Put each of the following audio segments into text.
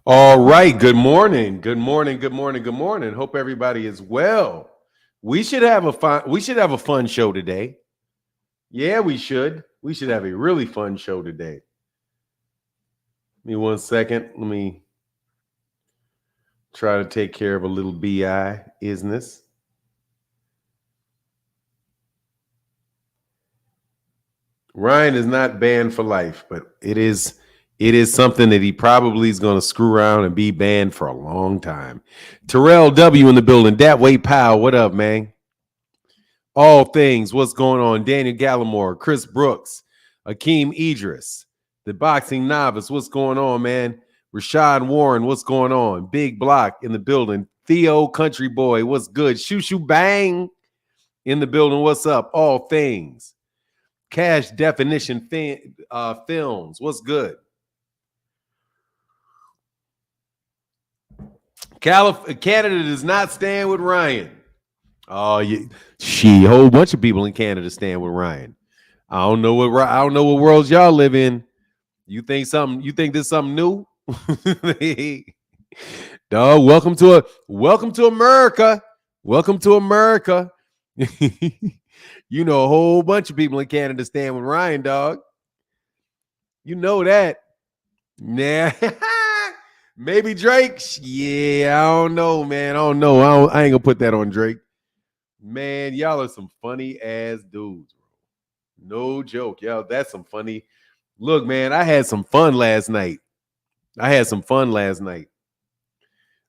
All right. Good morning. Good morning. Good morning. Good morning. Hope everybody is well. We should have a fun show today. Yeah, we should. We should have a really fun show today. Give me 1 second. Let me try to take care of a little BI isness. Ryan is not banned for life, but it is something that he probably is going to screw around and be banned for a long time. Terrell W in the building. Dat Way Powell. What up, man? All things, what's going on? Daniel Gallimore, Chris Brooks, Akeem Idris, the boxing novice, what's going on, man? Rashad Warren, what's going on? Big Block in the building. Theo Country Boy, what's good? Shoo Shoo Bang in the building, what's up? All things. Cash Definition Films, what's good? Canada does not stand with Ryan. Oh, a whole bunch of people in Canada stand with Ryan. I don't know what worlds y'all live in. You think this something new? Dog, welcome to America. Welcome to America. You know a whole bunch of people in Canada stand with Ryan, dog. You know that. Nah. Maybe Drake. Yeah, I don't know, man. I don't know. I ain't gonna put that on Drake. Man, y'all are some funny ass dudes, bro. No joke, y'all. That's some funny. Look, man, I had some fun last night.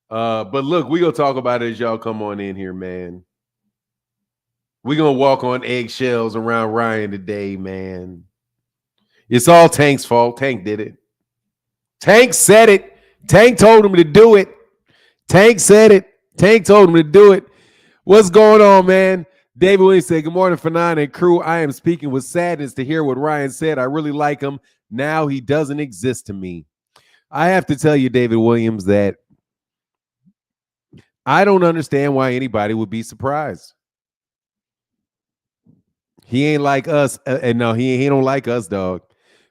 But look, we gonna talk about it as y'all come on in here, man. We gonna walk on eggshells around Ryan today, man. It's all Tank's fault. Tank did it. Tank said it. Tank told him to do it. Tank said it. Tank told him to do it. What's going on, man? David Williams said, good morning, Fanon and crew. I am speaking with sadness to hear what Ryan said. I really like him. Now he doesn't exist to me. I have to tell you, David Williams, that I don't understand why anybody would be surprised. He ain't like us. And no, he don't like us, dog.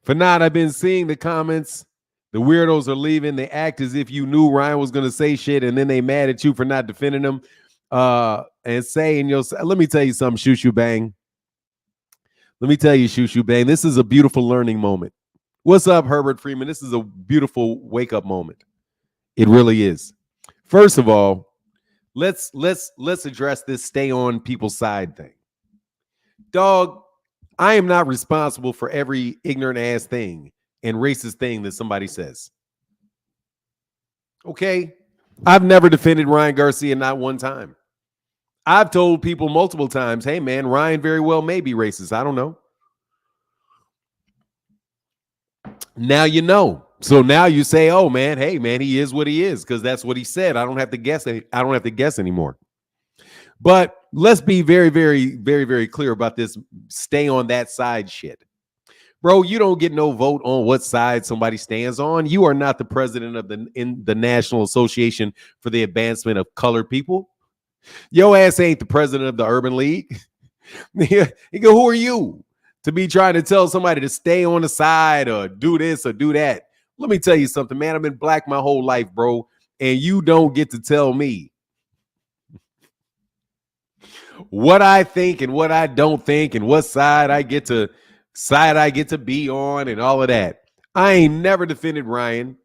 Fanon, I've been seeing the comments. The weirdos are leaving. They act as if you knew Ryan was going to say shit, and then they mad at you for not defending him. And saying, let me tell you something, Shoo Shoo Bang. Let me tell you, Shoo Shoo Bang, this is a beautiful learning moment. What's up, Herbert Freeman? This is a beautiful wake-up moment. It really is. First of all, let's address this stay on people's side thing. Dog, I am not responsible for every ignorant ass thing and racist thing that somebody says. Okay? I've never defended Ryan Garcia, not one time. I've told people multiple times, hey, man, Ryan very well may be racist. I don't know. Now you know. So now you say, oh, man, hey, man, he is what he is because that's what he said. I don't have to guess. I don't have to guess anymore. But let's be very, very, very, very clear about this stay on that side shit. Bro, you don't get no vote on what side somebody stands on. You are not the president of the National Association for the Advancement of Colored People. Your ass ain't the president of the Urban League. Who are you to be trying to tell somebody to stay on the side or do this or do that? Let me tell you something, man. I've been black my whole life, bro, and you don't get to tell me what I think and what I don't think and what side I get to be on and all of that. I ain't never defended Ryan.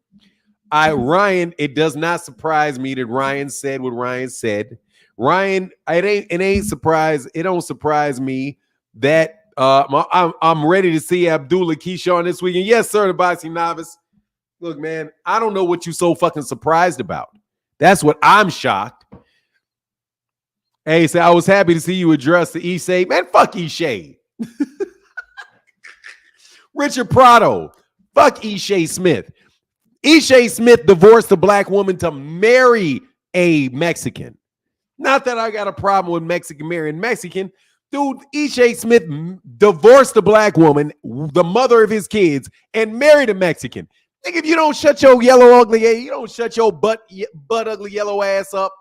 It does not surprise me that Ryan said what Ryan said. Ryan, it don't surprise me that I'm ready to see Abdullah Keyshawn this weekend. Yes, sir, the boxing novice. Look, man, I don't know what you so fucking surprised about. That's what I'm shocked. Hey, so I was happy to see you address the Ishay. Man, fuck Ishay. Richard Prado. Fuck Ishay Smith. Ishay Smith divorced a black woman to marry a Mexican. Not that I got a problem with Mexican marrying Mexican. Dude, Ishay Smith divorced a black woman, the mother of his kids, and married a Mexican. Think if you don't shut your yellow ugly, you don't shut your butt ugly yellow ass up.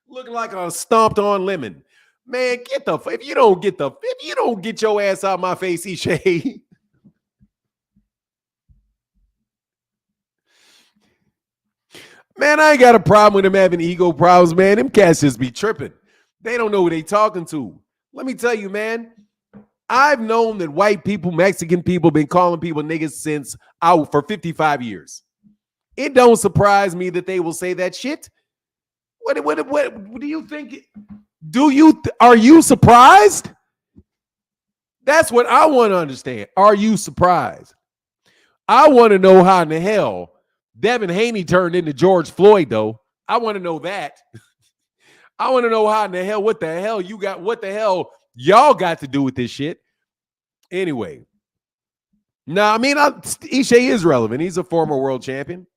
Looking like a stomped on lemon. Man, if you don't get your ass out of my face, Ishay. Man, I ain't got a problem with them having ego problems, man. Them cats just be tripping. They don't know who they talking to. Let me tell you, man, I've known that white people, Mexican people, been calling people niggas since out for 55 years. It don't surprise me that they will say that shit. What do you think? Are you surprised? That's what I want to understand. Are you surprised? I want to know how in the hell Devin Haney turned into George Floyd, though. I want to know that. I want to know how in the hell, what the hell y'all got to do with this shit. Anyway. No, I mean, Ishe is relevant. He's a former world champion.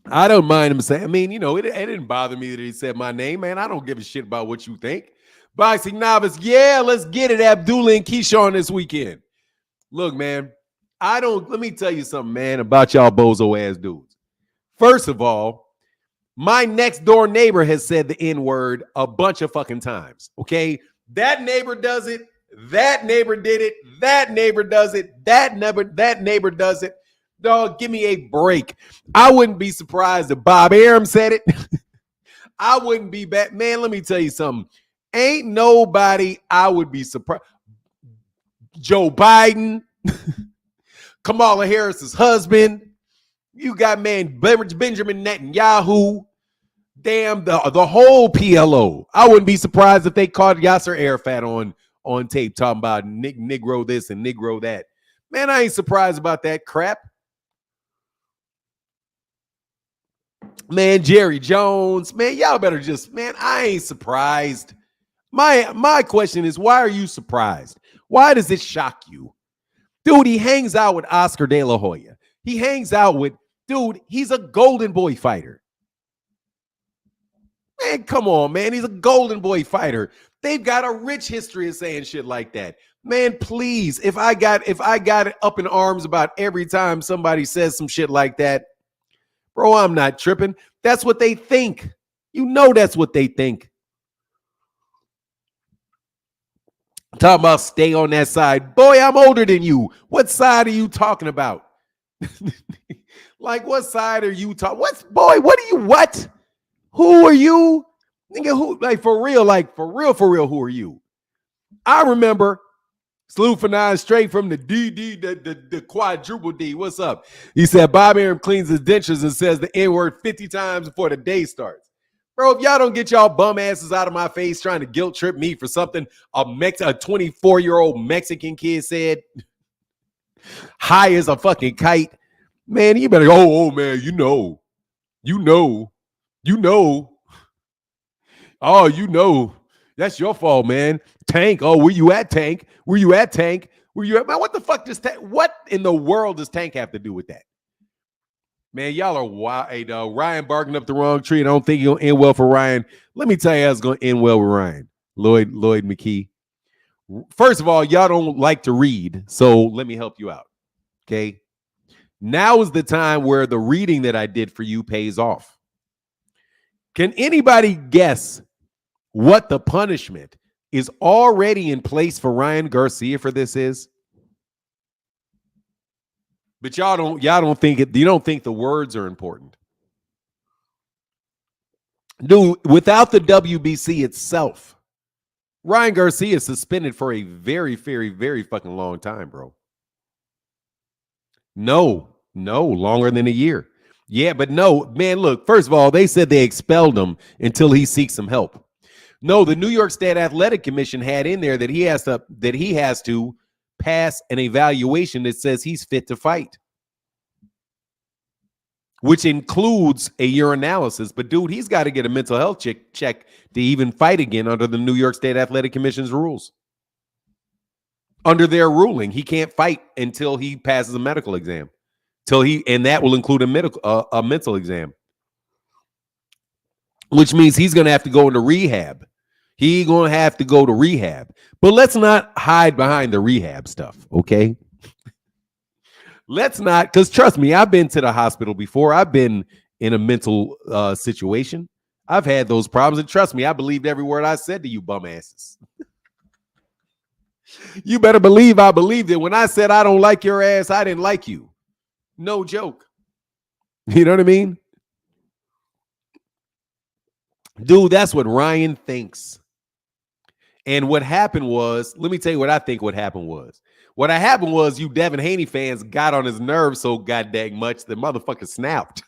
I don't mind him saying, I mean, it didn't bother me that he said my name, man. I don't give a shit about what you think. Boxing novice, yeah, let's get it. Abdullah and Keyshawn this weekend. Look, man, let me tell you something, man, about y'all bozo ass dudes. First of all, my next door neighbor has said the N-word a bunch of fucking times, okay? That neighbor does it. That neighbor did it. That neighbor does it. That neighbor does it. Dog, give me a break. I wouldn't be surprised if Bob Arum said it. I wouldn't be bad. Man, let me tell you something. Ain't nobody I would be surprised. Joe Biden, Kamala Harris's husband. You got, man, Benjamin Netanyahu. Damn, the whole PLO. I wouldn't be surprised if they caught Yasser Arafat on tape talking about Negro this and Negro that. Man, I ain't surprised about that crap. Man, Jerry Jones, man, y'all better just, man, I ain't surprised. My question is, why are you surprised? Why does it shock you? Dude, he hangs out with Oscar De La Hoya. He hangs out with, dude, he's a Golden Boy fighter. Man, come on, man. He's a Golden Boy fighter. They've got a rich history of saying shit like that. Man, please, if I got it up in arms about every time somebody says some shit like that, bro, I'm not tripping. That's what they think. You know that's what they think. Talking about stay on that side. Boy, I'm older than you. What side are you talking about? Like, what side are you talking? What? Who are you? Nigga, who? Like, for real, who are you? I remember Salute for 9 straight from the the quadruple D. What's up? He said Bob Arum cleans his dentures and says the N-word 50 times before the day starts. Bro, if y'all don't get y'all bum asses out of my face trying to guilt trip me for something a 24-year-old Mexican kid said, high as a fucking kite, man, you better go, oh man, you know. Oh, you know. That's your fault, man. Tank. Oh, where you at, Tank? Where you at, Tank? Man, what the fuck does Tank? What in the world does Tank have to do with that? Man, y'all are wild. Hey, dog, Ryan barking up the wrong tree. And I don't think it'll end well for Ryan. Let me tell you how it's going to end well with Ryan. Lloyd McKee. First of all, y'all don't like to read, so let me help you out. Okay? Now is the time where the reading that I did for you pays off. Can anybody guess what the punishment is already in place for Ryan Garcia for this is? But y'all don't think it. You don't think the words are important. Dude, without the WBC itself, Ryan Garcia is suspended for a very, very, very fucking long time, bro. No, longer than a year. Yeah, but no, man, look, first of all, they said they expelled him until he seeks some help. No, the New York State Athletic Commission had in there that he has to pass an evaluation that says he's fit to fight, which includes a urinalysis. But dude, he's got to get a mental health check to even fight again under the New York State Athletic Commission's rules. Under their ruling, he can't fight until he passes a medical exam. And that will include a mental exam, which means he's going to have to go into rehab. He's going to have to go to rehab. But let's not hide behind the rehab stuff, okay? Let's not, because trust me, I've been to the hospital before. I've been in a mental situation. I've had those problems, and trust me, I believed every word I said to you bum asses. You better believe I believed it. When I said I don't like your ass, I didn't like you. No joke. You know what I mean? Dude, that's what Ryan thinks. And what happened was, let me tell you what I think what happened was. What happened was you Devin Haney fans got on his nerves so goddamn much the motherfucker snapped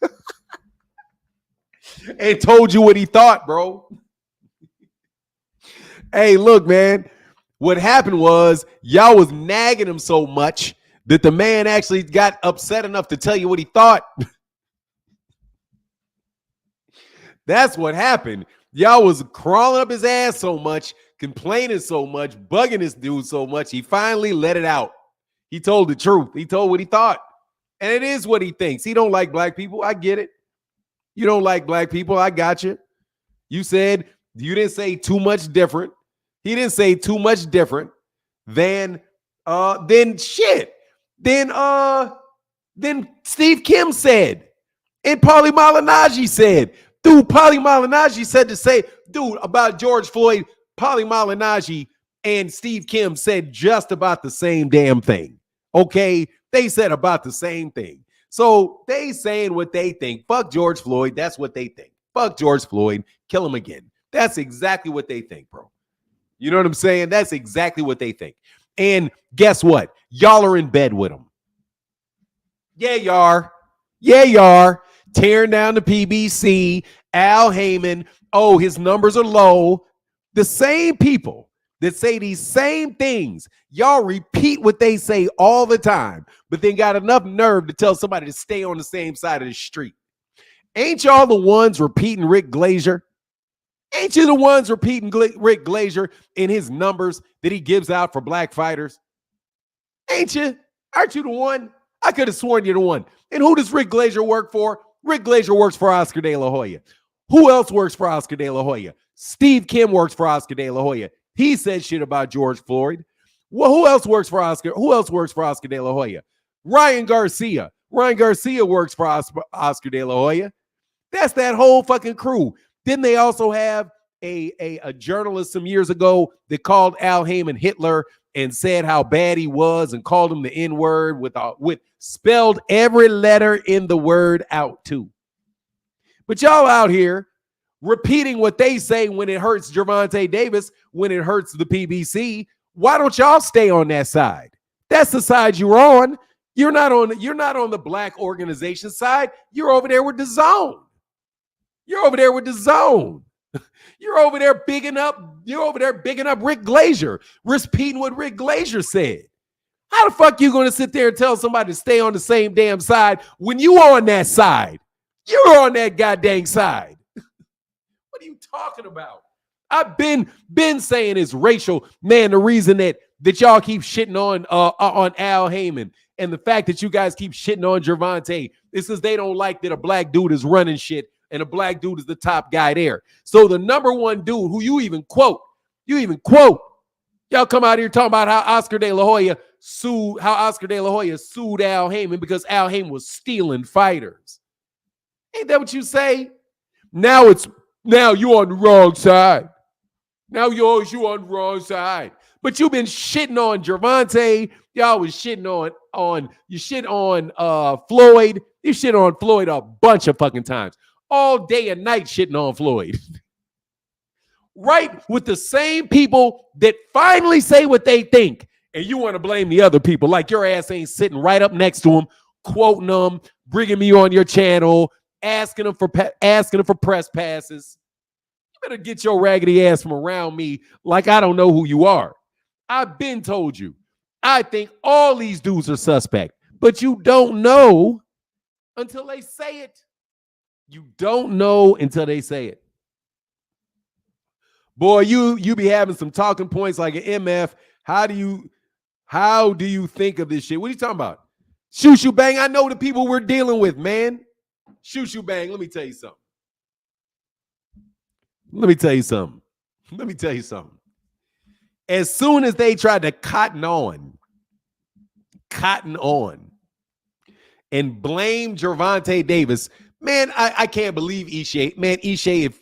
and told you what he thought, bro. Hey, look, man. What happened was y'all was nagging him so much that the man actually got upset enough to tell you what he thought. That's what happened. Y'all was crawling up his ass so much, complaining so much, bugging this dude so much, he finally let it out. He told the truth. He told what he thought. And it is what he thinks. He don't like black people. I get it. You don't like black people. I got you. You said you didn't say too much different. He didn't say too much different than shit. Then Steve Kim said. And Paulie Malignaggi said. Dude, Paulie Malignaggi said to say, dude, about George Floyd, Paulie Malignaggi and Steve Kim said just about the same damn thing. Okay? They said about the same thing. So they saying what they think. Fuck George Floyd. That's what they think. Fuck George Floyd. Kill him again. That's exactly what they think, bro. You know what I'm saying? That's exactly what they think. And guess what? Y'all are in bed with them. Yeah, you are. Yeah, you are. Tearing down the PBC. Al Heyman. Oh, his numbers are low. The same people that say these same things, y'all repeat what they say all the time, but then got enough nerve to tell somebody to stay on the same side of the street. Ain't y'all the ones repeating Rick Glazier? Ain't you the ones repeating Rick Glazier in his numbers that he gives out for black fighters? Ain't you? Aren't you the one? I could have sworn you're the one. And who does Rick Glazier work for? Rick Glazier works for Oscar De La Hoya. Who else works for Oscar De La Hoya? Steve Kim works for Oscar De La Hoya. He said shit about George Floyd. Well, who else works for Oscar? Who else works for Oscar De La Hoya? Ryan Garcia. Ryan Garcia works for Oscar De La Hoya. That's that whole fucking crew. Didn't they also have a journalist some years ago that called Al Heyman Hitler and said how bad he was and called him the N-word with spelled every letter in the word out too. But y'all out here repeating what they say when it hurts Gervonta Davis, when it hurts the PBC. Why don't y'all stay on that side? That's the side you're on. You're not on the black organization side. You're over there with the zone. You're over there with the zone. You're over there bigging up Rick Glazier, repeating what Rick Glazier said. How the fuck you going to sit there and tell somebody to stay on the same damn side when you on that side? You're on that goddamn side. What are you talking about? I've been saying it's racial. Man, the reason that y'all keep shitting on Al Heyman and the fact that you guys keep shitting on Gervonta is because they don't like that a black dude is running shit and a black dude is the top guy there. So the number one dude who you even quote, y'all come out here talking about how Oscar De La Hoya sued Al Heyman because Al Heyman was stealing fighters. Ain't that what you say? Now you on the wrong side. Now you on the wrong side. But you've been shitting on Gervonta. Y'all was shitting on Floyd. You shit on Floyd a bunch of fucking times. All day and night shitting on Floyd. Right? With the same people that finally say what they think. And you want to blame the other people like your ass ain't sitting right up next to them, quoting them, bringing me on your channel, asking them for press passes. You better get your raggedy ass from around me like I don't know who you are. I've been told you. I think all these dudes are suspect, but you don't know until they say it. You don't know until they say it. Boy, you be having some talking points like an MF. How do you think of this shit? What are you talking about? Shoot, bang. I know the people we're dealing with, man. Shoot, bang. Let me tell you something. As soon as they tried to cotton on, and blame Gervonta Davis, man, I can't believe Ishe. Man, Ishe,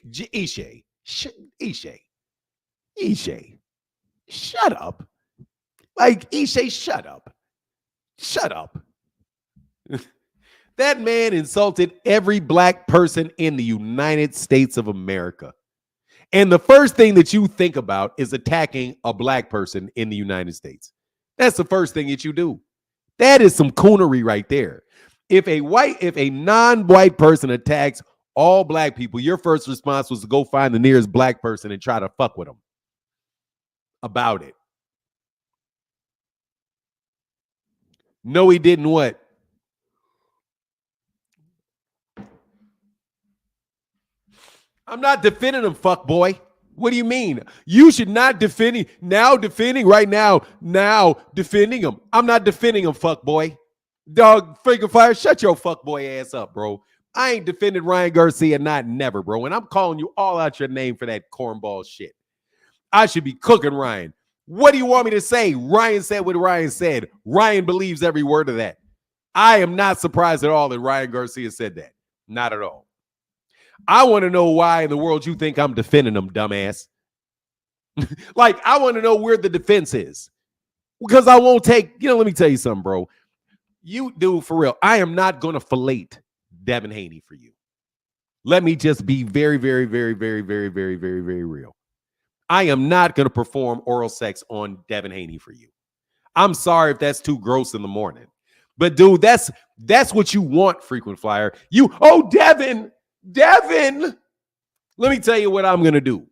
shut up. Like, Ishe, shut up. That man insulted every black person in the United States of America. And the first thing that you think about is attacking a black person in the United States. That's the first thing that you do. That is some coonery right there. If a non-white person attacks all black people, your first response was to go find the nearest black person and try to fuck with them about it. No, he didn't what? I'm not defending him, fuck boy. What do you mean? You should not defending right now. Now defending him. I'm not defending him, fuck boy. Dog, freaking fire. Shut your fuck boy ass up, bro. I ain't defended Ryan Garcia, not never, bro. And I'm calling you all out your name for that cornball shit. I should be cooking Ryan. What do you want me to say? Ryan said what Ryan said. Ryan believes every word of that. I am not surprised at all that Ryan Garcia said that. Not at all. I want to know why in the world you think I'm defending him, dumbass. Like, I want to know where the defense is. Because I won't take, let me tell you something, bro. You do, for real. I am not going to fillet Devin Haney for you. Let me just be very, very, very, very, very, very, very, very real. I am not going to perform oral sex on Devin Haney for you. I'm sorry if that's too gross in the morning. But, dude, that's what you want, frequent flyer. Devin. Let me tell you what I'm going to do.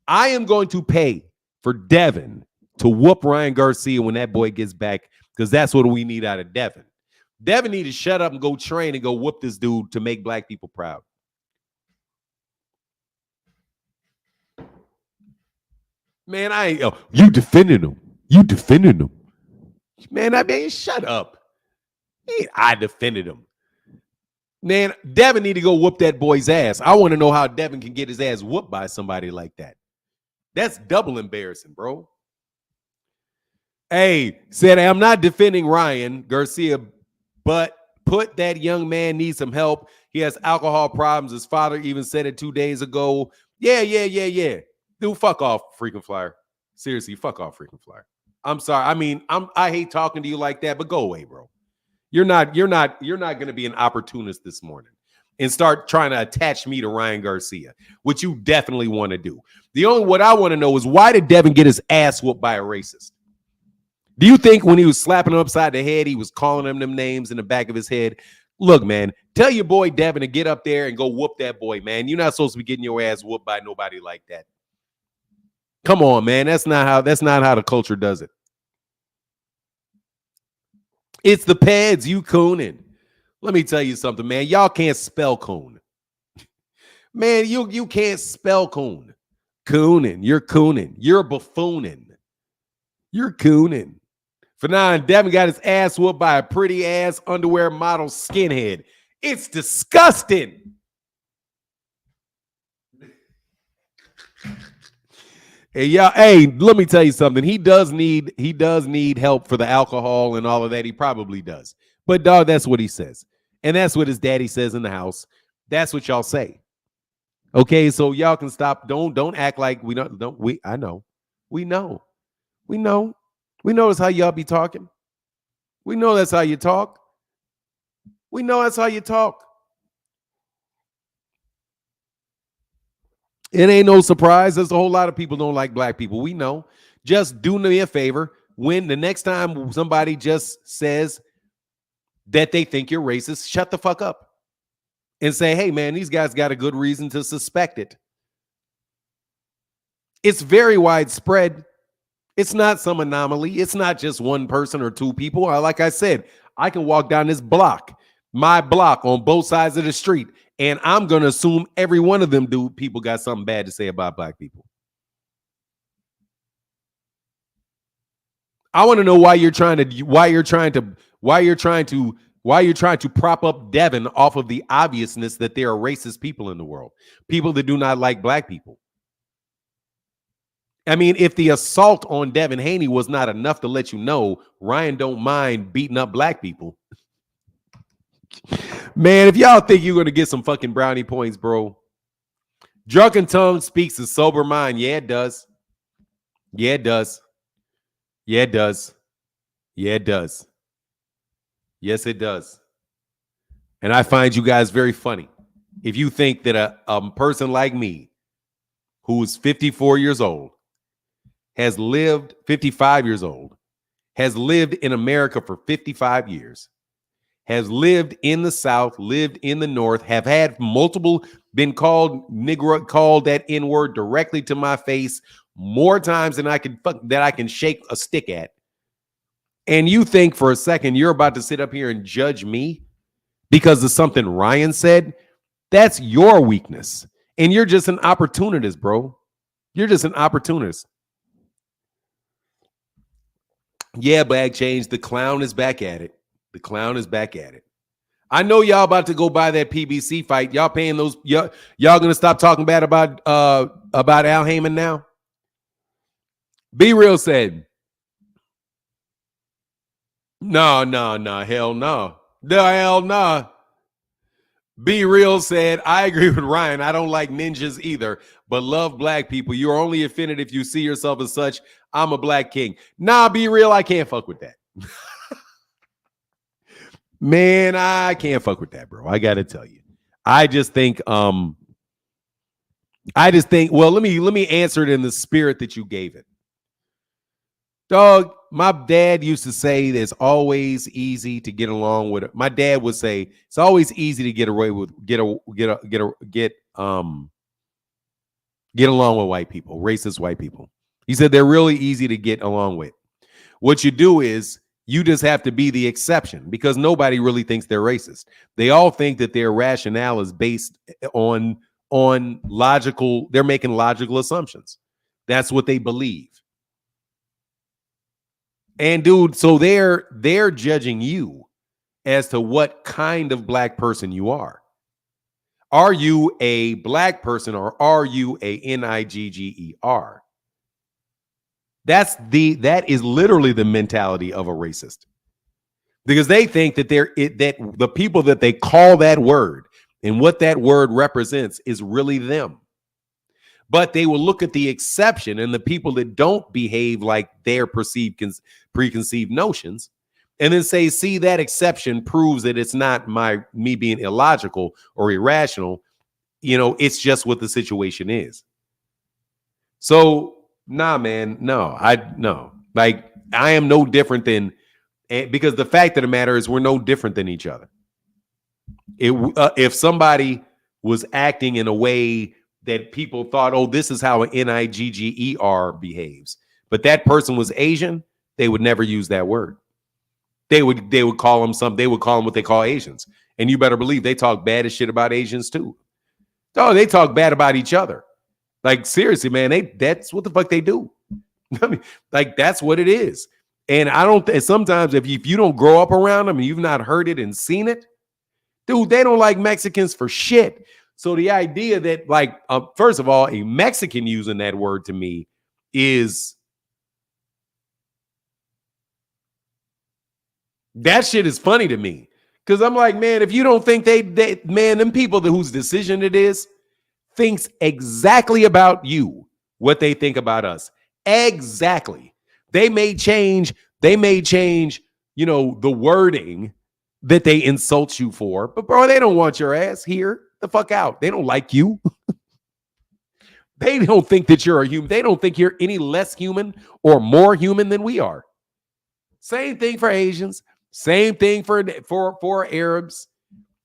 I am going to pay for Devin to whoop Ryan Garcia when that boy gets back, because that's what we need out of Devin. Devin need to shut up and go train and go whoop this dude to make black people proud. Man, I ain't. You defending him. Man, shut up. I defended him. Man, Devin need to go whoop that boy's ass. I want to know how Devin can get his ass whooped by somebody like that. That's double embarrassing, bro. Hey, said I'm not defending Ryan Garcia, but put that young man needs some help. He has alcohol problems. His father even said it 2 days ago. Yeah. Dude, fuck off, freaking flyer. Seriously, fuck off, freaking flyer. I'm sorry. I mean, I hate talking to you like that, but go away, bro. You're not going to be an opportunist this morning and start trying to attach me to Ryan Garcia, which you definitely want to do. What I want to know is, why did Devin get his ass whooped by a racist? Do you think when he was slapping him upside the head, he was calling him them names in the back of his head? Look, man, tell your boy Devin to get up there and go whoop that boy, man. You're not supposed to be getting your ass whooped by nobody like that. Come on, man. That's not how the culture does it. It's the pads, you cooning. Let me tell you something, man. Y'all can't spell coon. Man, you can't spell coon. Cooning. You're cooning. You're buffooning. You're cooning. For now, Devin got his ass whooped by a pretty ass underwear model skinhead. It's disgusting. Hey, let me tell you something. He does need help for the alcohol and all of that. He probably does. But dog, that's what he says. And that's what his daddy says in the house. That's what y'all say. Okay, so y'all can stop. Don't act like we don't. I know. We know. We know that's how y'all be talking. We know that's how you talk. We know that's how you talk. It ain't no surprise. There's a whole lot of people don't like black people. We know. Just do me a favor. When the next time somebody just says that they think you're racist, shut the fuck up and say, hey, man, these guys got a good reason to suspect it. It's very widespread. It's not some anomaly. It's not just one person or two people. Like I said, I can walk down this block, my block on both sides of the street, and I'm going to assume every one of them people got something bad to say about black people. I want to know why you're trying to prop up Devin off of the obviousness that there are racist people in the world, people that do not like black people. I mean, if the assault on Devin Haney was not enough to let you know Ryan don't mind beating up black people, man, if y'all think you're going to get some fucking brownie points, bro. Drunken tongue speaks a sober mind. Yeah, it does. Yeah, it does. Yeah, it does. Yeah, it does. Yes, it does. And I find you guys very funny. If you think that a person like me, who's 54 years old, has lived 55 years old, has lived in America for 55 years, has lived in the South, lived in the North, have had multiple, been called Negro, called that N-word directly to my face more times than I can shake a stick at. And you think for a second you're about to sit up here and judge me because of something Ryan said? That's your weakness. And you're just an opportunist, bro. You're just an opportunist. Yeah, Bag Change. The clown is back at it. The clown is back at it. I know y'all about to go buy that PBC fight. Y'all paying those. Y'all gonna stop talking bad about Al Heyman now? Be Real said, no, hell no. The hell no. Be Real said, I agree with Ryan. I don't like ninjas either, but love black people. You're only offended if you see yourself as such. I'm a black king. Nah, Be Real, I can't fuck with that. Man, I can't fuck with that, bro. I gotta tell you. I just think, well, let me answer it in the spirit that you gave it. Dog, my dad used to say it's always easy to get along with it. My dad would say it's always easy to get along with white people, racist white people. He said they're really easy to get along with. What you do is you just have to be the exception because nobody really thinks they're racist. They all think that their rationale is based on logical, they're making logical assumptions. That's what they believe. And dude, so they're judging you as to what kind of black person you are. Are you a black person or are you a Nigger? That is literally the mentality of a racist. Because they think that that the people that they call that word and what that word represents is really them. But they will look at the exception and the people that don't behave like their preconceived notions and then say, see, that exception proves that it's not me being illogical or irrational. You know, it's just what the situation is. So, nah, man, no. Like, I am no different than, because the fact of the matter is we're no different than each other. If somebody was acting in a way that people thought, oh, this is how an Nigger behaves, but that person was Asian, they would never use that word. They would call them something. They would call them what they call Asians. And you better believe they talk bad as shit about Asians too. Oh, they talk bad about each other. Like, seriously, man, that's what the fuck they do. I mean, like, that's what it is. And sometimes if you don't grow up around them and you've not heard it and seen it, dude, they don't like Mexicans for shit. So the idea that, like, first of all, a Mexican using that word to me is, that shit is funny to me. Because I'm like, man, if you don't think man, them people whose decision it is thinks exactly about you what they think about us. Exactly. They may change, you know, the wording that they insult you for, but bro, they don't want your ass here. The fuck out. They don't like you. They don't think that you're a human. They don't think you're any less human or more human than we are. Same thing for Asians. Same thing for Arabs.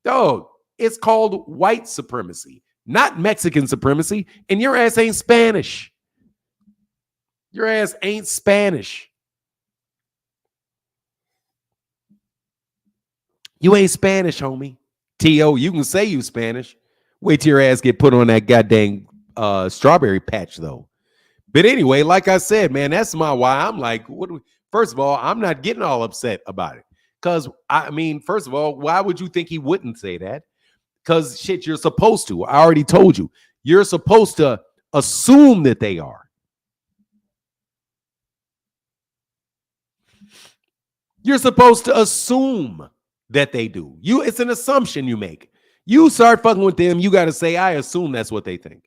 Dog, it's called white supremacy, not Mexican supremacy. And your ass ain't Spanish. Your ass ain't Spanish. You ain't Spanish, homie. T.O., you can say you Spanish. Wait till your ass get put on that goddamn strawberry patch, though. But anyway, like I said, man, that's why I'm like, first of all, I'm not getting all upset about it. Because, I mean, first of all, why would you think he wouldn't say that? Because, shit, you're supposed to. I already told you. You're supposed to assume that they are. You're supposed to assume that they do. It's an assumption you make. You start fucking with them, you got to say, I assume that's what they think.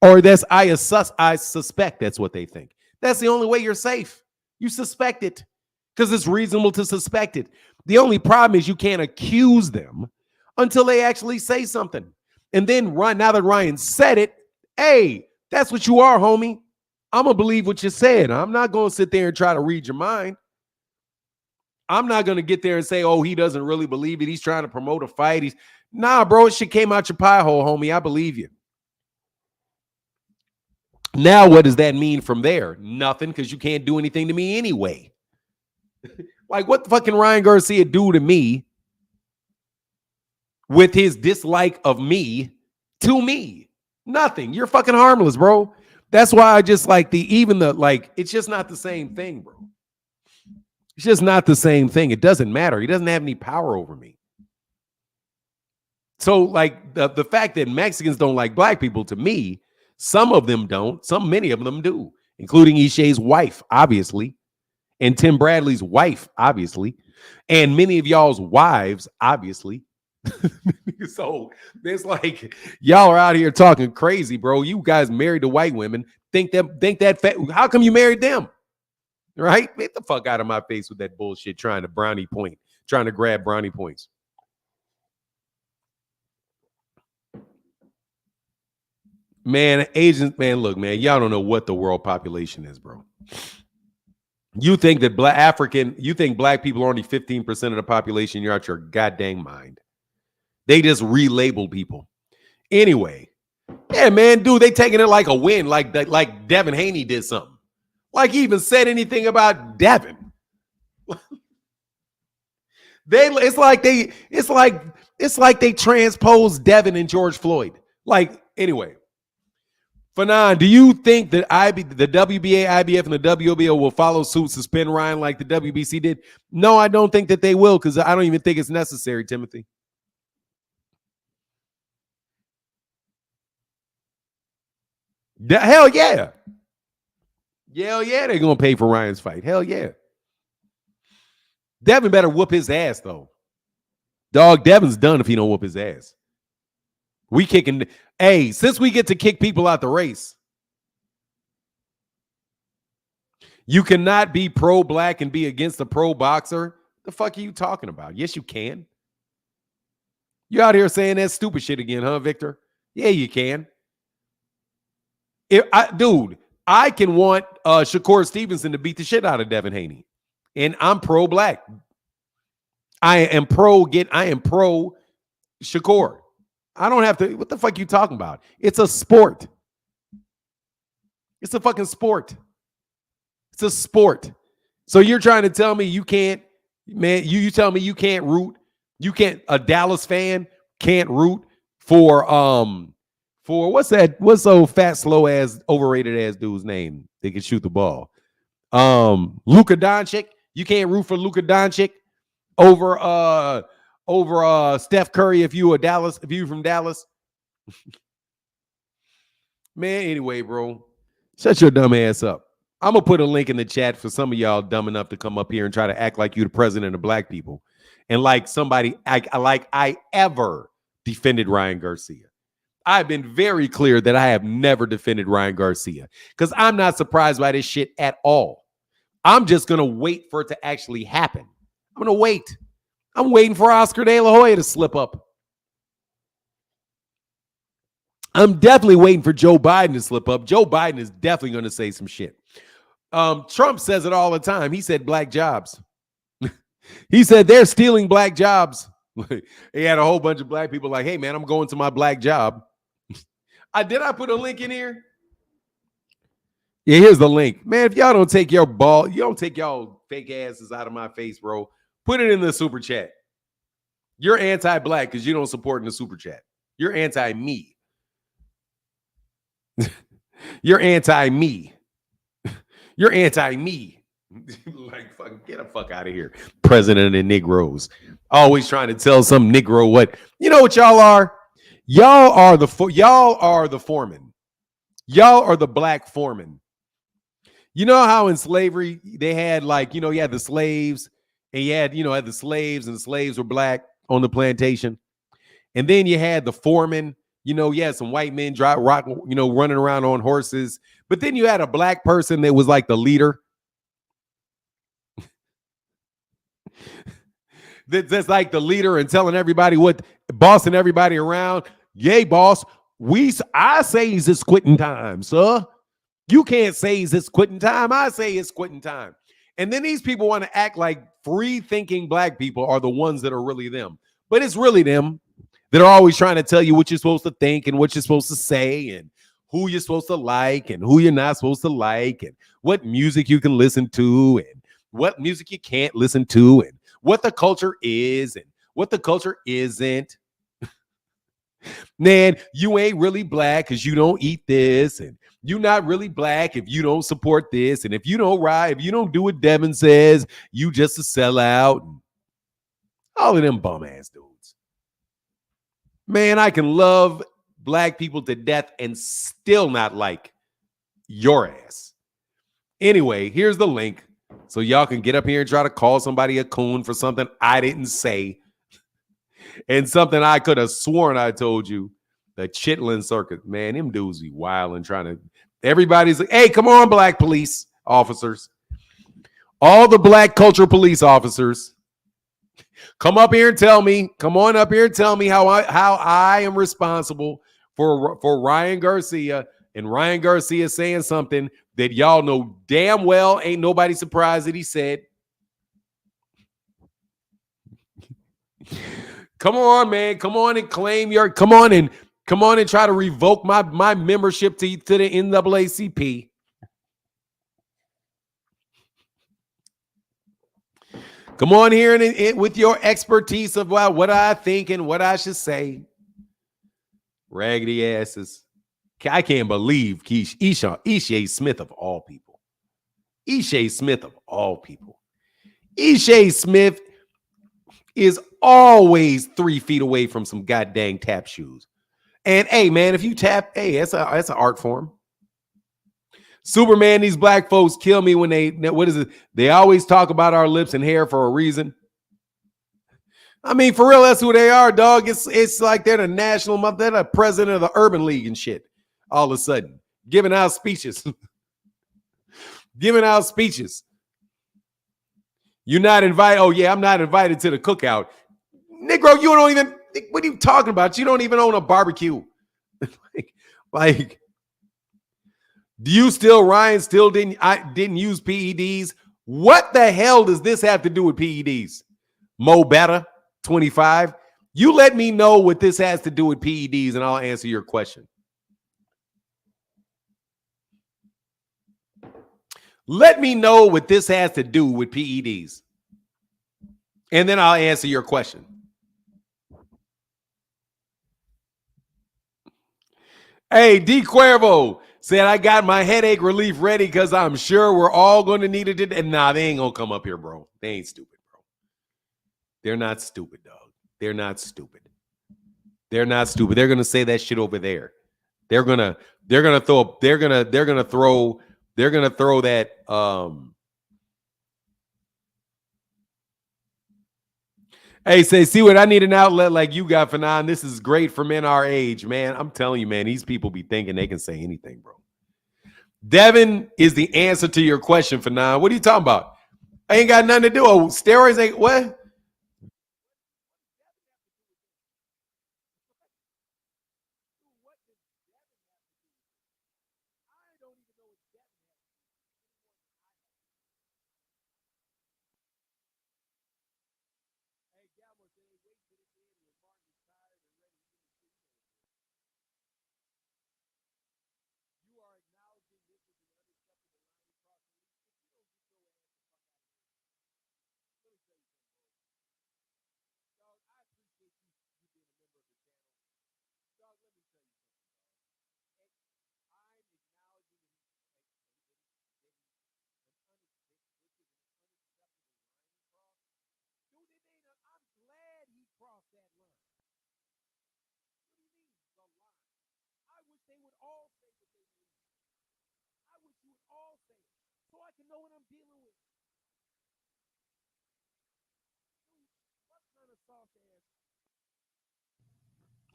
Or I suspect that's what they think. That's the only way you're safe. You suspect it. because it's reasonable to suspect it. The only problem is you can't accuse them until they actually say something. And then now that Ryan said it, hey, that's what you are, homie. I'm going to believe what you said. I'm not going to sit there and try to read your mind. I'm not going to get there and say, oh, he doesn't really believe it. He's trying to promote a fight. Nah, bro, it shit came out your pie hole, homie. I believe you. Now, what does that mean from there? Nothing, because you can't do anything to me anyway. Like, what the fuck can Ryan Garcia do to me with his dislike of me to me? Nothing. You're fucking harmless, bro. That's why I just like it's just not the same thing, bro. It's just not the same thing. It doesn't matter. He doesn't have any power over me. So, like, the fact that Mexicans don't like black people, to me, some of them don't. Many of them do, including Ishay's wife, obviously, and Tim Bradley's wife, obviously, and many of y'all's wives, obviously. So it's like y'all are out here talking crazy, bro. You guys married to white women. How come you married them? Right? Get the fuck out of my face with that bullshit, trying to grab brownie points. Man, Asians, man, look, man, y'all don't know what the world population is, bro. You think that black people are only 15% of the population, you're out your goddamn mind. They just relabel people. Anyway, yeah, man, dude, they taking it like a win, like Devin Haney did something. Like he even said anything about Devin. It's like they transposed Devin and George Floyd. Like, anyway. Fanon, do you think that the WBA, IBF, and the WBO will follow suit, suspend Ryan like the WBC did? No, I don't think that they will, because I don't even think it's necessary, Timothy. Hell yeah. Hell yeah, they're going to pay for Ryan's fight. Hell yeah. Devin better whoop his ass, though. Dog, Devin's done if he don't whoop his ass. Since we get to kick people out the race, you cannot be pro-black and be against a pro-boxer. The fuck are you talking about? Yes, you can. You out here saying that stupid shit again, huh, Victor? Yeah, you can. I can want Shakur Stevenson to beat the shit out of Devin Haney. And I'm pro-black. I am pro Shakur. I don't have to. What the fuck are you talking about? It's a sport. It's a fucking sport. It's a sport. So you're trying to tell me you can't, man, you tell me you can't root. A Dallas fan can't root for what's so fat, slow ass, overrated ass dude's name? They can shoot the ball. Luka Doncic. You can't root for Luka Doncic over Steph Curry if you from Dallas. Man, anyway, bro, shut your dumb ass up. I'm gonna put a link in the chat for some of y'all dumb enough to come up here and try to act like you the president of black people, and like somebody I ever defended Ryan Garcia. I've been very clear that I have never defended Ryan Garcia because I'm not surprised by this shit at all. I'm just gonna wait for it to actually happen. I'm gonna wait. I'm waiting for Oscar De La Hoya to slip up. I'm definitely waiting for Joe Biden to slip up. Joe Biden is definitely going to say some shit. Trump says it all the time. He said black jobs. He said they're stealing black jobs. He had a whole bunch of black people like, hey, man, I'm going to my black job. Did I put a link in here? Yeah, here's the link. Man, if y'all don't take you don't take y'all fake asses out of my face, bro. Put it in the super chat. You're anti-black because you don't support in the super chat. You're anti-me. You're anti-me. You're anti-me. Like, fucking get the fuck out of here. President of the Negroes. Always trying to tell some Negro what. You know what y'all are? Y'all are the foreman. Y'all are the black foreman. You know how in slavery they had you had the slaves and you had the slaves and the slaves were black on the plantation. And then you had the foreman, you had some white men running around on horses. But then you had a black person that was like the leader. That's like the leader and telling everybody what, bossing everybody around. Yay, boss. I say it's quitting time, sir. You can't say it's quitting time. I say it's quitting time. And then these people want to act like free thinking black people are the ones that are really them. But it's really them that are always trying to tell you what you're supposed to think and what you're supposed to say and who you're supposed to like and who you're not supposed to like and what music you can listen to and what music you can't listen to and what the culture is and what the culture isn't. Man, you ain't really black because you don't eat this, and you're not really black if you don't support this, and if you don't ride, if you don't do what Devin says, you just a sellout. All of them bum ass dudes. Man, I can love black people to death and still not like your ass. Anyway, here's the link so y'all can get up here and try to call somebody a coon for something I didn't say and something I could have sworn I told you. The Chitlin Circuit, man, them dudes be wild and trying to. Everybody's like, hey, come on, black police officers. All the black culture police officers, come up here and tell me. Come on up here and tell me how I am responsible for Ryan Garcia and Ryan Garcia saying something that y'all know damn well ain't nobody surprised that he said. Come on, man. Come on and claim your. Come on and try to revoke my membership to the NAACP. Come on here and with your expertise of what I think and what I should say. Raggedy asses. I can't believe Ishay Smith of all people. Ishay Smith of all people. Ishay Smith is always 3 feet away from some goddamn tap shoes. And hey, man, if you tap, hey, that's an art form. Superman, these black folks kill me when what is it? They always talk about our lips and hair for a reason. I mean, for real, that's who they are, dog. It's like they're they're the president of the Urban League and shit. All of a sudden, giving out speeches. Giving out speeches. You're not invited. Oh, yeah, I'm not invited to the cookout. Negro, you don't even, what are you talking about? You don't even own a barbecue. like, do you Ryan still didn't use PEDs? What the hell does this have to do with PEDs? Mo Better, 25. You let me know what this has to do with PEDs and I'll answer your question. Let me know what this has to do with PEDs. And then I'll answer your question. Hey, D. Cuervo said, I got my headache relief ready because I'm sure we're all going to need it. And nah, they ain't going to come up here, bro. They ain't stupid, bro. They're not stupid, dog. They're not stupid. They're not stupid. They're going to say that shit over there. They're going to throw that Hey, see what I need an outlet like you got, Fanon. This is great for men our age, man. I'm telling you, man, these people be thinking they can say anything, bro. Devin is the answer to your question, Fanon. What are you talking about? I ain't got nothing to do. Oh, steroids ain't what?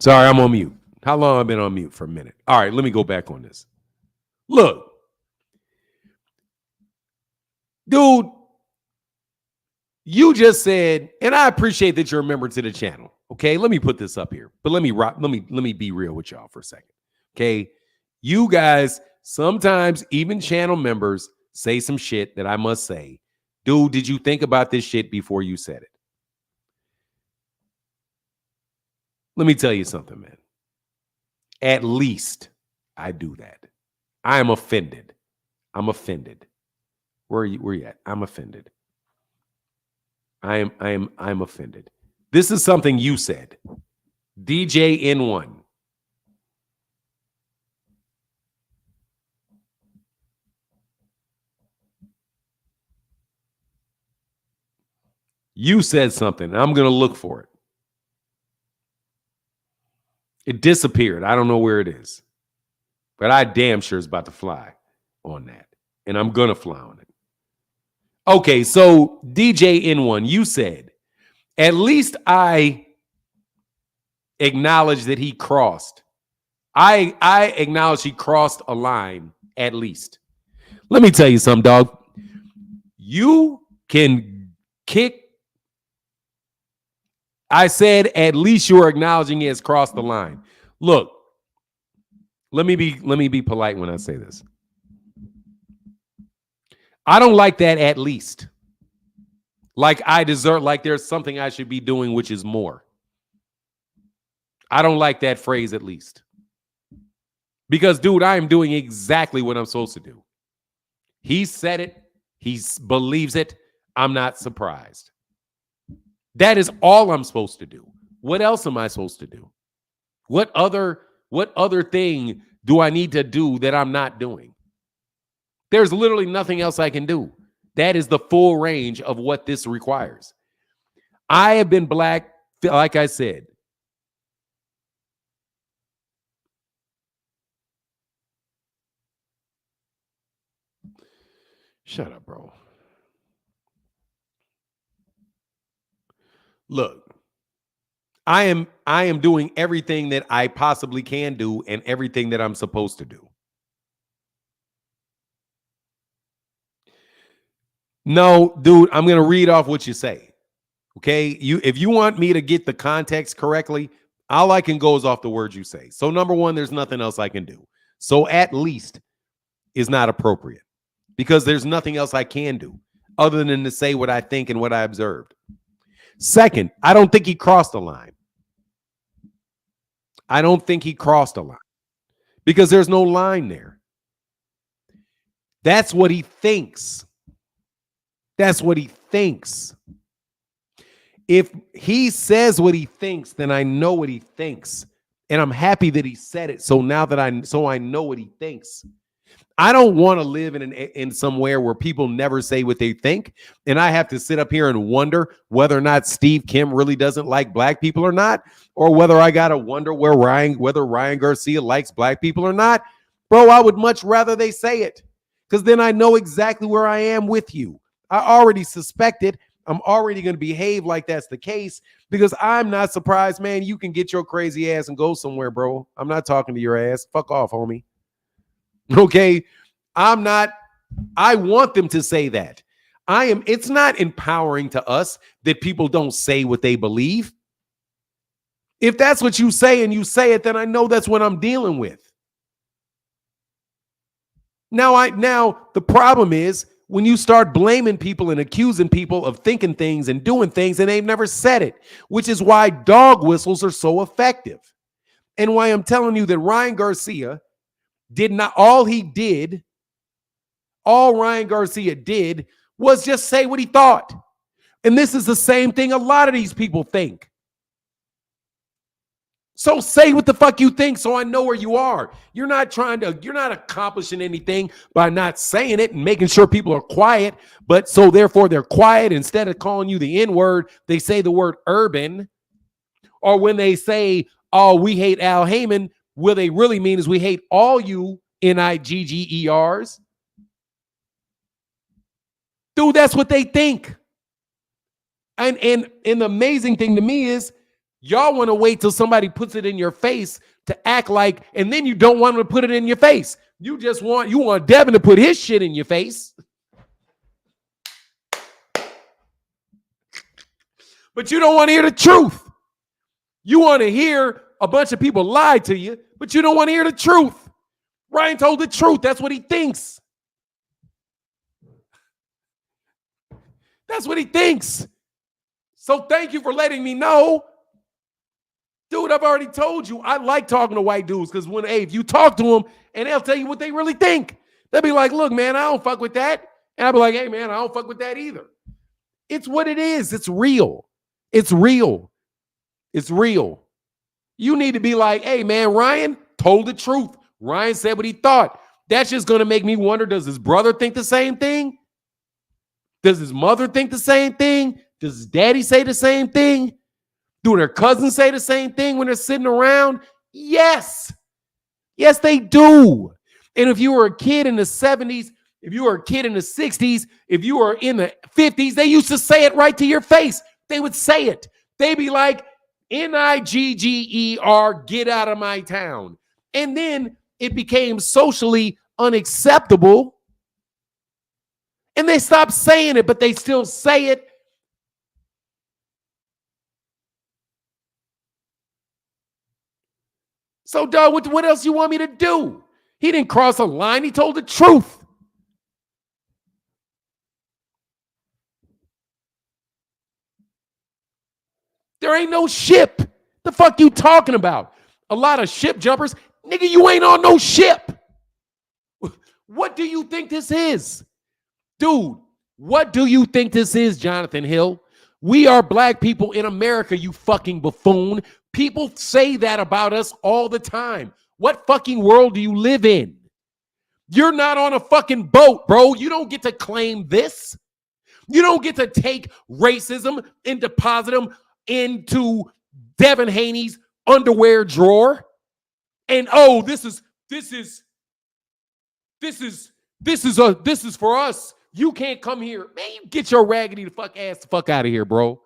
Sorry, I'm on mute. How long have I been on mute? For a minute. All right, let me go back on this. Look, dude, You just said, and I appreciate that you're a member to the channel. Okay, let me put this up here, but let me be real with y'all for a second. Okay, you guys sometimes even channel members say some shit that I must say, dude. Did you think about this shit before you said it? Let me tell you something, man. At least I do that. I am offended. I'm offended. Where are you? Where are you at? I'm offended. I'm offended. This is something you said. DJ N1. You said something. I'm going to look for it. It disappeared. I don't know where it is. But I damn sure is about to fly on that. And I'm going to fly on it. Okay, so DJ N1, you said, at least I acknowledge that he crossed. I acknowledge he crossed a line, at least. Let me tell you something, dog. You can kick. I said, at least you're acknowledging he has crossed the line. Look, let me be polite when I say this. I don't like that at least. Like I deserve, like there's something I should be doing, which is more. I don't like that phrase at least. Because, dude, I am doing exactly what I'm supposed to do. He said it. He believes it. I'm not surprised. That is all I'm supposed to do. What else am I supposed to do? What other thing do I need to do that I'm not doing? There's literally nothing else I can do. That is the full range of what this requires. I have been black, like I said. Shut up, bro. Look, I am doing everything that I possibly can do and everything that I'm supposed to do. No, dude, I'm going to read off what you say. Okay? If you want me to get the context correctly, all I can go is off the words you say. So number one, there's nothing else I can do. So at least is not appropriate because there's nothing else I can do other than to say what I think and what I observed. Second, I don't think he crossed the line. I don't think he crossed a line because there's no line there. That's what he thinks. That's what he thinks. If he says what he thinks, then I know what he thinks. And I'm happy that he said it. So now that I know what he thinks. I don't want to live in somewhere where people never say what they think. And I have to sit up here and wonder whether or not Steve Kim really doesn't like black people or not, or whether I got to wonder whether Ryan Garcia likes black people or not. Bro, I would much rather they say it because then I know exactly where I am with you. I already suspect it. I'm already going to behave like that's the case because I'm not surprised, man. You can get your crazy ass and go somewhere, bro. I'm not talking to your ass. Fuck off, homie. Okay, I'm not. I want them to say that. It's not empowering to us that people don't say what they believe. If that's what you say and you say it, then I know that's what I'm dealing with. Now the problem is when you start blaming people and accusing people of thinking things and doing things and they've never said it, which is why dog whistles are so effective. And why I'm telling you that Ryan Garcia did not, all Ryan Garcia did was just say what he thought. And this is the same thing a lot of these people think. So say what the fuck you think so I know where you are. You're not accomplishing anything by not saying it and making sure people are quiet, but so therefore they're quiet. Instead of calling you the N-word, they say the word urban. Or when they say, oh, we hate Al Heyman, what they really mean is we hate all you Niggers. Dude, that's what they think. And the amazing thing to me is y'all want to wait till somebody puts it in your face to act like, and then you don't want them to put it in your face. You want Devin to put his shit in your face. but you don't want to hear the truth. You want to hear a bunch of people lie to you, but you don't want to hear the truth. Ryan told the truth. That's what he thinks. That's what he thinks. So thank you for letting me know. Dude, I've already told you, I like talking to white dudes because if you talk to them and they'll tell you what they really think. They'll be like, look, man, I don't fuck with that. And I'll be like, hey, man, I don't fuck with that either. It's what it is. It's real. It's real. It's real. You need to be like, hey, man, Ryan told the truth. Ryan said what he thought. That's just going to make me wonder, does his brother think the same thing? Does his mother think the same thing? Does his daddy say the same thing? Do their cousins say the same thing when they're sitting around? Yes. Yes, they do. And if you were a kid in the 70s, if you were a kid in the 60s, if you were in the 50s, they used to say it right to your face. They would say it. They'd be like, Nigger, get out of my town. And then it became socially unacceptable. And they stopped saying it, but they still say it. So, dog, what else you want me to do? He didn't cross a line. He told the truth. There ain't no ship. The fuck you talking about? A lot of ship jumpers. Nigga, you ain't on no ship. What do you think this is? Dude, what do you think this is, Jonathan Hill? We are black people in America, you fucking buffoon. People say that about us all the time. What fucking world do you live in? You're not on a fucking boat, bro. You don't get to claim this. You don't get to take racism and deposit them into Devin Haney's underwear drawer. And this is for us. You can't come here. Man, you get your raggedy the fuck out of here, bro.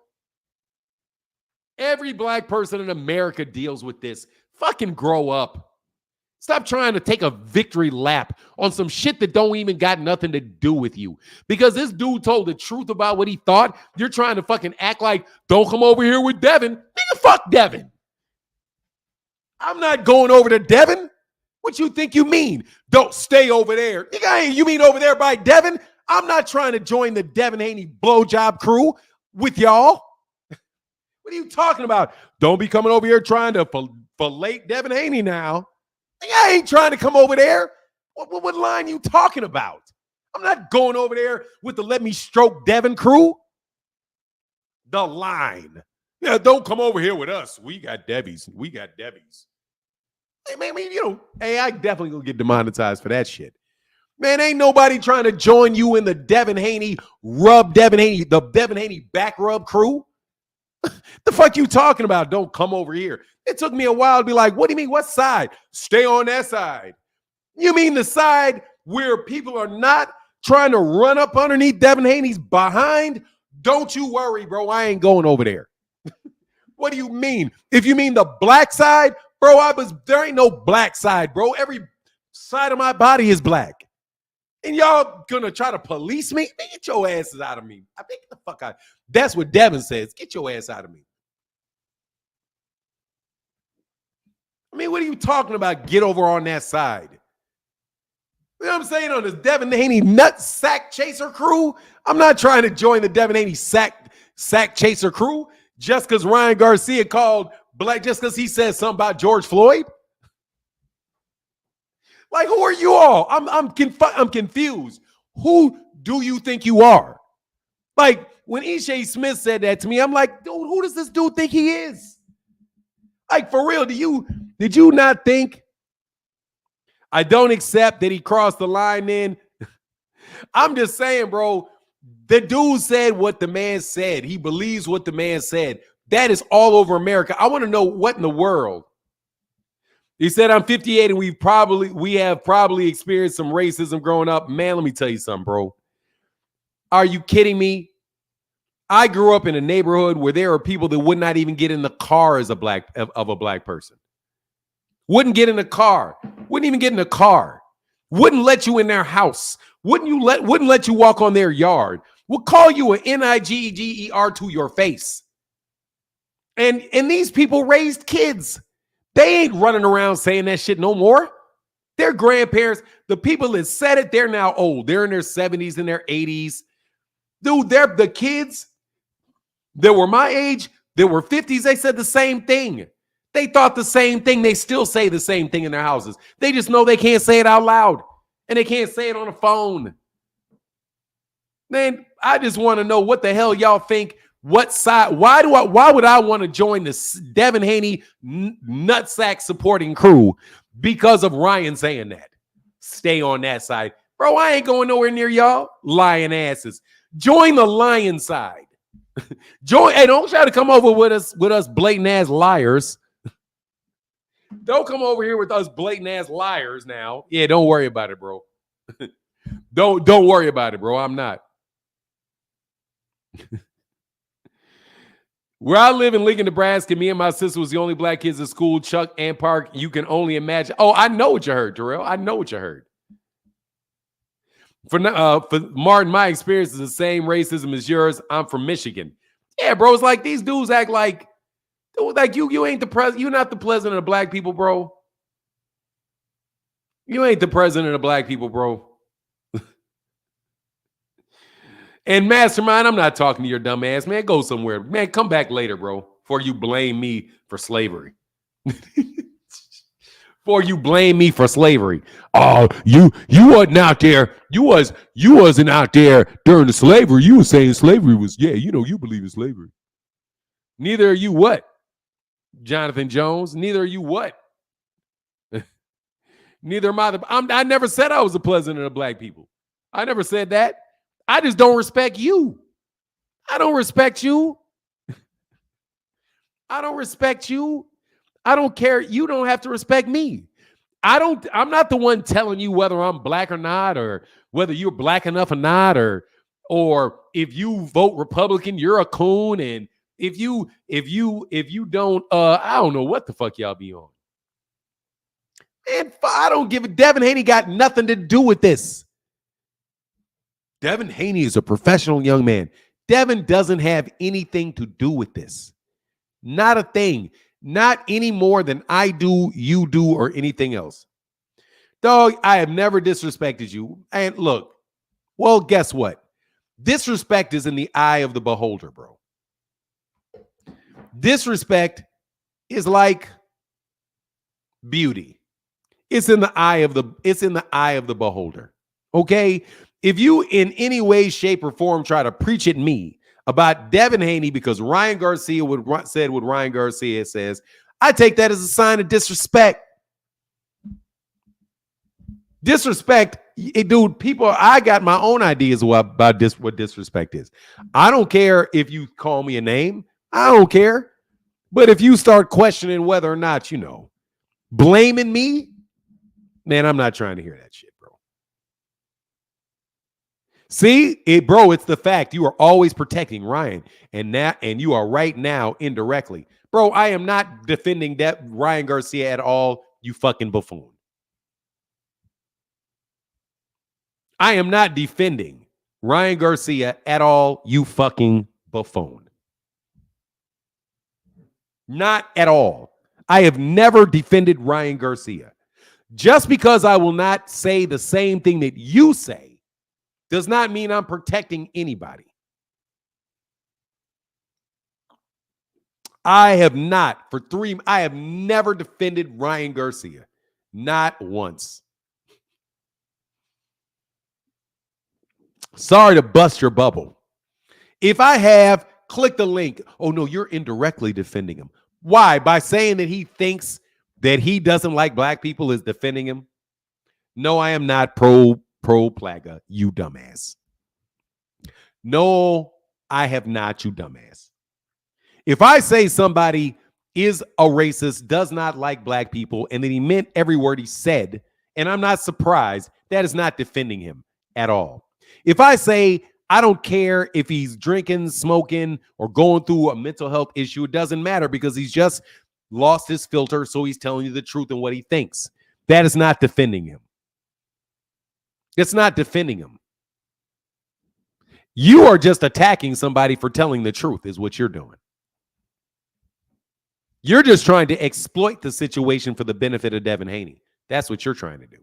Every black person in America deals with this. Fucking grow up. Stop trying to take a victory lap on some shit that don't even got nothing to do with you. Because this dude told the truth about what he thought. You're trying to fucking act like, don't come over here with Devin. Nigga, fuck Devin. I'm not going over to Devin. What you think you mean? Don't stay over there. Nigga, you mean over there by Devin? I'm not trying to join the Devin Haney blowjob crew with y'all. What are you talking about? Don't be coming over here trying to fillet Devin Haney now. I ain't trying to come over there. What line you talking about? I'm not going over there with the let me stroke Devin crew. The line. Yeah, don't come over here with us. We got Debbie's. Hey, man, I definitely gonna get demonetized for that shit. Man, ain't nobody trying to join you in the Devin Haney the Devin Haney back rub crew. The fuck you talking about? Don't come over here. It took me a while to be like, what do you mean? What side? Stay on that side. You mean the side where people are not trying to run up underneath Devin Haney's behind? Don't you worry, bro. I ain't going over there. What do you mean? If you mean the black side, bro, there ain't no black side, bro. Every side of my body is black. And y'all gonna try to police me? Man, get your asses out of me. I think get the fuck out. That's what Devin says. Get your ass out of me. I mean, what are you talking about? Get over on that side. You know what I'm saying? On this Devin Haney nut sack chaser crew, I'm not trying to join the Devin Haney sack chaser crew just because Ryan Garcia called black, just because he said something about George Floyd. Like, who are you all? I'm confused. Who do you think you are? Like, when Ishay Smith said that to me, I'm like, dude, who does this dude think he is? Like, for real, did you not think? I don't accept that he crossed the line in. I'm just saying, bro, the dude said what the man said. He believes what the man said. That is all over America. I want to know what in the world. He said, I'm 58 and we have probably experienced some racism growing up. Man, let me tell you something, bro. Are you kidding me? I grew up in a neighborhood where there are people that would not even get in the car as a black person. Wouldn't get in the car. Wouldn't even get in the car. Wouldn't let you in their house. Wouldn't let you walk on their yard. Would call you an Nigger to your face. And these people raised kids. They ain't running around saying that shit no more. Their grandparents, the people that said it, they're now old. They're in their 70s and their 80s. Dude, they're the kids that were my age, that were 50s, they said the same thing. They thought the same thing. They still say the same thing in their houses. They just know they can't say it out loud. And they can't say it on the phone. Man, I just want to know what the hell y'all think. What side? Why would I want to join the Devin Haney nutsack supporting crew because of Ryan saying that? Stay on that side. Bro, I ain't going nowhere near y'all lying asses. Join the lion side. Hey, don't try to come over with us blatant ass liars. Don't come over here with us blatant ass liars now. Yeah, don't worry about it, bro. Don't worry about it, bro. I'm not. Where I live in Lincoln, Nebraska, me and my sister was the only black kids at school. Chuck and Park, you can only imagine. Oh, I know what you heard, Terrell. I know what you heard. For Martin, my experience is the same racism as yours. I'm from Michigan. Yeah, bro. It's like these dudes act like you ain't the president. You're not the president of black people, bro. You ain't the president of black people, bro. And Mastermind, I'm not talking to your dumb ass, man. Go somewhere. Man, come back later, bro, before you blame me for slavery. Before you blame me for slavery. Oh, you wasn't out there. You wasn't out there during the slavery. You were saying slavery was, you believe in slavery. Neither are you what? Jonathan Jones. Neither are you what? Neither am I. I never said I was the president of black people. I never said that. I just don't respect you. I don't respect you. I don't respect you. I don't care. You don't have to respect me. I'm not the one telling you whether I'm black or not, or whether you're black enough or not, or if you vote Republican, you're a coon. And if you don't, I don't know what the fuck y'all be on. And I don't give a Devin Haney got nothing to do with this. Devin Haney is a professional young man. Devin doesn't have anything to do with this. Not a thing. Not any more than I do, you do, or anything else. Dog, I have never disrespected you. And look, well, guess what? Disrespect is in the eye of the beholder, bro. Disrespect is like beauty. It's in the eye of the beholder. Okay? If you in any way, shape, or form try to preach at me about Devin Haney because Ryan Garcia said what Ryan Garcia says, I take that as a sign of disrespect. Disrespect, dude, people, I got my own ideas about what disrespect is. I don't care if you call me a name. I don't care. But if you start questioning whether or not, blaming me, man, I'm not trying to hear that shit, bro. See, bro, it's the fact you are always protecting Ryan, and you are right now indirectly. Bro, I am not defending that Ryan Garcia at all, you fucking buffoon. I am not defending Ryan Garcia at all, you fucking buffoon. Not at all. I have never defended Ryan Garcia. Just because I will not say the same thing that you say does not mean I'm protecting anybody. I have never defended Ryan Garcia. Not once. Sorry to bust your bubble. If I have, click the link. Oh, no, you're indirectly defending him. Why? By saying that he thinks that he doesn't like black people is defending him? No, I am not pro-plaga, you dumbass. No, I have not, you dumbass. If I say somebody is a racist, does not like black people, and that he meant every word he said, and I'm not surprised, that is not defending him at all. If I say I don't care if he's drinking, smoking, or going through a mental health issue, it doesn't matter because he's just lost his filter, so he's telling you the truth and what he thinks. That is not defending him. It's not defending him. You are just attacking somebody for telling the truth is what you're doing. You're just trying to exploit the situation for the benefit of Devin Haney. That's what you're trying to do.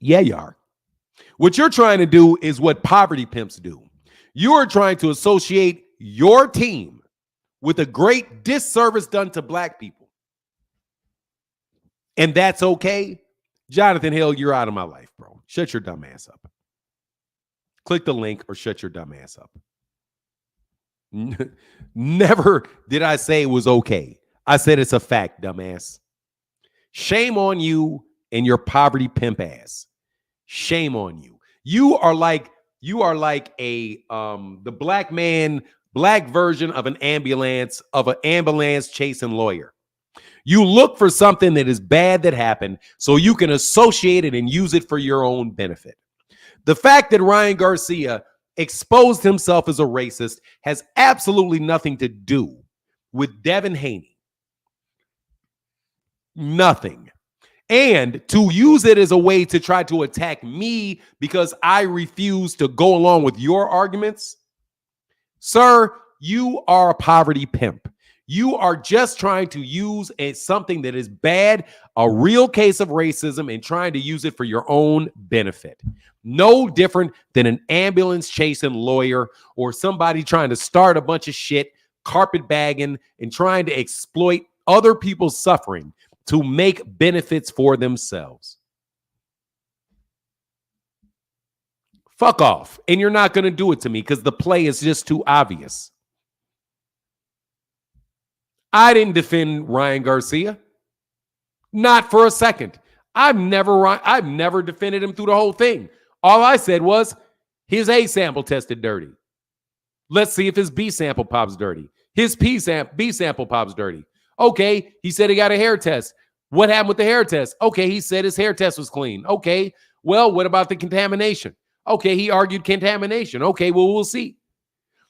Yeah, you are. What you're trying to do is what poverty pimps do. You are trying to associate your team with a great disservice done to black people. And that's okay. Jonathan Hill, you're out of my life, bro. Shut your dumb ass up. Click the link or shut your dumb ass up. Never did I say it was okay. I said it's a fact, dumbass. Shame on you and your poverty pimp ass. Shame on you. You are like a the black version of an ambulance chasing lawyer. You look for something that is bad that happened so you can associate it and use it for your own benefit. The fact that Ryan Garcia exposed himself as a racist has absolutely nothing to do with Devin Haney. Nothing. And to use it as a way to try to attack me because I refuse to go along with your arguments, sir, you are a poverty pimp. You are just trying to use something that is bad, a real case of racism, and trying to use it for your own benefit. No different than an ambulance chasing lawyer or somebody trying to start a bunch of shit, carpet bagging, and trying to exploit other people's suffering to make benefits for themselves. Fuck off. And you're not going to do it to me because the play is just too obvious. I didn't defend Ryan Garcia. Not for a second. I've never defended him through the whole thing. All I said was his A sample tested dirty. Let's see if his B sample pops dirty. His B sample pops dirty. Okay, he said he got a hair test. What happened with the hair test? Okay, he said his hair test was clean. Okay, well, what about the contamination? Okay, he argued contamination. Okay, well, we'll see.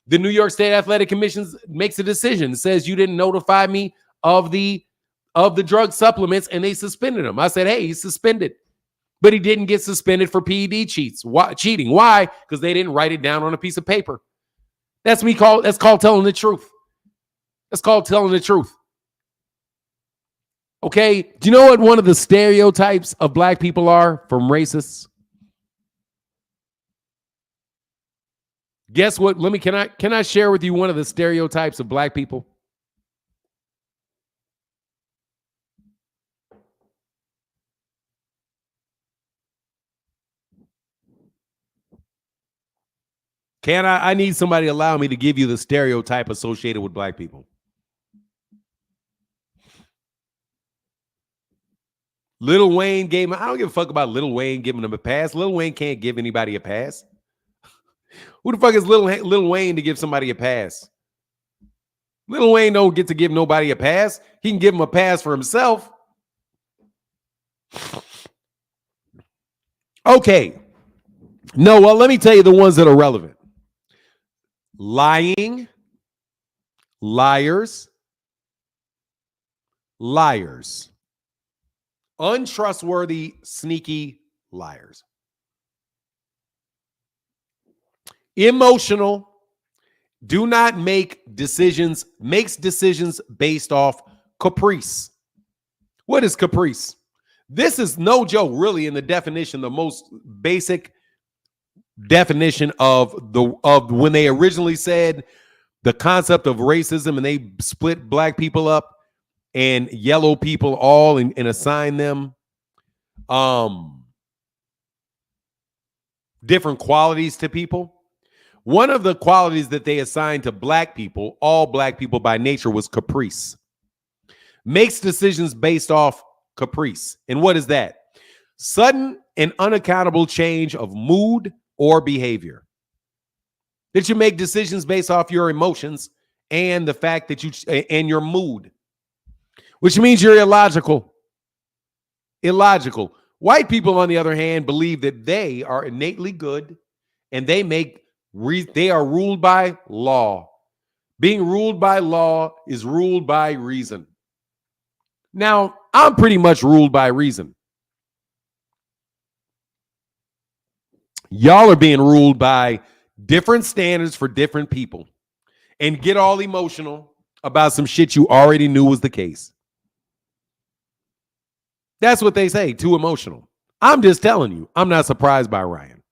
The New York State Athletic Commission makes a decision, says you didn't notify me of the drug supplements, and they suspended him. I said, hey, he's suspended. But he didn't get suspended for PED cheating. Why? Because they didn't write it down on a piece of paper. That's called telling the truth. That's called telling the truth. Okay, do you know what one of the stereotypes of black people are from racists? Guess what? Can I share with you one of the stereotypes of black people? I need somebody to allow me to give you the stereotype associated with black people. Lil Wayne gave him, I don't give a fuck about Lil Wayne giving him a pass. Lil Wayne can't give anybody a pass. Who the fuck is Lil Wayne to give somebody a pass? Lil Wayne don't get to give nobody a pass. He can give him a pass for himself. Okay. No, well, let me tell you the ones that are relevant. Lying, liars, untrustworthy, sneaky liars. Emotional, makes decisions based off caprice. What is caprice? This is no joke, really, in the definition, the most basic definition of when they originally said the concept of racism and they split black people up and yellow people all and assign them different qualities to people. One of the qualities that they assigned to black people, all black people by nature, was caprice. Makes decisions based off caprice. And what is that? Sudden and unaccountable change of mood or behavior. That you make decisions based off your emotions and the fact that and your mood, which means you're illogical. Illogical. White people, on the other hand, believe that they are innately good and they are ruled by law. Being ruled by law is ruled by reason. Now, I'm pretty much ruled by reason. Y'all are being ruled by different standards for different people. and get all emotional about some shit you already knew was the case. That's what they say, too emotional. I'm just telling you, I'm not surprised by Ryan.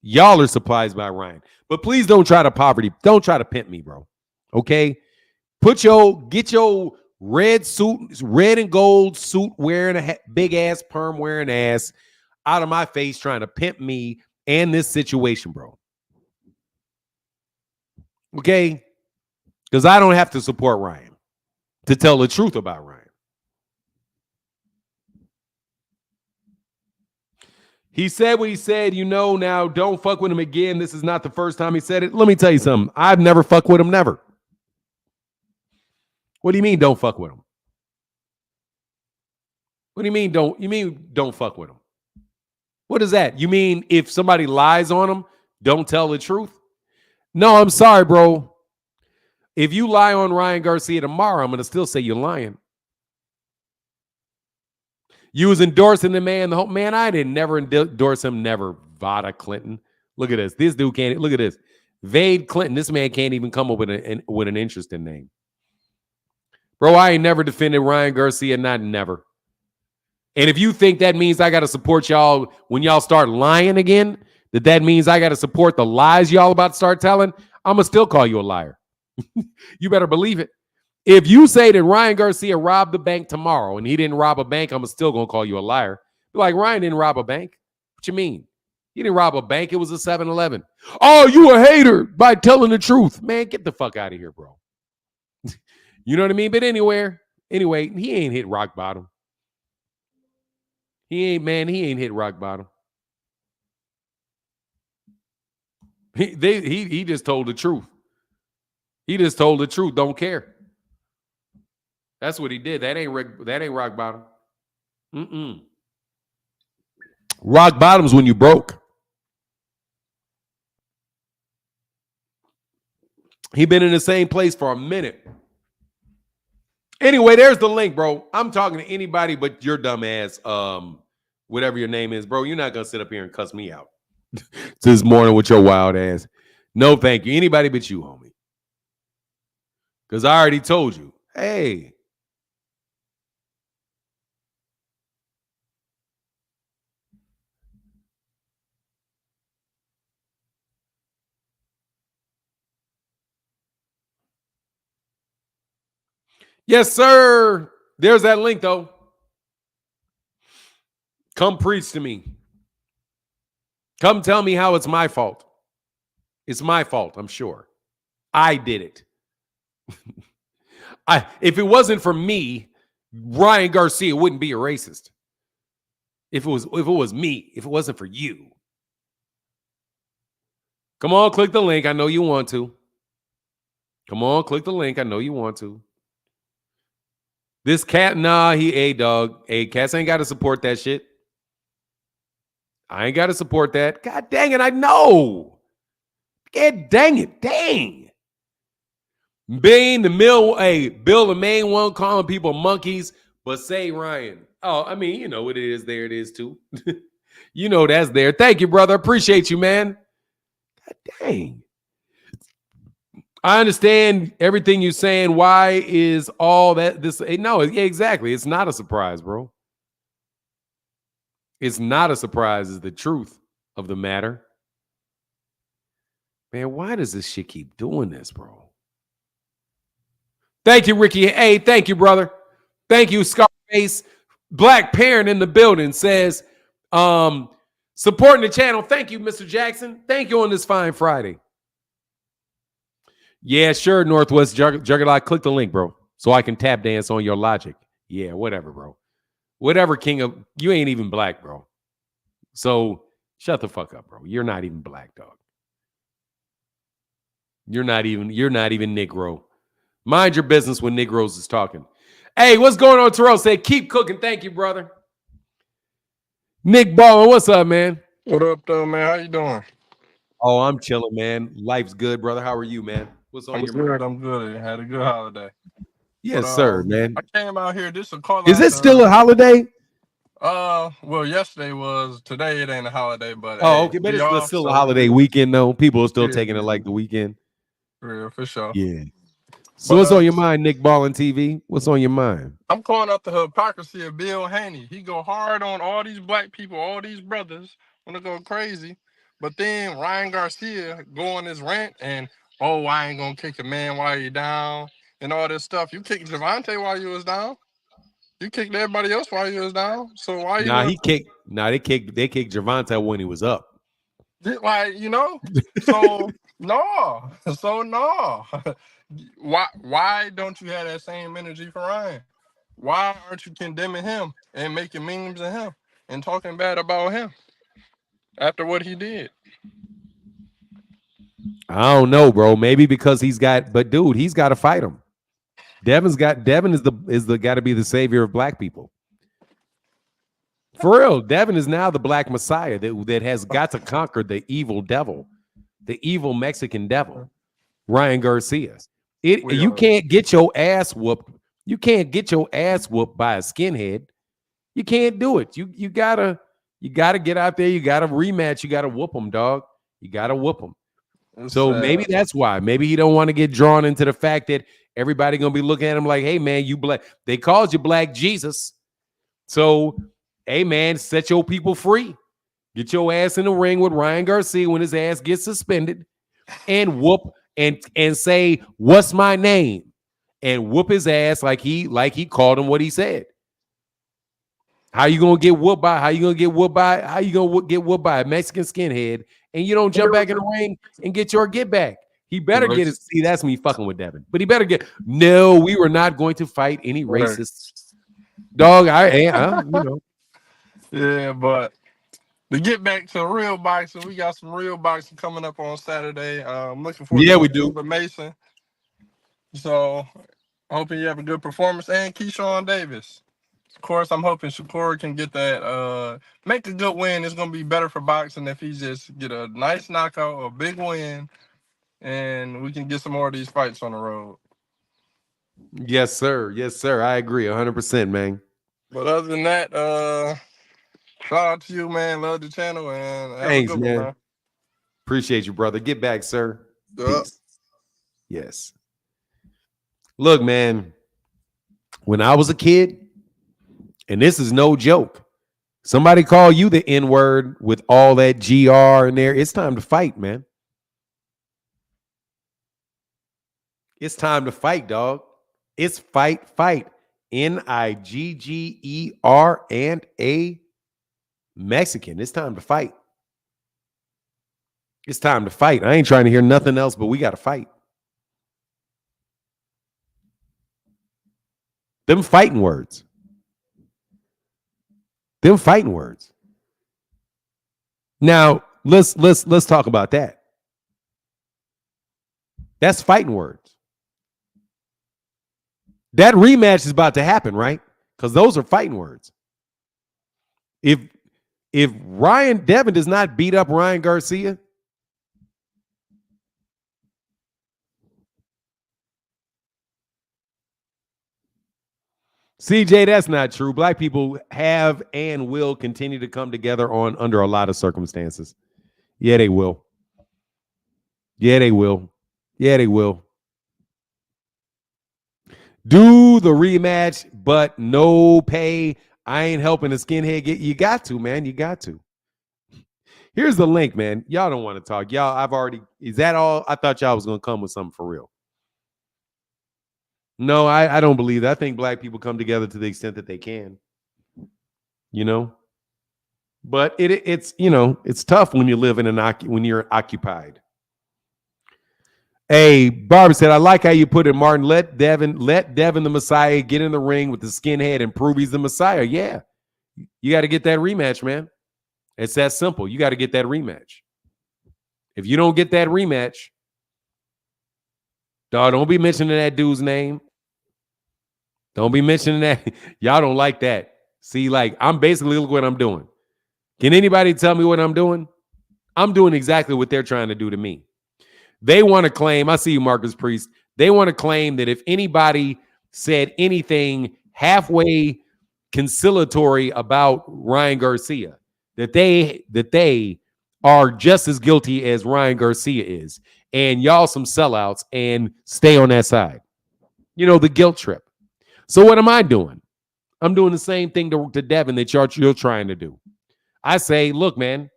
Y'all are surprised by Ryan. But please don't try to pimp me, bro. Okay? Get your red suit, red and gold suit wearing a big ass perm wearing ass out of my face trying to pimp me and this situation, bro. Okay? Because I don't have to support Ryan to tell the truth about Ryan. He said what he said, now don't fuck with him again. This is not the first time he said it. Let me tell you something. I've never fucked with him, never. What do you mean don't fuck with him? What do you mean don't fuck with him? What is that? You mean if somebody lies on him, don't tell the truth? No, I'm sorry, bro. If you lie on Ryan Garcia tomorrow, I'm going to still say you're lying. You was endorsing the man. The whole man, I didn't never endorse him. Never. Vada Clinton. Look at this. This dude can't. Look at this. Vade Clinton. This man can't even come up with an interesting name. Bro, I ain't never defended Ryan Garcia. Not never. And if you think that means I got to support y'all when y'all start lying again, that means I got to support the lies y'all about to start telling, I'm going to still call you a liar. You better believe it. If you say that Ryan Garcia robbed the bank tomorrow and he didn't rob a bank, I'm still going to call you a liar. Be like, Ryan didn't rob a bank. What you mean? He didn't rob a bank. It was a 7-Eleven. Oh, you a hater by telling the truth. Man, get the fuck out of here, bro. You know what I mean? But anyway, he ain't hit rock bottom. He ain't hit rock bottom. He just told the truth. He just told the truth. Don't care. That's what he did. That ain't rock bottom. Rock bottom's when you broke. He been in the same place for a minute. Anyway, there's the link, bro. I'm talking to anybody but your dumb ass, whatever your name is, bro. You're not gonna sit up here and cuss me out this morning with your wild ass. No, thank you. Anybody but you, homie. Because I already told you, hey. Yes, sir. There's that link, though. Come preach to me. Come tell me how it's my fault. It's my fault, I'm sure. I did it. If it wasn't for me, Ryan Garcia wouldn't be a racist. If it was me, if it wasn't for you. Come on, click the link. I know you want to. Come on, click the link. I know you want to. This cat, dog. Hey, cats ain't got to support that shit. I ain't got to support that. God dang it, I know. God dang it, dang. Bill the main one calling people monkeys, but say Ryan. Oh, I mean, you know what it is. There it is, too. You know that's there. Thank you, brother. Appreciate you, man. God dang. I understand everything you're saying. Why is all that this? No, yeah, exactly. It's not a surprise, bro. It's not a surprise is the truth of the matter. Man, why does this shit keep doing this, bro? Thank you, Ricky. Hey, thank you, brother. Thank you, Scarface. Black Parent in the building says, supporting the channel. Thank you, Mr. Jackson. Thank you on this fine Friday. Yeah, sure, Northwest Juggernaut. Click the link, bro, so I can tap dance on your logic. Yeah, whatever, bro. Whatever, king of... You ain't even black, bro. So shut the fuck up, bro. You're not even black, dog. You're not even Negro. Mind your business when Negroes is talking. Hey, what's going on, Terrell? Say, keep cooking. Thank you, brother. Nick Ballin, what's up, man? What up, though, man? How you doing? Oh, I'm chilling, man. Life's good, brother. How are you, man? What's on your mind? I'm good. Had a good holiday. Yes, sir, man. I came out here. This is a call. Is it still a holiday? Well, yesterday was. Today it ain't a holiday, but okay, but it's still a holiday weekend, though. People are still taking it like the weekend. For sure. Yeah. So But what's on your mind, Nick Ballin TV? What's on your mind? I'm calling out the hypocrisy of Bill Haney. He go hard on all these black people, all these brothers, wanna go crazy. But then Ryan Garcia go on this rant and I ain't gonna kick a man while you down and all this stuff. You kicked Gervonta while you was down. You kicked everybody else while you was down. So why you Nah, want he kicked. Nah, they kicked Gervonta when he was up. like So no. So no. Why don't you have that same energy for Ryan? Why aren't you condemning him and making memes of him and talking bad about him after what he did? I don't know, bro. Maybe because he's got, but dude, he's got to fight him. Devin is the got to be the savior of black people. For real, Devin is now the black messiah that has got to conquer the evil devil, the evil Mexican devil, Ryan Garcia. You can't get your ass whooped. You can't get your ass whooped by a skinhead. You can't do it. You gotta get out there. You gotta rematch. You gotta whoop them, dog. You gotta whoop them. So maybe that's why. Maybe he don't want to get drawn into the fact that everybody gonna be looking at him like, hey man, you black. They called you Black Jesus. So, hey man, set your people free. Get your ass in the ring with Ryan Garcia when his ass gets suspended, and whoop and say, "What's my name?" and whoop his ass like he called him what he said. How you gonna get whooped by? How you gonna get whooped by a Mexican skinhead and you don't jump back in the ring and get your get back? He better get his. See, that's me fucking with Devin. But he better get. No, we were not going to fight any racists. Dog, Yeah, but to get back to real boxing, we got some real boxing coming up on Saturday. I'm looking forward to we do. Mason. So hoping you have a good performance. And Keyshawn Davis. Of course, I'm hoping Shakur can get that, make a good win. It's going to be better for boxing if he just get a nice knockout, a big win, and we can get some more of these fights on the road. Yes, sir. Yes, sir. I agree 100%, man. But other than that, shout out to you, man. Love the channel, and have thanks, a good man. One, man. Appreciate you, brother. Get back, sir. Peace. Yes. Look, man, when I was a kid, and this is no joke, somebody call you the N-word with all that GR in there, it's time to fight, man. It's time to fight, dog. It's fight. Nigger and a Mexican. It's time to fight. It's time to fight. I ain't trying to hear nothing else, but we got to fight. Them fighting words. Now, let's talk about that. That's fighting words. That rematch is about to happen, right? Because those are fighting words. If Devin does not beat up Ryan Garcia, CJ, that's not true. Black people have and will continue to come together under a lot of circumstances. Yeah, they will. Do the rematch, but no pay. I ain't helping the skinhead get. You got to, man. You got to. Here's the link, man. Y'all don't want to talk. Is that all? I thought y'all was going to come with something for real. No, I don't believe that. I think black people come together to the extent that they can. But it's it's tough when you live in when you're occupied. Hey, Barbara said, I like how you put it, Martin. Let Devin the Messiah get in the ring with the skinhead and prove he's the Messiah. Yeah. You got to get that rematch, man. It's that simple. You got to get that rematch. If you don't get that rematch, dog, don't be mentioning that dude's name. Don't be mentioning that. Y'all don't like that. See, like, I'm basically, look what I'm doing. Can anybody tell me what I'm doing? I'm doing exactly what they're trying to do to me. They want to claim, I see you, Marcus Priest. They want to claim that if anybody said anything halfway conciliatory about Ryan Garcia, that they are just as guilty as Ryan Garcia is. And y'all some sellouts and stay on that side. You know, the guilt trip. So what am I doing? I'm doing the same thing to Devin that you're trying to do. I say, look, man,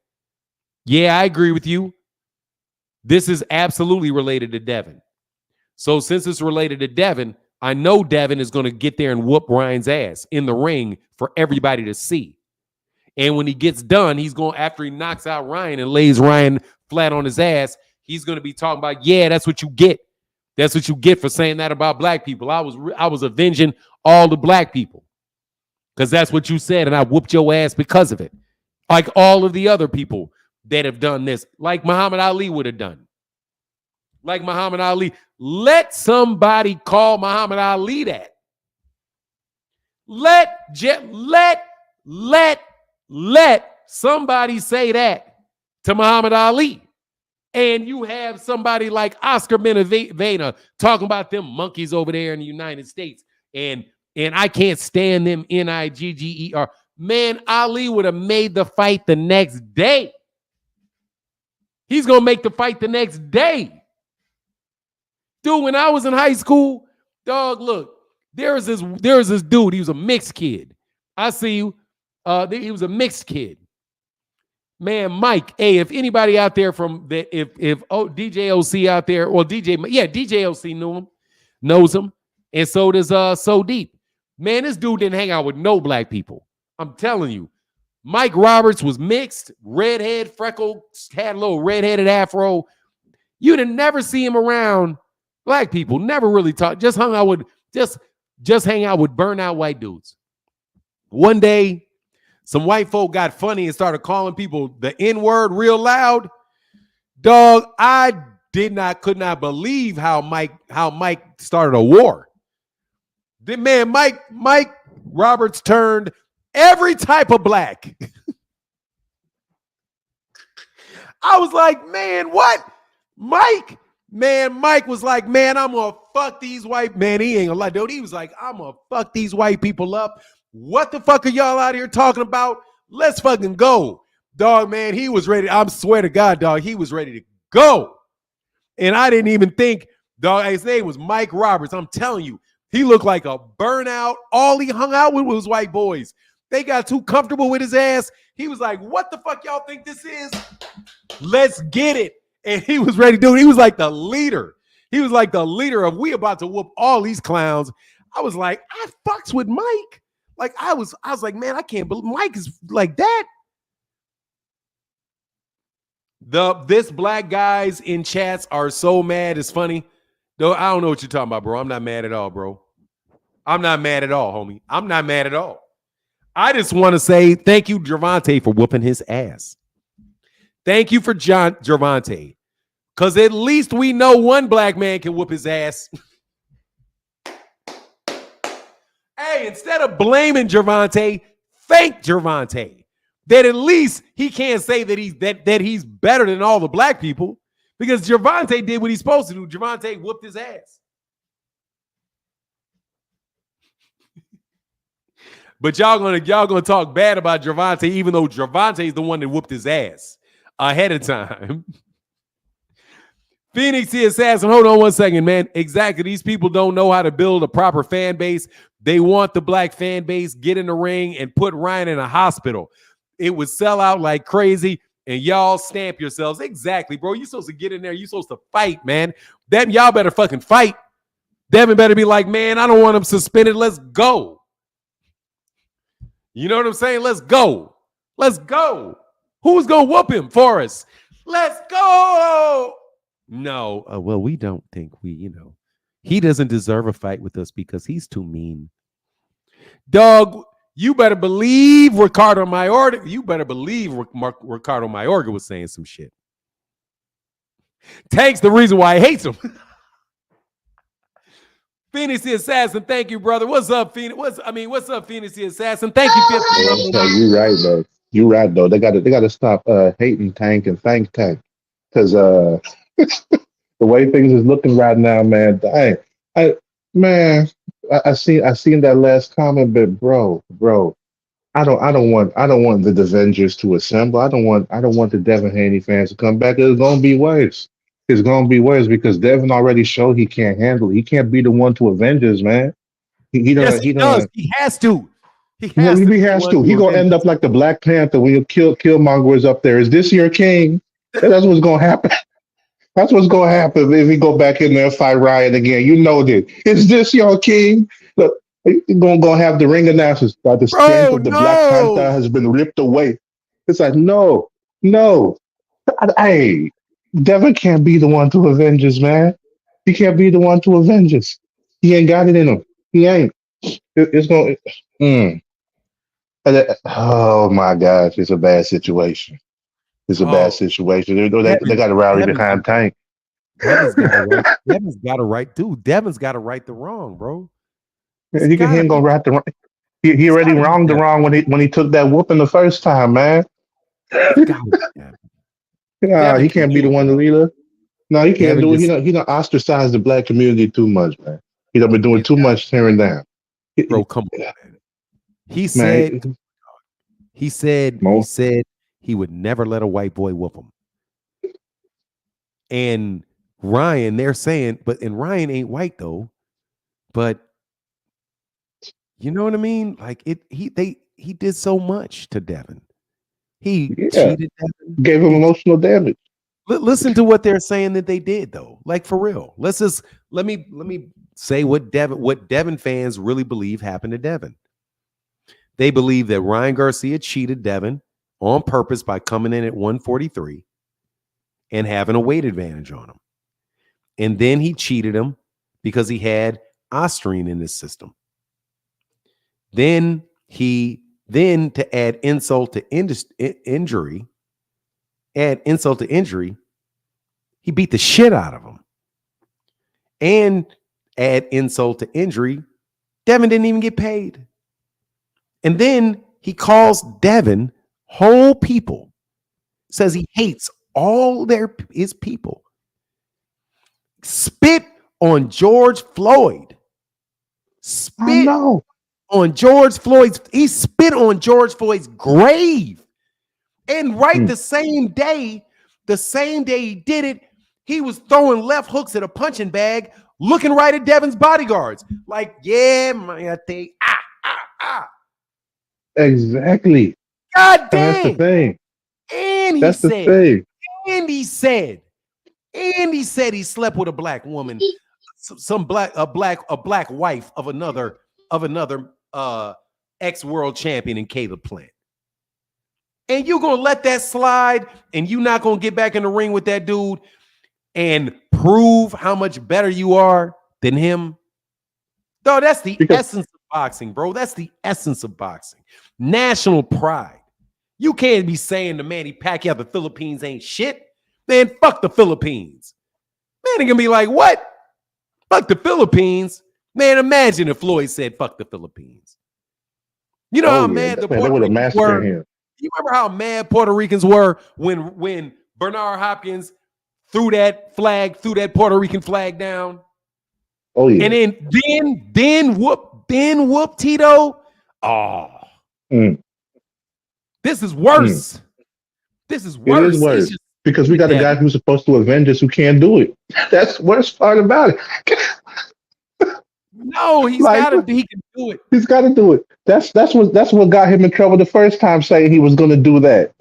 yeah, I agree with you. This is absolutely related to Devin. So since it's related to Devin, I know Devin is going to get there and whoop Ryan's ass in the ring for everybody to see. And when he gets done, he's going, after he knocks out Ryan and lays Ryan flat on his ass, he's going to be talking about, yeah, that's what you get. That's what you get for saying that about black people. I was avenging all the black people because that's what you said, and I whooped your ass because of it. Like all of the other people that have done this, like Muhammad Ali would have done. Like Muhammad Ali. Let somebody call Muhammad Ali that. Let somebody say that to Muhammad Ali. And you have somebody like Oscar Benavena talking about them monkeys over there in the United States. And I can't stand them, Nigger. Man, Ali would have made the fight the next day. He's going to make the fight the next day. Dude, when I was in high school, dog, look, there was this dude. He was a mixed kid. I see you. He was a mixed kid. Man, Mike, hey, if anybody out there from the, if DJ OC out there, or DJ OC knows him, and so does So Deep. Man, this dude didn't hang out with no black people. I'm telling you. Mike Roberts was mixed, redhead, freckled, had a little redheaded afro. You'd never see him around black people. Never really talk. Just hung out with just hang out with burnout white dudes. One day, some white folk got funny and started calling people the N-word real loud. Dog, I could not believe how Mike started a war. The man, Mike Roberts turned every type of black. I was like, man, what? Mike was like, man, I'm gonna fuck these white, man, he ain't gonna lie, dude. He was like, I'm gonna fuck these white people up. What the fuck are y'all out here talking about? Let's fucking go. Dog, man, he was ready. I swear to God, dog, he was ready to go. And I didn't even think, dog, his name was Mike Roberts. I'm telling you, he looked like a burnout. All he hung out with was white boys. They got too comfortable with his ass. He was like, what the fuck y'all think this is? Let's get it. And he was ready to do it. He was like the leader. He was like the leader of, we about to whoop all these clowns. I was like, I fucks with Mike. Like I was like, man, I can't believe Mike is like that. This black guys in chats are so mad. It's funny. Though I don't know what you're talking about, bro. I'm not mad at all, bro. I'm not mad at all, homie. I'm not mad at all. I just want to say thank you, Gervonta, for whooping his ass. Thank you for Gervonta. Because at least we know one black man can whoop his ass. Hey, instead of blaming Gervonta, thank Gervonta. That at least he can't say that he's better than all the black people. Because Gervonta did what he's supposed to do. Gervonta whooped his ass. But y'all gonna talk bad about Gervonta, even though Gervonta is the one that whooped his ass ahead of time. Phoenix the Assassin, hold on one second, man. Exactly. These people don't know how to build a proper fan base. They want the black fan base, get in the ring, and put Ryan in a hospital. It would sell out like crazy, and y'all stamp yourselves. Exactly, bro. You're supposed to get in there. You're supposed to fight, man. Then y'all better fucking fight. Devin better be like, man, I don't want him suspended. Let's go. You know what I'm saying? Let's go. Let's go. Who's going to whoop him for us? Let's go. No. Well, we don't think he doesn't deserve a fight with us because he's too mean. Dog, you better believe Ricardo Mayorga. You better believe Ricardo Mayorga was saying some shit. Tank's the reason why he hates him. Phoenix the Assassin, thank you, brother. What's up, Phoenix? What's up, Phoenix the Assassin? Thank you. You're right, though. You're right, though. They got to stop hating Tank and thank Tank, because the way things is looking right now, man. I seen that last comment, but bro, I don't want the Avengers to assemble. I don't want the Devin Haney fans to come back. It's gonna be worse. It's gonna be worse because Devin already showed he can't handle it. He can't be the one to Avengers, man. Yes, he does. Don't. He has to. He You know, has to he be the has one to. He to gonna avenge end up us. like the Black Panther when you Killmonger is up there. Is this your king? That's what's gonna happen. That's what's gonna happen if he go back in there and fight Ryan again. You know that. Is this your king? Look, you're gonna have the ring announcers. The scent Bro, of the Black Panther no. has been ripped away. It's like no, no. Hey, Devin can't be the one to avenge us, man. He can't be the one to avenge us. He ain't got it in him. He ain't. It's gonna. Mm. Oh my gosh, it's a bad situation. It's a bad Oh, situation. They Devin, got to rally Devin's behind Tank. Devin's got to right. Devin's got to right, dude. Devin's got to right the wrong, bro. It's He gotta ain't be. gonna right the wrong. He It's already gotta be wronged the Devin. wrong when he took that whooping the first time, man. It's gotta be Devin. Yeah, Devin he can can't be the do it, one to bro. lead us. No, he can't Devin do it. just He don't ostracize the black community too much, man. He done been doing it's too much tearing down. bro. Come on, man. He Man, said. He Mo, said he would never let a white boy whoop him. And Ryan, they're saying, and Ryan ain't white though. But you know what I mean? Like he did so much to Devin. He yeah, cheated Devin. gave him emotional damage. Listen to what they're saying that they did though. Like for real. Let me say what Devin fans really believe happened to Devin. They believe that Ryan Garcia cheated Devin on purpose by coming in at 143 and having a weight advantage on him. And then he cheated him because he had Ostrine in his system. Then to add insult to injury, he beat the shit out of him. And add insult to injury, Devin didn't even get paid. And then he calls Devin whole people, says he hates all his people. Spit on George Floyd. I Spit know. on George Floyd's, he spit on George Floyd's grave. And right Mm. the same day he did it, he was throwing left hooks at a punching bag, looking right at Devin's bodyguards. Like, yeah, man, I think, ah. Exactly. God And that's the dang. thing. And he That's the said, thing. and he said he slept with a black woman, a black wife of another ex-world champion in Caleb Plant. And you're gonna let that slide, and you're not gonna get back in the ring with that dude and prove how much better you are than him. No, that's the Because essence of boxing, bro. That's the essence of boxing. National pride. You can't be saying to Manny Pacquiao the Philippines ain't shit. Man, fuck the Philippines. Man, gonna be like, what? Fuck the Philippines? Man, imagine if Floyd said fuck the Philippines. You know oh how yeah, mad the man, they Puerto would have Ricans massacred were? him. You remember how mad Puerto Ricans were when Bernard Hopkins threw that Puerto Rican flag down? Oh And yeah. then whoop Tito. Oh, Mm, this is mm. worse. This is It is worse. He's worse just because we cheated got a guy Devin. who's supposed to avenge us who can't do it. That's the worst part about it. No, Like he can do it. he's got to do it. That's what got him in trouble the first time, saying he was going to do that.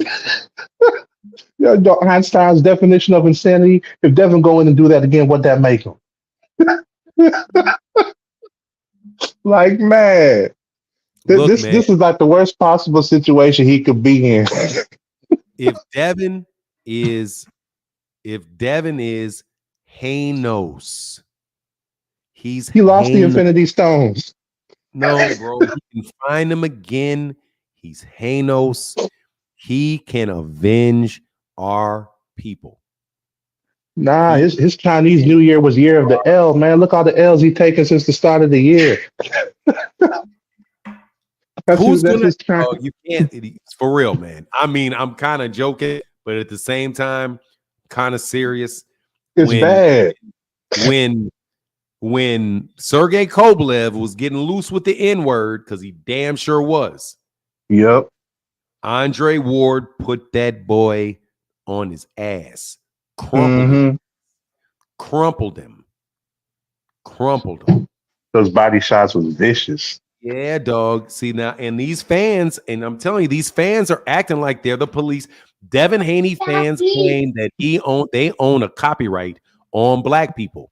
You know, Einstein's definition of insanity. If Devin go in and do that again, what that make him? Like man, Look, man, this is like the worst possible situation he could be in. if Devin is heinous, he's He lost the heinous. Infinity Stones. No, bro, he can find him again. He's heinous. He can avenge our people. Nah, He his Chinese can. New Year was year of the L, man. Look all the L's he taken since the start of the year. Who's That's gonna? his China. Oh, you can't. It's for real, man. I mean, I'm kind of joking, but at the same time, kind of serious. It's When bad. when when Sergey Kovalev was getting loose with the N word, because he damn sure was. Yep. Andre Ward put that boy on his ass, Mm-hmm. crumpled him, crumpled him. Those body shots was vicious. Yeah, dog. See now, and these fans, and I'm telling you, these fans are acting like they're the police. Devin Haney fans claim that they own a copyright on black people.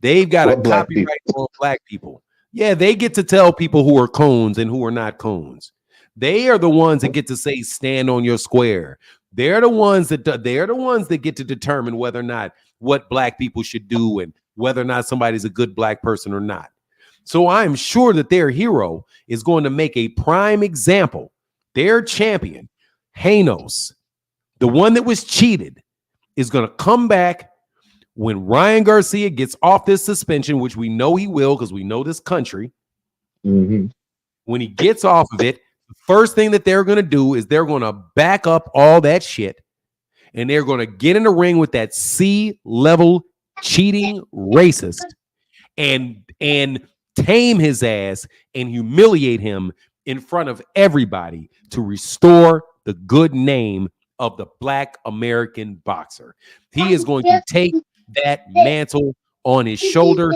They've got a What black people? copyright on black people. Yeah, they get to tell people who are cones and who are not cones. They are the ones that get to say stand on your square. They're the ones that get to determine whether or not what black people should do and whether or not somebody's a good black person or not. So I'm sure that their hero is going to make a prime example. Their champion, Hanos, the one that was cheated, is going to come back when Ryan Garcia gets off this suspension, which we know he will because we know this country. Mm-hmm. When he gets off of it, the first thing that they're going to do is they're going to back up all that shit and they're going to get in the ring with that C-level cheating racist and tame his ass and humiliate him in front of everybody to restore the good name of the black American boxer. He is going to take that mantle on his shoulder,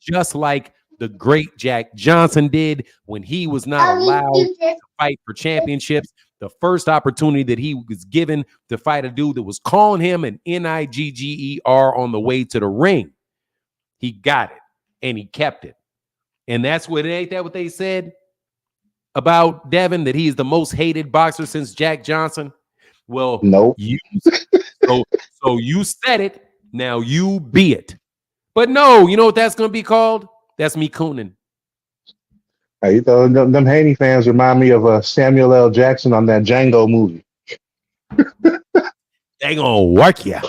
just like the great Jack Johnson did when he was not allowed to fight for championships. The first opportunity that he was given to fight a dude that was calling him an Nigger on the way to the ring, he got it and he kept it. And that's what ain't that what they said about Devin, that he's the most hated boxer since Jack Johnson? Well, nope. So you said it. Now you be it. But no, you know what that's going to be called? That's me cooning. Hey, you know, them Haney fans remind me of Samuel L. Jackson on that Django movie. They gonna work you.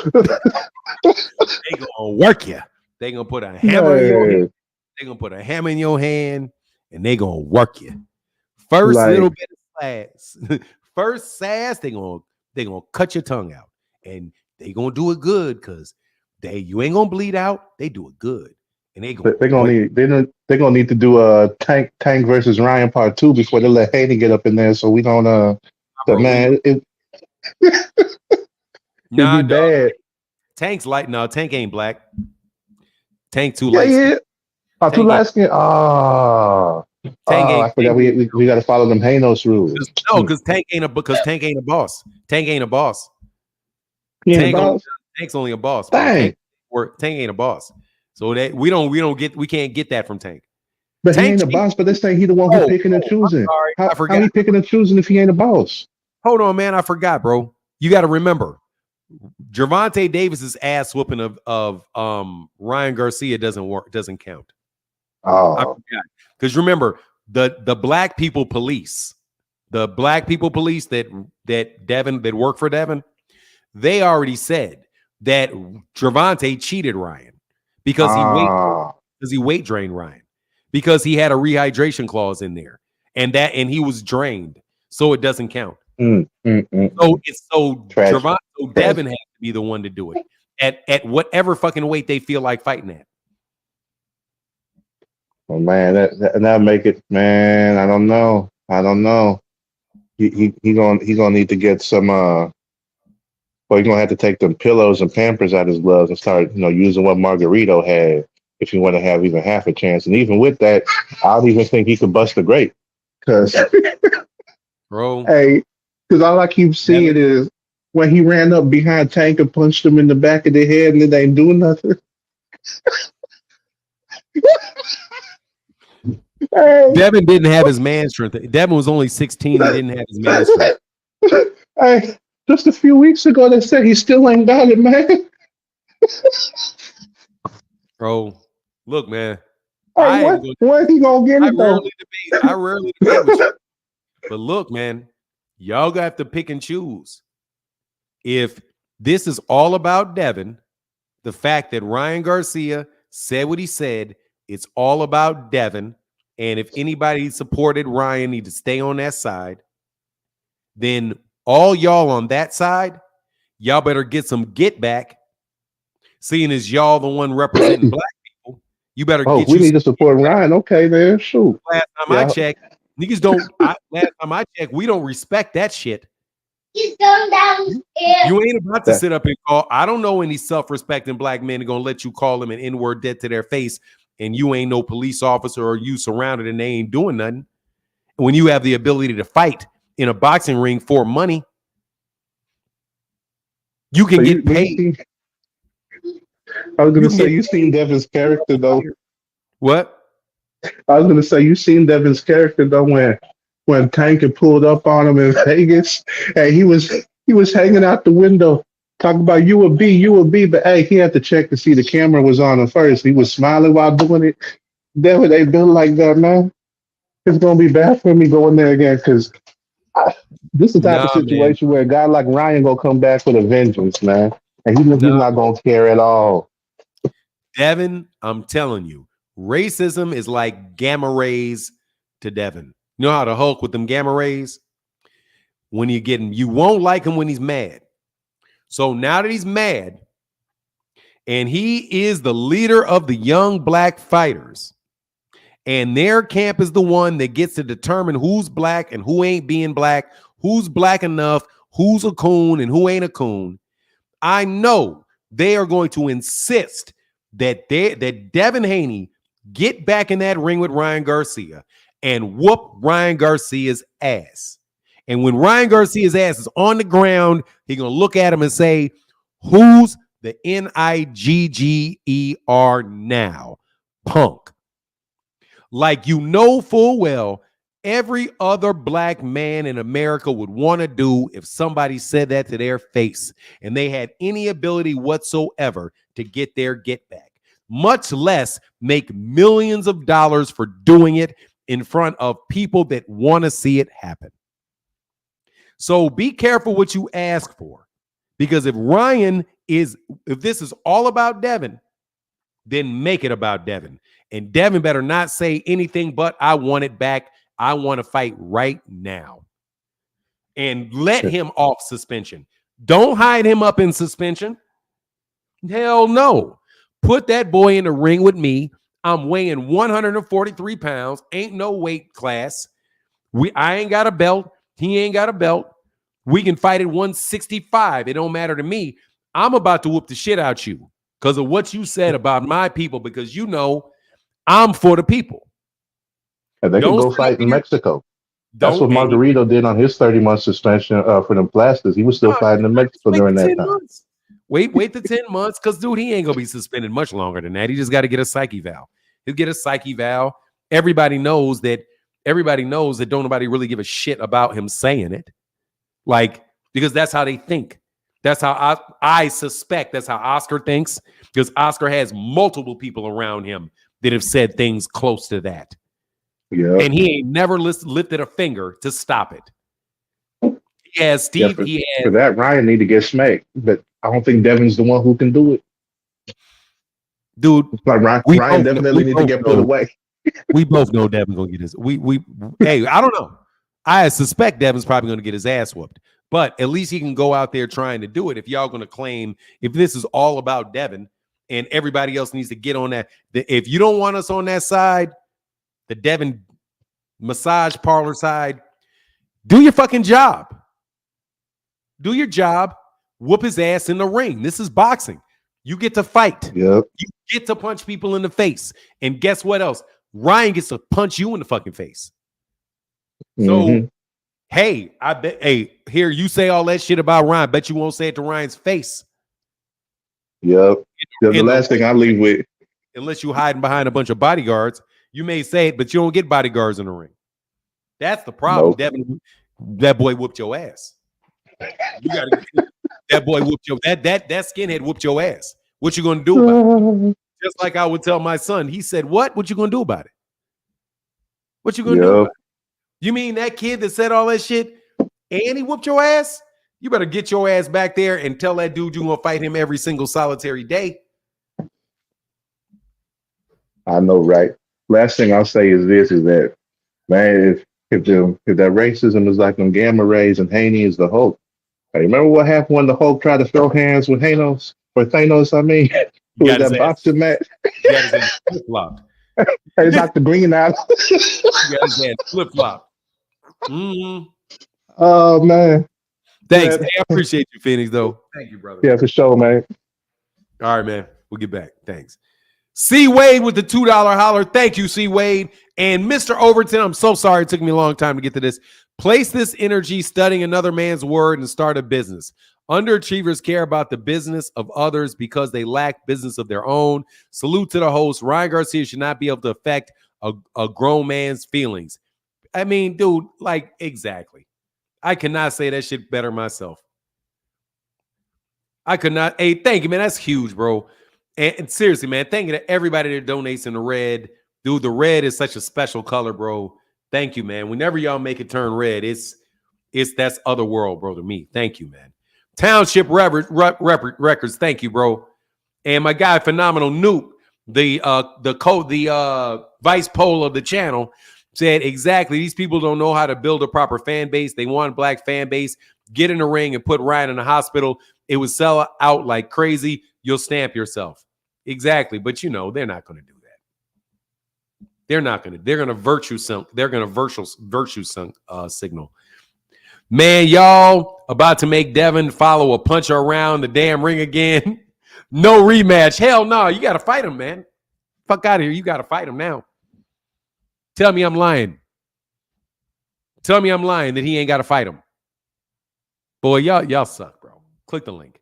They gonna work you. They gonna put a hammer in your hand. They gonna put a hammer in your hand, and they gonna work you. First little bit of sass. First sass, they gonna cut your tongue out, and they gonna do it good because you ain't gonna bleed out. They do it good, and they're gonna need to do a Tank versus Ryan part 2 before they let Haney get up in there, so we don't man. Nah, bad. Tank's light. No, Tank ain't black. Tank too light. Yeah. Oh, too light skin. I forgot we got to follow them Hanos rules. No, because Tank ain't a boss. Tank ain't a boss. Tank's only a boss. Dang. Tank ain't a boss. So that we can't get that from Tank. But Tank he ain't a boss. But they say he the one who's picking and choosing. Sorry, I forgot. How he picking and choosing if he ain't a boss? Hold on, man. I forgot, bro. You got to remember, Gervonta Davis's ass whooping of Ryan Garcia doesn't count. Oh, I forgot. Because remember, the black people police that work for Devin, they already said that Gervonta cheated Ryan because he weight drained Ryan because he had a rehydration clause in there and he was drained, so it doesn't count. So Devin has to be the one to do it at whatever fucking weight they feel like fighting at. Oh man, that make it, man. I don't know. He gonna need to get some. Well, he's gonna have to take them pillows and Pampers out his gloves and start, using what Margarito had if you want to have even half a chance. And even with that, I don't even think he could bust a grape. Because, bro, hey, because all I keep seeing is when he ran up behind Tank and punched him in the back of the head and it ain't doing nothing. Hey. Devin didn't have his man strength. Devin was only 16. He didn't have his man strength. Hey, just a few weeks ago, they said he still ain't got it, man. Bro, look, man. Hey, when he gonna get it, though? I rarely debate with you. But look, man, y'all got to pick and choose. If this is all about Devin, the fact that Ryan Garcia said what he said, it's all about Devin. And if anybody supported Ryan need to stay on that side, then all y'all on that side, y'all better get some get back. Seeing as y'all the one representing black people, you better we need to support Ryan. Okay, man, shoot. Last time I checked, Niggas don't. Last time I checked, we don't respect that shit. He's going downstairs. You ain't about to sit up and call. I don't know any self-respecting black men are gonna let you call them an N-word dead to their face, and you ain't no police officer or you surrounded and they ain't doing nothing. When you have the ability to fight in a boxing ring for money, you can get paid. I was gonna say you seen Devin's character though. What? I was gonna say you seen Devin's character though when Tank had pulled up on him in Vegas and he was hanging out the window talking about you a B, but hey, he had to check to see the camera was on him first. He was smiling while doing it. Devin ain't been like that, man. It's gonna be bad for me going there again because this is the type of situation where a guy like Ryan gonna come back with a vengeance, man, and he's not gonna care at all. Devin, I'm telling you, racism is like gamma rays to Devin. You know how the Hulk with them gamma rays? When you won't like him when he's mad. So now that he's mad, and he is the leader of the young black fighters, and their camp is the one that gets to determine who's black and who ain't being black, who's black enough, who's a coon and who ain't a coon. I know they are going to insist that Devin Haney get back in that ring with Ryan Garcia and whoop Ryan Garcia's ass. And when Ryan Garcia's ass is on the ground, he's going to look at him and say, who's the Nigger now? Punk. Like you know full well, every other black man in America would want to do if somebody said that to their face and they had any ability whatsoever to get their get back, much less make millions of dollars for doing it in front of people that want to see it happen. So be careful what you ask for, because if this is all about Devin, then make it about Devin. And Devin better not say anything but I want it back. I want to fight right now. And let him off suspension. Don't hide him up in suspension. Hell no. Put that boy in the ring with me. I'm weighing 143 pounds. Ain't no weight class. I ain't got a belt. He ain't got a belt. We can fight at 165. It don't matter to me. I'm about to whoop the shit out you because of what you said about my people, because you know I'm for the people. And they can go fight in Mexico. That's what Margarito did on his 30-month suspension for them plasters. He was still fighting in Mexico during that time. Months. Wait the 10 months, because dude, he ain't gonna be suspended much longer than that. He just got to get a psyche valve. He'll get a psyche valve. Everybody knows that don't nobody really give a shit about him saying it. Like, because that's how they think. That's how I suspect that's how Oscar thinks, because Oscar has multiple people around him that have said things close to that. Yeah. And he ain't never lifted a finger to stop it. He has Steve. For that, Ryan need to get smacked, but I don't think Devin's the one who can do it. Dude, like Ryan definitely need to get put away. We both know Devin's gonna get his. Hey, I don't know. I suspect Devin's probably gonna get his ass whooped, but at least he can go out there trying to do it. If y'all gonna claim, if this is all about Devin and everybody else needs to get on that, if you don't want us on that side, the Devin massage parlor side, do your fucking job. Do your job. Whoop his ass in the ring. This is boxing. You get to fight. Yep. You get to punch people in the face. And guess what else? Ryan gets to punch you in the fucking face. So, hey, I bet, here you say all that shit about Ryan. Bet you won't say it to Ryan's face. Yep. The last thing I leave with. Unless you hiding behind a bunch of bodyguards. You may say it, but you don't get bodyguards in the ring. That's the problem. Nope. Devin, that boy whooped your ass. You gotta that boy whooped your that skinhead whooped your ass. What you gonna do about it? Just like I would tell my son. He said, "What? What you gonna do about it? What you gonna do about it? You mean that kid that said all that shit and he whooped your ass? You better get your ass back there and tell that dude you gonna fight him every single solitary day." I know, right? Last thing I'll say is this: is that, man, if that racism is like them gamma rays and Haney is the Hulk. Hey, remember what happened when the Hulk tried to throw hands with Thanos? I mean, with that boxing match. He got his ass flip-flopped. He knocked the green out. He got his ass flip-flopped. Mhm. Oh man. Thanks. Man. Hey, I appreciate you, Phoenix, though. Thank you, brother. Yeah, for sure, man. All right, man. We'll get back. Thanks. C. Wade with the $2 holler. Thank you, C. Wade. And Mr. Overton, I'm so sorry it took me a long time to get to this. Place this energy studying another man's word and start a business. Underachievers care about the business of others because they lack business of their own. Salute to the host. Ryan Garcia should not be able to affect a grown man's feelings. I mean, dude, like, exactly. I cannot say that shit better myself. I could not. Hey, thank you, man. That's huge, bro. And seriously, man, thank you to everybody that donates in the red. Dude, the red is such a special color, bro. Thank you, man. Whenever y'all make it turn red, it's that's other world, bro, to me. Thank you, man. Township Records, thank you, bro. And my guy, Phenomenal Noop, the vice pole of the channel, said exactly. These people don't know how to build a proper fan base. They want black fan base. Get in the ring and put Ryan in the hospital. It would sell out like crazy. You'll stamp yourself. Exactly. But you know, they're not going to do that. They're not going to. They're going to virtue signal. Man, y'all about to make Devin follow a puncher around the damn ring again. No rematch. Hell no. You got to fight him, man. Fuck out of here. You got to fight him now. Tell me I'm lying. Tell me I'm lying that he ain't got to fight him. Boy, y'all suck, bro. Click the link.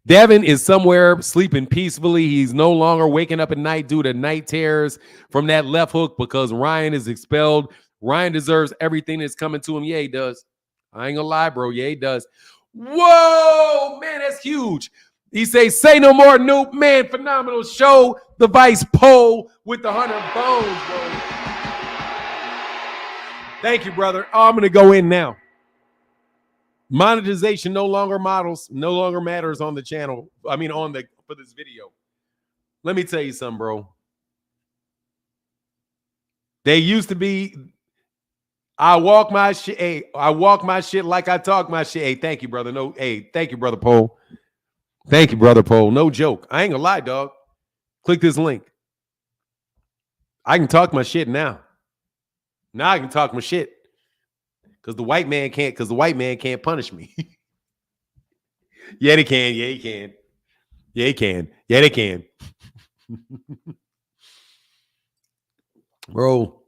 Devin is somewhere sleeping peacefully. He's no longer waking up at night due to night terrors from that left hook because Ryan is expelled. Ryan deserves everything that's coming to him. Yeah, he does. I ain't gonna lie, bro. Yeah, he does. Whoa, man, that's huge. He says, say no more, Noop. Man, phenomenal show. The vice pole with the 100 bones, bro. Thank you, brother. Oh, I'm gonna go in now. Monetization no longer matters on the channel. I mean, for this video. Let me tell you something, bro. They used to be. I walk my shit. Hey, I walk my shit like I talk my shit. Hey, thank you, brother. No, hey, thank you, brother Pole. Thank you, brother Pole. No joke. I ain't gonna lie, dog. Click this link. I can talk my shit now. Now I can talk my shit. Because the white man can't punish me. Yeah, they can. Yeah, he can. Yeah, he can. Yeah, they can. Bro,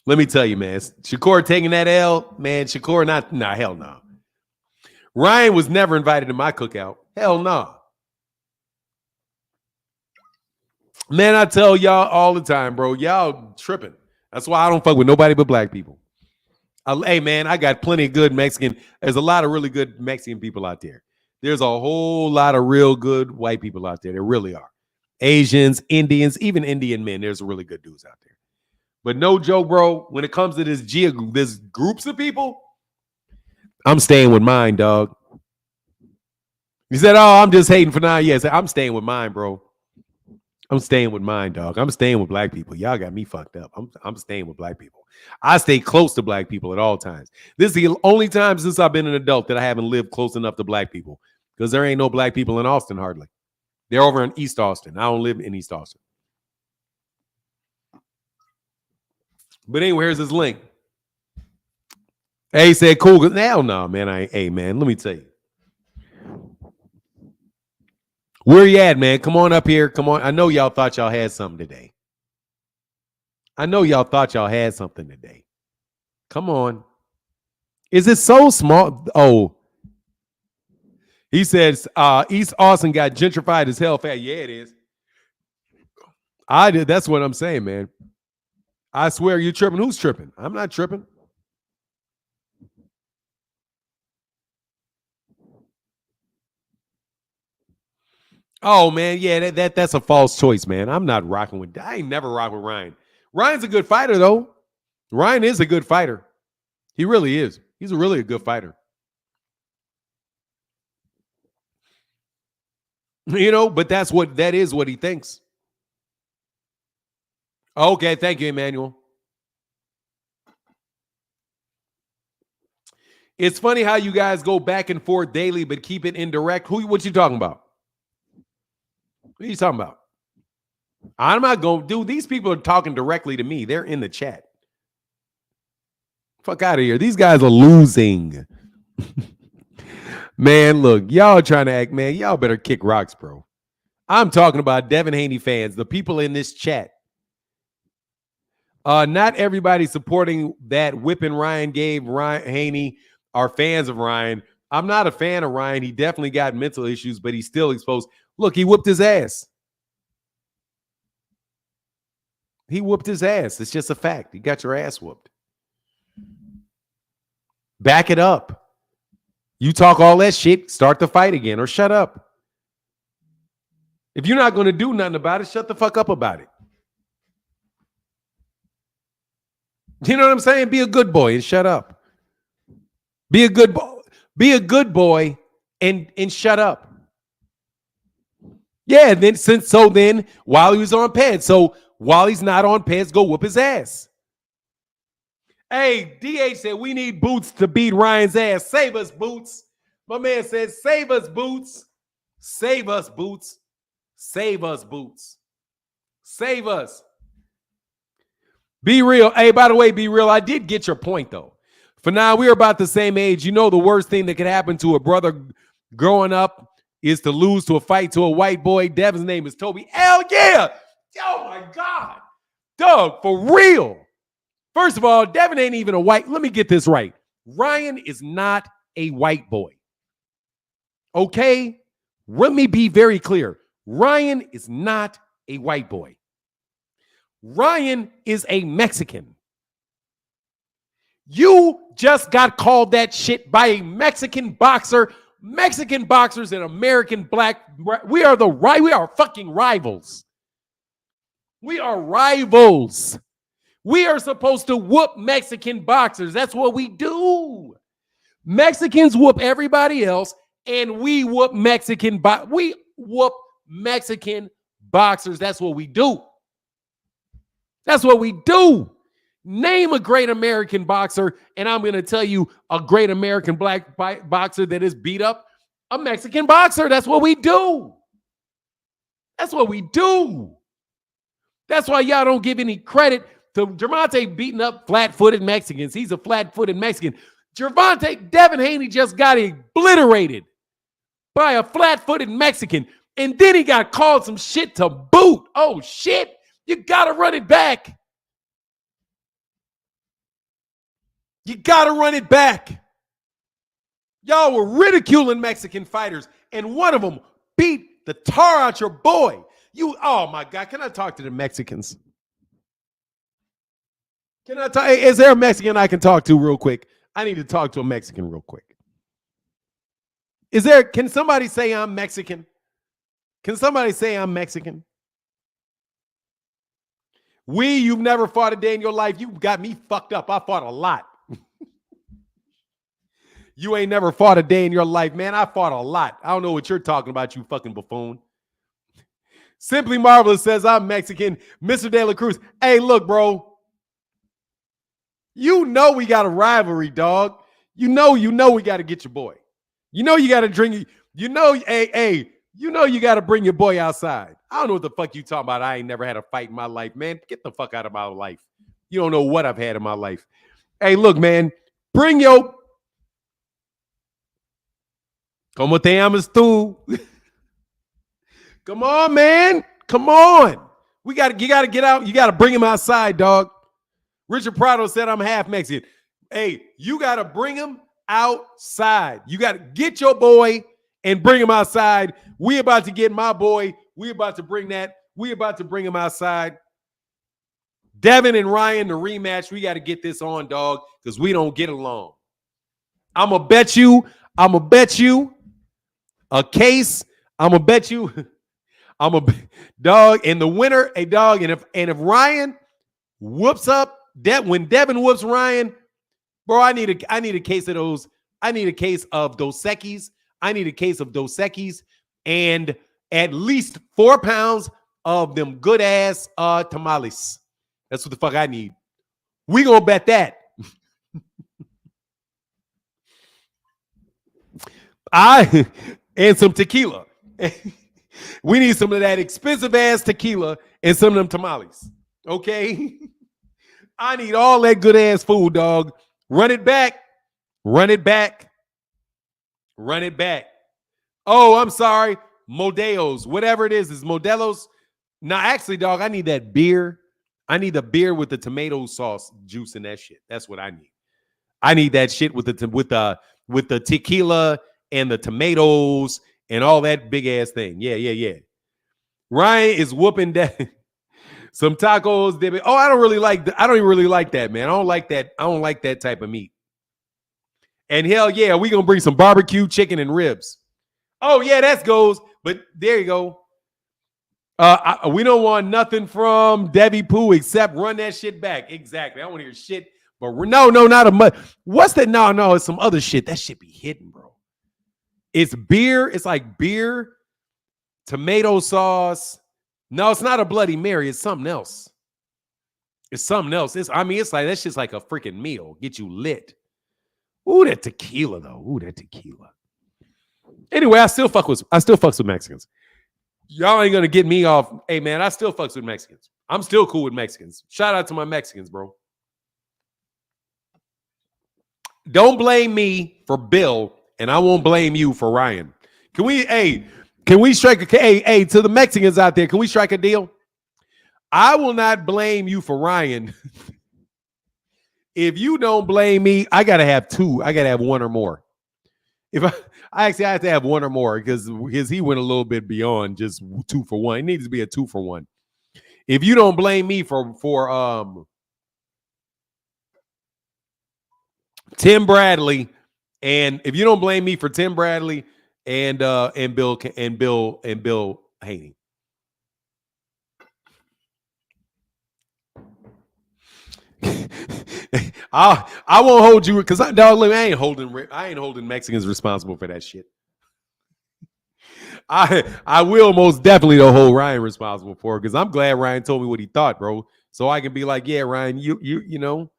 let me tell you, man. Shakur taking that L, man. Shakur hell no. Ryan was never invited to my cookout. Hell no. Man, I tell y'all all the time, bro. Y'all tripping. That's why I don't fuck with nobody but black people. Hey, man, I got plenty of good Mexican. There's a lot of really good Mexican people out there. There's a whole lot of real good white people out there. There really are. Asians, Indians, even Indian men. There's really good dudes out there. But no joke, bro. When it comes to this groups of people, I'm staying with mine, dog. You said, "Oh, I'm just hating for 9 years." I'm staying with mine, bro. I'm staying with mine, dog. I'm staying with black people. Y'all got me fucked up. I'm staying with black people. I stay close to black people at all times. This is the only time since I've been an adult that I haven't lived close enough to black people because there ain't no black people in Austin hardly. They're over in East Austin. I don't live in East Austin. But anyway, here's his link. Hey, he said, cool. Hell no, man. Hey, man, let me tell you. Where you at, man? Come on up here. Come on. I know y'all thought y'all had something today. Come on. Is it so small? Oh. He says, East Austin got gentrified as hell fast. Yeah, it is. I did. That's what I'm saying, man. I swear you tripping. Who's tripping? I'm not tripping. Oh, man. Yeah, that's a false choice, man. I'm not rocking with. I ain't never rock with Ryan. Ryan's a good fighter, though. Ryan is a good fighter. He really is. He's really a good fighter. You know, but that is what he thinks. Okay, thank you, Emmanuel. It's funny how you guys go back and forth daily, but keep it indirect. What you talking about? What are you talking about? I'm not going, dude. These people are talking directly to me. They're in the chat. Fuck out of here. These guys are losing. Man, look, y'all trying to act, man. Y'all better kick rocks, bro. I'm talking about Devin Haney fans, the people in this chat. Not everybody supporting that whipping Ryan gave Ryan Haney are fans of Ryan. I'm not a fan of Ryan. He definitely got mental issues, but he's still exposed. Look, he whooped his ass. He whooped his ass. It's just a fact. You got your ass whooped. Back it up. You talk all that shit, start the fight again, or shut up. If you're not going to do nothing about it, shut the fuck up about it. You know what I'm saying? Be a good boy and shut up. Be a good boy. Be a good boy and shut up. Yeah, then while he was on Peds, so while he's not on Peds, go whoop his ass. Hey, DH said we need Boots to beat Ryan's ass. Save us, Boots. My man said, save us, Boots. Save us, Boots. Save us, Boots. Save us. Be real. Hey, by the way, be real. I did get your point, though. For now, we're about the same age. You know the worst thing that could happen to a brother growing up is to lose to a fight to a white boy. Devin's name is Toby. Hell yeah. Oh, my God. Doug, for real. First of all, Devin ain't even a white. Let me get this right. Ryan is not a white boy. Okay? Let me be very clear. Ryan is not a white boy. Ryan is a Mexican. You just got called that shit by a Mexican boxer. Mexican boxers and American black. We are fucking rivals. We are rivals. We are supposed to whoop Mexican boxers. That's what we do. Mexicans whoop everybody else, and we whoop Mexican boxers. That's what we do. That's what we do. Name a great American boxer, and I'm going to tell you a great American black boxer that is beat up a Mexican boxer. That's what we do. That's what we do. That's why y'all don't give any credit to Gervonta beating up flat-footed Mexicans. He's a flat-footed Mexican. Devin Haney just got obliterated by a flat-footed Mexican, and then he got called some shit to boot. Oh, shit. You got to run it back. You got to run it back. Y'all were ridiculing Mexican fighters, and one of them beat the tar out your boy. Oh, my God. Can I talk to the Mexicans? Can I talk? Is there a Mexican I can talk to real quick? I need to talk to a Mexican real quick. Can somebody say I'm Mexican? Can somebody say I'm Mexican? You've never fought a day in your life. You got me fucked up. I fought a lot. You ain't never fought a day in your life, man. I fought a lot. I don't know what you're talking about, you fucking buffoon. Simply Marvelous says I'm Mexican. Mr. De La Cruz. Hey, look, bro. You know we got a rivalry, dog. You know we got to get your boy. You know you got to drink. You know you got to bring your boy outside. I don't know what the fuck you talking about. I ain't never had a fight in my life, man. Get the fuck out of my life. You don't know what I've had in my life. Hey, look, man. Bring your... Como te llamas tú? Come on, man. Come on. You got to get out. You got to bring him outside, dog. Richard Prado said I'm half Mexican. Hey, you got to bring him outside. You got to get your boy and bring him outside. We about to get my boy. We about to bring him outside. Devin and Ryan, the rematch. We got to get this on, dog, because we don't get along. I'm going to bet you a case. I'm going to bet you. Dog, and the winner, a dog. And if Ryan whoops up, when Devin whoops Ryan, bro, I need a case of those. I need a case of Dos Equis. I need a case of Dos Equis and at least 4 pounds of them good ass tamales. That's what the fuck I need. We gonna bet that. And some tequila. We need some of that expensive ass tequila and some of them tamales. Okay. I need all that good ass food, dog. Run it back. Run it back. Run it back. Oh, I'm sorry. Modelos. Whatever it is Modelos. Now, actually, dog, I need that beer. I need the beer with the tomato sauce juice in that shit. That's what I need. I need that shit with the tequila and the tomatoes and all that big ass thing. Yeah. Ryan is whooping that. Some tacos. Oh, I don't even really like that, man. I don't like that type of meat. And hell yeah, we gonna bring some barbecue chicken and ribs. Oh yeah, that goes. But there you go. We don't want nothing from Debbie Pooh except run that shit back. Exactly. I don't want to hear shit. But no, not a much. What's that? No, it's some other shit. That shit be hidden, bro. It's beer. It's like beer, tomato sauce. No, it's not a Bloody Mary. It's something else. It's like that shit's like a freaking meal. Get you lit. Ooh, that tequila though. Anyway, I still fucks with Mexicans. Y'all ain't gonna get me off. Hey man, I still fucks with Mexicans. I'm still cool with Mexicans. Shout out to my Mexicans, bro. Don't blame me for Bill, and I won't blame you for Ryan. Can we strike to the Mexicans out there, can we strike a deal? I will not blame you for Ryan. If you don't blame me, I gotta have two. I gotta have one or more. If I actually have to have one or more because he went a little bit beyond just 2 for 1. It needs to be a 2 for 1. If you don't blame me for Tim Bradley, and if you don't blame me for Tim Bradley and Bill Haney. I won't hold you because I ain't holding Mexicans responsible for that shit. I will most definitely hold Ryan responsible for it because I'm glad Ryan told me what he thought, bro. So I can be like, yeah, Ryan, you know,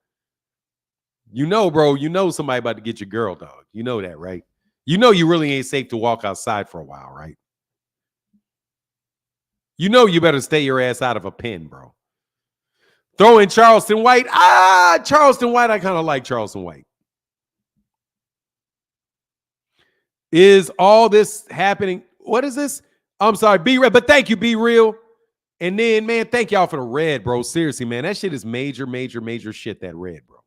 bro, somebody about to get your girl, dog. You know that, right? You know you really ain't safe to walk outside for a while, right? You know you better stay your ass out of a pen, bro. Throw in Charleston White. Charleston White. I kind of like Charleston White. Is all this happening? What is this? I'm sorry, Be Real. But thank you, Be Real. And then, man, thank y'all for the red, bro. Seriously, man. That shit is major shit, that red, bro.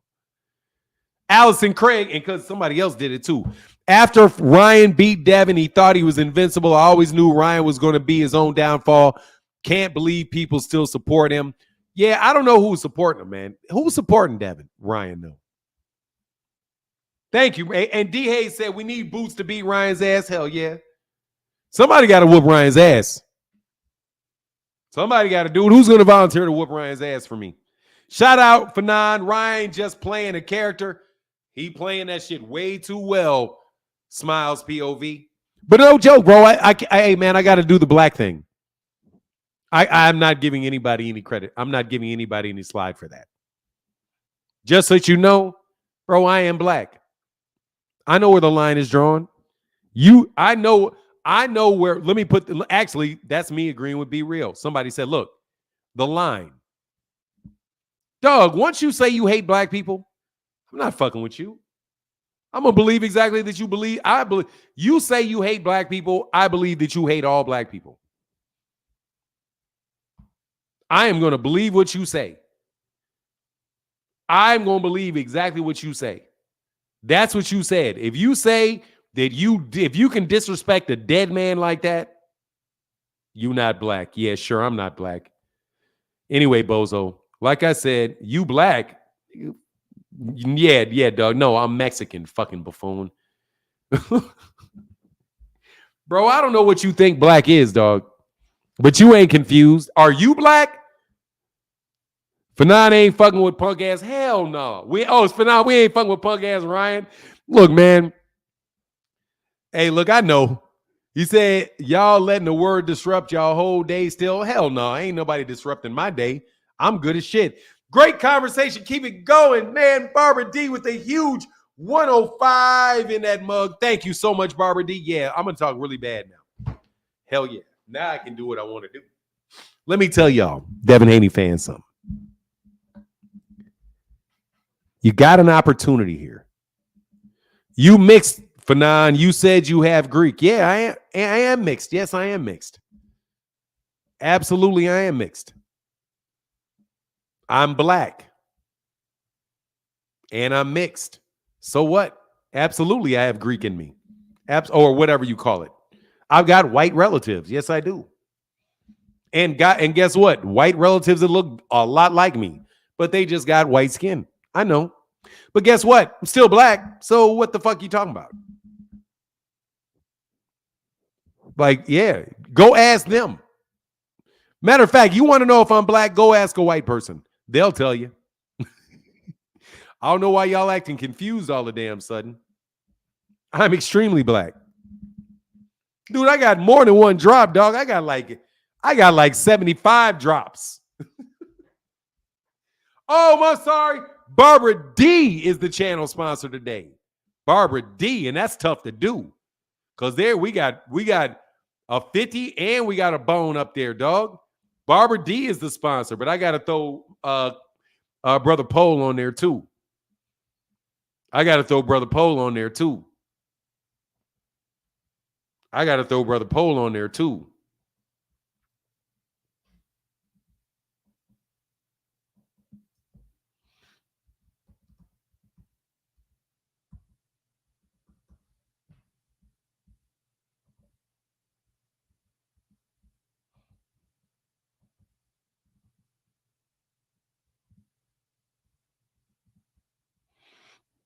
Allison Craig, and because somebody else did it too. After Ryan beat Devin, he thought he was invincible. I always knew Ryan was going to be his own downfall. Can't believe people still support him. Yeah, I don't know who's supporting him, man. Who's supporting Devin? Ryan, though. Thank you. And D. Hayes said we need boots to beat Ryan's ass. Hell yeah. Somebody got to whoop Ryan's ass. Somebody got to do it. Who's going to volunteer to whoop Ryan's ass for me? Shout out Fanon. Ryan just playing a character. He playing that shit way too well. Smiles POV. But no joke, bro. Hey, man, I got to do the black thing. I'm not giving anybody any credit. I'm not giving anybody any slide for that. Just so that you know, bro, I am black. I know where the line is drawn. I know where, actually, that's me agreeing with Be Real. Somebody said, look, the line. Dog, once you say you hate black people, I'm not fucking with you. I'm going to believe exactly that you believe. You say you hate black people. I believe that you hate all black people. I am going to believe what you say. I'm going to believe exactly what you say. That's what you said. If you say that if you can disrespect a dead man like that, you not black. Yeah, sure, I'm not black. Anyway, Bozo, like I said, you black. Yeah, dog. No, I'm Mexican, fucking buffoon. Bro, I don't know what you think black is, dog. But you ain't confused. Are you black? Fanon ain't fucking with punk ass. Hell no. It's Fanon. We ain't fucking with punk ass Ryan. Look, man. Hey, look, I know. He said, y'all letting the word disrupt y'all whole day still. Hell no. Ain't nobody disrupting my day. I'm good as shit. Great conversation. Keep it going, man. Barbara D with a huge 105 in that mug. Thank you so much, Barbara D. Yeah, I'm going to talk really bad now. Hell yeah. Now I can do what I want to do. Let me tell y'all, Devin Haney fans, something. You got an opportunity here. You mixed, Fanon. You said you have Greek. Yeah, I am mixed. Yes, I am mixed. Absolutely, I am mixed. I'm black. And I'm mixed. So what? Absolutely, I have Greek in me. Or whatever you call it. I've got white relatives. Yes, I do. And guess what? White relatives that look a lot like me, but they just got white skin. I know. But guess what? I'm still black. So what the fuck you talking about? Like, yeah, go ask them. Matter of fact, you want to know if I'm black? Go ask a white person. They'll tell you. I don't know why y'all acting confused all the damn sudden. I'm extremely black. Dude, I got more than one drop, dog. I got like 75 drops. Oh, I'm sorry. Barbara D is the channel sponsor today. Barbara D, and that's tough to do. Because there we got a 50 and we got a bone up there, dog. Barbara D is the sponsor, but I got to throw Brother Pole on there too. I got to throw Brother Pole on there too.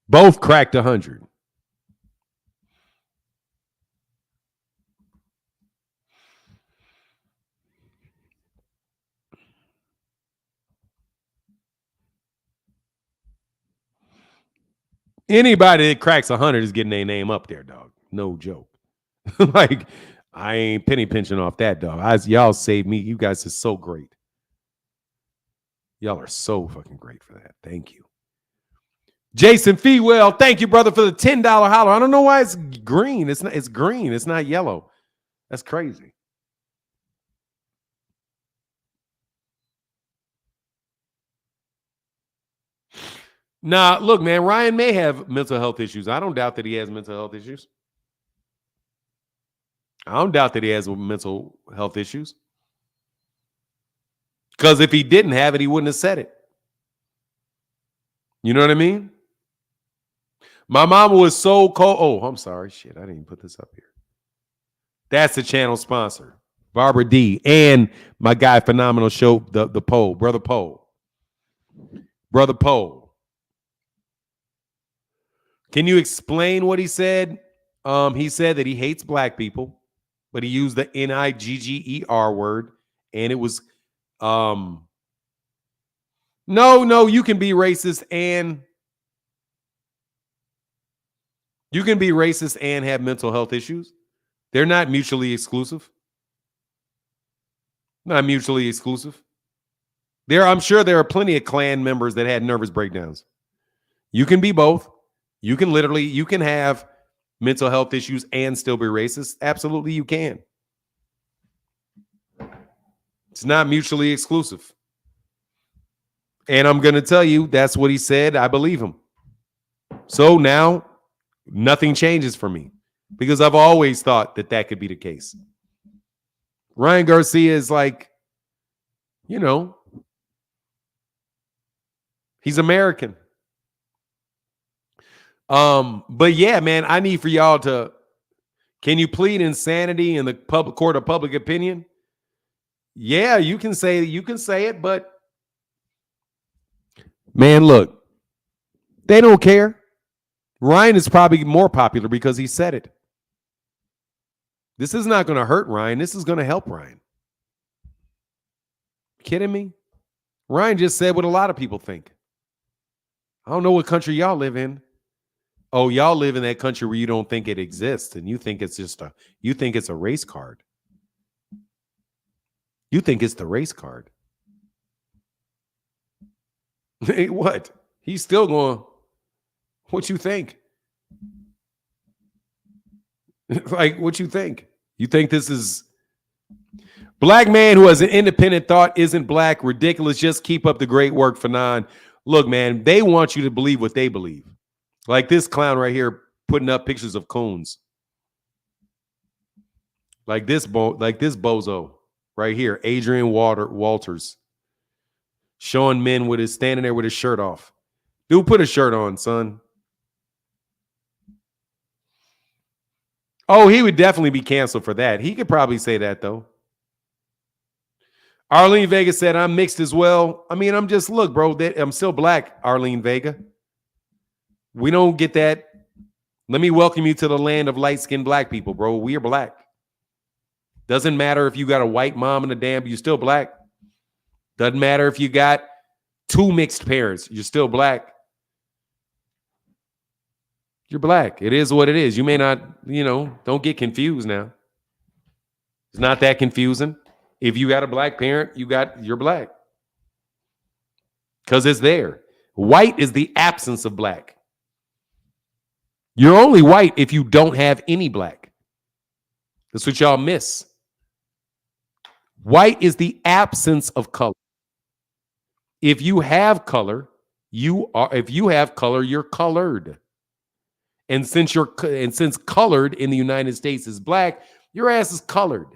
Both cracked 100. Anybody that cracks 100 is getting their name up there, dog. No joke. Like, I ain't penny pinching off that, dog. Y'all saved me. You guys are so great. Y'all are so fucking great for that. Thank you. Jason Fewell, thank you, brother, for the $10 holler. I don't know why it's green. It's green. It's not yellow. That's crazy. Nah, look, man, Ryan may have mental health issues. I don't doubt that he has mental health issues. I don't doubt that he has mental health issues. Because if he didn't have it, he wouldn't have said it. You know what I mean? My mama was so cold. Oh, I'm sorry. Shit, I didn't even put this up here. That's the channel sponsor, Barbara D. And my guy, Phenomenal Show, the Pole, Brother Pole. Brother Pole. Can you explain what he said? He said that he hates black people, but he used the Nigger word, and it was no, you can be racist and have mental health issues. They're not mutually exclusive. Not mutually exclusive. I'm sure there are plenty of Klan members that had nervous breakdowns. You can be both. You can have mental health issues and still be racist. Absolutely, you can. It's not mutually exclusive. And I'm going to tell you, that's what he said. I believe him. So now nothing changes for me because I've always thought that could be the case. Ryan Garcia is like, he's American. But yeah, man, I need for y'all to, can you plead insanity in the public court of public opinion? Yeah, you can say it, but man, look, they don't care. Ryan is probably more popular because he said it. This is not going to hurt Ryan. This is going to help Ryan. Kidding me? Ryan just said what a lot of people think. I don't know what country y'all live in. Oh, y'all live in that country where you don't think it exists and you think it's you think it's a race card. You think it's the race card. Hey, what? He's still going, what you think? Like, what you think? You think this is black man who has an independent thought isn't black? Ridiculous. Just keep up the great work, Fanon. Look, man, they want you to believe what they believe. Like this clown right here putting up pictures of coons. Like this bozo right here, Adrian Walters, showing men with his standing there with his shirt off. Dude, put a shirt on, son. Oh, he would definitely be canceled for that. He could probably say that though. Arlene Vega said, I'm mixed as well. I mean, I'm just, look, bro, I'm still black, Arlene Vega. We don't get that. Let me welcome you to the land of light-skinned black people, bro. We are black. Doesn't matter if you got a white mom and a damn, you're still black. Doesn't matter if you got two mixed parents, you're still black. You're black. It is what it is. You may not, don't get confused now. It's not that confusing. If you got a black parent, you're black. Because it's there. White is the absence of black. You're only white if you don't have any black. That's what y'all miss. White is the absence of color. If you have color, you're colored. And since colored in the United States is black, your ass is colored.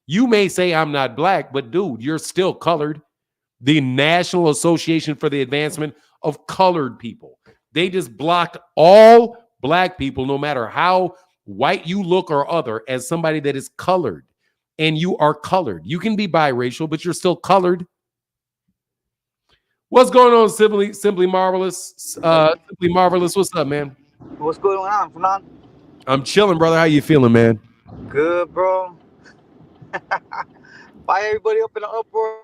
You may say I'm not black, but dude, you're still colored. The National Association for the Advancement of Colored People. They just blocked all black people, no matter how white you look or other, as somebody that is colored. And you are colored. You can be biracial, but you're still colored. What's going on, Simply Marvelous? Simply Marvelous, what's up, man? What's going on, Fernand? I'm chilling, brother. How you feeling, man? Good, bro. Why everybody up in an uproar?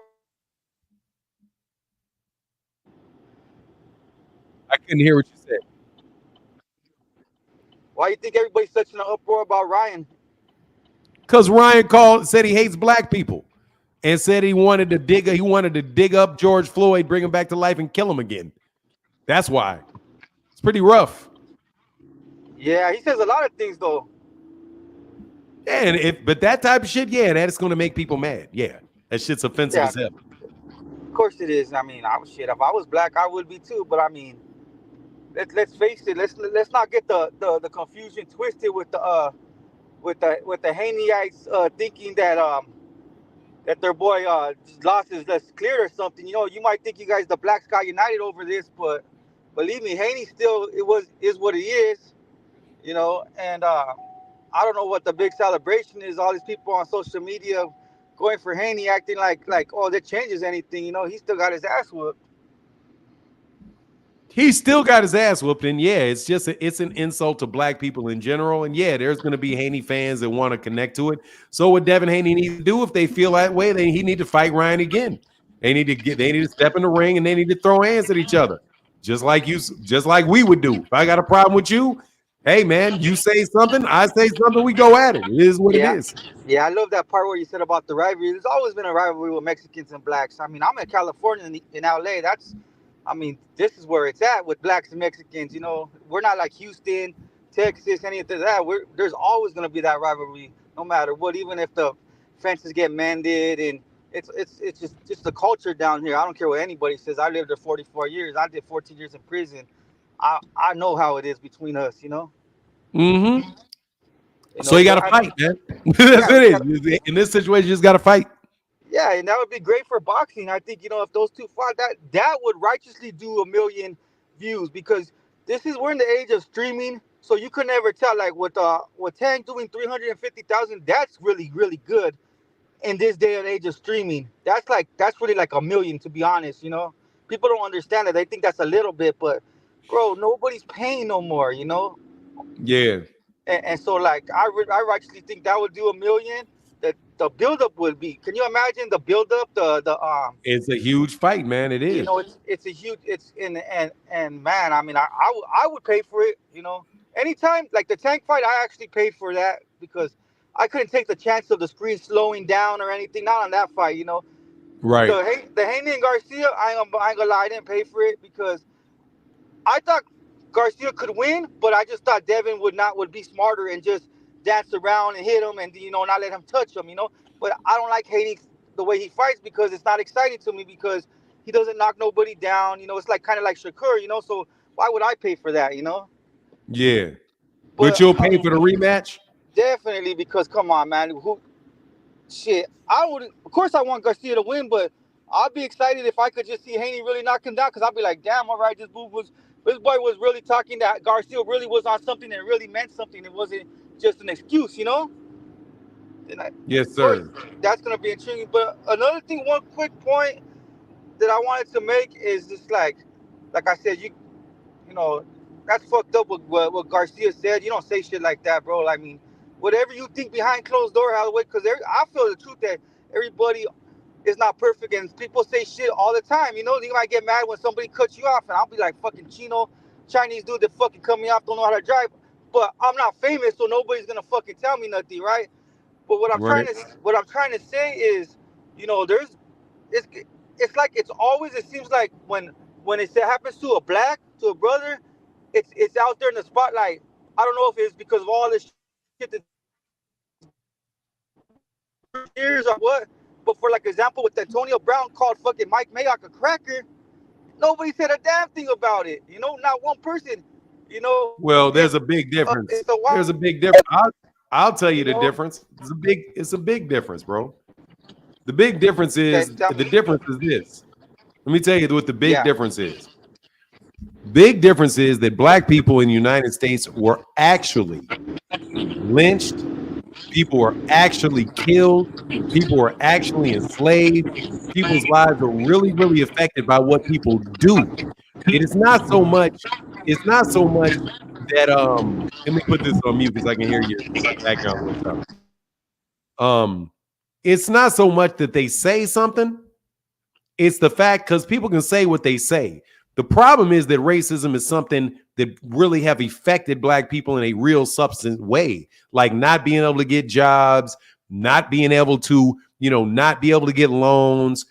I couldn't hear what you said. Why you think everybody's such an uproar about Ryan? Because Ryan said he hates black people and said he wanted to dig up George Floyd, bring him back to life, and kill him again. That's why. It's pretty rough. Yeah, he says a lot of things though. Yeah, but that type of shit, yeah, that is going to make people mad. Yeah, that shit's offensive as hell. Of course it is. I mean, if I was black, I would be too. But I mean, let's face it. Let's not get the confusion twisted with the Haneyites thinking that their boy lost his less cleared or something. You might think you guys the blacks got united over this, but believe me, Haney still is what he is. And I don't know what the big celebration is. All these people on social media going for Haney, acting like oh, that changes anything. He still got his ass whooped. He still got his ass whooped, and yeah, it's an insult to black people in general. And yeah, there's going to be Haney fans that want to connect to it. So what Devin Haney needs to do, if they feel that way, then he need to fight Ryan again. They need to step in the ring and they need to throw hands at each other, just like we would do. If I got a problem with you, hey man, you say something, I say something, we go at it. It is what it is. Yeah, I love that part where you said about the rivalry. There's always been a rivalry with Mexicans and blacks. I mean, I'm in California in LA. This is where it's at with blacks and Mexicans. We're not like Houston, Texas, any of that. There's always going to be that rivalry, no matter what. Even if the fences get mended, and it's just the culture down here. I don't care what anybody says. I lived there 44 years. I did 14 years in prison. I know how it is between us. Mm-hmm. So you got to fight, man. That's what it is. In this situation, you just got to fight. Yeah, and that would be great for boxing. I think, if those two fought, that would righteously do 1 million views, because we're in the age of streaming, so you could never tell. Like with Tank doing 350,000, that's really, really good in this day and age of streaming. That's really like 1 million, to be honest. People don't understand it. They think that's a little bit, but bro, nobody's paying no more. Yeah. And so I rightfully think that would do 1 million. The buildup would be. Can you imagine the buildup? It's a huge fight, man. It is. It's a huge. And man, I mean, I would pay for it. Anytime like the Tank fight, I actually paid for that because I couldn't take the chance of the screen slowing down or anything. Not on that fight, Right. The Haney and Garcia, I ain't gonna lie, I didn't pay for it because I thought Garcia could win, but I just thought Devin would be smarter and just dance around and hit him and not let him touch him. But I don't like Haney the way he fights because it's not exciting to me because He doesn't knock nobody down. You know, it's like kind of like Shakur. You know, so why would I pay for that? You know, Yeah, but but you'll pay for the rematch. definitely because come on, man, who shit? I would, of course, I want Garcia to win, but I'd be excited if I could just see Haney really knock him down because I'd be like, damn, all right, this boy was really talking that Garcia really was on something and really meant something. It wasn't just an excuse, you know. And Yes, of course, sir. that's gonna be intriguing. But another thing, one quick point that I wanted to make is just like I said, you know, that's fucked up what Garcia said. You don't say shit like that, bro. I mean, whatever you think behind closed door, Holloway, because I feel the truth that everybody is not perfect and people say shit all the time. You know, you might get mad when somebody cuts you off, and I'll be like, fucking Chino, Chinese dude that fucking cut me off, don't know how to drive. But I'm not famous, so nobody's gonna fucking tell me nothing, right? But Right. what I'm trying to say is, you know, it's it's like it's always it seems like when it happens to a black to a brother, it's out there in the spotlight. I don't know if it's because of all this shit that's been going on years or what. But for like example, with Antonio Brown called fucking Mike Mayock a cracker, nobody said a damn thing about it. You know, not one person. You know, Well, and there's a big it's difference. a wild, There's a big difference. I'll tell you you the know. difference. It's a big difference, bro. The big difference Okay, is tell the me. difference is this. Let me tell you what the big Yeah. difference is. Big difference is that black people in the United States were actually lynched. People were actually killed. People were actually enslaved. People's lives are really, really affected by what people do. It is not so much. It's not so much that Let me put this on mute because I can hear your background a little tough. It's not so much that they say something. It's the fact because people can say what they say. The problem is that racism is something that really have affected black people in a real substance way, like not being able to get jobs, not being able to, not be able to get loans,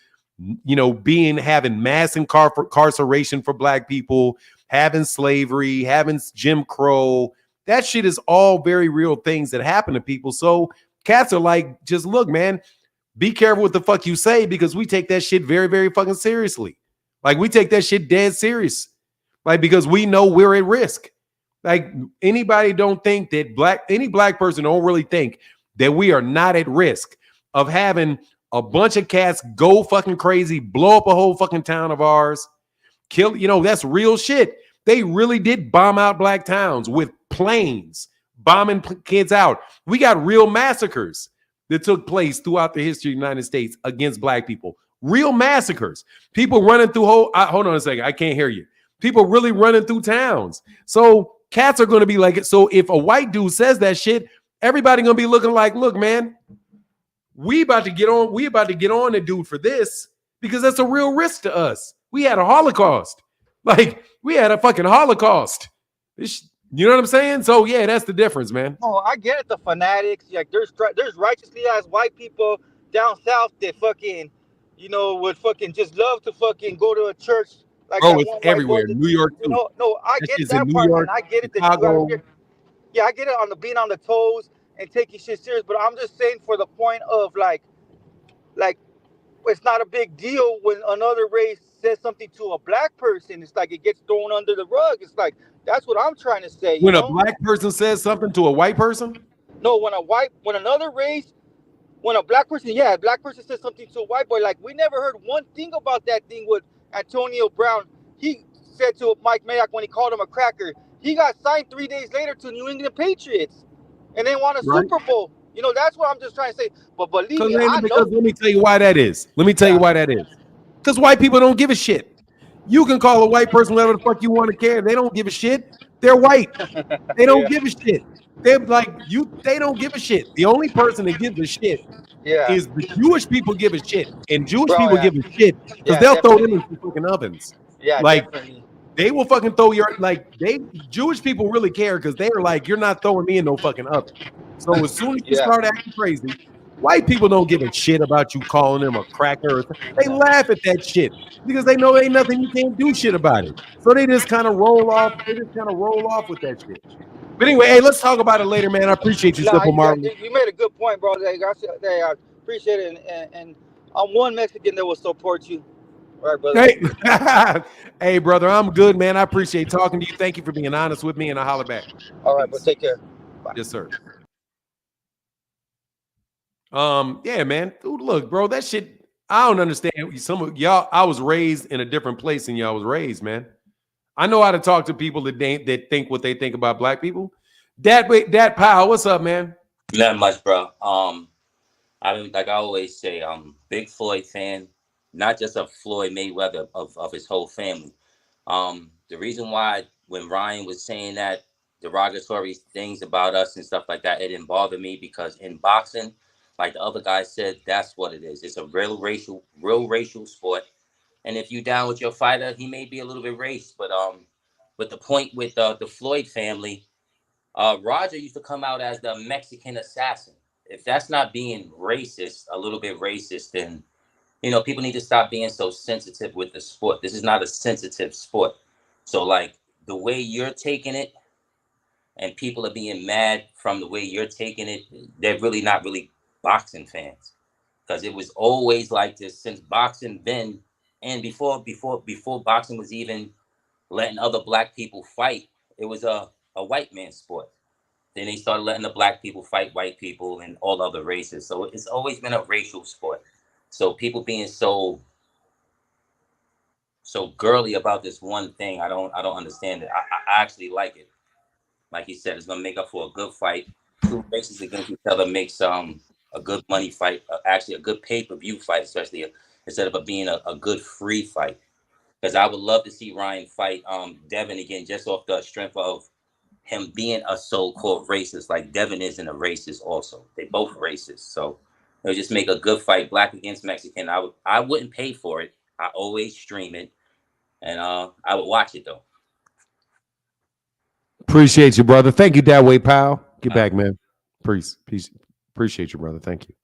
having mass incarceration for black people, having slavery, having Jim Crow. That shit is all very real things that happen to people. So cats are like, just look, man, be careful what the fuck you say because we take that shit very, very fucking seriously. Like we take that shit dead serious. Like because we know we're at risk. Like anybody don't think that any black person don't really think that we are not at risk of having a bunch of cats go fucking crazy, blow up a whole fucking town of ours, kill, that's real shit. They really did bomb out black towns with planes, bombing kids out. We got real massacres that took place throughout the history of the United States against black people. Real massacres. People running through hold on a second. I can't hear you. People really running through towns. So cats are going to be like, so if a white dude says that shit, everybody going to be looking like, look, man, we about to get on the dude for this because that's a real risk to us. We had a Holocaust. Like we had a fucking Holocaust. You know what I'm saying? So yeah, that's the difference, man. Oh, I get it. The fanatics, like there's righteously ass white people down south that fucking, you know, would fucking just love to fucking go to a church like Bro, that it's one white boy. everywhere. New York You too. know, no, I That get shit's in that New part, and York, I get it that you gotta Chicago. yeah, I get it on the being on the toes and taking shit serious. But I'm just saying for the point of like it's not a big deal when another race says something to a black person. It's like it gets thrown under the rug. It's like that's what I'm trying to say. You When a know, black person says something to a white person, no, when another race when a black person, yeah, a black person says something to a white boy, like we never heard one thing about that thing with Antonio Brown. He said to Mike Mayock when he called him a cracker. He got signed 3 days later to New England Patriots, and then won a right? Super Bowl. You know, that's what I'm just trying to say. But believe Because me, I know. let me tell you why that is. Let me tell you Yeah, why that is. Because white people don't give a shit. You can call a white person whatever the fuck you want to care. They don't give a shit. They're white. They don't yeah, give a shit. They're like you. They don't give a shit. The only person that gives a shit yeah, is the Jewish people give a shit, and Jewish bro, people yeah, give a shit because yeah, they'll throw them definitely, into fucking ovens. yeah, Like definitely, they will fucking throw your Jewish people really care because they're like, you're not throwing me in no fucking oven. So as soon as you yeah, start acting crazy, white people don't give a shit about you calling them a cracker. They laugh at that shit because they know ain't nothing you can't do shit about it. So they just kind of roll off. They just kind of roll off with that shit. But anyway, hey, let's talk about it later, man. I appreciate you, Nah, Simple you got Marvel. you made a good point, bro. I appreciate it, and I'm one Mexican that will support you. All right, brother. Hey, hey, brother, I'm good, man. I appreciate talking to you. Thank you for being honest with me, and I'll holler back. All right, bro. Peace. Take care. Bye. Yes, sir. Yeah, man. Dude, look, bro, that shit. I don't understand. Some of y'all, I was raised in a different place than y'all was raised, man. I know how to talk to people that think what they think about black people. That pal, what's up, man? Not much, bro. I mean, like I always say, big Floyd fan, not just of Floyd Mayweather, of his whole family. The reason why when Ryan was saying that derogatory things about us and stuff like that, it didn't bother me because in boxing, like the other guy said, that's what it is. It's a real racial sport. And if you down with your fighter, he may be a little bit racist, but the point with the Floyd family, Roger used to come out as the Mexican assassin. If that's not being racist, a little bit racist, then people need to stop being so sensitive with the sport. This is not a sensitive sport. So like the way you're taking it, and people are being mad from the way you're taking it, they're really not really boxing fans. Because it was always like this since boxing been, and before boxing was even letting other black people fight, it was a white man sport. Then they started letting the black people fight white people and all other races. So it's always been a racial sport. So people being so girly about this one thing, I don't understand it. I actually like it. Like he said, it's gonna make up for a good fight. Two races against each other makes a good money fight, actually a good pay-per-view fight, especially instead of it being a good free fight. Because I would love to see Ryan fight Devin again, just off the strength of him being a so-called racist. Like Devin isn't a racist also. They both racist. So it would just make a good fight, black against Mexican. I wouldn't pay for it. I always stream it. And I would watch it though. Appreciate you, brother. Thank you, that way, pal. Get back, man. Peace. Appreciate you, brother. Thank you.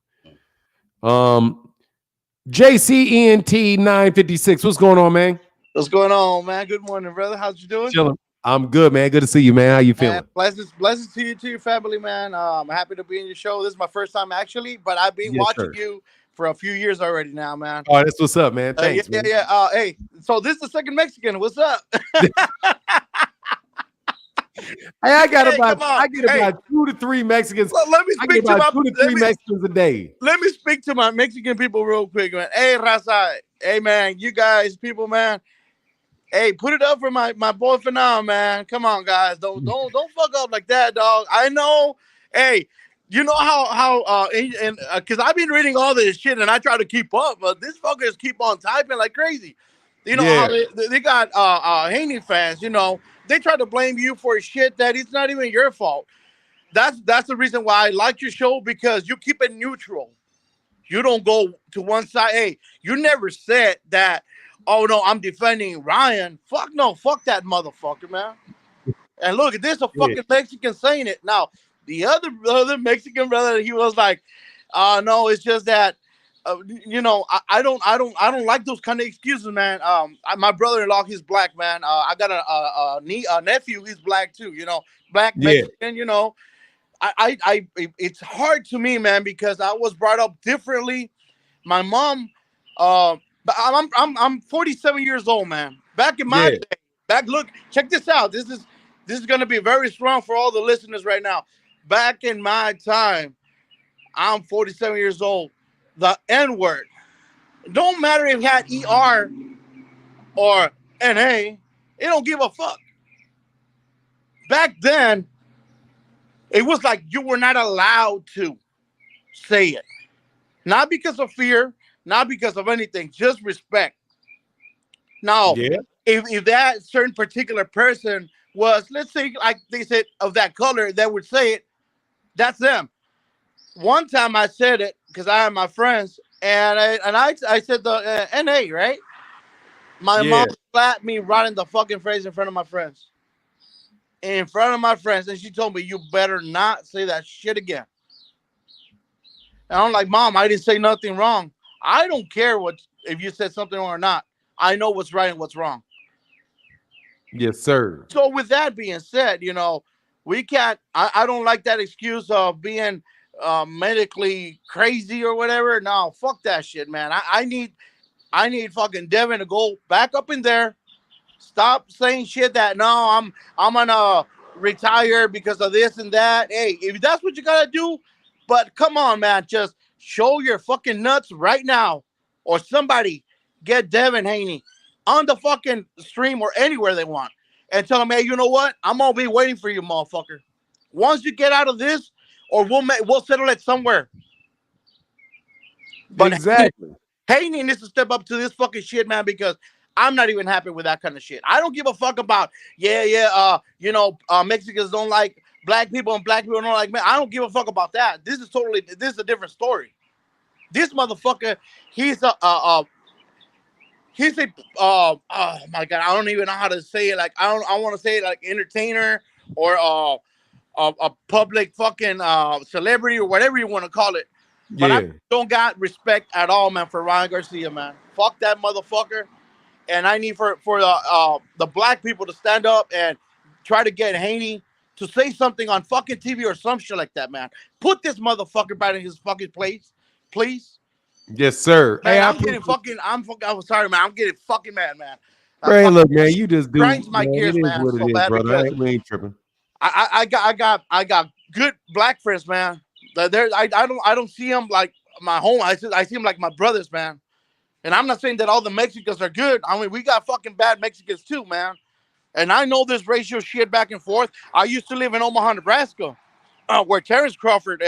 JCENT 956. What's going on, man? What's going on, man? Good morning, brother. How's you doing? Chilling. I'm good, man. Good to see you, man. How you feeling? Blessings to you, to your family, man. I'm happy to be in your show. This is my first time, actually, but I've been watching you for a few years already now, man. Oh, that's what's up, man. Thanks, man. Yeah. Hey, so this is the second Mexican. What's up? I get about 2 to 3 Mexicans. Let me speak to 2 to 3 Mexicans a day. Let me speak to my Mexican people real quick, man. Hey, Raza. Hey, man. You guys, people, man. Hey, put it up for my boy for now, man. Come on, guys. Don't fuck up like that, dog. I know. Hey, you know how because I've been reading all this shit and I try to keep up, but these fuckers keep on typing like crazy. You know how they got Haney fans. You know they try to blame you for shit that it's not even your fault. That's the reason why I like your show, because you keep it neutral. You don't go to one side. Hey, you never said that. Oh no, I'm defending Ryan. Fuck no, fuck that motherfucker, man. And look, this a fucking Mexican saying it. Now, the other Mexican brother, he was like, no, it's just that I don't like those kind of excuses, man. My brother-in-law, he's black, man. I got a nephew, he's black too, black Mexican, it's hard to me, man, because I was brought up differently. My mom, but I'm 47 years old, man. Back in my day, look, check this out. This is gonna be very strong for all the listeners right now. Back in my time, I'm 47 years old. The N-word, don't matter if it had ER or NA, it don't give a fuck. Back then, it was like you were not allowed to say it. Not because of fear, not because of anything, just respect. Now, if that certain particular person was, let's say, like they said, of that color, that would say it, that's them. One time I said it because I had my friends, and I said the NA, right? My mom slapped me right in the fucking face in front of my friends. In front of my friends, and she told me, you better not say that shit again. And I'm like, Mom, I didn't say nothing wrong. I don't care if you said something wrong or not. I know what's right and what's wrong. Yes, sir. So with that being said, we can't. I don't like that excuse of being medically crazy or whatever. No, fuck that shit, man. I need fucking Devin to go back up in there. Stop saying shit that no, I'm gonna retire because of this and that. Hey, if that's what you gotta do, but come on, man, just show your fucking nuts right now, or somebody get Devin Haney on the fucking stream or anywhere they want, and tell them, hey, you know what? I'm gonna be waiting for you, motherfucker. Once you get out of this, or we'll settle it somewhere. But Exactly. Haney needs to step up to this fucking shit, man, because I'm not even happy with that kind of shit. I don't give a fuck about, Mexicans don't like black people and black people don't like men. I don't give a fuck about that. This is a different story. This motherfucker, he's a, oh my God, I don't even know how to say it. Like, I want to say it like entertainer or a public fucking celebrity or whatever you want to call it. But I Yeah. don't got respect at all, man, for Ryan Garcia, man. Fuck that motherfucker. And I need for the black people to stand up and try to get Haney to say something on fucking TV or some shit like that, man. Put this motherfucker back in his fucking place, please. Yes, sir. Hey, Man, I I'm getting appreciate. fucking. I'm sorry, man. I'm getting fucking mad, man. That Hey, fucking look, man, you just do, grinds my man. gears, It is man, what so it is, bad brother. because We ain't tripping. I got good black friends, man. I don't see them like my home. I see them like my brothers, man. And I'm not saying that all the Mexicans are good. I mean, we got fucking bad Mexicans too, man. And I know this racial shit back and forth. I used to live in Omaha, Nebraska, where Terrence Crawford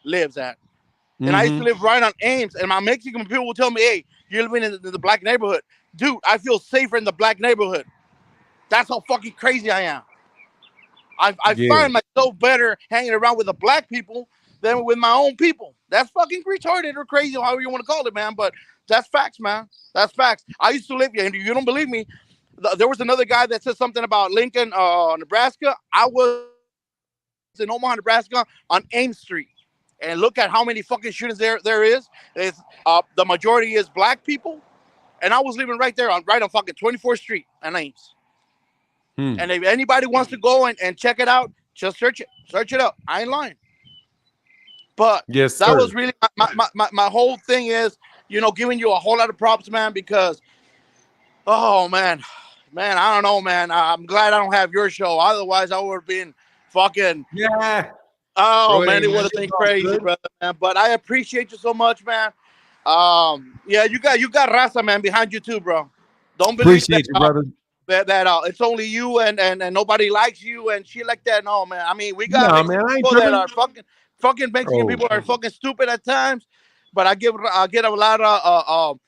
lives at. And I used to Mm-hmm. live right on Ames. And my Mexican people will tell me, hey, you're living in the black neighborhood. Dude, I feel safer in the black neighborhood. That's how fucking crazy I am. I Yeah. find myself better hanging around with the black people than with my own people. That's fucking retarded or crazy, however you want to call it, man. But that's facts, man. That's facts. I used to live here, and you don't believe me. There was another guy that said something about Lincoln, Nebraska. I was in Omaha, Nebraska, on Ames Street, and look at how many fucking shootings there is. It's the majority is black people, and I was living right there on fucking 24th Street on Ames. Hmm. And if anybody wants to go and check it out, just search it up. I ain't lying. But Yes, that sir. was really my whole thing is, giving you a whole lot of props, man, because, oh, man, I don't know, man. I'm glad I don't have your show. Otherwise, I would have been fucking, Yeah. oh, Go man, ahead, it would man. have been It's all crazy, good. brother, man. But I appreciate you so much, man. Yeah, you got Raza, man, behind you too, bro. Don't believe that Appreciate you, brother. it's only you and nobody likes you and shit like that. No, man. I mean, we got No, Mexican man, I ain't people that tripping. are fucking Mexican Oh, people are fucking stupid at times, but I get a lot of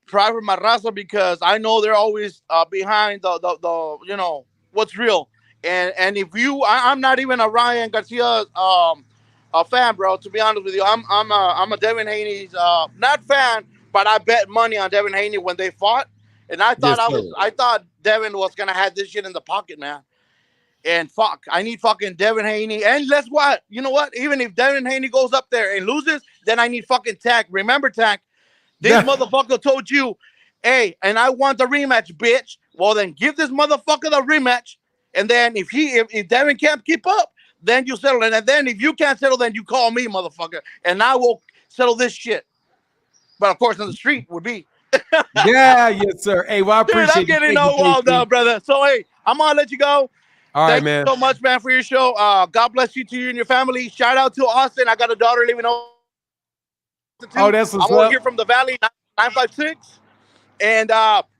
pride from my raza because I know they're always behind the what's real. And if I'm not even a Ryan Garcia a fan, bro. To be honest with you, I'm a Devin Haney's not fan, but I bet money on Devin Haney when they fought. And yes, sir. I thought Devin was gonna have this shit in the pocket, man. And fuck, I need fucking Devin Haney. And let's what? You know what? Even if Devin Haney goes up there and loses, then I need fucking Tack. Remember, Tack, this Yeah. motherfucker told you, hey, and I want the rematch, bitch. Well, then give this motherfucker the rematch. And then if Devin can't keep up, then you settle it. And then if you can't settle, then you call me, motherfucker. And I will settle this shit. But of course, on the street would be. Yeah, yes, sir. Hey, well, I Dude, I'm appreciate you. getting Thank you, all wild JC. now, brother. So, hey, I'm going to let you go. All right, Thank you man. so much, man, for your show. God bless you to you and your family. Shout out to Austin. I got a daughter living over Oh, too. that's what's I'm over here up. from the Valley, 956. And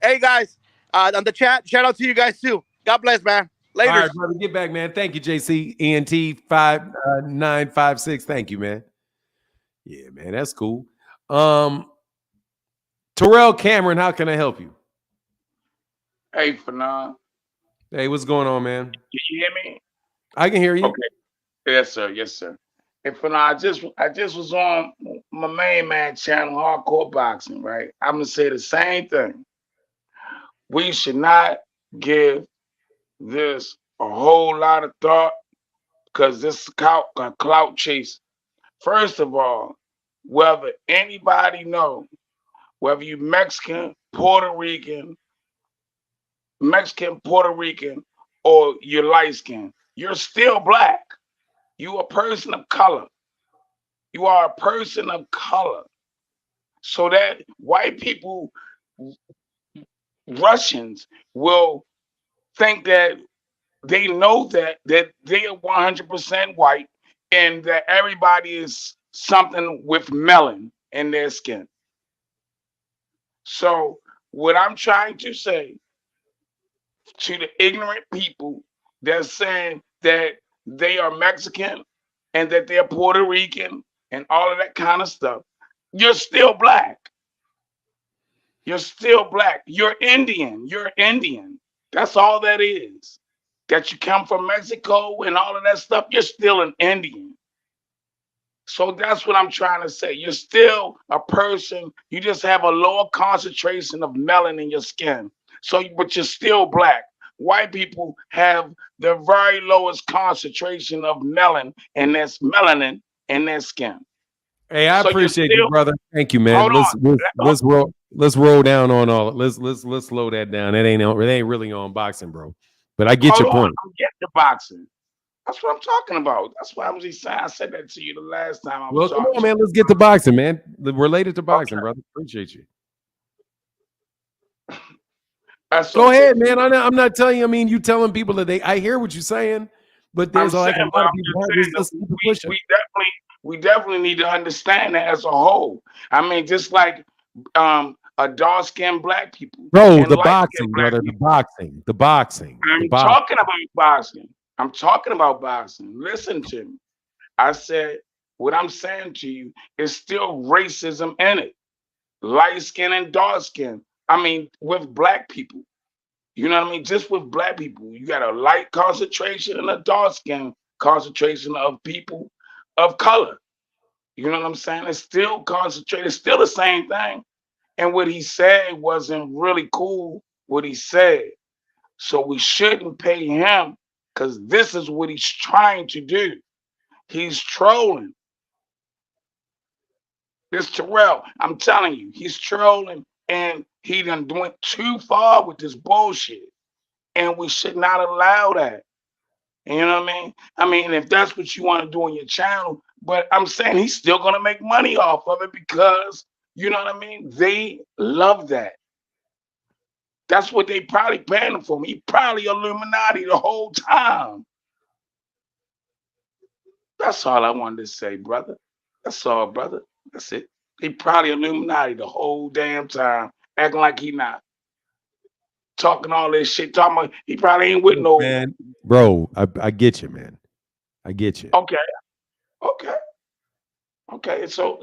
hey, guys, on the chat, shout out to you guys too. God bless, man. All Laters. right, brother. Get back, man. Thank you, JC. ENT 5956. Thank you, man. Yeah, man. That's cool. Um, Terrell Cameron, how can I help you? Hey, Fanon, Hey, what's going on, man? can you hear me? I can hear you. Okay. Yes, sir. Yes, sir. Hey, Fanon, I just was on my main man channel, Hardcore Boxing, right? I'm gonna say the same thing. We should not give this a whole lot of thought because this is clout chase. First of all, whether anybody know, whether you Mexican, Puerto Rican, or you're light skinned, you're still black. You a person of color. You are a person of color. So that white people Russians will think that they know that they are 100% white and that everybody is something with melon in their skin. So what I'm trying to say to the ignorant people that's saying that they are Mexican and that they're Puerto Rican and all of that kind of stuff, you're still black. You're still black. You're Indian. You're Indian. That's all that is. That you come from Mexico and all of that stuff, you're still an Indian. So that's what I'm trying to say. You're still a person. You just have a lower concentration of melanin in your skin. So, but you're still black. White people have the very lowest concentration of melanin in their skin. Hey, I So you're appreciate you, still, brother. Thank you, man. hold on. Let's roll down on all. Let's slow that down. It ain't really on boxing, bro. But I get Hold your on. point. I'm getting to boxing. That's what I'm talking about. That's why I was just saying. I said that to you the last time I was Well, come talking on, to man. Let's get to boxing, man. Related to you. boxing, Okay. brother. Appreciate you. That's Go okay. ahead, man. I'm not telling you. I mean, you telling people that I hear what you're saying, but I'm there's like saying, a but lot of I'm people. just saying that Let's keep it pushing. we definitely need to understand that as a whole. I mean, just like a dark skinned black people Bro, and the light skinned boxing, black brother. The people. boxing. The boxing. The I'm boxing. talking about boxing. I'm talking about boxing. Listen to me. I said what I'm saying to you is still racism in it. Light skin and dark skin. I mean, with black people. You know what I mean? Just with black people, you got a light concentration and a dark skin concentration of people of color. You know what I'm saying? It's still concentrated, it's still the same thing. And what he said wasn't really cool, what he said. So we shouldn't pay him because this is what he's trying to do. He's trolling. This Terrell, I'm telling you, he's trolling and he done went too far with this bullshit. And we should not allow that. You know what I mean? I mean, if that's what you want to do on your channel, but I'm saying he's still gonna make money off of it because you know what I mean? They love that. That's what they probably paying him for. He probably Illuminati the whole time. That's all I wanted to say, brother. That's all, brother. That's it. He probably Illuminati the whole damn time, acting like he not talking all this shit. Talking about he probably ain't with Look, no. man, bro, I get you, man. I get you. Okay, okay, okay. So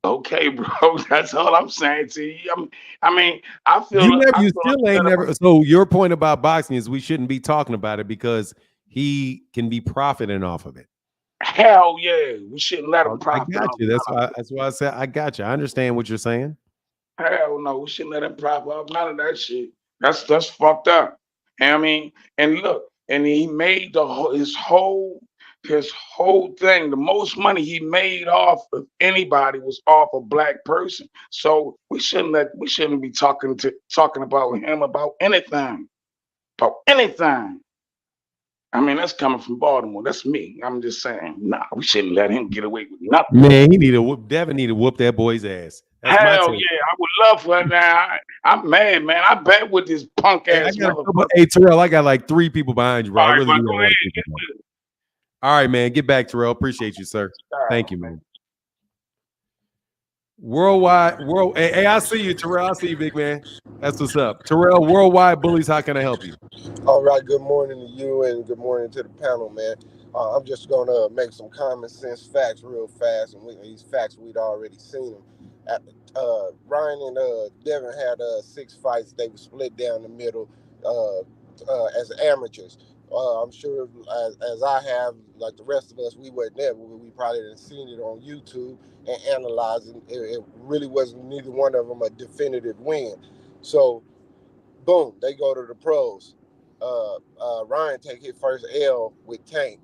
okay, bro. That's all I'm saying to you. I mean, I You feel still ain't upset about. never. So your point about boxing is we shouldn't be talking about it because he can be profiting off of it. Hell yeah, we shouldn't let him I profit got off you. none of That's why I said I got you. I understand what you're saying. it. Hell no, we shouldn't let him profit off none of that shit. That's fucked up. And I mean, and look, and he made his whole thing. The most money he made off of anybody was off a black person. So we shouldn't be talking about him about anything. About anything. I mean, that's coming from Baltimore. That's me. I'm just saying, nah, we shouldn't let him get away with nothing. Man, he need to whoop. Devin need to whoop that boy's ass. That's my Hell take. yeah, I would love for it now. I'm mad, man. I bet with this punk Hey, I ass got a couple. motherfucker. Hey, Terrell, I got like 3 people behind you, bro. All I right, really but do got go a lot of people. ahead. All right, man. Get back, Terrell. Appreciate you, sir. Thank you, man. World. Hey, I see you, Terrell. I see you, big man. That's what's up. Terrell, Worldwide Bullies. How can I help you? All right, good morning to you and good morning to the panel, man. I'm just going to make some common sense facts real fast, and these facts we'd already seen them. Ryan and Devin had 6 fights. They were split down the middle as amateurs. I'm sure, as I have, like the rest of us, we weren't there, but we probably didn't seen it on YouTube and analyzing. It really wasn't neither one of them a definitive win. So boom, they go to the pros. Ryan take his first L with Tank.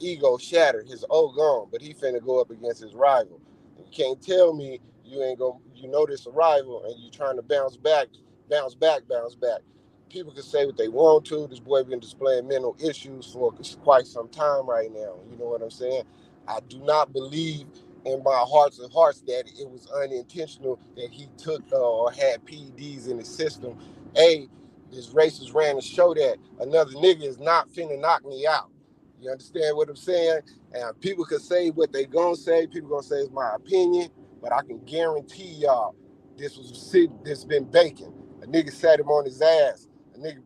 Ego shattered, his O gone, but he finna go up against his rival. You can't tell me you ain't gonna, you know this a rival and you trying to bounce back, bounce back, bounce back. People can say what they want to. This boy been displaying mental issues for quite some time right now. You know what I'm saying? I do not believe in my hearts of hearts that it was unintentional that he took or had PEDs in his system. This racist ran to show that another nigga is not finna knock me out. You understand what I'm saying? And people could say what they gonna say. People gonna say it's my opinion, but I can guarantee y'all this been baking. A nigga sat him on his ass. A nigga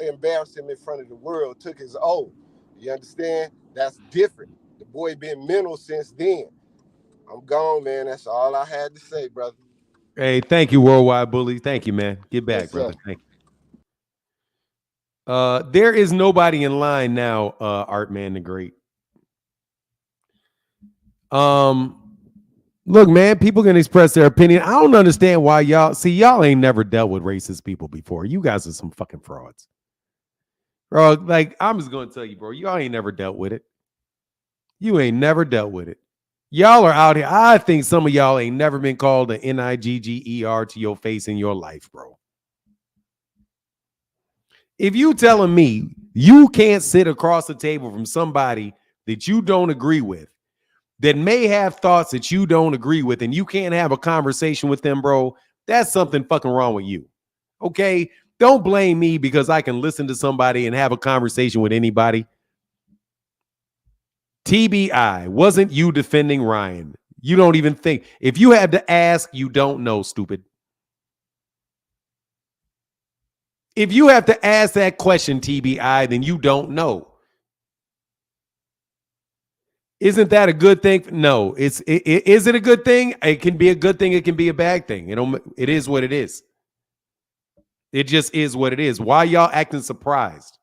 embarrassed him in front of the world, took his oath. You understand? That's different. The boy been mental since then. I'm gone, man. That's all I had to say, brother. Hey, thank you, Worldwide Bully. Thank you, man. Get back, Yes, brother. sir. Thank you. There is nobody in line now, Art Man the Great. Look, man, people can express their opinion. I don't understand why y'all ain't never dealt with racist people before. You guys are some fucking frauds. Bro, like, I'm just gonna tell you, bro, y'all ain't never dealt with it. You ain't never dealt with it. Y'all are out here. I think some of y'all ain't never been called an NIGGER to your face in your life, bro. If you telling me you can't sit across the table from somebody that you don't agree with, that may have thoughts that you don't agree with, and you can't have a conversation with them, bro, that's something fucking wrong with you. Okay? Don't blame me because I can listen to somebody and have a conversation with anybody. TBI, wasn't you defending Ryan? You don't even think. If you had to ask, you don't know, stupid. If you have to ask that question, TBI, then you don't know. Isn't that a good thing? No. Is it a good thing? It can be a good thing. It can be a bad thing. It is what it is. It just is what it is. Why y'all acting surprised?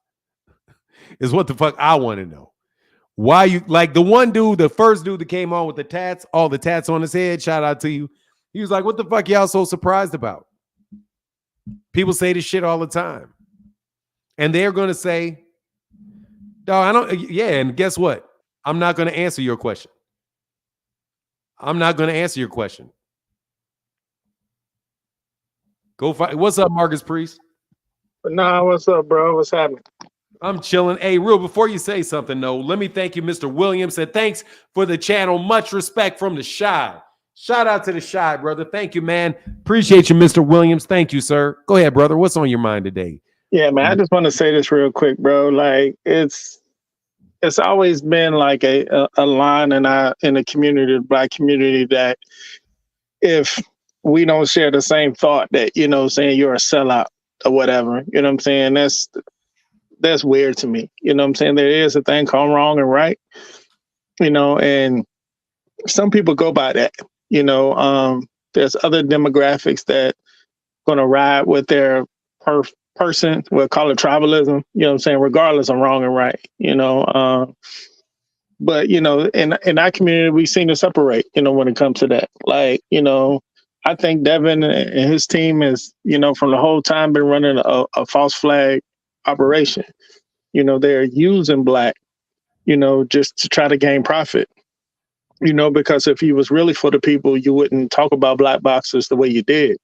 Is what the fuck I want to know. Why you like the first dude that came on with the tats, all the tats on his head, shout out to you. He was like, what the fuck y'all so surprised about? People say this shit all the time. And they're going to say, and guess what? I'm not going to answer your question. I'm not going to answer your question. Go fight. What's up, Marcus Priest? Nah, what's up, bro? What's happening? I'm chilling. Hey, real, before you say something, though, let me thank you, Mr. Williams. And thanks for the channel. Much respect from the Shy. Shout out to the Shy, brother. Thank you, man. Appreciate you, Mr. Williams. Thank you, sir. Go ahead, brother. What's on your mind today? Yeah, man, I just want to say this real quick, bro. Like, it's always been like a line in the community, the Black community, that if we don't share the same thought, that, you know, saying you're a sellout or whatever, you know what I'm saying? That's weird to me. You know what I'm saying? There is a thing called wrong and right, you know, and some people go by that. You know, there's other demographics that going to ride with their person. We'll call it tribalism. You know what I'm saying? Regardless of wrong and right. You know, but you know, in our community, we seem to separate. You know, when it comes to that, like, you know, I think Devin and his team is, you know, from the whole time been running a false flag operation. You know, they're using Black, you know, just to try to gain profit. You know, because if you was really for the people, you wouldn't talk about Black boxers the way you did.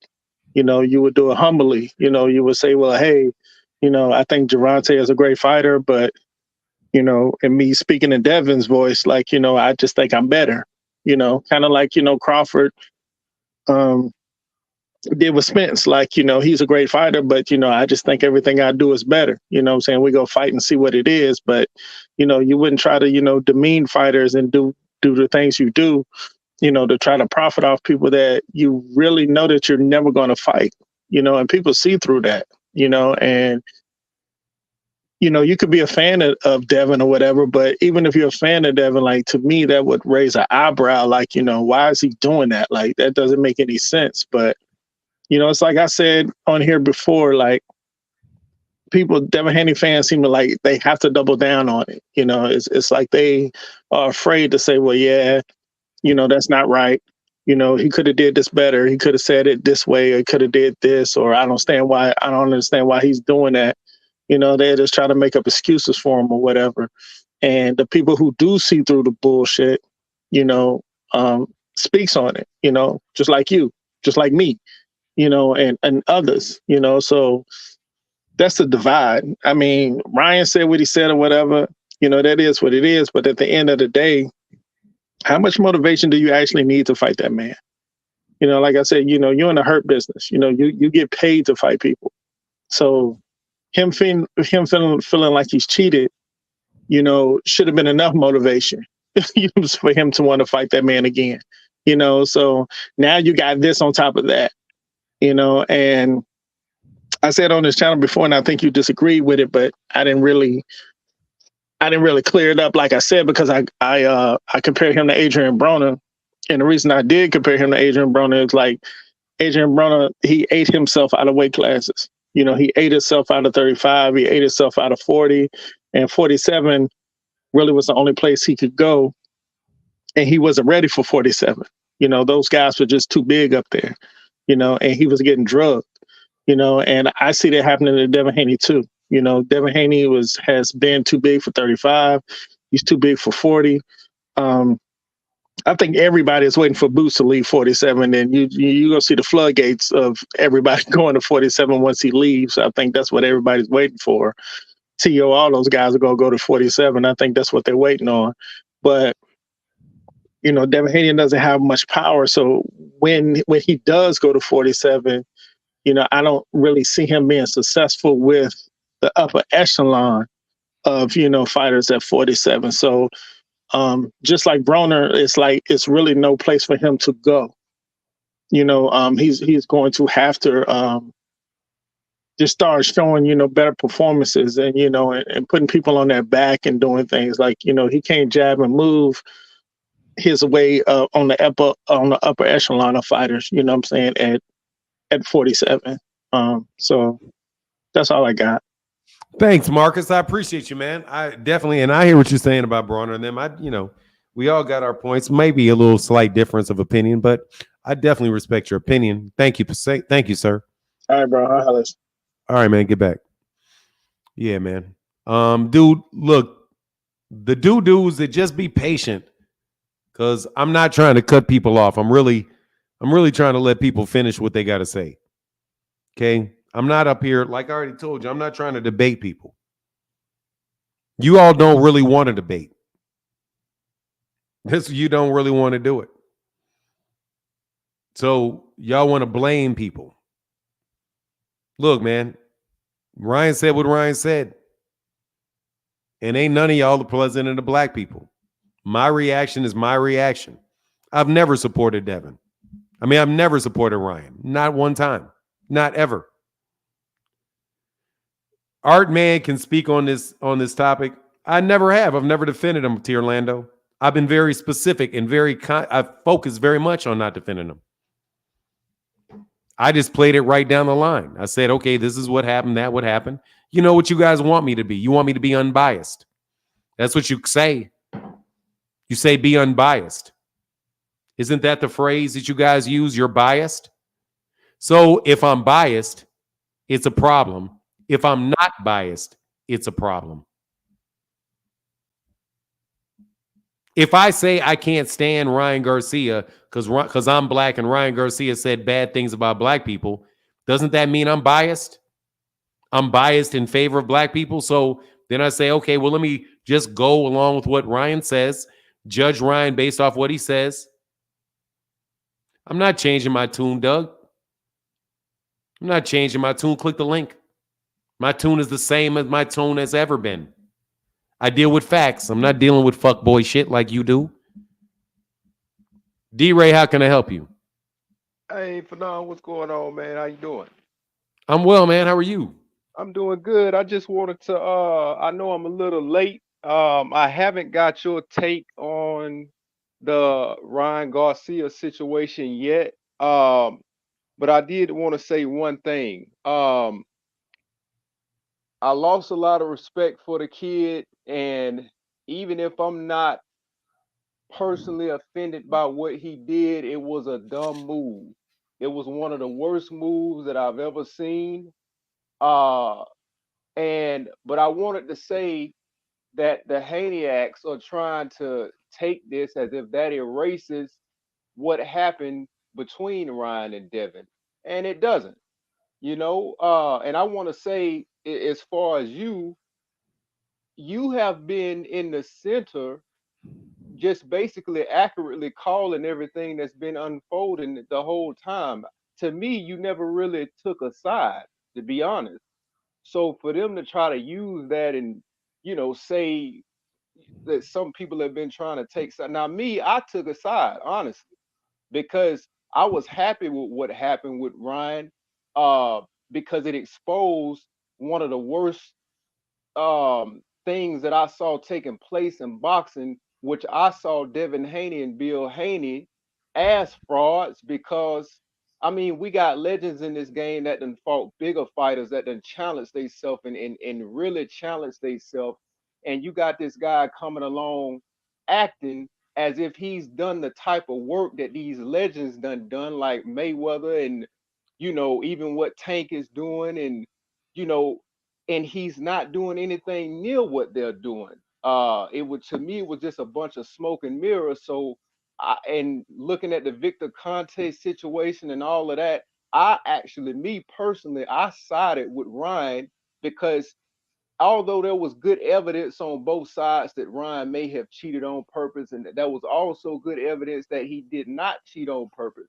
You know, you would do it humbly. You know, you would say, well, hey, you know, I think Gervonta is a great fighter, but, you know, and me speaking in Devin's voice, like, you know, I just think I'm better. You know, kind of like, you know, Crawford did with Spence. Like, you know, he's a great fighter, but, you know, I just think everything I do is better. You know what I'm saying? We go fight and see what it is. But, you know, you wouldn't try to, you know, demean fighters and do the things you do, you know, to try to profit off people that you really know that you're never going to fight, you know, and people see through that, you know, and, you know, you could be a fan of Devin or whatever, but even if you're a fan of Devin, like, to me, that would raise an eyebrow. Like, you know, why is he doing that? Like, that doesn't make any sense. But, you know, it's like I said on here before, like, Devin Haney fans seem to like, they have to double down on it. You know, it's like they are afraid to say, well, yeah, you know, that's not right. You know, he could have did this better. He could have said it this way, or could have did this, or I don't understand why he's doing that. You know, they just try to make up excuses for him or whatever. And the people who do see through the bullshit, you know, speaks on it, you know, just like you, just like me, you know, and others, you know. So that's the divide. I mean, Ryan said what he said or whatever, you know, that is what it is. But at the end of the day, How much motivation do you actually need to fight that man? Like I said, you're in the hurt business. You get paid to fight people. So him feeling like he's cheated, should have been enough motivation for him to want to fight that man again. So now you got this on top of that, and I said on this channel before, and I think you disagreed with it, but I didn't really clear it up like I said, because I compared him to Adrian Broner. And the reason I did compare him to Adrian Broner is like Adrian Broner, he ate himself out of weight classes. He ate himself out of 35, he ate himself out of 40, and 47 really was the only place he could go. And he wasn't ready for 47. Those guys were just too big up there, and he was getting drugged, and I see that happening to Devin Haney too. Devin Haney has been too big for 35. He's too big for 40. I think everybody is waiting for Boots to leave 47, and you gonna see the floodgates of everybody going to 47 once he leaves. I think that's what everybody's waiting for. T.O., all those guys are gonna go to 47. I think that's what they're waiting on. But Devin Haney doesn't have much power, so when he does go to 47, I don't really see him being successful with the upper echelon of fighters at 47. So just like Broner, it's really no place for him to go. He's going to have to just start showing better performances, and putting people on their back and doing things like he can't jab and move his way on the upper echelon of fighters. You know what I'm saying, at 47. So that's all I got. Thanks, Marcus. I appreciate you, man. I definitely, and I hear what you're saying about Bronner and them. We all got our points. Maybe a little slight difference of opinion, but I definitely respect your opinion. Thank you, thank you, sir. All right, bro. All right, man. Get back. Yeah, man. Dude, look, the dudes that just be patient, because I'm not trying to cut people off. I'm really trying to let people finish what they got to say. Okay. I'm not up here, like I already told you, I'm not trying to debate people. You all don't really want to debate. You don't really want to do it. So y'all want to blame people. Look, man, Ryan said what Ryan said. And ain't none of y'all the president of the black people. My reaction is my reaction. I've never supported Devin. I've never supported Ryan. Not one time. Not ever. Art Man can speak on this topic. I never have. I've never defended him, Tierlando. I've been very specific and I've focused very much on not defending him. I just played it right down the line. I said, okay, this is what happened. That would happen. You know what you guys want me to be. You want me to be unbiased. That's what you say. You say be unbiased. Isn't that the phrase that you guys use? You're biased. So if I'm biased, it's a problem. If I'm not biased, it's a problem. If I say I can't stand Ryan Garcia because I'm black and Ryan Garcia said bad things about black people, doesn't that mean I'm biased? I'm biased in favor of black people. So then I say, okay, well, let me just go along with what Ryan says, judge Ryan based off what he says. I'm not changing my tune, Doug. I'm not changing my tune. Click the link. My tune is the same as my tune has ever been. I deal with facts. I'm not dealing with fuckboy shit like you do. D-Ray, how can I help you? Hey, Fanon, what's going on, man? How you doing? I'm well, man. How are you? I'm doing good. I just wanted to I know I'm a little late. I haven't got your take on the Ryan Garcia situation yet. But I did want to say one thing. I lost a lot of respect for the kid, and even if I'm not personally offended by what he did, it was a dumb move. It was one of the worst moves that I've ever seen. Uh but I wanted to say that the Haniacs are trying to take this as if that erases what happened between Ryan and Devin. And it doesn't, and I want to say, as far as you have been in the center just basically accurately calling everything that's been unfolding the whole time. To me, you never really took a side, to be honest. So for them to try to use that and say that some people have been trying to take side. Now me, I took a side, honestly, because I was happy with what happened with Ryan, uh, because it exposed one of the worst things that I saw taking place in boxing, which I saw Devin Haney and Bill Haney as frauds. Because I mean, we got legends in this game that done fought bigger fighters that done challenged themselves and really challenged themselves. And you got this guy coming along acting as if he's done the type of work that these legends done, like Mayweather and even what Tank is doing, and you know and he's not doing anything near what they're doing. It would to me it was just a bunch of smoke and mirrors. So, and looking at the Victor Conte situation and all of that, me personally, I sided with Ryan, because although there was good evidence on both sides that Ryan may have cheated on purpose, and there was also good evidence that he did not cheat on purpose,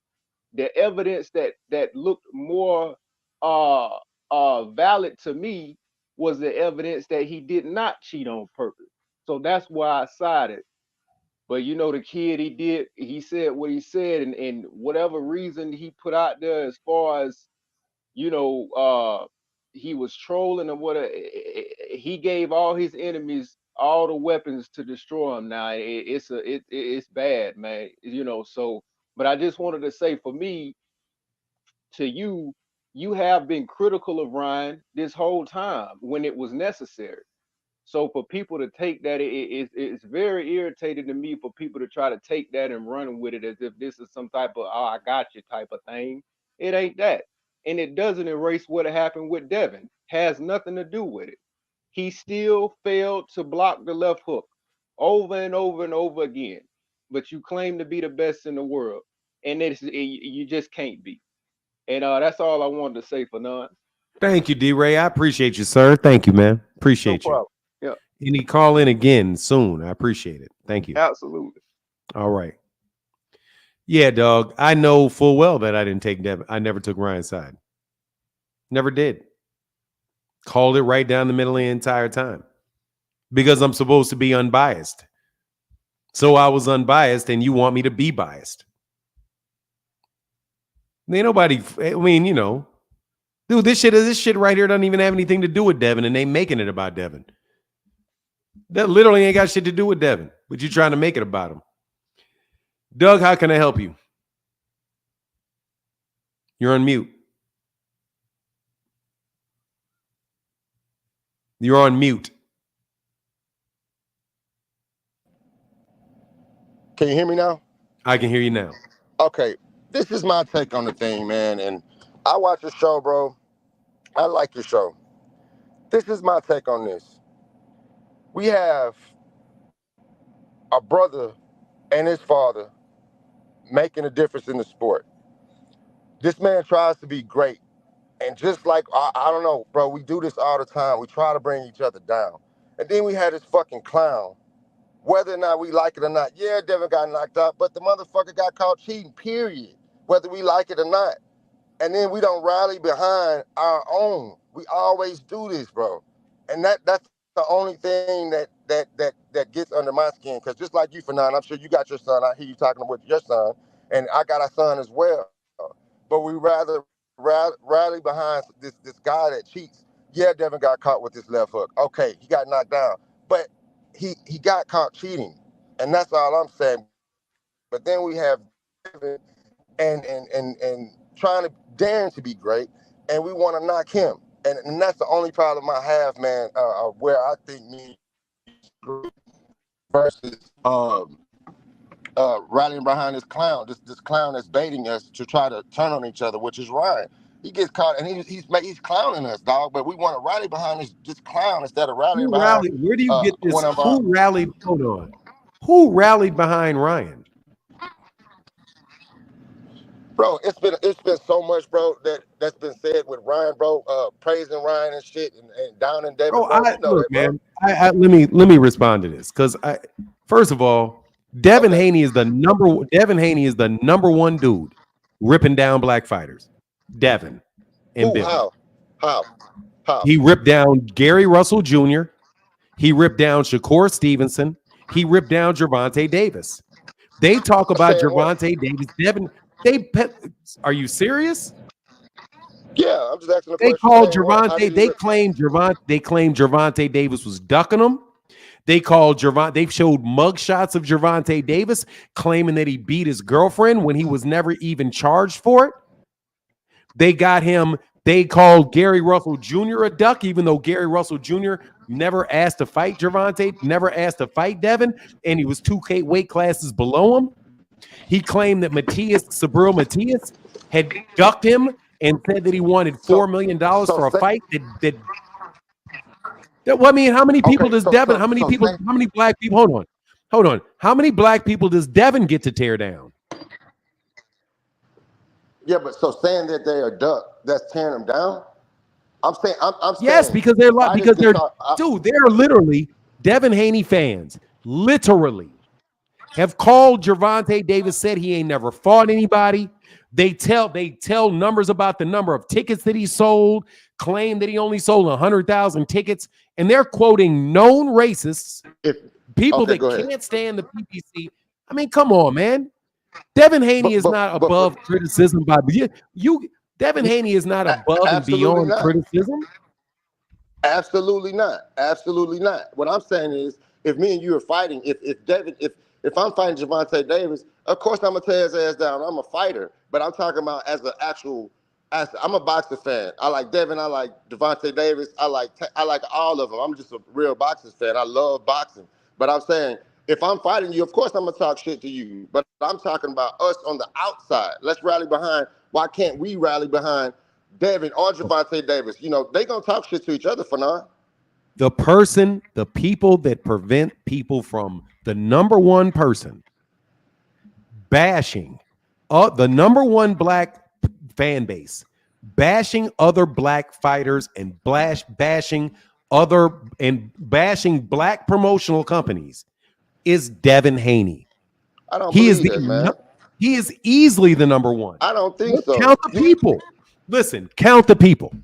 the evidence that looked more uh valid to me was the evidence that he did not cheat on purpose. So that's why I sided. But the kid, he said what he said, and whatever reason he put out there as far as you know he was trolling or whatever, he gave all his enemies all the weapons to destroy him. Now it's bad, man. So, but I just wanted to say, for me, to you, you have been critical of Ryan this whole time when it was necessary. So for people to take that, it's very irritating to me for people to try to take that and run with it as if this is some type of "oh, I got you" type of thing. It ain't that, and it doesn't erase what happened with Devin. Has nothing to do with it. He still failed to block the left hook over and over and over again. But you claim to be the best in the world, and you just can't be. And that's all I wanted to say for none. Thank you, D-Ray. I appreciate you, sir. Thank you, man. No Appreciate you. problem. Yeah, And he call in again soon. I appreciate it. Thank you. absolutely. All right. Yeah, dog. I know full well that I didn't take Devin. I never took Ryan's side. Never did. Called it right down the middle the entire time. Because I'm supposed to be unbiased. So I was unbiased, and you want me to be biased. Ain't nobody, I mean, dude, this shit right here doesn't even have anything to do with Devin, and they making it about Devin. That literally ain't got shit to do with Devin, but you're trying to make it about him. Doug, how can I help you? You're on mute. You're on mute. Can you hear me now? I can hear you now. Okay, this is my take on the thing, man. And I watch your show, bro. I like your show. This is my take on this. We have a brother and his father making a difference in the sport. This man tries to be great. And just like, I don't know, bro, we do this all the time. We try to bring each other down. And then we had this fucking clown. Whether or not we like it or not, yeah, Devin got knocked out, but the motherfucker got caught cheating, period. Whether we like it or not. And then we don't rally behind our own. We always do this, bro. And that's the only thing that gets under my skin. Because just like you, Fernand, I'm sure you got your son. I hear you talking about your son, and I got a son as well. But we rather rally behind this guy that cheats. Yeah, Devin got caught with this left hook. Okay, he got knocked down, but he got caught cheating, and that's all I'm saying. But then we have Devin and trying to daring to be great, and we want to knock him. And that's the only problem I have, man. Where I think me versus rallying behind this clown, this clown that's baiting us to try to turn on each other, which is Ryan. He gets caught and he's clowning us, dog. But we want to rally behind this clown instead of rallying Who behind rallied? Where do you get this? one of our. Who rallied? Hold on. Who rallied behind Ryan? Bro, it's been so much, bro, that's been said with Ryan, bro, praising Ryan and shit, and down in David, Bro, bro. You know look, that, bro. man. Let me respond to this, because first of all, Devin Okay. Haney is the number one dude ripping down black fighters. Devin and Who? Bill. How? He ripped down Gary Russell Jr. He ripped down Shakur Stevenson. He ripped down Gervonta Davis. They talk about Saying what? Gervonta Davis. Devin, are you serious? Yeah, I'm just asking a They question. called Saying what? How Gervonta. did he rip? They claimed Gervonta Davis was ducking them. They called Gervonta. They showed mugshots of Gervonta Davis claiming that he beat his girlfriend when he was never even charged for it. They got him. They called Gary Russell Jr. a duck, even though Gary Russell Jr. never asked to fight Gervonta, never asked to fight Devin, and he was 2K weight classes below him. He claimed that Sabril Matias had ducked him and said that he wanted $4 million for a fight. I mean, how many people does Devin? How many black people? Hold on. How many black people does Devin get to tear down? Yeah, but so saying that they are duck, that's tearing them down. I'm saying, Yes, saying, because they're literally Devin Haney fans. Literally have called Gervonta Davis, said he ain't never fought anybody. They tell numbers about the number of tickets that he sold, claim that he only sold 100,000 tickets, and they're quoting known racists, people that can't stand the PPC. I mean, come on, man. Devin Haney is not above criticism by you. Devin Haney is not above and beyond criticism. Absolutely not. Absolutely not. What I'm saying is, if me and you are fighting, if I'm fighting Gervonta Davis, of course I'm gonna tear his ass down. I'm a fighter, but I'm talking about I'm a boxer fan. I like Devin. I like Gervonta Davis. I like all of them. I'm just a real boxing fan. I love boxing. But I'm saying, if I'm fighting you, of course I'm gonna talk shit to you. But I'm talking about us on the outside. Let's rally behind. Why can't we rally behind Devin or Gervonta Davis? You know, they gonna talk shit to each other for now. The people that prevent people from the number one person bashing the number one black fan base, bashing other black fighters and bashing black promotional companies is Devin Haney. I don't believe that, man. He is easily the number one. I don't think so. Count the people. Listen, count the people.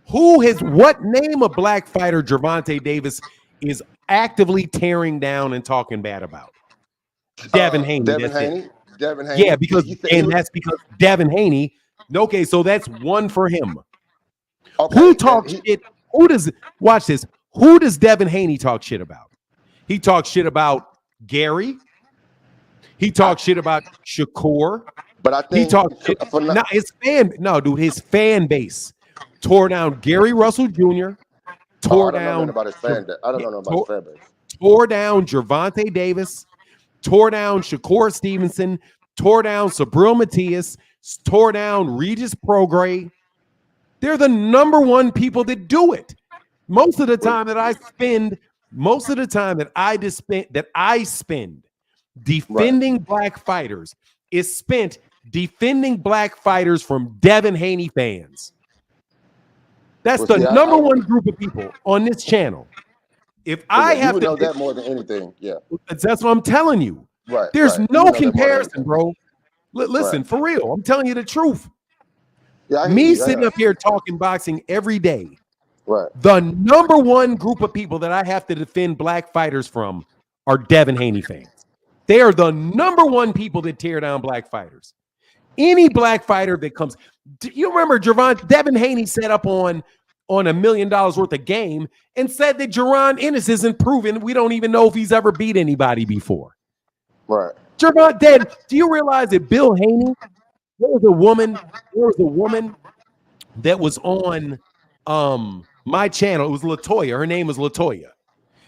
What name of black fighter Gervonta Davis is actively tearing down and talking bad about? Devin Haney. Devin Haney. Yeah, that's because Devin Haney. Okay, so that's one for him. Okay, who talks shit? Watch this? Who does Devin Haney talk shit about? He talks shit about Gary. He talks shit about Shakur. But I think he talks shit. His fan base tore down Gary Russell Jr. I don't know about his fan base. Tore down Gervonta Davis. Tore down Shakur Stevenson. Tore down Sabril Matias. Tore down Regis Prograis. They're the number one people that do it. Most of the time that I spend defending black fighters is spent defending black fighters from Devin Haney fans. That's the number one group of people on this channel. If I have to know that more than anything, yeah. That's what I'm telling you. Right. There's no comparison, bro. Listen, for real. I'm telling you the truth. Yeah, sitting up here talking boxing every day. Right. The number one group of people that I have to defend black fighters from are Devin Haney fans. They are the number one people that tear down black fighters. Any black fighter that comes, you remember Devin Haney set up on $1 million worth of game and said that Jerron Ennis isn't proven. We don't even know if he's ever beat anybody before. Right. Jerron dead. Do you realize that Bill Haney? There was a woman that was on my channel. It was Latoya. Her name was Latoya.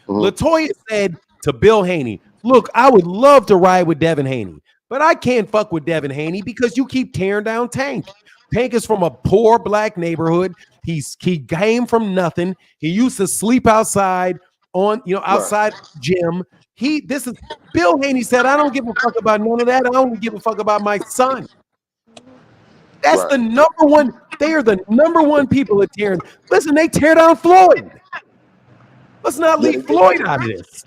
Mm-hmm. Latoya said to Bill Haney, "Look, I would love to ride with Devin Haney, but I can't fuck with Devin Haney because you keep tearing down Tank. Tank is from a poor black neighborhood. He came from nothing. He used to sleep outside outside gym. Bill Haney said, I don't give a fuck about none of that. I only give a fuck about my son." That's the number one. They are the number one people that tear. Listen, they tear down Floyd. Let's not leave Floyd out of this.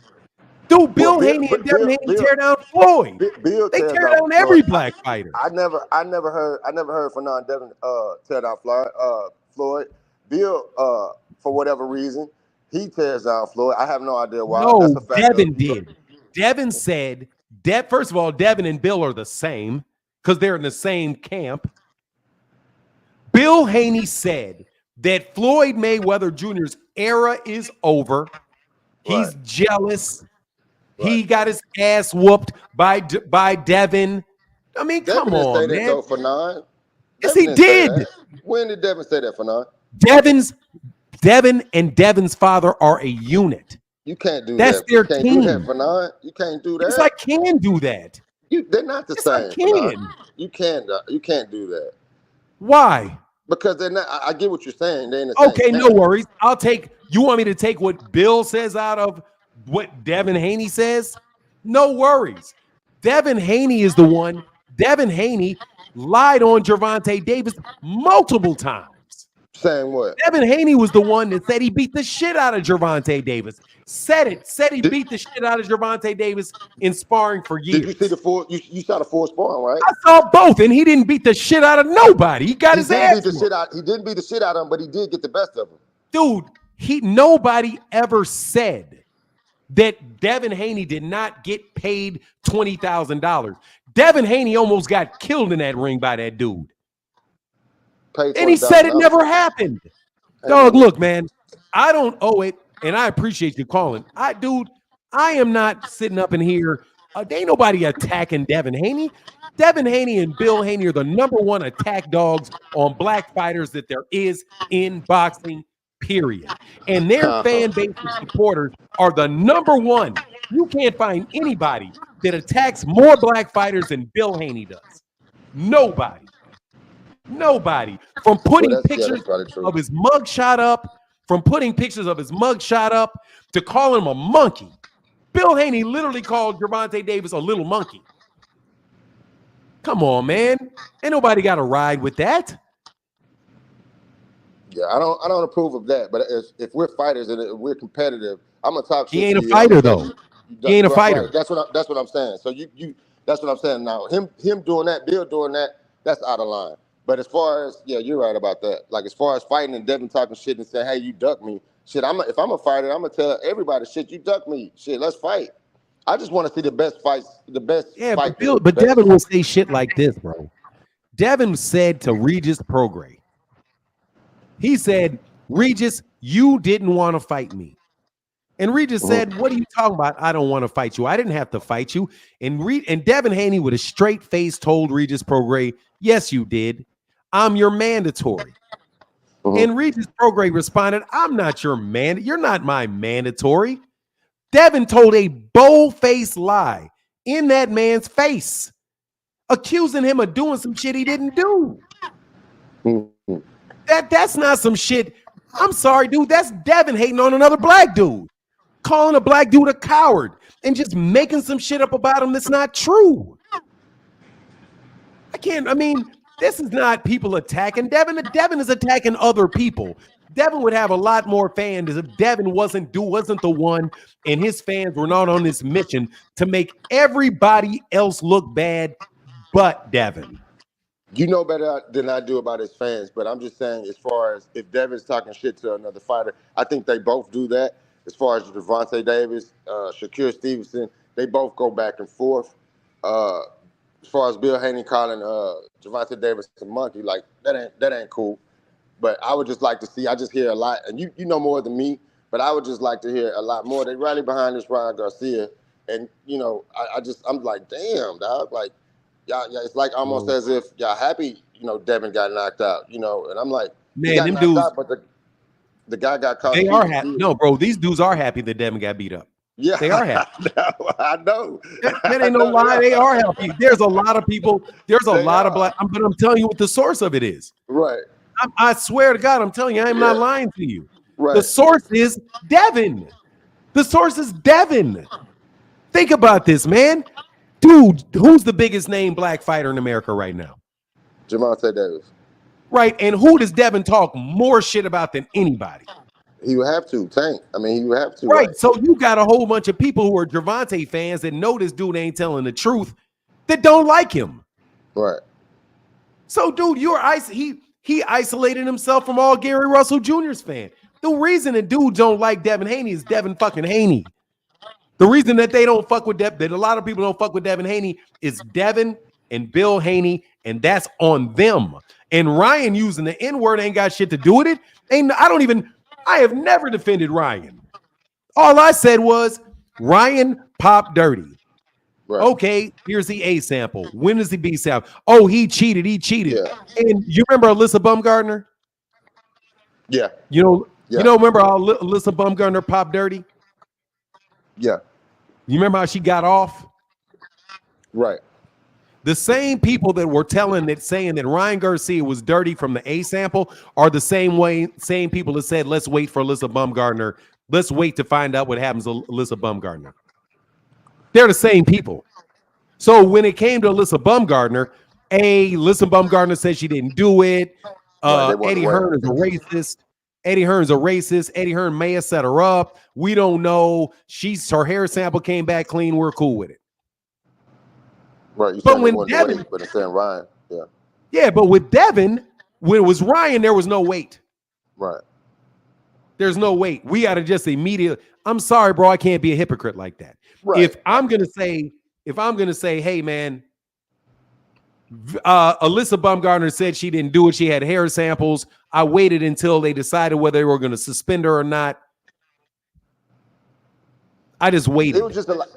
Dude, Bill Bill, Haney and but Devin Haney tear down Floyd. Bill They tears tear down down Floyd. every black fighter. I never heard Fernand Devin tear down Floyd. Bill, for whatever reason, he tears down Floyd. I have no idea why. That's No, a fact. Devin did. Devin said that, first of all, Devin and Bill are the same because they're in the same camp. Bill Haney said that Floyd Mayweather Jr.'s era is over. He's jealous. He got his ass whooped by Devin. I mean, Devin come didn't on, say that man. though, Fernand. Yes, Devin he didn't say did. that. When did Devin say that, Fernand? Devin and Devin's father are a unit. You can't do That's that. their You can't do that, team. Fernand. You can't do that. Yes, I can do that. They're not the Yes, I same, Fernand. can. You can't do that. Why? Because they're not. I get what you're saying. They're in the Okay, same no camp. worries. You want me to take what Bill says out of what Devin Haney says? No worries. Devin Haney is the one. Devin Haney lied on Gervonta Davis multiple times. Saying what? Devin Haney was the one that said he beat the shit out of Gervonta Davis. Said he beat the shit out of Gervonta Davis in sparring for years. Did you see the full? You saw the full sparring, right? I saw both, and he didn't beat the shit out of nobody. He got his ass beat the shit out. He didn't beat the shit out of him, but he did get the best of him. Dude, nobody ever said that Devin Haney did not get paid $20,000. Devin Haney almost got killed in that ring by that dude. And he said it never happened. Dog, look, man, I don't owe it, and I appreciate you calling. I am not sitting up in here. There ain't nobody attacking Devin Haney. Devin Haney and Bill Haney are the number one attack dogs on black fighters that there is in boxing, period. And their fan base and supporters are the number one. You can't find anybody that attacks more black fighters than Bill Haney does. Nobody. From putting pictures of his mugshot up, to calling him a monkey. Bill Haney literally called Gervonta Davis a little monkey. Come on, man. Ain't nobody got to ride with that. Yeah, I don't approve of that. But if we're fighters and if we're competitive, I'm gonna talk shit. He ain't a fighter though. He ain't a fighter. Right. That's what I'm saying. So you that's what I'm saying. Now him doing that, Bill doing that, that's out of line. But as far as you're right about that. Like as far as fighting and Devin talking shit and saying, hey, you duck me. Shit, if I'm a fighter, I'm gonna tell everybody, shit, you duck me. Shit, let's fight. I just want to see the best fights, the best. Yeah, fight but Devin will say shit like this, bro. Devin said to Regis Prograis, he said, Regis, you didn't want to fight me. And Regis said, what are you talking about? I don't want to fight you. I didn't have to fight you. And Devin Haney with a straight face told Regis Prograis, yes, you did. I'm your mandatory. And Regis Prograis responded, I'm not your man. You're not my mandatory. Devin told a bold-faced lie in that man's face, accusing him of doing some shit he didn't do. That's not some shit. I'm sorry, dude. That's Devin hating on another black dude, calling a black dude a coward and just making some shit up about him that's not true. This is not people attacking Devin. Devin is attacking other people. Devin would have a lot more fans if Devin wasn't the one, and his fans were not on this mission to make everybody else look bad but Devin. You know better than I do about his fans, but I'm just saying, as far as if Devin's talking shit to another fighter, I think they both do that. As far as Gervonta Davis, Shakur Stevenson, they both go back and forth. As far as Bill Haney calling Gervonta Davis a monkey, like that ain't cool. But I would just like to see. I just hear a lot, and you know more than me. But I would just like to hear a lot more. They rally behind this Ryan Garcia, and I'm like, damn, dog, like. Yeah, it's like almost as if y'all happy, Devin got knocked out, and I'm like, man, them dudes, out, but the guy got caught. They are happy. No, bro, these dudes are happy that Devin got beat up. Yeah, they are happy. I know. That ain't no lie. They are happy. There's a lot of people. There's a lot of black. But I'm telling you what the source of it is. Right. I swear to God, I'm telling you, I'm not lying to you. Right. The source is Devin. The source is Devin. Think about this, man. Dude, who's the biggest name black fighter in America right now? Gervonta Davis. Right, and who does Devin talk more shit about than anybody? He would have to tank. I mean, he would have to, Right. right? So you got a whole bunch of people who are Gervonta fans that know this dude ain't telling the truth that don't like him. Right. So, dude, he isolated himself from all Gary Russell Jr.'s fan. The reason that dudes don't like Devin Haney is Devin fucking Haney. The reason that they don't fuck with that a lot of people don't fuck with Devin Haney is Devin and Bill Haney, and that's on them. And Ryan using the N-word ain't got shit to do with it. I have never defended Ryan. All I said was Ryan popped dirty. Right. Okay, here's the A sample. When is the B sample? Oh, he cheated. Yeah. And you remember Alyssa Bumgardner? Yeah. Remember how Alyssa Bumgardner popped dirty? Yeah. You remember how she got off? Right. The same people that were saying that Ryan Garcia was dirty from the A sample are the same people that said, let's wait for Alyssa Bumgardner. Let's wait to find out what happens to Alyssa Bumgardner. They're the same people. So when it came to Alyssa Bumgardner, Alyssa Bumgardner said she didn't do it. Eddie Hearn is a racist. Eddie Hearn may have set her up. We don't know. Her hair sample came back clean. We're cool with it. Right. You But saying when they wanted Devin, to wait, but it's saying Ryan. Yeah. yeah, but with Devin, when it was Ryan, there was no wait. Right. There's no wait. We got to just immediately. I'm sorry, bro. I can't be a hypocrite like that. Right. If I'm gonna say, hey, man, Alyssa Bumgardner said she didn't do it. She had hair samples. I waited until they decided whether they were going to suspend her or not. I just waited. It was just a lot.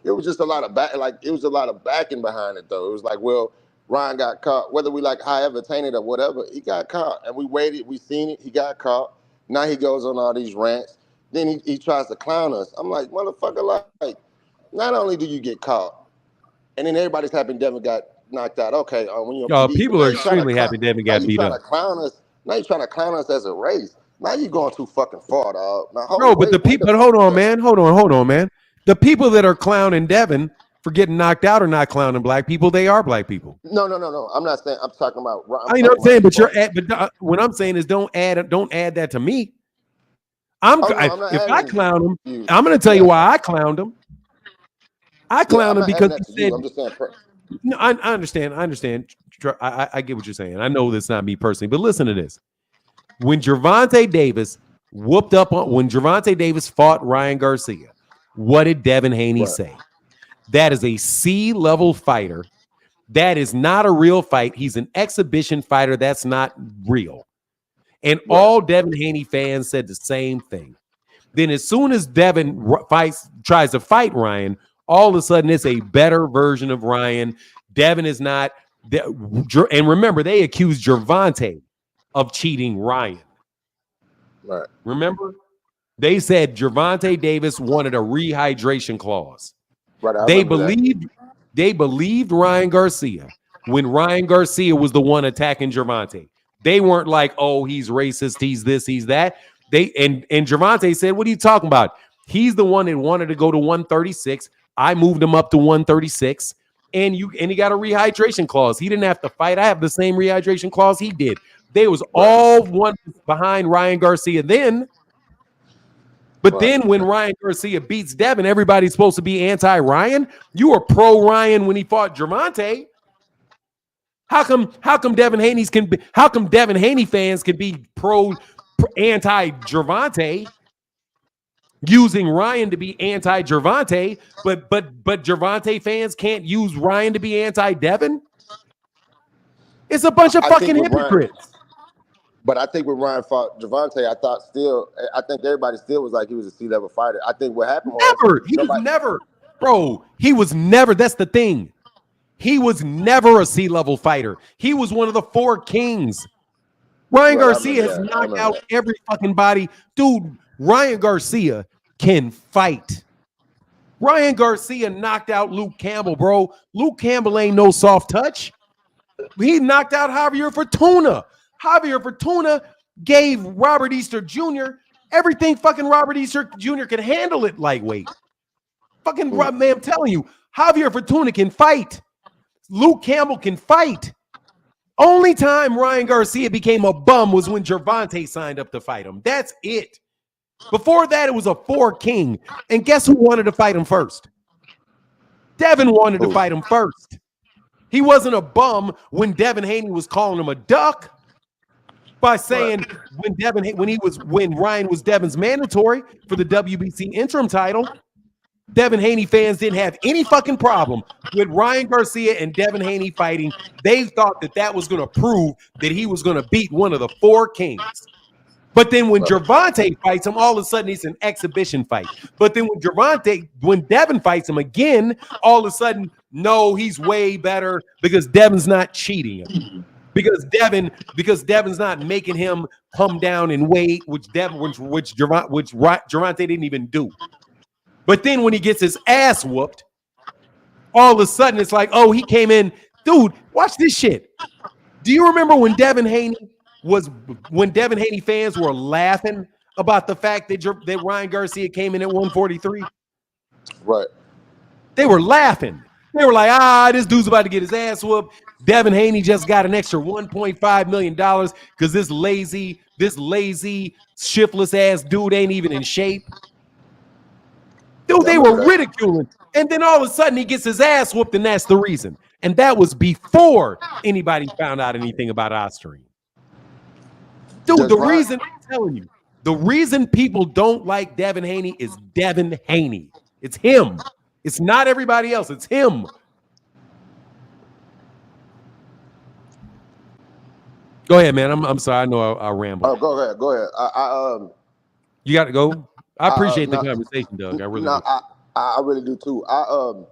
It was just a lot of it was a lot of backing behind it, though. It was like, well, Ryan got caught. Whether we like however tainted or whatever, he got caught, and we waited. We seen it. He got caught. Now he goes on all these rants. Then he tries to clown us. I'm like, motherfucker, like, not only do you get caught, and then everybody's happy Devin got knocked out. Okay, when you're people are extremely happy Devin got beat up. Now you're trying to clown us as a race. Now you're going too fucking far, dog. Now, hold on, man. The people that are clowning Devin for getting knocked out are not clowning black people. They are black people. No. I'm not saying. I'm talking about. I know what I'm saying, but what I'm saying is don't add that to me. If I clown him, I'm going to tell you why I clowned him. I clowned him because he said. I'm just saying. No, I understand. I get what you're saying. I know that's not me personally, but listen to this. When Gervonta Davis fought Ryan Garcia, what did Devin Haney say? That is a C-level fighter. That is not a real fight. He's an exhibition fighter. That's not real. And all Devin Haney fans said the same thing. Then as soon as Devin tries to fight Ryan, all of a sudden it's a better version of Ryan. Devin is not. And remember, they accused Gervonta of cheating Ryan. Right. Remember? They said Gervonta Davis wanted a rehydration clause. Right. They believed Ryan Garcia when Ryan Garcia was the one attacking Gervonta. They weren't like, oh, he's racist, he's this, he's that. And Gervonta said, what are you talking about? He's the one that wanted to go to 136. I moved him up to 136. And he got a rehydration clause. He didn't have to fight. I have the same rehydration clause he did. They was all one behind Ryan Garcia then. But then when Ryan Garcia beats Devin, everybody's supposed to be anti-Ryan. You were pro-Ryan when he fought Gervonta. How come Devin Haney fans can be anti-Gervonta, using Ryan to be anti-Gervonta, but Gervonta fans can't use Ryan to be anti-Devin? It's a bunch of fucking hypocrites. But I think when Ryan fought Gervonta, I think everybody still was like he was a C-level fighter. I think what happened was he was never. That's the thing. He was never a C-level fighter. He was one of the four kings. Ryan Garcia has knocked out every fucking body. Dude, Ryan Garcia can fight. Ryan Garcia knocked out Luke Campbell, bro. Luke Campbell ain't no soft touch. He knocked out Javier Fortuna. Javier Fortuna gave Robert Easter Jr. everything fucking Robert Easter Jr. can handle it lightweight. Fucking man, I'm telling you, Javier Fortuna can fight. Luke Campbell can fight. Only time Ryan Garcia became a bum was when Gervonta signed up to fight him. That's it. Before that, it was a 4-king. And guess who wanted to fight him first? Devin wanted to fight him first. He wasn't a bum when Devin Haney was calling him a duck by saying when Ryan was Devin's mandatory for the WBC interim title. Devin Haney fans didn't have any fucking problem with Ryan Garcia and Devin Haney fighting. They thought that was going to prove that he was going to beat one of the 4 kings. But then when Gervonta fights him, all of a sudden it's an exhibition fight. But then when Devin fights him again, all of a sudden, no, he's way better because Devin's not cheating him. Because Devin's not making him come down in weight, which Gervonta didn't even do. But then when he gets his ass whooped, all of a sudden it's like, oh, he came in. Dude, watch this shit. Do you remember when Devin Haney fans were laughing about the fact that Ryan Garcia came in at 143? Right. They were laughing. They were like, this dude's about to get his ass whooped. Devin Haney just got an extra $1.5 million because this lazy, shiftless ass dude ain't even in shape. Dude, they were ridiculing. And then all of a sudden he gets his ass whooped, and that's the reason. And that was before anybody found out anything about Osterine. Dude, reason I'm telling you, the reason people don't like Devin Haney is Devin Haney. It's him. It's not everybody else. It's him. Go ahead, man. I'm sorry. I know I ramble. Oh, go ahead. Go ahead. You got to go. I appreciate the conversation, Doug. I really do. I really do too. I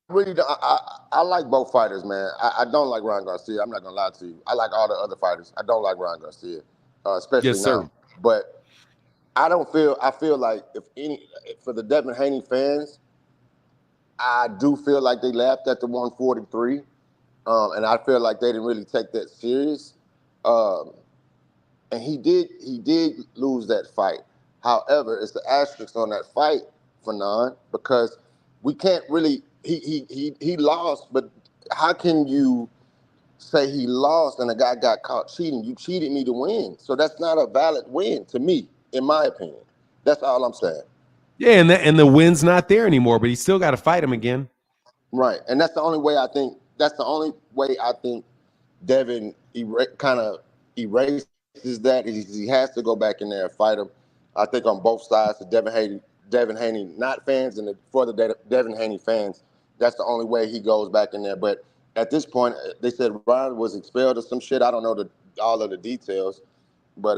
really don't, I like both fighters, man. I don't like Ryan Garcia. I'm not gonna lie to you. I like all the other fighters. I don't like Ryan Garcia, especially now. But I feel like for the Devin Haney fans, I do feel like they laughed at the 143, and I feel like they didn't really take that serious. And he did lose that fight. However, it's the asterisk on that fight, Fanon, because we can't really. He lost, but how can you say he lost and a guy got caught cheating? You cheated me to win, so that's not a valid win to me, in my opinion. That's all I'm saying. Yeah, and the win's not there anymore, but he still got to fight him again. Right, and that's the only way I think. That's the only way I think Devin kind of erases that. He has to go back in there and fight him. I think on both sides, the Devin Haney not fans and for the Devin Haney fans, that's the only way he goes back in there. But at this point, they said Ryan was expelled or some shit. I don't know all of the details, but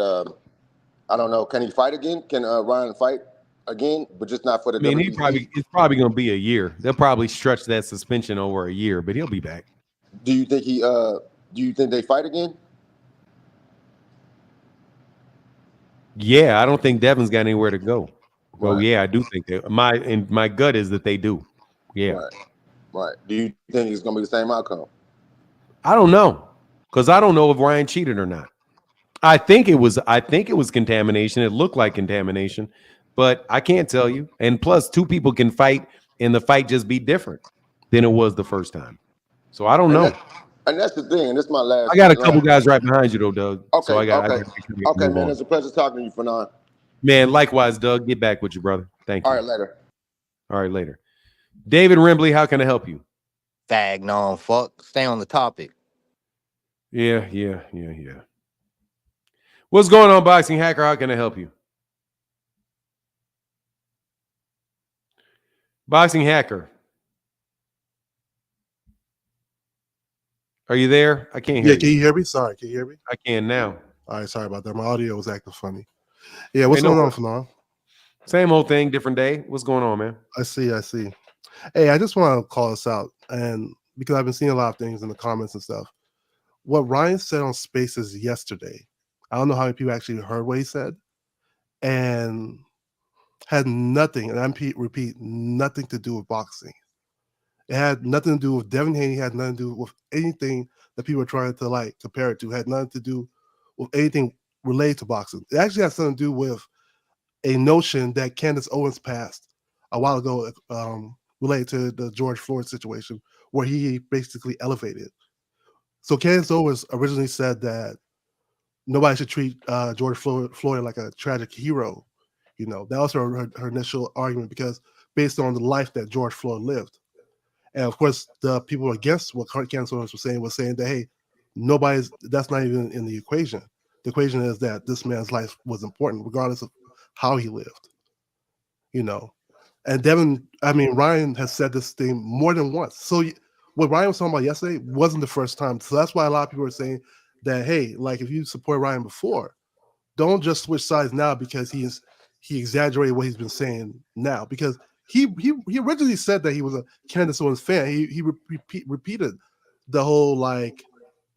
I don't know. Can he fight again? Can Ryan fight again? But just not for the WBC? It's probably going to be a year. They'll probably stretch that suspension over a year, but he'll be back. Do you think Do you think they fight again? Yeah, I don't think Devin's got anywhere to go. Well, yeah, I do think that. My gut is that they do. Yeah. Right. Do you think it's going to be the same outcome? I don't know, because I don't know if Ryan cheated or not. I think it was contamination. It looked like contamination, but I can't tell you. And plus, two people can fight, and the fight just be different than it was the first time. So I don't know. And that's the thing. And this is my last. I got a couple guys right behind you, though, Doug. Okay. So Okay, man. It's a pleasure talking to you, Fanon. Man, likewise, Doug. Get back with you, brother. Thank you. All right, later. David Rimbley, how can I help you? Fag non fuck. Stay on the topic. Yeah. What's going on, Boxing Hacker? How can I help you? Boxing Hacker. Are you there? I can't hear you. Yeah, can you hear me? Sorry, can you hear me? I can now. All right, sorry about that. My audio was acting funny. Yeah, what's going on, Fanon? Same old thing, different day. What's going on, man? I see. Hey, I just want to call this out, and because I've been seeing a lot of things in the comments and stuff. What Ryan said on Spaces yesterday, I don't know how many people actually heard what he said, and had nothing, and I repeat, nothing to do with boxing. It had nothing to do with Devin Haney, had nothing to do with anything that people are trying to compare it to, had nothing to do with anything related to boxing. It actually has something to do with a notion that Candace Owens passed a while ago related to the George Floyd situation, where he basically elevated. So Candace Owens originally said that nobody should treat George Floyd like a tragic hero, That was her initial argument because based on the life that George Floyd lived. And of course, the people against what Candace Owens was saying that, hey, that's not even in the equation. The equation is that this man's life was important, regardless of how he lived. And Ryan has said this thing more than once. So what Ryan was talking about yesterday wasn't the first time. So that's why a lot of people are saying that, hey, like if you support Ryan before, don't just switch sides now because he exaggerated what he's been saying now. Because he originally said that he was a Candace Owens fan. He repeated the whole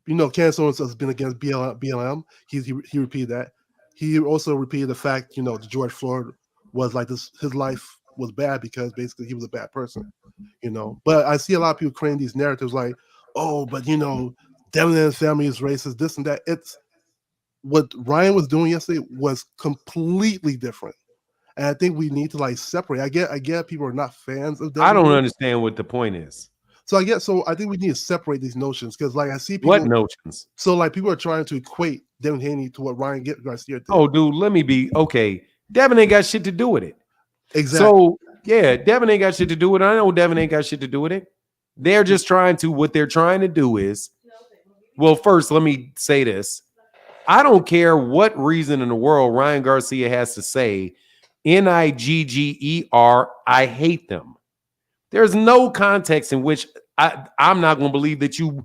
Candace Owens has been against BLM. He repeated that. He also repeated the fact, that George Floyd was like this. His life was bad because basically he was a bad person. But I see a lot of people creating these narratives like, oh, but Devin and his family is racist, this and that. It's what Ryan was doing yesterday was completely different. And I think we need to separate. I get people are not fans of Devin. I don't understand what the point is. So I think we need to separate these notions because I see people. What notions? So people are trying to equate Devin Haney to what Ryan Garcia did. Oh, dude, let me be okay. Devin ain't got shit to do with it. Exactly. So yeah, Devin ain't got shit to do with it. I know Devin ain't got shit to do with it. They're just what they're trying to do is, well, first, let me say this. I don't care what reason in the world Ryan Garcia has to say, Nigger, I hate them. There's no context in which I'm not going to believe that you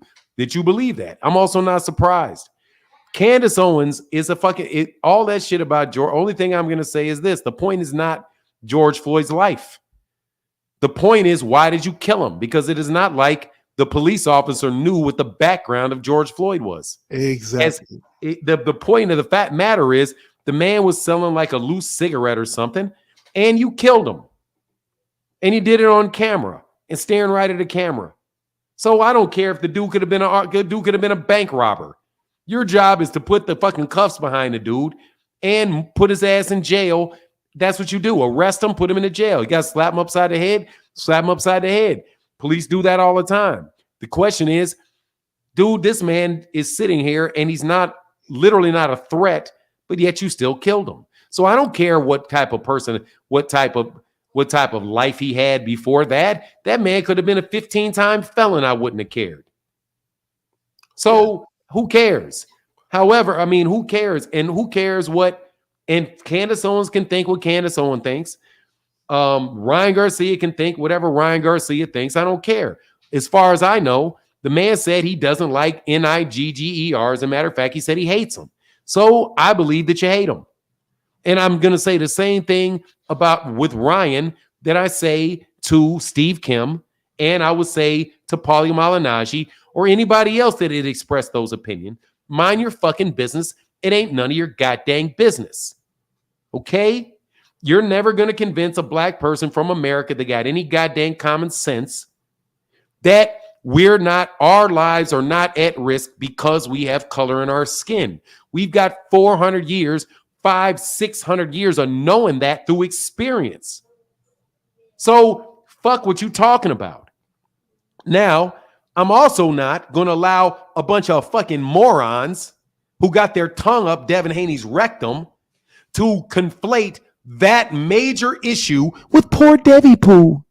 believe that. I'm also not surprised. Candace Owens is all that shit about George. Only thing I'm going to say is this. The point is not George Floyd's life. The point is, why did you kill him? Because it is not like the police officer knew what the background of George Floyd was. Exactly. The point of the fact matter is the man was selling like a loose cigarette or something, and you killed him. And he did it on camera and staring right at the camera. So I don't care if the dude could have been a bank robber. Your job is to put the fucking cuffs behind the dude and put his ass in jail. That's what you do. Arrest him, put him in the jail. You got to slap him upside the head. Police do that all the time. The question is, dude, this man is sitting here and he's literally not a threat, but yet you still killed him. So I don't care what type of person, what type of life he had before that. That man could have been a 15-time felon. I wouldn't have cared. So who cares? However, who cares? And who cares what? And Candace Owens can think what Candace Owens thinks. Ryan Garcia can think whatever Ryan Garcia thinks. I don't care. As far as I know, the man said he doesn't like Nigger. As a matter of fact, he said he hates them. So I believe that you hate him. And I'm going to say the same thing with Ryan that I say to Steve Kim, and I would say to Paulie Malignaggi or anybody else that had expressed those opinions. Mind your fucking business. It ain't none of your goddamn business. Okay? You're never going to convince a black person from America that got any goddamn common sense that our lives are not at risk because we have color in our skin. We've got 400 years, 500-600 years of knowing that through experience. So fuck what you talking about. Now, I'm also not going to allow a bunch of fucking morons who got their tongue up Devin Haney's rectum to conflate that major issue with poor Devi Poo.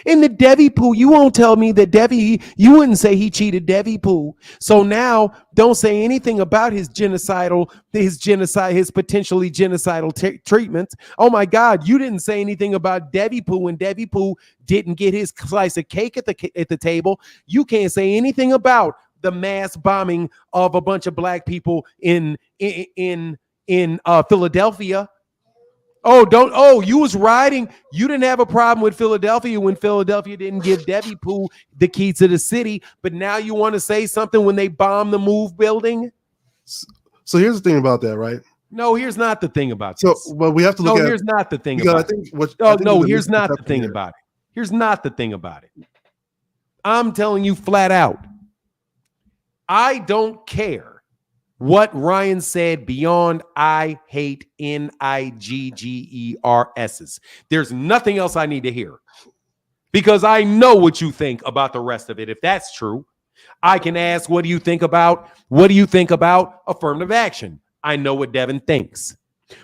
In the Devi Poo, you won't tell me that you wouldn't say he cheated Devi Poo. So now don't say anything about his potentially genocidal treatment. Oh my God, you didn't say anything about Devi Poo when Devi Poo didn't get his slice of cake at the table. You can't say anything about the mass bombing of a bunch of black people in Philadelphia. You was riding. You didn't have a problem with Philadelphia when Philadelphia didn't give Devi Poo the key to the city, but now you want to say something when they bombed the Move building? So here's the thing about that, right? No, here's not the thing about this. So, well, we have to look at. Here's not the thing about it. Here's not the thing about it. Here's not the thing about it. I'm telling you flat out. I don't care what Ryan said beyond I hate Niggers. There's nothing else I need to hear because I know what you think about the rest of it. If that's true, I can ask, what do you think about affirmative action? I know what Devin thinks.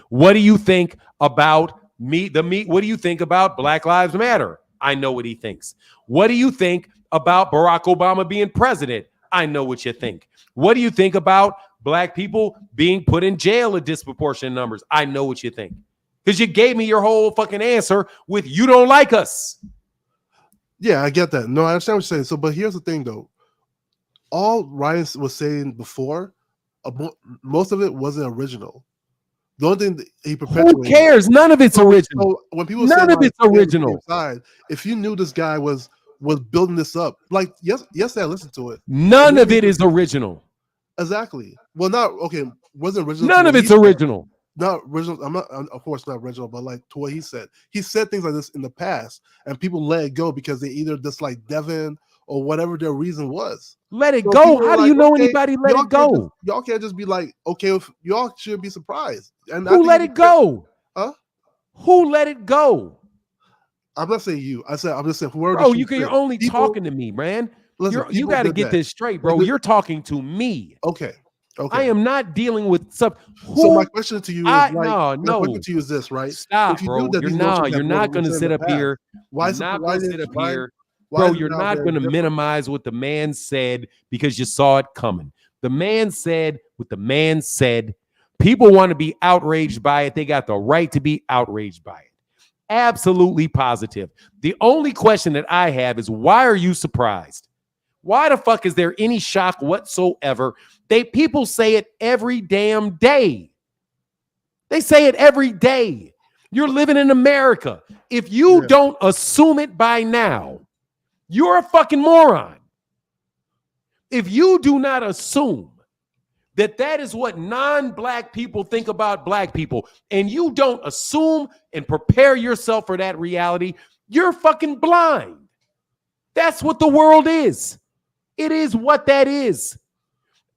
What do you think about what do you think about Black Lives Matter? I know what he thinks. What do you think about Barack Obama being president? I know what you think. What do you think about black people being put in jail at disproportionate numbers? I know what you think. Because you gave me your whole fucking answer with you don't like us. Yeah, I get that. No, I understand what you're saying. So, but here's the thing, though. All Ryan was saying before, most of it wasn't original. The only thing that he perpetuated. Who cares? None of it's original. So when people none say, of it's original. Side, if you knew this guy was building this up, like yes, I listened to it. None of it is original. Exactly. Well, not okay. Wasn't original. None of it's original. Not original. I'm not, of course, not original, but like to what he said. He said things like this in the past, and people let it go because they either dislike Devin or whatever their reason was. Let it go. How do you know anybody let it go? Y'all can't just be like, okay, y'all should be surprised. And who let it go? Huh? Who let it go? I'm not saying you. I'm just saying whoever. Bro, you're only talking to me, man. Listen, you got to get this straight, bro. You're talking to me. Okay. I am not dealing with stuff. So my question to you is, no. My question to you is this, right? Stop, bro. You're not going to sit up here. Why not going to sit up here, bro? You're not going to minimize what the man said because you saw it coming. The man said what the man said. People want to be outraged by it. They got the right to be outraged by it. Absolutely positive. The only question that I have is, why are you surprised? Why the fuck is there any shock whatsoever? People say it every damn day. They say it every day. You're living in America. If you don't assume it by now, you're a fucking moron. If you do not assume that is what non-black people think about black people, and you don't assume and prepare yourself for that reality, you're fucking blind. That's what the world is. It is what that is.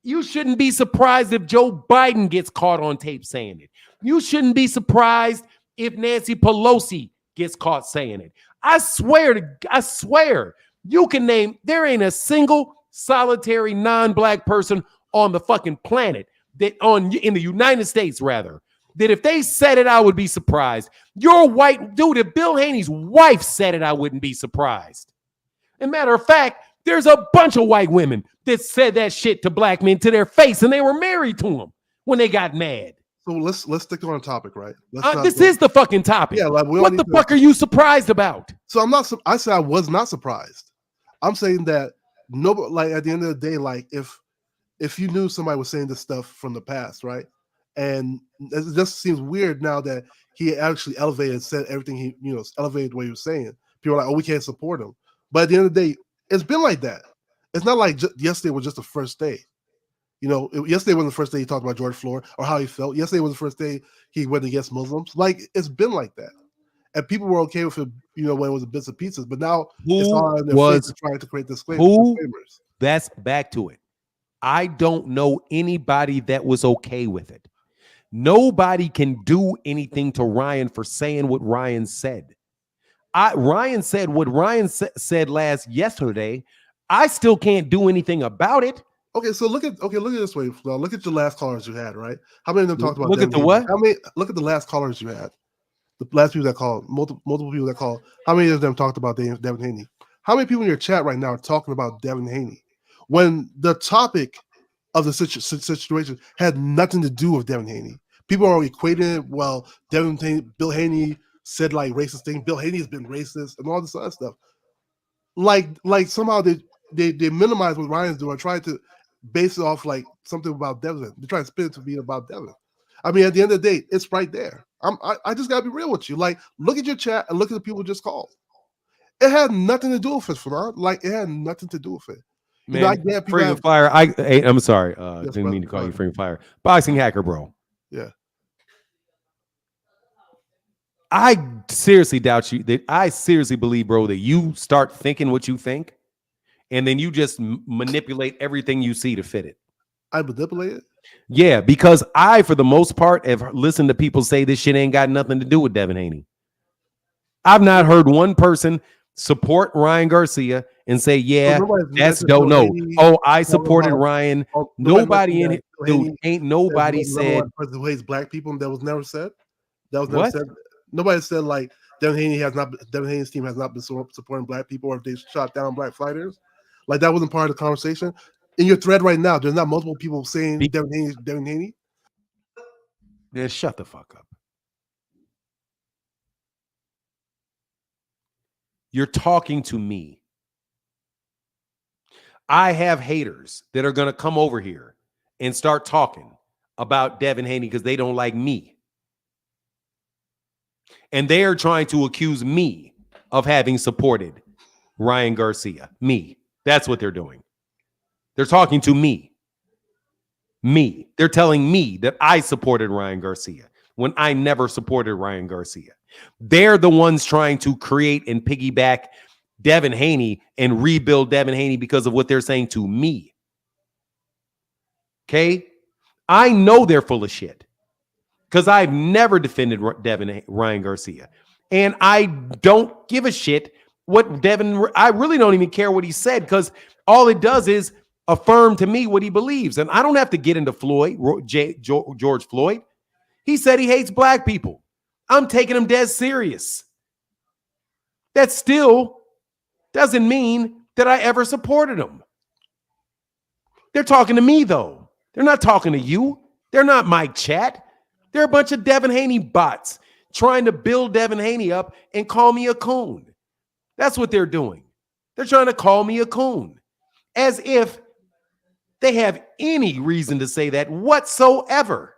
You shouldn't be surprised if Joe Biden gets caught on tape saying it. You shouldn't be surprised if Nancy Pelosi gets caught saying it. I swear, you can name, there ain't a single solitary non-black person on the fucking planet in the United States, rather, that if they said it, I would be surprised. Your white dude, if Bill Haney's wife said it, I wouldn't be surprised. As a matter of fact, there's a bunch of white women that said that shit to black men to their face, and they were married to them when they got mad. So let's stick on topic, right? This is the fucking topic. Yeah, what the fuck are you surprised about? So I'm not. I said I was not surprised. I'm saying that nobody, like at the end of the day, like if you knew somebody was saying this stuff from the past, right? And it just seems weird now that he actually elevated and said everything he, elevated what he was saying. People are like, oh, we can't support him. But at the end of the day, it's been like that. It's not like yesterday was just the first day. Yesterday wasn't the first day he talked about George Floyd or how he felt. Yesterday was the first day he went against Muslims. Like, it's been like that. And people were okay with it, when it was bits and pieces. But now it's all in their face trying to create disclaimers. That's back to it. I don't know anybody that was okay with it. Nobody can do anything to Ryan for saying what Ryan said. Ryan said what Ryan said yesterday. I still can't do anything about it. Okay, so look at it this way, Flo. Look at the last callers you had, right? How many of them talked about? Look at the what? Look at the last callers you had. The last people that called, multiple people that called. How many of them talked about Devin Haney? How many people in your chat right now are talking about Devin Haney when the topic of the situation had nothing to do with Devin Haney? People are equating it. Well, Bill Haney said like racist thing. Bill Haney has been racist and all this other stuff. Like somehow they minimize what Ryan's doing, trying to base it off like something about Devin. They try to spin it to be about Devin. I mean, at the end of the day, it's right there. I just gotta be real with you. Like, look at your chat and look at the people who just called. It had nothing to do with it, Fanon. Like, it had nothing to do with it. Man, Freaking Fire. I'm sorry. Didn't mean to call you Freaking Fire. Boxing hacker, bro. Yeah. I seriously doubt you. I seriously believe, bro, that you start thinking what you think, and then you just manipulate everything you see to fit it. I manipulate it? Yeah, because I, for the most part, have listened to people say this shit ain't got nothing to do with Devin Haney. I've not heard one person support Ryan Garcia and say, yeah, that's dope. No. Oh, I supported Ryan. Nobody in it, dude, ain't nobody said. Who hates black people, that was never said? That was never What? said. Nobody said like Devin Haney's team has not been supporting black people, or if they shot down black fighters. Like that wasn't part of the conversation. In your thread right now, there's not multiple people saying Devin Haney. Yeah, shut the fuck up. You're talking to me. I have haters that are going to come over here and start talking about Devin Haney because they don't like me. And they are trying to accuse me of having supported Ryan Garcia. Me. That's what they're doing. They're talking to me. Me. They're telling me that I supported Ryan Garcia when I never supported Ryan Garcia. They're the ones trying to create and piggyback Devin Haney and rebuild Devin Haney because of what they're saying to me. Okay? I know they're full of shit because I've never defended Ryan Garcia. And I don't give a shit what Devin, I really don't even care what he said because all it does is affirm to me what he believes. And I don't have to get into George Floyd. He said he hates black people. I'm taking him dead serious. That still doesn't mean that I ever supported him. They're talking to me, though. They're not talking to you. They're not my chat. They're a bunch of Devin Haney bots trying to build Devin Haney up and call me a coon. That's what they're doing. They're trying to call me a coon as if they have any reason to say that whatsoever.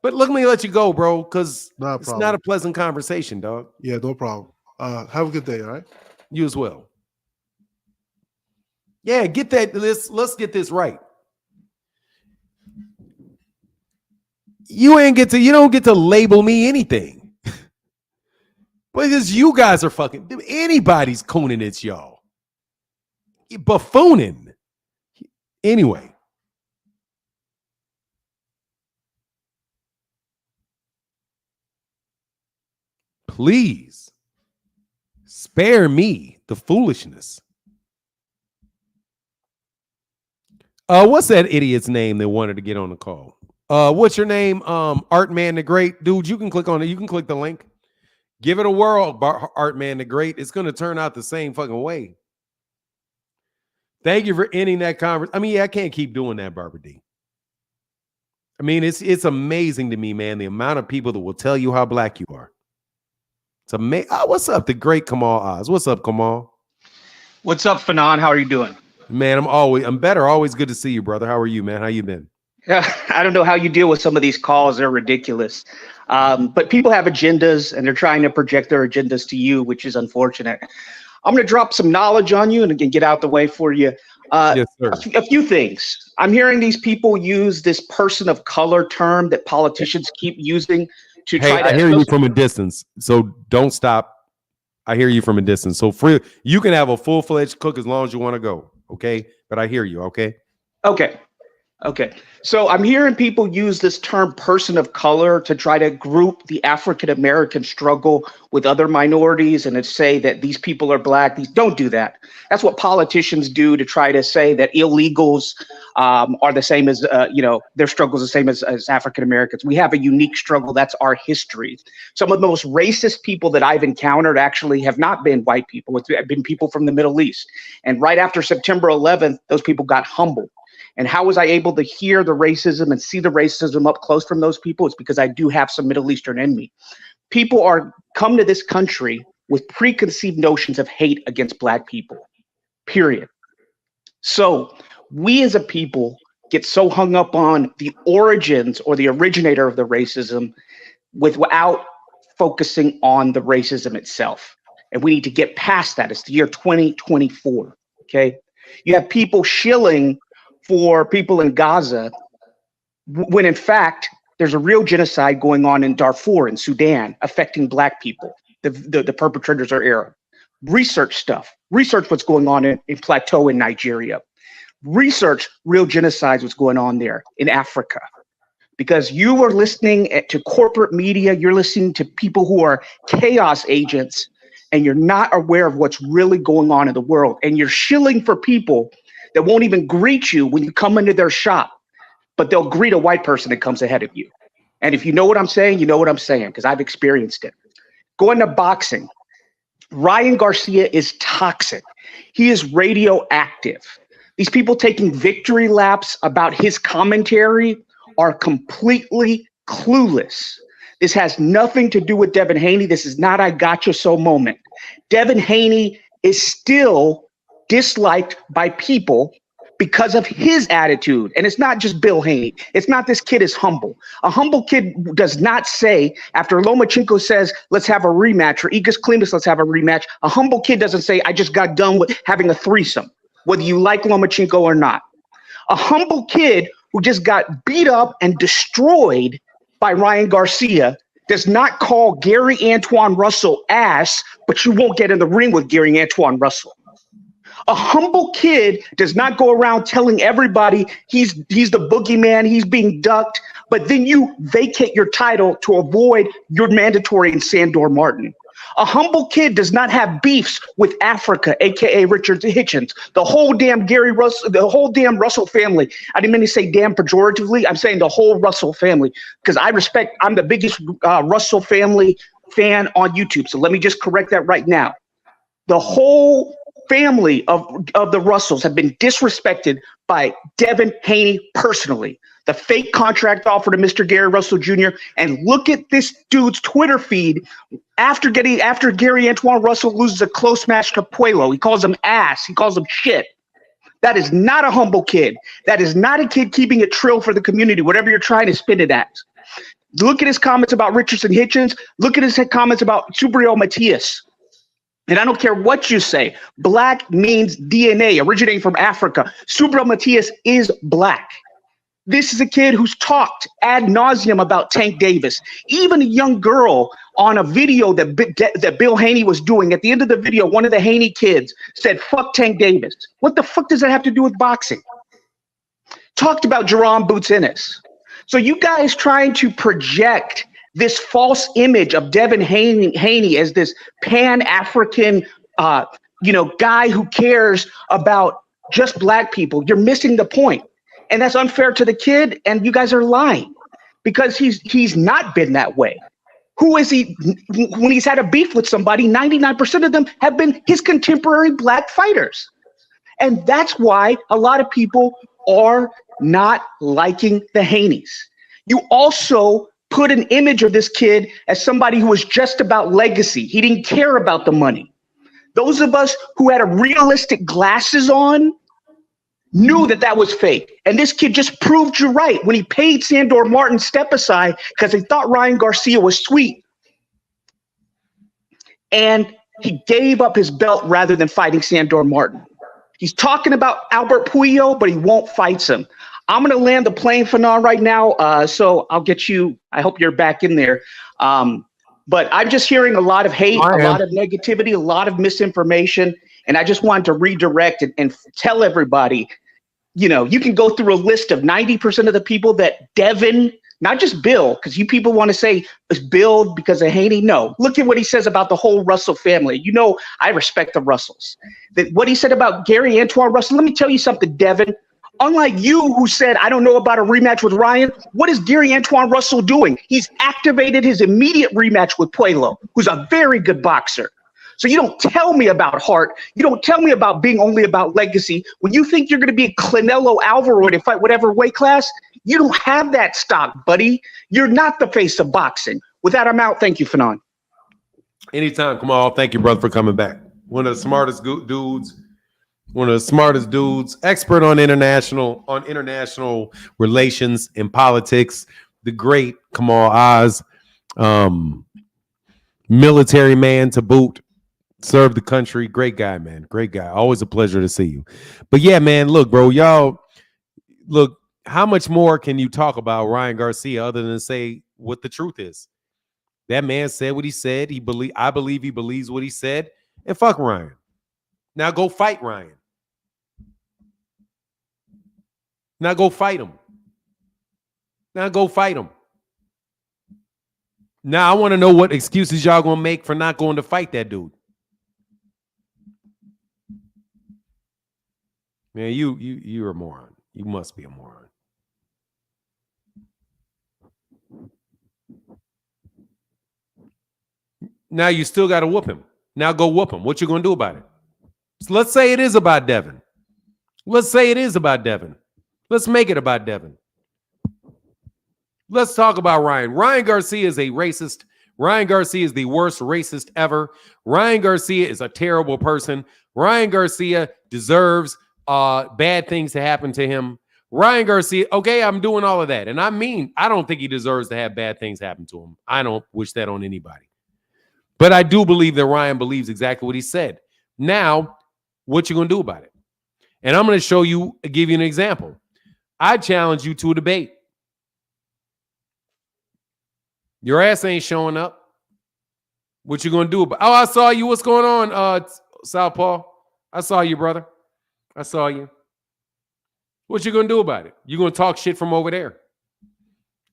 But let me let you go, bro, because it's not a pleasant conversation, dog. Yeah, no problem. Have a good day, all right? You as well. Yeah, get that. Let's get this right. You don't get to label me anything. Because you guys are fucking, anybody's cooning, it's y'all. You're buffooning. Anyway. Please spare me the foolishness. What's that idiot's name that wanted to get on the call? What's your name? Art Man the Great. Dude, you can click on it. You can click the link. Give it a whirl, Art Man the Great. It's going to turn out the same fucking way. Thank you for ending that conversation. I mean, yeah, I can't keep doing that, Barbara D. I mean, it's amazing to me, man, the amount of people that will tell you how black you are. It's amazing. What's up, the great Kamal Oz? What's up, Kamal? What's up, Fanon? How are you doing? Man, I'm better. Always good to see you, brother. How are you, man? How you been? I don't know how you deal with some of these calls. They're ridiculous. But people have agendas, and they're trying to project their agendas to you, which is unfortunate. I'm going to drop some knowledge on you and again get out the way for you. Yes, sir. A few things. I'm hearing these people use this person of color term that politicians keep using to try to. I hear you from a distance, so don't stop. I hear you from a distance. So you can have a full-fledged cook as long as you want to go, okay? But I hear you, okay? Okay. So I'm hearing people use this term person of color to try to group the African-American struggle with other minorities and to say that these people are black. Don't do that. That's what politicians do to try to say that illegals are the same as, their struggle is the same as African-Americans. We have a unique struggle. That's our history. Some of the most racist people that I've encountered actually have not been white people. It's been people from the Middle East. And right after September 11th, those people got humbled. And how was I able to hear the racism and see the racism up close from those people? It's because I do have some Middle Eastern in me. People come to this country with preconceived notions of hate against black people, period. So we as a people get so hung up on the origins or the originator of the racism without focusing on the racism itself. And we need to get past that. It's the year 2024, okay? You have people shilling for people in Gaza, when in fact, there's a real genocide going on in Darfur in Sudan affecting black people. The perpetrators are Arab. Research what's going on in Plateau in Nigeria. Research real genocides, what's going on there in Africa. Because you are listening to corporate media, you're listening to people who are chaos agents, and you're not aware of what's really going on in the world. And you're shilling for people that won't even greet you when you come into their shop, but they'll greet a white person that comes ahead of you. And if you know what I'm saying, you know what I'm saying, because I've experienced it. Going to boxing, Ryan Garcia is toxic. He is radioactive. These people taking victory laps about his commentary are completely clueless. This has nothing to do with Devin Haney. This is not I gotcha so moment. Devin Haney is still disliked by people because of his attitude. And it's not just Bill Haney. It's not this kid is humble. A humble kid does not say, after Lomachenko says, let's have a rematch, or Igor Klimas, let's have a rematch, a humble kid doesn't say, I just got done with having a threesome, whether you like Lomachenko or not. A humble kid who just got beat up and destroyed by Ryan Garcia does not call Gary Antoine Russell ass, but you won't get in the ring with Gary Antoine Russell. A humble kid does not go around telling everybody he's the boogeyman, he's being ducked, but then you vacate your title to avoid your mandatory in Sandor Martin. A humble kid does not have beefs with Africa, aka Richard Hitchens. The whole damn Russell family. I didn't mean to say damn pejoratively. I'm saying the whole Russell family, because I'm the biggest Russell family fan on YouTube. So let me just correct that right now. The whole family of the Russells have been disrespected by Devin Haney personally. The fake contract offer to Mr. Gary Russell Jr. And look at this dude's Twitter feed after Gary Antoine Russell loses a close match to Puello. He calls him ass. He calls him shit. That is not a humble kid. That is not a kid keeping it trill for the community, whatever you're trying to spin it as. Look at his comments about Richardson Hitchens. Look at his comments about Subriel Matias. And I don't care what you say. Black means DNA, originating from Africa. Subriel Matias is black. This is a kid who's talked ad nauseum about Tank Davis. Even a young girl on a video that Bill Haney was doing, at the end of the video, one of the Haney kids said, fuck Tank Davis. What the fuck does that have to do with boxing? Talked about Jerome Boots Ennis. So you guys trying to project this false image of Devin Haney as this Pan-African guy who cares about just black people. You're missing the point. And that's unfair to the kid, and you guys are lying because he's not been that way. Who is he? When he's had a beef with somebody, 99% of them have been his contemporary black fighters. And that's why a lot of people are not liking the Haneys. You also put an image of this kid as somebody who was just about legacy. He didn't care about the money. Those of us who had a realistic glasses on knew that was fake. And this kid just proved you right when he paid Sandor Martin step aside because he thought Ryan Garcia was sweet. And he gave up his belt rather than fighting Sandor Martin. He's talking about Albert Puello, but he won't fight him. I'm going to land the plane for now right now. So I'll get you. I hope you're back in there. But I'm just hearing a lot of hate, a lot of negativity, a lot of misinformation. And I just wanted to redirect and tell everybody, you can go through a list of 90% of the people that Devin, not just Bill, because you people want to say it's Bill because of Haney. No, look at what he says about the whole Russell family. I respect the Russells. What he said about Gary Antoine Russell, let me tell you something, Devin. Unlike you who said, I don't know about a rematch with Ryan, what is Gary Antoine Russell doing? He's activated his immediate rematch with Puello, who's a very good boxer. So you don't tell me about heart. You don't tell me about being only about legacy. When you think you're going to be Canelo Alvarez and fight whatever weight class, you don't have that stock, buddy. You're not the face of boxing. With that, I'm out. Thank you, Fanon. Anytime, Kamal. Thank you, brother, for coming back. One of the smartest dudes, expert on international relations and politics. The great Kamal Oz, military man to boot. Served the country. Great guy, man. Great guy. Always a pleasure to see you. But yeah, man, look, bro, look, how much more can you talk about Ryan Garcia other than say what the truth is? That man said what he said. I believe he believes what he said. And fuck Ryan. Now go fight Ryan. Now go fight him. Now I want to know what excuses y'all gonna make for not going to fight that dude. Man, you're a moron. You must be a moron. Now you still got to whoop him. Now go whoop him. What you going to do about it? So let's say it is about Devin. Let's say it is about Devin. Let's make it about Devin. Let's talk about Ryan. Ryan Garcia is a racist. Ryan Garcia is the worst racist ever. Ryan Garcia is a terrible person. Ryan Garcia deserves bad things to happen to him. Ryan Garcia, okay, I'm doing all of that. And I don't think he deserves to have bad things happen to him. I don't wish that on anybody. But I do believe that Ryan believes exactly what he said. Now, what you going to do about it? And I'm going to give you an example. I challenge you to a debate. Your ass ain't showing up. What you going to do about it? Oh, I saw you. What's going on, Southpaw? I saw you, brother. I saw you. What you going to do about it? You going to talk shit from over there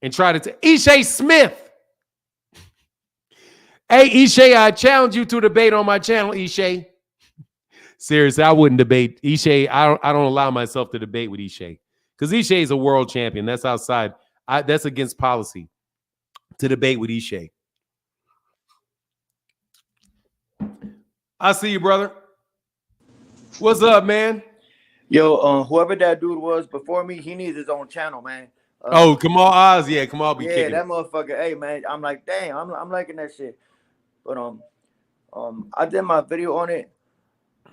and try to Ishay Smith. Hey, Ishay, I challenge you to a debate on my channel, Ishay. Seriously, I wouldn't debate Ishay. I don't allow myself to debate with Ishay because Ishay is a world champion. That's outside. That's against policy to debate with Ishay. I see you, brother. What's up, man? Yo, whoever that dude was before me, he needs his own channel, man. Kamal Oz, yeah, Kamal be kicking. Yeah, that motherfucker. Hey, man, I'm like, damn, I'm liking that shit. But I did my video on it.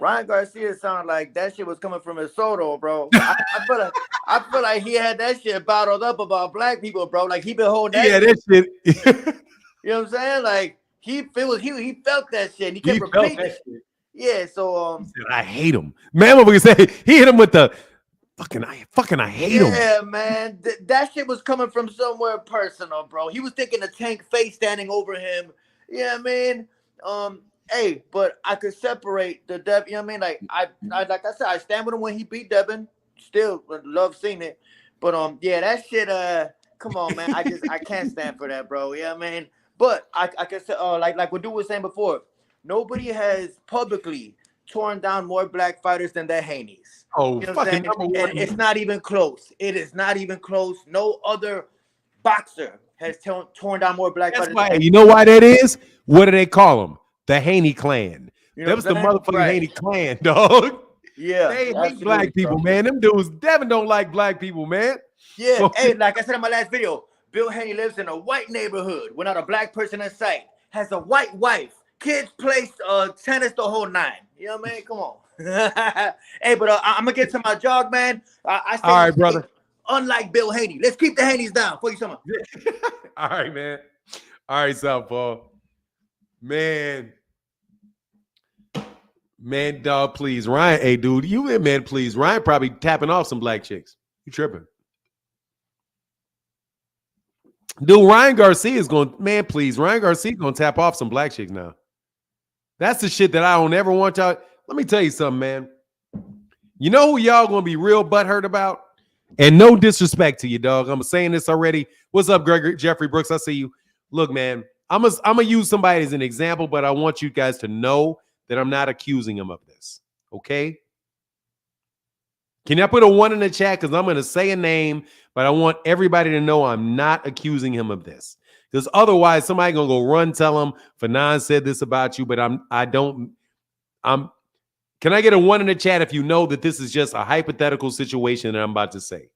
Ryan Garcia sounded like that shit was coming from his soul, bro. I feel like he had that shit bottled up about black people, bro. Like he been holding that. Yeah, that shit. You know what I'm saying? Like he felt that shit. And he kept repeating that shit. Yeah, so he said, I hate him. Man, what we say? He hit him with the I hate him. Yeah, man. That shit was coming from somewhere personal, bro. He was thinking of Tank face standing over him. Yeah, man. Hey, but I could separate the Devin. You know what I mean? Like I said, I stand with him when he beat Devin. Still love seeing it. But yeah, that shit. Come on, man. I can't stand for that, bro. Yeah, man. But I can say, like what dude was saying before. Nobody has publicly torn down more black fighters than the Haney's. Oh, you know fucking number one. And it's not even close. It is not even close. No other boxer has torn down more black fighters. Why, you know why that is? What do they call them? The Haney clan. You know that was the motherfucking Haney clan, dog. Yeah. They hate black people, man. Them dudes, Devin don't like black people, man. Yeah. So, hey, like I said in my last video, Bill Haney lives in a white neighborhood without a black person in sight, has a white wife, kids, place, tennis, the whole nine. You know what I mean? Come on. Hey, but I'm gonna get to my jog, man. I say, all right, brother. Unlike Bill Haney, let's keep the Haneys down for you, summer. All right, man. All right, Southpaw. Man, dog, please, Ryan. Hey, dude, you in, man, please. Ryan probably tapping off some black chicks. You tripping? Dude, Ryan Garcia is going, man, please. Ryan Garcia is going to tap off some black chicks now. That's the shit that I don't ever want y'all. Let me tell you something, man. You know who y'all going to be real butthurt about? And no disrespect to you, dog. I'm saying this already. What's up, Gregory Jeffrey Brooks? I see you. Look, man, I'm gonna use somebody as an example, but I want you guys to know that I'm not accusing him of this. Okay? Can y'all put a 1 in the chat? Because I'm going to say a name, but I want everybody to know I'm not accusing him of this. Because otherwise, somebody going to go run tell him, Fanon said this about you, but can I get a 1 in the chat if you know that this is just a hypothetical situation that I'm about to say?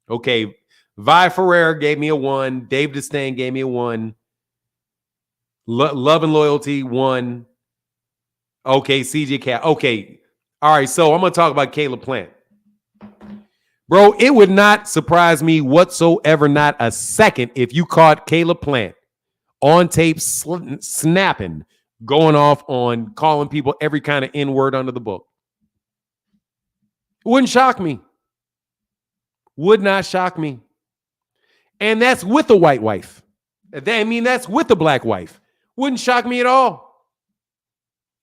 Okay. Vi Ferrer gave me a 1. Dave Disdain gave me a 1. Love and Loyalty, 1. Okay, CJ Cat. Okay. All right, so I'm going to talk about Caleb Plant. Bro, it would not surprise me whatsoever, not a second, if you caught Caleb Plant on tape snapping, going off on calling people every kind of N-word under the book. Wouldn't shock me. Would not shock me. And that's with a white wife. That's with a black wife. Wouldn't shock me at all.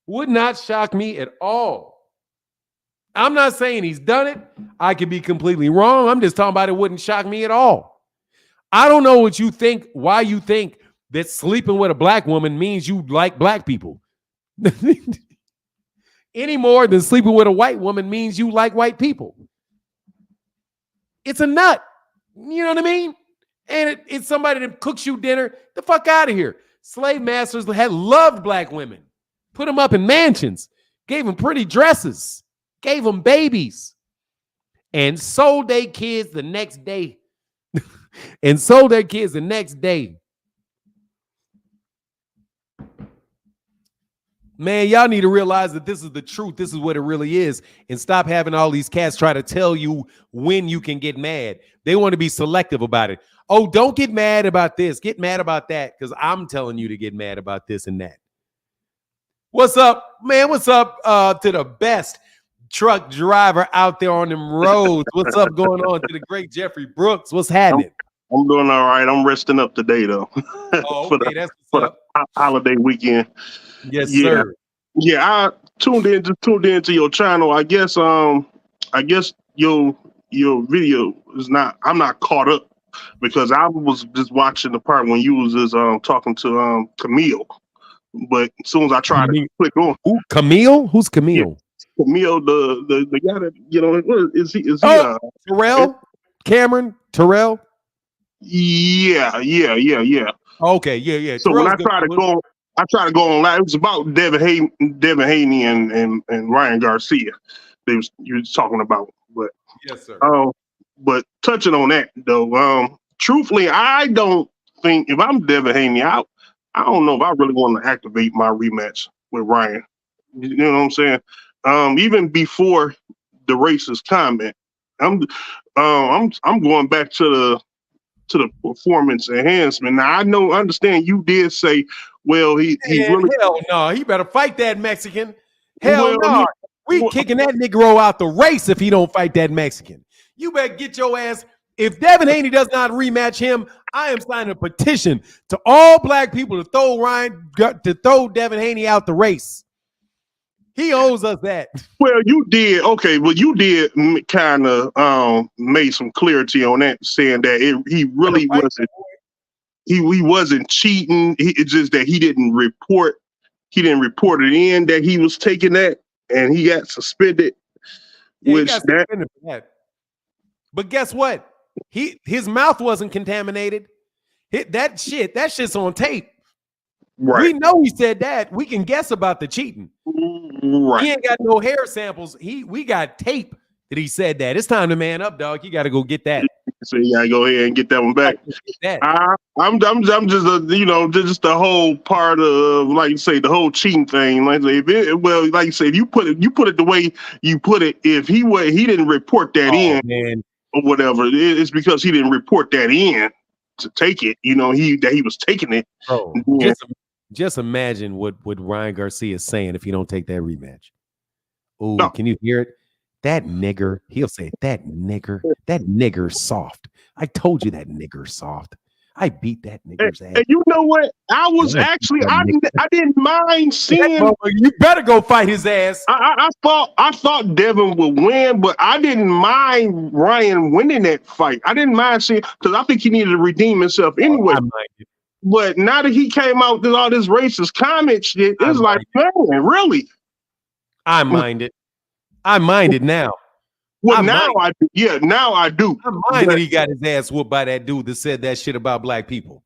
Would not shock me at all. I'm not saying he's done it. I could be completely wrong. I'm just talking about it wouldn't shock me at all. I don't know what you think, why you think that sleeping with a black woman means you like black people. Any more than sleeping with a white woman means you like white people. It's a nut. You know what I mean? And it's somebody that cooks you dinner. The fuck out of here. Slave masters had loved black women, put them up in mansions, gave them pretty dresses, gave them babies, and sold their kids the next day. Man, y'all need to realize that this is the truth. This is what it really is. And stop having all these cats try to tell you when you can get mad. They want to be selective about it. Oh, don't get mad about this. Get mad about that, because I'm telling you to get mad about this and that. What's up, man? What's up to the best truck driver out there on them roads? What's up going on to the great Jeffrey Brooks? What's happening? I'm doing all right. I'm resting up today, though. Oh, for okay, the, that's for what's up. the holiday weekend. Yes, sir. Yeah, I tuned into your channel. I guess your video is not. I'm not caught up because I was just watching the part when you was just talking to Camille. But as soon as I tried to click on, who Camille? Who's Camille? Yeah, Camille, the guy that what is he? Terrell? Cameron Terrell? Yeah. Okay, yeah. So when I Terrell's try to go on live, it was about Devin Haney and Ryan Garcia. You was talking about, but yes, sir. But touching on that though, truthfully, I don't think if I'm Devin Haney, I don't know if I really want to activate my rematch with Ryan. You know what I'm saying? Even before the racist comment, I'm going back to the performance enhancement. Now I understand you did say, well, he really hell no, he better fight that Mexican. Hell no, we kicking that Negro out the race if he don't fight that Mexican. You better get your ass. If Devin Haney does not rematch him, I am signing a petition to all black people to throw Devin Haney out the race. He owes us that. Well, you did. Okay, well, you did kind of made some clarity on that, saying that he really wasn't. He wasn't cheating. It's just that he didn't report. He didn't report it in that he was taking that, and he got suspended. Yeah, he got suspended for that. But guess what? His mouth wasn't contaminated. That shit's on tape. Right. We know he said that. We can guess about the cheating. Right. He ain't got no hair samples. We got tape that he said that. It's time to man up, dog. You got to go get that. So you gotta go ahead and get that one back. I'm just just the whole part of, like you say, the whole cheating thing. Like you say, if you put it the way you put it, if he didn't report that in or whatever, it's because he didn't report that in to take it. That he was taking it. Bro, just imagine what Ryan Garcia is saying if he don't take that rematch. Oh, no. Can you hear it? That nigger, he'll say, that nigger soft. I told you that nigger soft. I beat that nigger's ass. And you know what? I was actually, I didn't mind seeing. You better go fight his ass. I thought Devin would win, but I didn't mind Ryan winning that fight. I didn't mind seeing, because I think he needed to redeem himself anyway. But now that he came out with all this racist comment shit, it's like, man, really? I mind it. I mind it now. Well, now I do. Yeah, now I do. I mind that he got his ass whooped by that dude that said that shit about black people.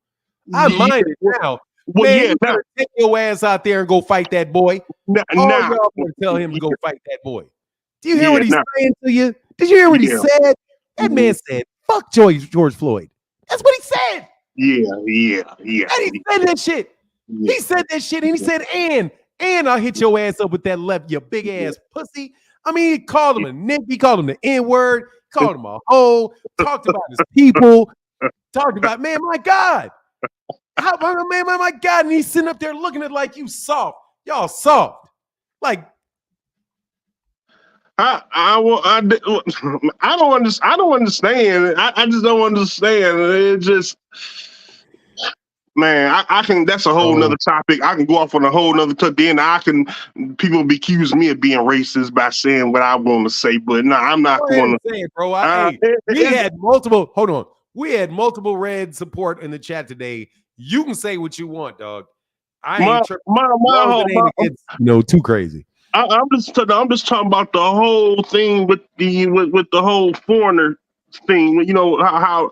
I mind it now. Well, man, yeah, you better take your ass out there and go fight that boy. Now, y'all better tell him to go fight that boy. Do you hear what he's saying to you? Did you hear what he said? That man said, fuck George Floyd. That's what he said. Yeah. And he said that shit. Yeah. He said that shit, and he said, and I'll hit your ass up with that left, you big ass pussy. I mean, he called him a nigga, he called him the N-word, called him a hoe, talked about his people, talked about, man, my God. My God, and he's sitting up there looking at like you soft. Y'all soft. Like, I don't understand. I just don't understand. It just, man, I can. That's a whole nother topic. I can go off on a whole nother topic. Then people be accusing me of being racist by saying what I want to say. But no, I'm not going to say it, bro. We had multiple. Hold on. We had multiple red support in the chat today. You can say what you want, dog. I ain't too crazy. I'm just talking about the whole thing with the whole foreigner thing. You know how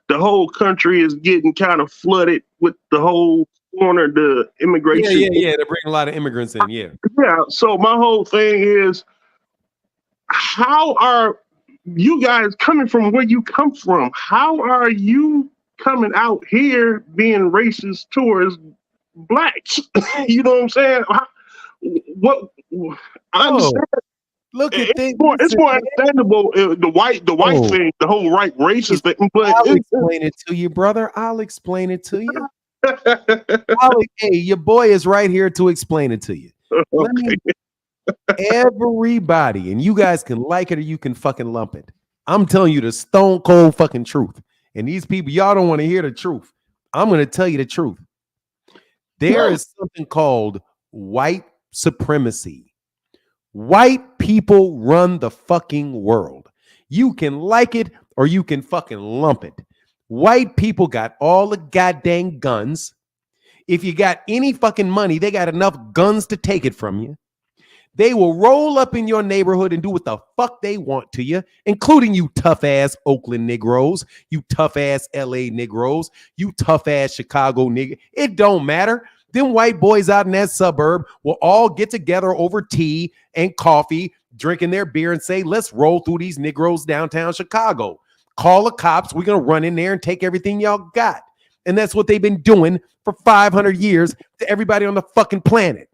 the whole country is getting kind of flooded with the whole corner the Yeah, immigration. They're bringing a lot of immigrants in. Yeah. Yeah. So my whole thing is, how are you guys coming from where you come from? How are you coming out here being racist towards blacks? You know what I'm saying? What I understand. Look at things. It's more understandable the white thing, the whole right racist thing. But I'll explain it to you, brother. I'll explain it to you. Hey, your boy is right here to explain it to you. Let me, everybody, and you guys can like it or you can fucking lump it. I'm telling you the stone cold fucking truth. And these people, y'all don't want to hear the truth. I'm going to tell you the truth. There is something called white supremacy. White people run the fucking world. You can like it or you can fucking lump it. White people got all the goddamn guns. If you got any fucking money, they got enough guns to take it from you. They will roll up in your neighborhood and do what the fuck they want to you, including you tough ass Oakland Negroes, you tough ass LA Negroes, you tough ass Chicago nigga. It don't matter. Them white boys out in that suburb will all get together over tea and coffee, drinking their beer and say, let's roll through these Negroes downtown Chicago. Call the cops. We're going to run in there and take everything y'all got. And that's what they've been doing for 500 years to everybody on the fucking planet.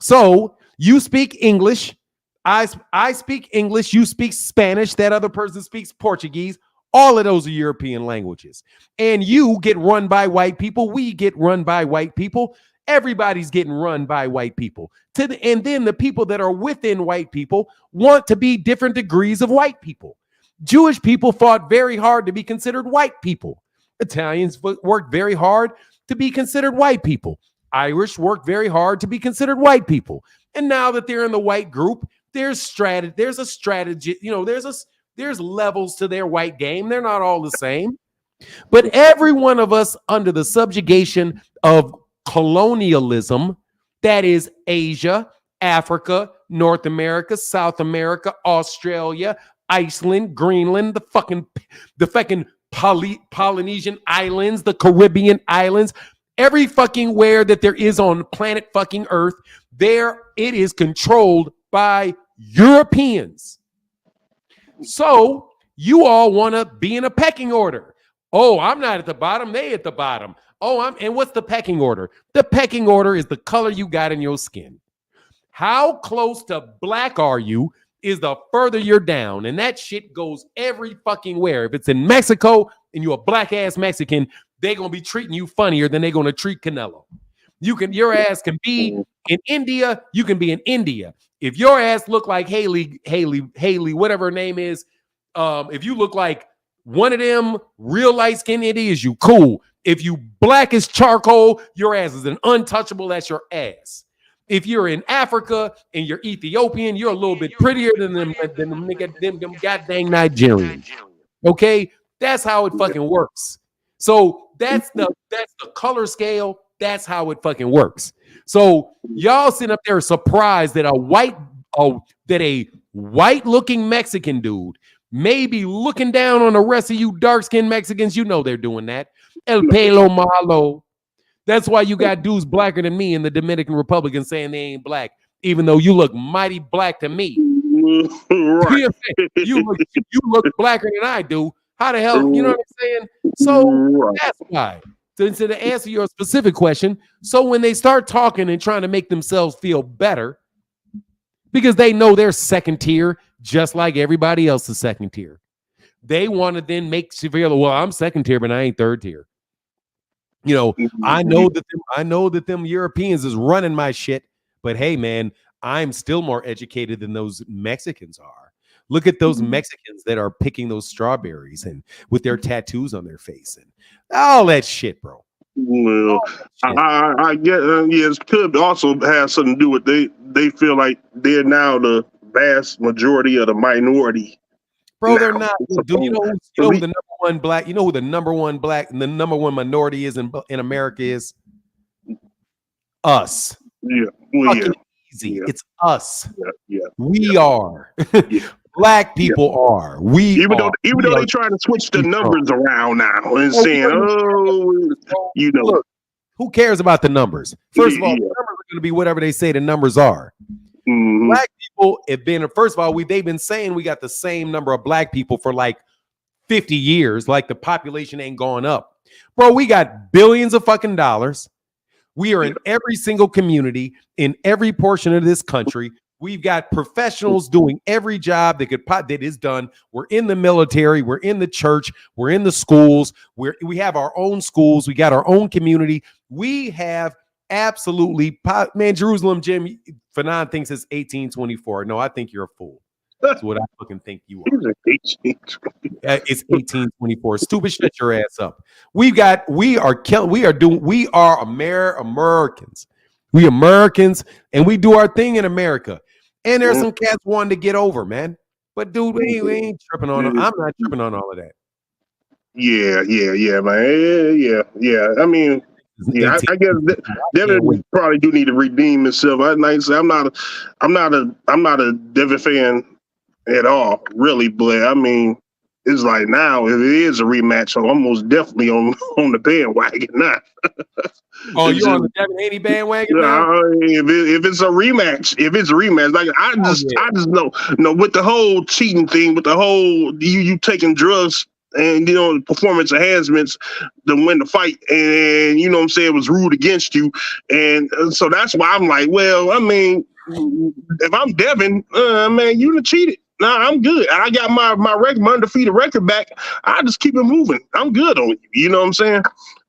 So you speak English. I speak English. You speak Spanish. That other person speaks Portuguese. All of those are European languages. And you get run by white people. We get run by white people. Everybody's getting run by white people. And then the people that are within white people want to be different degrees of white people. Jewish people fought very hard to be considered white people. Italians worked very hard to be considered white people. Irish worked very hard to be considered white people. And now that they're in the white group, there's a strategy, there's levels to their white game. They're not all the same. But every one of us under the subjugation of colonialism, that is Asia, Africa, North America, South America, Australia, Iceland, Greenland, the fucking Polynesian islands, the Caribbean islands, every fucking where that there is on planet fucking Earth, there it is controlled by Europeans. So you all want to be in a pecking order. Oh, I'm not at the bottom, they at the bottom. And what's the pecking order? The pecking order is the color you got in your skin. How close to black are you is the further you're down. And that shit goes every fucking where. If it's in Mexico and you're a black ass Mexican, they're going to be treating you funnier than they're going to treat Canelo. Your ass can be in India. You can be in India. If your ass look like Haley, whatever her name is, if you look like one of them real light-skinned Indians, you cool. If you black as charcoal, your ass is an untouchable. That's your ass. If you're in Africa and you're Ethiopian, you're a little bit prettier than them goddamn Nigerians. Okay? That's how it fucking works. So that's the color scale. That's how it fucking works. So y'all sitting up there surprised that a white-looking Mexican dude may be looking down on the rest of you dark-skinned Mexicans. You know they're doing that. El pelo malo. That's why you got dudes blacker than me in the Dominican Republic and saying they ain't black, even though you look mighty black to me. Right. You look blacker than I do. How the hell, you know what I'm saying? So that's why. So to answer your specific question, so when they start talking and trying to make themselves feel better, because they know they're second tier, just like everybody else is second tier, they want to then make you feel, well, I'm second tier, but I ain't third tier. I know that them Europeans is running my shit, but hey, man, I'm still more educated than those Mexicans are. Look at those Mexicans that are picking those strawberries and with their tattoos on their face and all that shit, bro. Well, I get it could also have something to do with they feel like they're now the vast majority of the minority. Bro, now. They're not. Dude, you know who the number one black? You know who the number one black and the number one minority is in America is? Us. Yeah. Well, yeah. Easy. Yeah. It's us. Yeah. We are. Black people are. Even though they're trying to switch the numbers around now and saying, look, Who cares about the numbers? First of all, Yeah. the numbers are going to be whatever they say the numbers are. Mhm. Black people have been, first of all, they've been saying we got the same number of black people for like 50 years, like the population ain't going up. Bro, we got billions of fucking dollars. We are in every single community, in every portion of this country. We've got professionals doing every job that is done. We're in the military, we're in the church, we're in the schools, we have our own schools, we got our own community. We have absolutely, man, Jerusalem Jim Fanon thinks it's 1824. No, I think you're a fool. That's what I fucking think you are. It's 1824. Stupid, shut your ass up. We are Americans. We Americans, and we do our thing in America. And there's some cats wanting to get over, man. But dude, we ain't tripping on them. I'm not tripping on all of that. Yeah, man. Yeah. I mean, yeah, I guess Devin probably do need to redeem himself. I'm not a Devin fan at all, really. But I mean, it's like now if it is a rematch, I'm almost definitely on the bandwagon now. Oh, you're on the Devin Haney bandwagon now? If it's a rematch, like I just know with the whole cheating thing, with the whole you taking drugs and performance enhancements to win the fight, and you know what I'm saying, it was ruled against you, and so that's why I'm like, well, I mean, if I'm Devin, man, you done cheated. Nah, I'm good. I got my undefeated record back. I just keep it moving. I'm good on you. You know what I'm saying?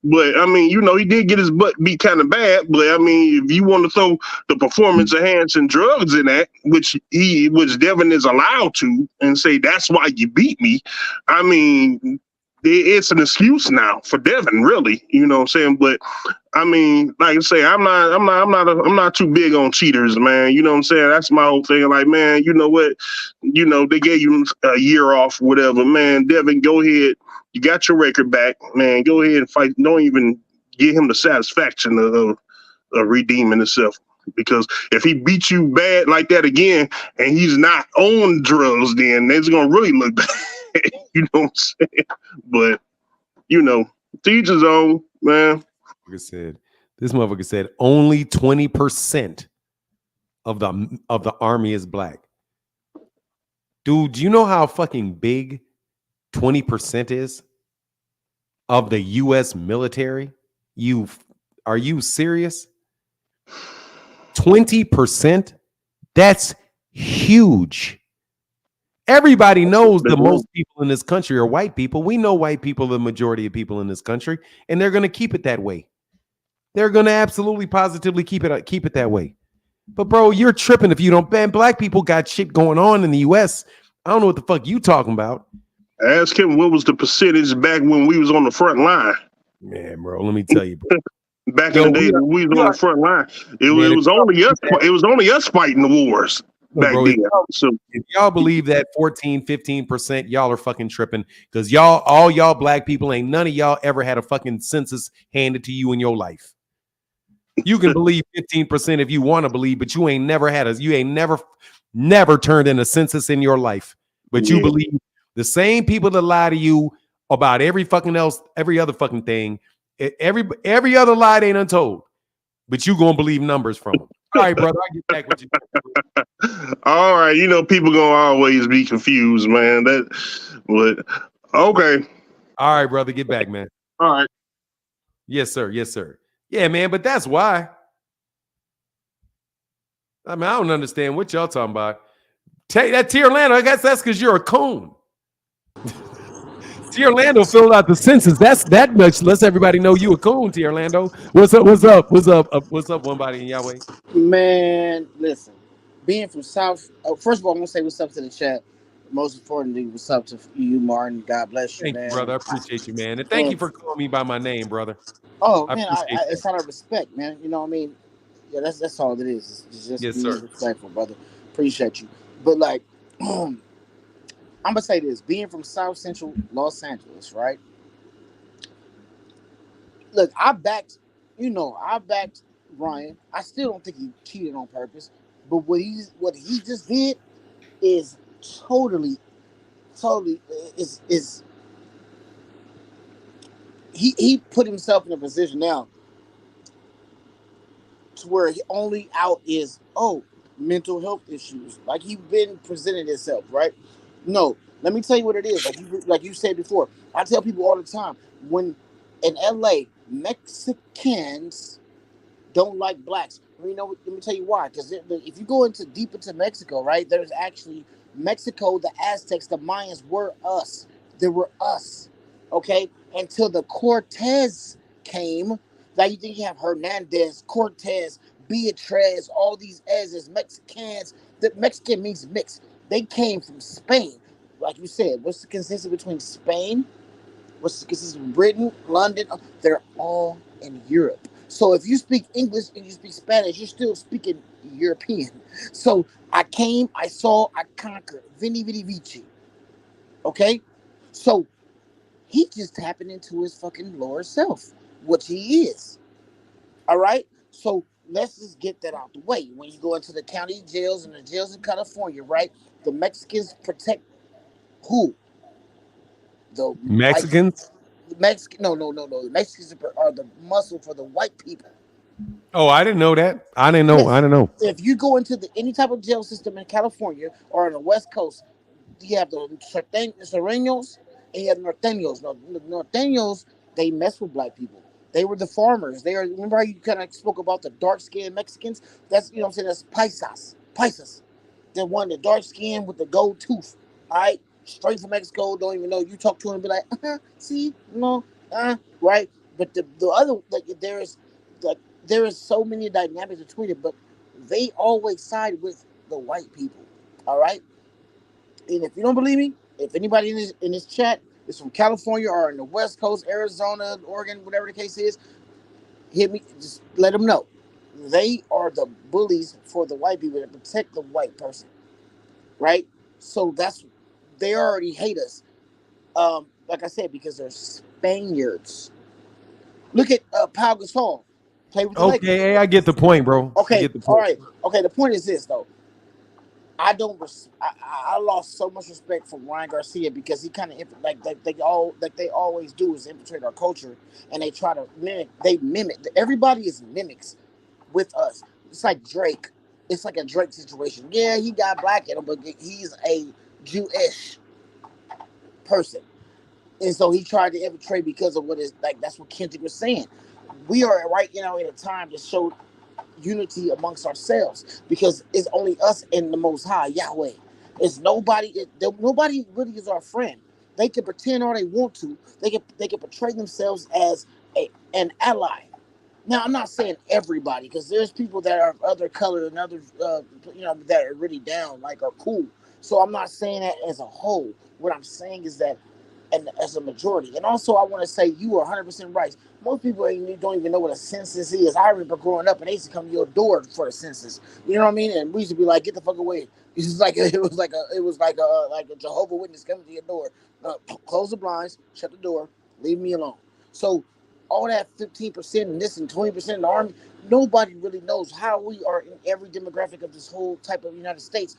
But I mean, he did get his butt beat kind of bad. But I mean, if you want to throw the performance enhancing drugs in that, which Devin is allowed to, and say that's why you beat me, I mean, it's an excuse now for Devin, really. You know what I'm saying? But I mean, like I say, I'm not too big on cheaters, man. You know what I'm saying? That's my whole thing. Like, man, you know what? They gave you a year off, whatever, man. Devin, go ahead. You got your record back, man. Go ahead and fight. Don't even give him the satisfaction of redeeming himself. Because if he beats you bad like that again, and he's not on drugs, then it's gonna really look bad. You know what I'm saying? But to each his own, man. This motherfucker said only 20% of the army is black. Dude, do you know how fucking big 20% is of the U.S. military? Are you serious? 20%? That's huge. Everybody knows the most people in this country are white people. We know white people are the majority of people in this country, and they're going to keep it that way. They're going to absolutely positively keep it that way. But bro, you're tripping if you don't. Man, black people got shit going on in the U.S. I don't know what the fuck you talking about. Ask him what was the percentage back when we was on the front line. Man, bro, let me tell you, bro. Back in the day when we was on the front line, it was only us. It was only us fighting the wars back then. So if y'all believe that 14-15%, y'all are fucking tripping, because all y'all black people, ain't none of y'all ever had a fucking census handed to you in your life. You can believe 15% if you want to believe, but you ain't never turned in a census in your life. But you believe the same people that lie to you about every other fucking thing. Every other lie ain't untold, but you gonna believe numbers from them. All right, brother, I'll get back with you. All right, people gonna always be confused, man. But okay. All right, brother, get back, man. All right. Yes, sir. Yes, sir. Yeah, man, but that's why. I mean, I don't understand what y'all talking about. Take that to Orlando. I guess that's because you're a coon. T. Orlando filled out the census. That's that much. Let's everybody know you a coon, T. Orlando. What's up? What's up? What's up? What's up, one body in Yahweh? Man, listen. Being from South, first of all, I'm gonna say what's up to the chat. Most importantly, what's up to you, Martin? God bless you, Thank man. you, brother. I appreciate you, man, and thank you for calling me by my name, brother. Oh I man, appreciate it's out of respect, man. You know what I mean? Yeah, that's all it is. It's just yes, being sir. respectful, brother. Appreciate you. But like, I'm gonna say this: being from South Central Los Angeles, right? Look, I backed Ryan. I still don't think he cheated on purpose. But what he just did is totally is he put himself in a position now. to where he only out is mental health issues, like he been presented himself, right? No, let me tell you what it is. Like you said before, I tell people all the time when in LA, Mexicans don't like blacks. You know, let me tell you why. Because if you go into deep into Mexico, right, there's actually Mexico, the Aztecs, the Mayans were us. They were us. Okay, until the Cortez came. Now you think you have Hernandez, Cortez, Beatriz, all these S's, Mexicans. The Mexican means mix. They came from Spain. Like you said, what's the consistency between Spain? What's the consistency of Britain, London? They're all in Europe. So if you speak English and you speak Spanish, you're still speaking European. So I came, I saw, I conquered. Vini Vidi Vici. Okay? So he just tapping into his fucking lower self, which he is. All right? So let's just get that out the way. When you go into the county jails and the jails in California, right? The Mexicans protect who? The white Mexicans? Mexican, no. The Mexicans are the muscle for the white people. Oh, I didn't know that. I didn't know. I Yes. didn't know. If you go into any type of jail system in California or on the West Coast, you have the Sureños and you have Norteños. Norteños, they mess with black people. They were the farmers. They are. Remember how you kind of spoke about the dark skinned Mexicans? That's what I'm saying. That's paisas. Paisas. The one, the dark skin with the gold tooth. All right, straight from Mexico. Don't even know. You talk to him and be like, see, no, right. But the other, like, like there is so many dynamics between it, but they always side with the white people. All right, and if you don't believe me, if anybody in this chat is from California or in the West Coast, Arizona, Oregon, whatever the case is, hit me. Just let them know. They are the bullies for the white people that protect the white person, right? So they already hate us. Like I said, because they're Spaniards. Look at Pau Gasol, play with the Lakers. Okay, hey, I get the point, bro. I Okay, get the all point. right. Okay, the point is this though. I don't. I lost so much respect for Ryan Garcia because he kind of like they always do is infiltrate our culture and they try to mimic. They mimic. Everybody is mimics with us. It's like Drake. It's like a Drake situation. Yeah, he got black in him, but he's a Jewish person. And so he tried to infiltrate because of what is like that's what Kendrick was saying. We are right, in a time to show unity amongst ourselves because it's only us and the Most High Yahweh. It's nobody. Nobody really is our friend. They can pretend all they want to. They can portray themselves as an ally. Now I'm not saying everybody because there's people that are of other color and other that are really down like are cool. So I'm not saying that as a whole. What I'm saying is that and as a majority. And also, I want to say you are 100% right. Most people don't even know what a census is. I remember growing up, and they used to come to your door for the census. You know what I mean? And we used to be like, "Get the fuck away!" It's just like it was like a Jehovah Witness coming to your door. Close the blinds, shut the door, leave me alone. So all that 15% and this and 20% in the army, nobody really knows how we are in every demographic of this whole type of United States.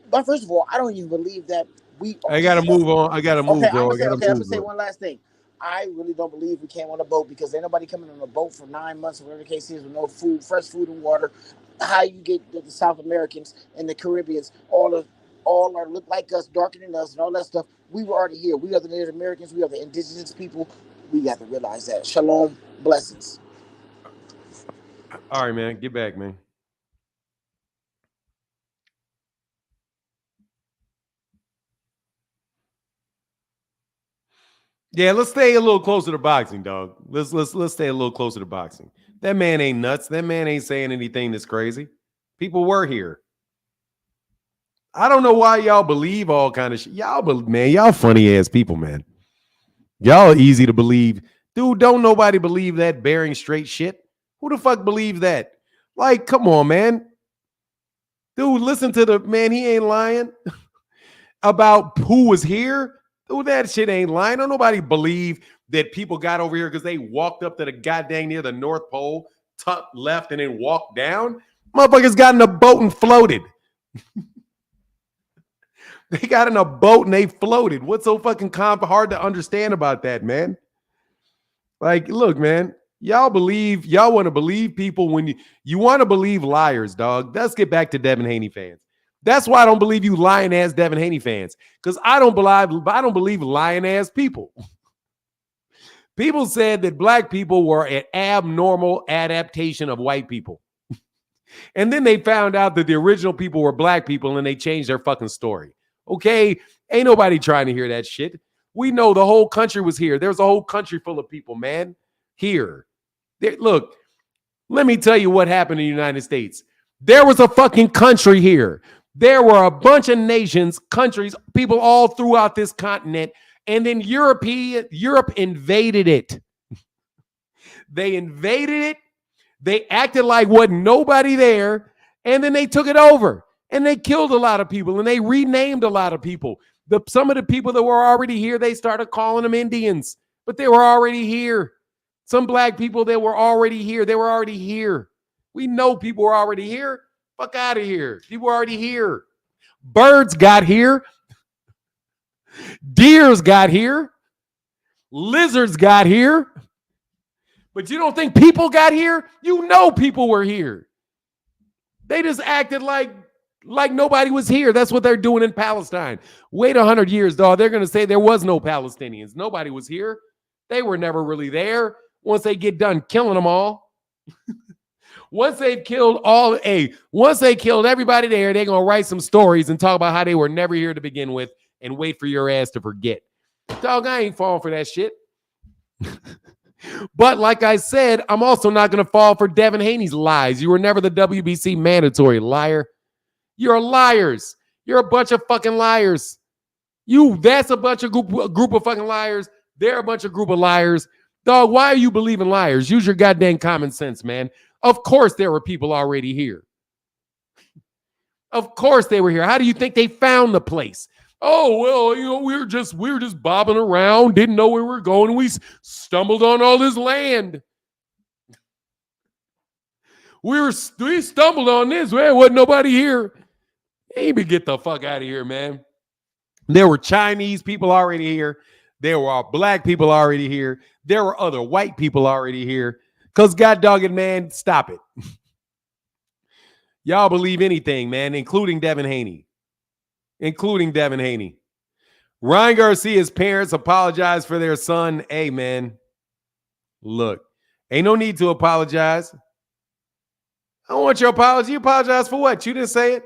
But first of all, I don't even believe that we I gotta move on. I gotta Okay, move, bro. I gotta I'm gonna move, say bro. one last thing. I really don't believe we came on a boat because ain't nobody coming on a boat for 9 months or whatever the case is with no food, fresh food and water. How you get the South Americans and the Caribbeans all are look like us, darker than us, and all that stuff. We were already here. We are the Native Americans. We are the indigenous people. We got to realize that. Shalom, blessings. All right, man. Get back, man. Yeah, let's stay a little closer to boxing, dog. Let's stay a little closer to boxing. That man ain't nuts. That man ain't saying anything that's crazy. People were here. I don't know why y'all believe all kind of shit. Man, y'all funny ass people, man. Y'all easy to believe. Dude, don't nobody believe that bearing straight shit. Who the fuck believes that? Like, come on, man. Dude, listen to the man. He ain't lying about who was here. Dude, that shit ain't lying. Don't nobody believe that people got over here because they walked up to the goddamn near the North Pole, tucked left, and then walked down. Motherfuckers got in a boat and floated. They got in a boat and they floated. What's so fucking hard to understand about that, man? Like, look, man, Y'all want to believe people when you want to believe liars, dog. Let's get back to Devin Haney fans. That's why I don't believe you lying ass Devin Haney fans. Because I don't believe lying ass people. People said that black people were an abnormal adaptation of white people. And then they found out that the original people were black people and they changed their fucking story. Okay? Ain't nobody trying to hear that shit. We know the whole country was here. There's a whole country full of people, man. Here. Look, let me tell you what happened in the United States. There was a fucking country here. There were a bunch of nations, countries, people all throughout this continent. And then Europe invaded it. They invaded it. They acted like wasn't nobody there. And then they took it over. And they killed a lot of people. And they renamed a lot of people. Some of the people that were already here, they started calling them Indians. But they were already here. Some black people that were already here, they were already here. We know people were already here. Fuck out of here. People were already here. Birds got here. Deers got here. Lizards got here. But you don't think people got here? You know people were here. They just acted like nobody was here. That's what they're doing in Palestine. Wait 100 years, dog. They're going to say there was no Palestinians. Nobody was here. They were never really there. Once they get done killing them all, once they killed everybody there, they're going to write some stories and talk about how they were never here to begin with and wait for your ass to forget. Dog, I ain't falling for that shit. But like I said, I'm also not going to fall for Devin Haney's lies. You were never the WBC mandatory, liar. You're liars. You're a bunch of fucking liars. That's a bunch of group of fucking liars. They're a bunch of group of liars. Dog, why are you believing liars? Use your goddamn common sense, man. Of course there were people already here. Of course they were here. How do you think they found the place? Oh, well, we were just bobbing around, didn't know where we were going, and we stumbled on all this land. We stumbled on this. There wasn't nobody here. Maybe get the fuck out of here, man. There were Chinese people already here. There were black people already here. There were other white people already here. Because God dogged, man, stop it. Y'all believe anything, man, including Devin Haney. Ryan Garcia's parents apologized for their son. Hey, man, look, ain't no need to apologize. I don't want your apology. You apologize for what? You didn't say it.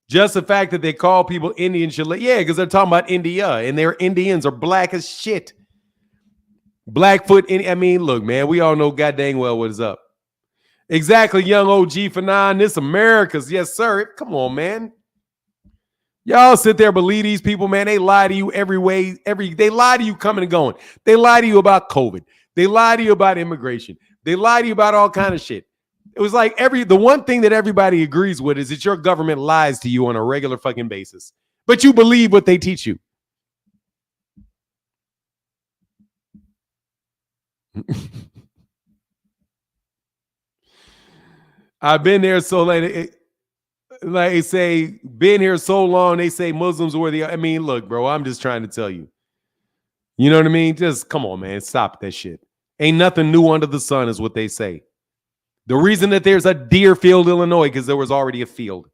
Just the fact that they call people Indian should because they're talking about India, and their Indians are black as shit. Blackfoot. I mean, look, man, we all know god dang well what is up. Exactly, young OG Fanon. This America's. Yes, sir. Come on, man. Y'all sit there, believe these people, man. They lie to you every way. They lie to you coming and going. They lie to you about COVID. They lie to you about immigration. They lie to you about all kind of shit. It was like the one thing that everybody agrees with is that your government lies to you on a regular fucking basis. But you believe what they teach you. I've been there so late. Like they say, been here so long, they say Muslims were I mean, look, bro, I'm just trying to tell you. You know what I mean? Just come on, man. Stop that shit. Ain't nothing new under the sun is what they say. The reason that there's a Deerfield, Illinois, because there was already a field.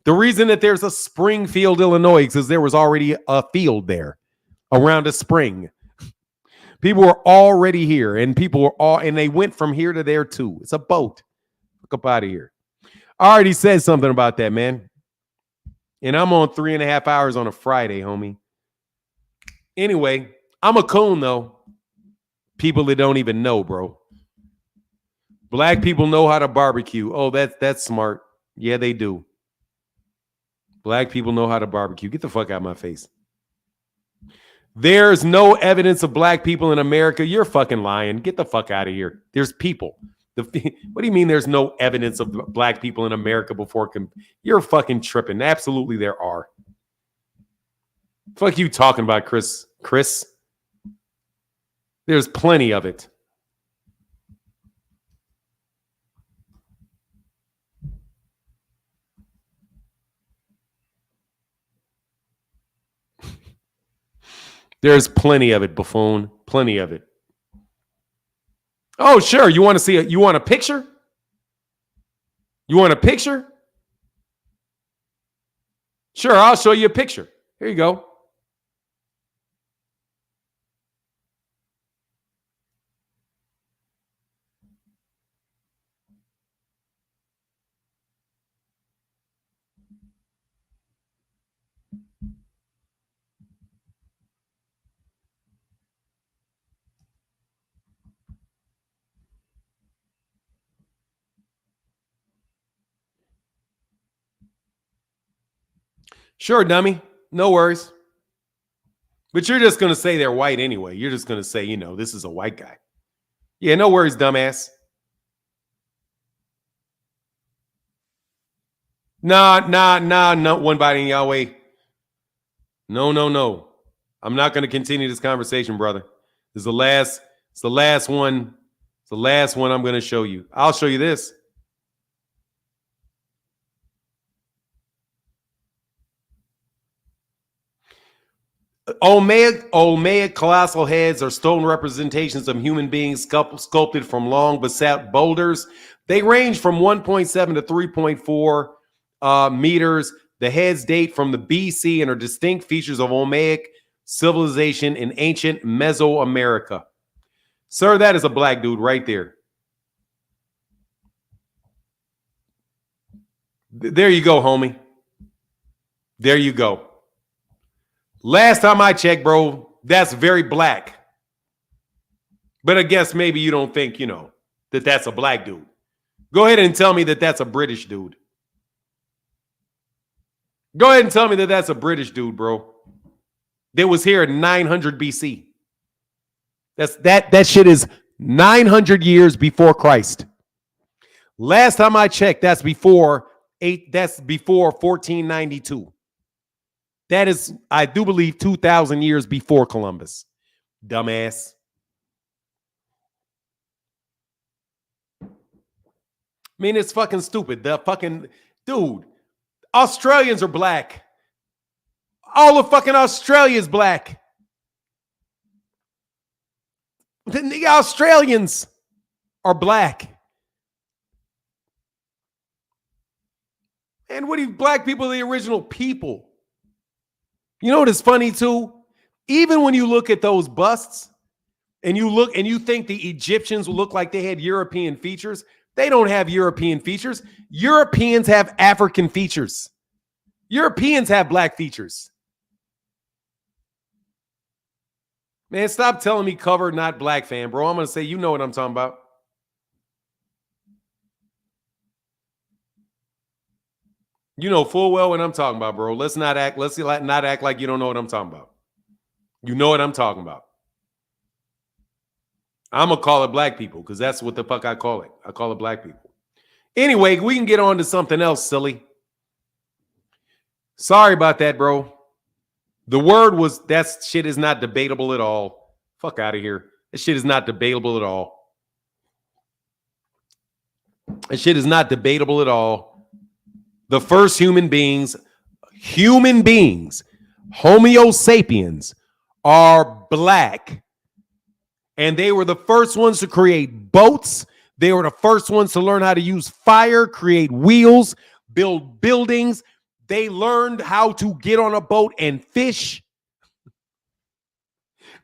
The reason that there's a Springfield, Illinois, because there was already a field there around a spring. People were already here, and and they went from here to there too. It's a boat. Look up out of here. I already said something about that, man. And I'm on 3.5 hours on a Friday, homie. Anyway, I'm a coon, though. People that don't even know, bro. Black people know how to barbecue. Oh, that's smart. Yeah, they do. Black people know how to barbecue. Get the fuck out of my face. There's no evidence of black people in America. You're fucking lying. Get the fuck out of here. There's people. What do you mean there's no evidence of black people in America before? You're fucking tripping. Absolutely there are. Fuck you talking about, Chris. There's plenty of it. There's plenty of it, buffoon. Plenty of it. Oh, sure. You want to see you want a picture? You want a picture? Sure, I'll show you a picture. Here you go. Sure, dummy. No worries. But you're just going to say they're white anyway. You're just going to say, this is a white guy. Yeah, no worries, dumbass. Nah, no one biting Yahweh. No. I'm not going to continue this conversation, brother. This is the last. It's the last one. It's the last one I'm going to show you. I'll show you this. Olmeic colossal heads are stone representations of human beings sculpted from long basalt boulders. They range from 1.7 to 3.4 meters. The heads date from the BC and are distinct features of Olmeic civilization in ancient Mesoamerica. Sir, that is a black dude right there. There you go, homie. There you go. Last time I checked, bro, that's very black. But I guess maybe you don't think, that that's a black dude. Go ahead and tell me that that's a British dude. Go ahead and tell me that that's a British dude, bro. That was here in 900 BC. That shit is 900 years before Christ. Last time I checked, that's before 1492. That is, I do believe, 2,000 years before Columbus. Dumbass. I mean, it's fucking stupid. The fucking dude. Australians are black. All of fucking Australia is black. The Australians are black. And what do you, black people are the original people? You know what is funny too? Even when you look at those busts and you think the Egyptians look like they had European features, they don't have European features. Europeans have African features. Europeans have black features. Man, stop telling me covered, not black, fan, bro. I'm going to say, you know what I'm talking about. You know full well what I'm talking about, bro. Let's not act like you don't know what I'm talking about. You know what I'm talking about. I'm going to call it black people because that's what the fuck I call it. I call it black people. Anyway, we can get on to something else, silly. Sorry about that, bro. The word was, that shit is not debatable at all. Fuck out of here. That shit is not debatable at all. That shit is not debatable at all. The first human beings, Homo sapiens, are black. And they were the first ones to create boats. They were the first ones to learn how to use fire, create wheels, build buildings. They learned how to get on a boat and fish.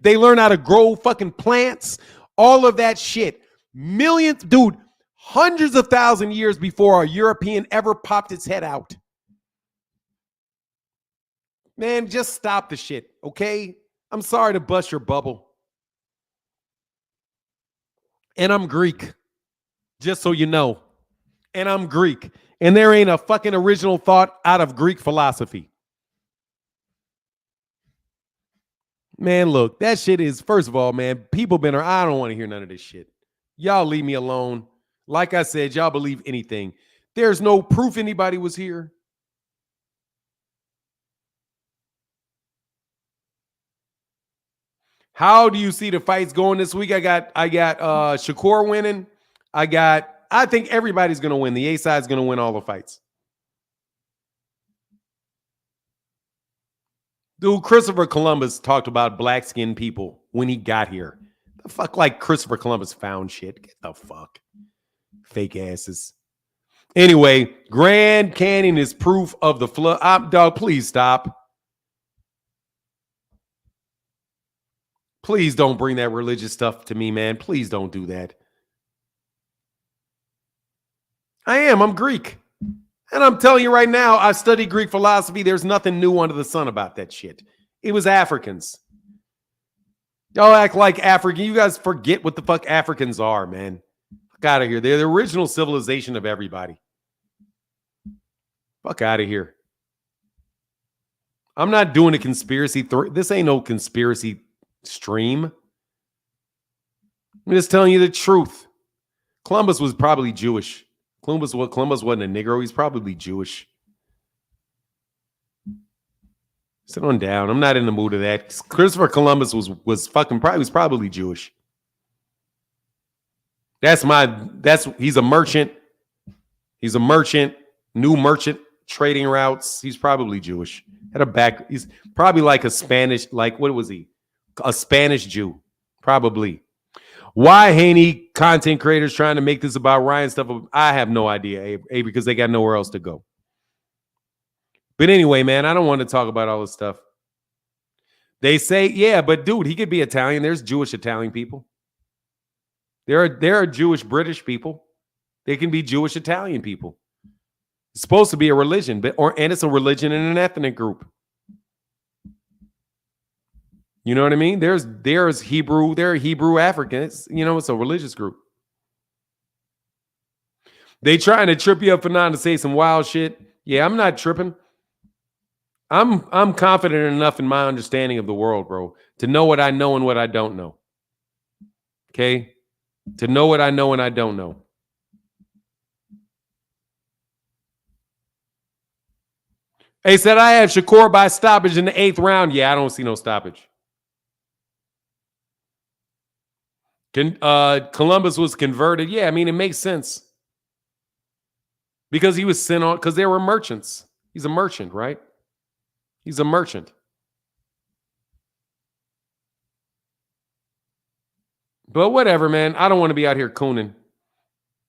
They learned how to grow fucking plants. All of that shit. Millions, dude, hundreds of thousand years before a European ever popped its head out. Man, just stop the shit, okay? I'm sorry to bust your bubble. And I'm Greek, just so you know. And I'm Greek. And there ain't a fucking original thought out of Greek philosophy. Man, look, that shit is, first of all, man, people been, I don't want to hear none of this shit. Y'all leave me alone. Like I said, y'all believe anything. There's no proof anybody was here. How do you see the fights going this week? I got Shakur winning. I think everybody's going to win. The A side's going to win all the fights. Dude, Christopher Columbus talked about black-skinned people when he got here. Fuck like Christopher Columbus found shit. Get the fuck. Fake asses. Anyway, Grand Canyon is proof of the flood. Dog, please stop. Please don't bring that religious stuff to me, man. Please don't do that. I'm Greek. And I'm telling you right now, I studied Greek philosophy. There's nothing new under the sun about that shit. It was Africans. Y'all act like African. You guys forget what the fuck Africans are, man. Fuck out of here. They're the original civilization of everybody. Fuck out of here. I'm not doing a conspiracy. This ain't no conspiracy stream. I'm just telling you the truth. Columbus was probably Jewish. Columbus wasn't a Negro. He's probably Jewish. Sit on down. I'm not in the mood of that. Christopher Columbus was probably Jewish. He's a merchant. He's a merchant, new merchant trading routes. He's probably Jewish. He's probably like a Spanish, like what was he? A Spanish Jew. Probably. Why Haney content creators trying to make this about Ryan stuff? I have no idea, because they got nowhere else to go. But anyway, man, I don't want to talk about all this stuff. They say, yeah, but dude, he could be Italian. There's Jewish Italian people. There are Jewish British people. They can be Jewish Italian people. It's supposed to be a religion, and it's a religion and an ethnic group. You know what I mean? There's Hebrew, there are Hebrew Africans. It's a religious group. They trying to trip you up for not to say some wild shit. Yeah, I'm not tripping. I'm confident enough in my understanding of the world, bro, to know what I know and what I don't know. Okay? To know what I know and I don't know. Hey, said I have Shakur by stoppage in the 8th round. Yeah, I don't see no stoppage. Columbus was converted. Yeah, I mean, it makes sense. Because he was sent on, because they were merchants. He's a merchant, right? He's a merchant. But whatever, man. I don't want to be out here cooning.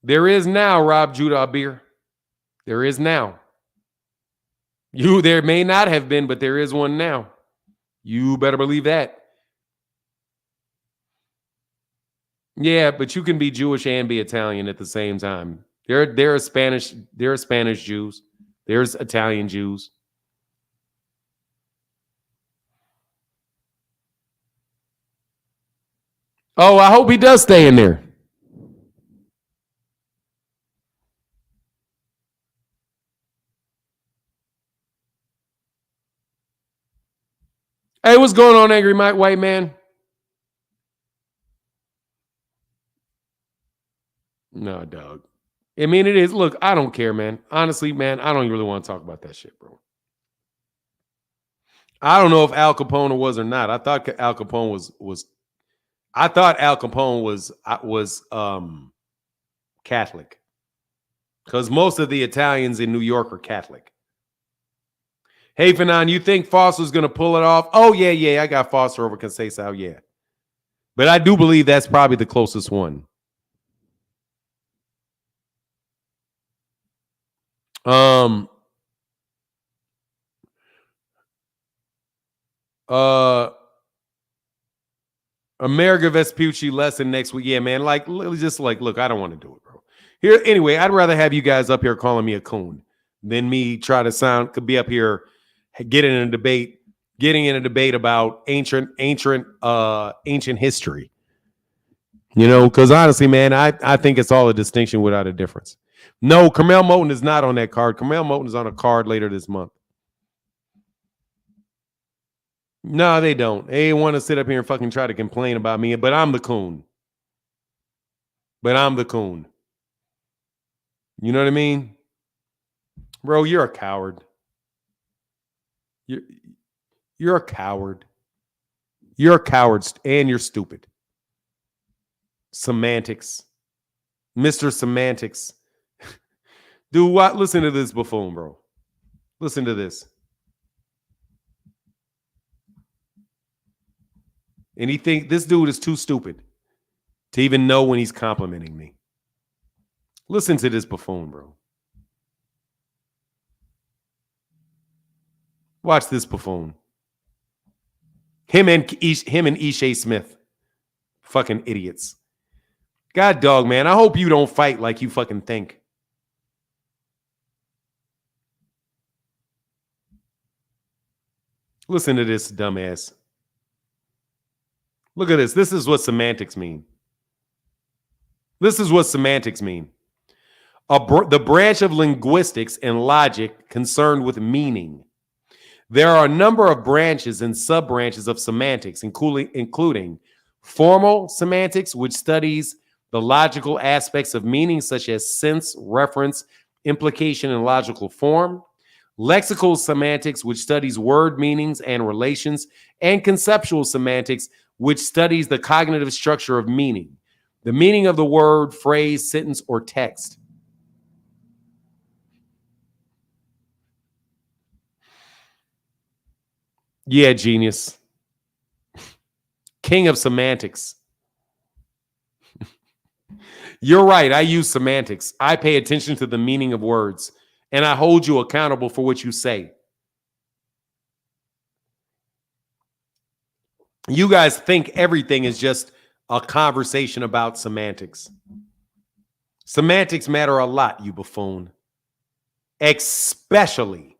There is now, Rob Judah Abir. There is now. There may not have been, but there is one now. You better believe that. Yeah, but you can be Jewish and be Italian at the same time. There are Spanish Jews. There's Italian Jews. Oh, I hope he does stay in there. Hey, what's going on, Angry Mike White Man? No, dog. I mean, it is. Look, I don't care, man. Honestly, man, I don't really want to talk about that shit, bro. I don't know if Al Capone was or not. I thought Al Capone was Catholic. Because most of the Italians in New York are Catholic. Hey, Fanon, you think Foster's going to pull it off? Oh, yeah. I got Foster over Conceição, yeah. But I do believe that's probably the closest one. America Vespucci lesson next week. Yeah, man. Look, I don't want to do it, bro. Here, anyway, I'd rather have you guys up here calling me a coon than me try to be up here getting in a debate about ancient history. Because honestly, man, I think it's all a distinction without a difference. No, Carmel Moten is not on that card. Carmel Moten is on a card later this month. No, they don't. They want to sit up here and fucking try to complain about me, but I'm the coon. You know what I mean? Bro, you're a coward. You're a coward. You're a coward and you're stupid. Semantics. Mr. Semantics. Dude, what? Listen to this buffoon, bro. Listen to this. And he think this dude is too stupid. to even know when he's complimenting me. Listen to this buffoon, bro. Watch this buffoon. Him and Ishe Smith. Fucking idiots. God dog, man. I hope you don't fight like you fucking think. Listen to this dumbass. Look at this. This is what semantics mean. This is what semantics mean. The branch of linguistics and logic concerned with meaning. There are a number of branches and sub-branches of semantics, including formal semantics, which studies the logical aspects of meaning, such as sense, reference, implication, and logical form. Lexical semantics, which studies word meanings and relations. And conceptual semantics, which studies the cognitive structure of meaning, the meaning of the word, phrase, sentence, or text. Yeah, genius. King of semantics. You're right. I use semantics. I pay attention to the meaning of words, and I hold you accountable for what you say. You guys think everything is just a conversation about semantics. Semantics matter a lot, you buffoon. Especially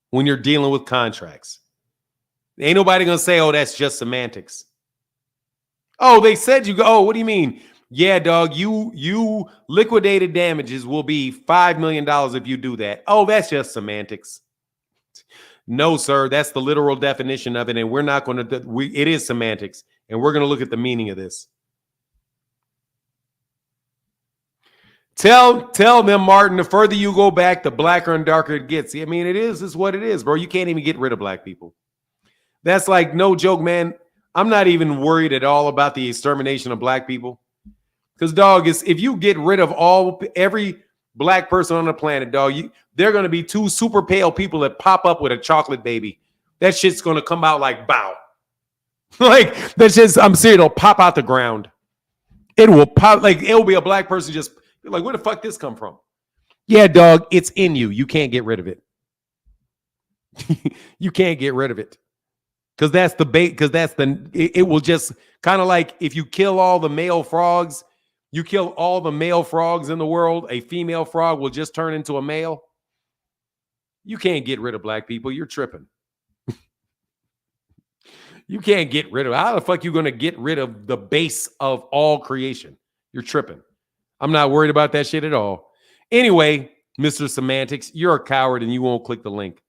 when you're dealing with contracts. Ain't nobody gonna say, oh, that's just semantics. Oh, they said you go. Oh, what do you mean? Yeah, dog, you liquidated damages will be $5 million if you do that. Oh, that's just semantics. No, sir, that's the literal definition of it, and we're not going to. It is semantics, and we're going to look at the meaning of this. Tell them, Martin, the further you go back, the blacker and darker it gets. I mean, it is what it is, bro. You can't even get rid of black people. That's like no joke, man. I'm not even worried at all about the extermination of black people. Because, dog, if you get rid of every black person on the planet, dog, they're going to be two super pale people that pop up with a chocolate baby. That shit's going to come out like bow. Like, that shit's, I'm serious, it'll pop out the ground. It will pop, like, it'll be a black person just, like, where the fuck this come from? Yeah, dog, it's in you. You can't get rid of it. You can't get rid of it. Because that's the bait, because it will just, kind of like if you kill all the male frogs, you kill all the male frogs in the world, a female frog will just turn into a male. You can't get rid of black people. You're tripping. You can't get rid of, how the fuck you going to get rid of the base of all creation? You're tripping. I'm not worried about that shit at all. Anyway, Mr. Semantics, you're a coward and you won't click the link.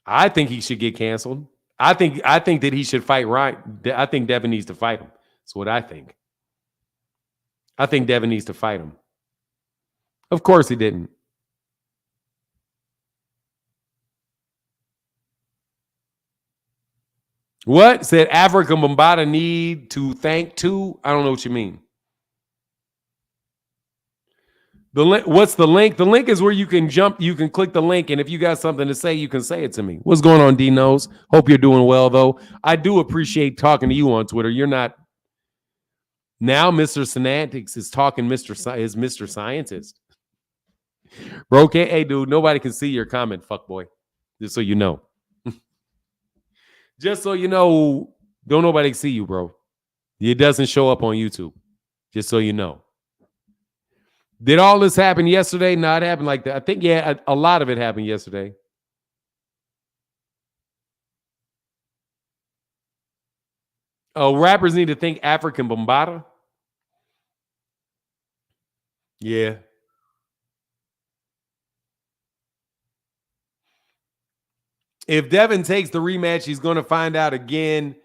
I think he should get canceled. I think that he should fight Ryan. I think Devin needs to fight him. That's what I think. I think Devin needs to fight him. Of course he didn't. What? Said Africa Bombada need to thank too? I don't know what you mean. The link, what's the link? The link is where you can jump, you can click the link, and if you got something to say, you can say it to me. What's going on, D-Nose? Hope you're doing well, though. I do appreciate talking to you on Twitter. You're not. Now Mr. Semantics is talking Mr. Scientist. Bro, okay, hey, dude, nobody can see your comment, fuckboy. Just so you know. Just so you know, don't nobody see you, bro. It doesn't show up on YouTube. Just so you know. Did all this happen yesterday? No, it happened like that. I think, yeah, a lot of it happened yesterday. Oh, rappers need to think African Bombada? Yeah. If Devin takes the rematch, he's going to find out again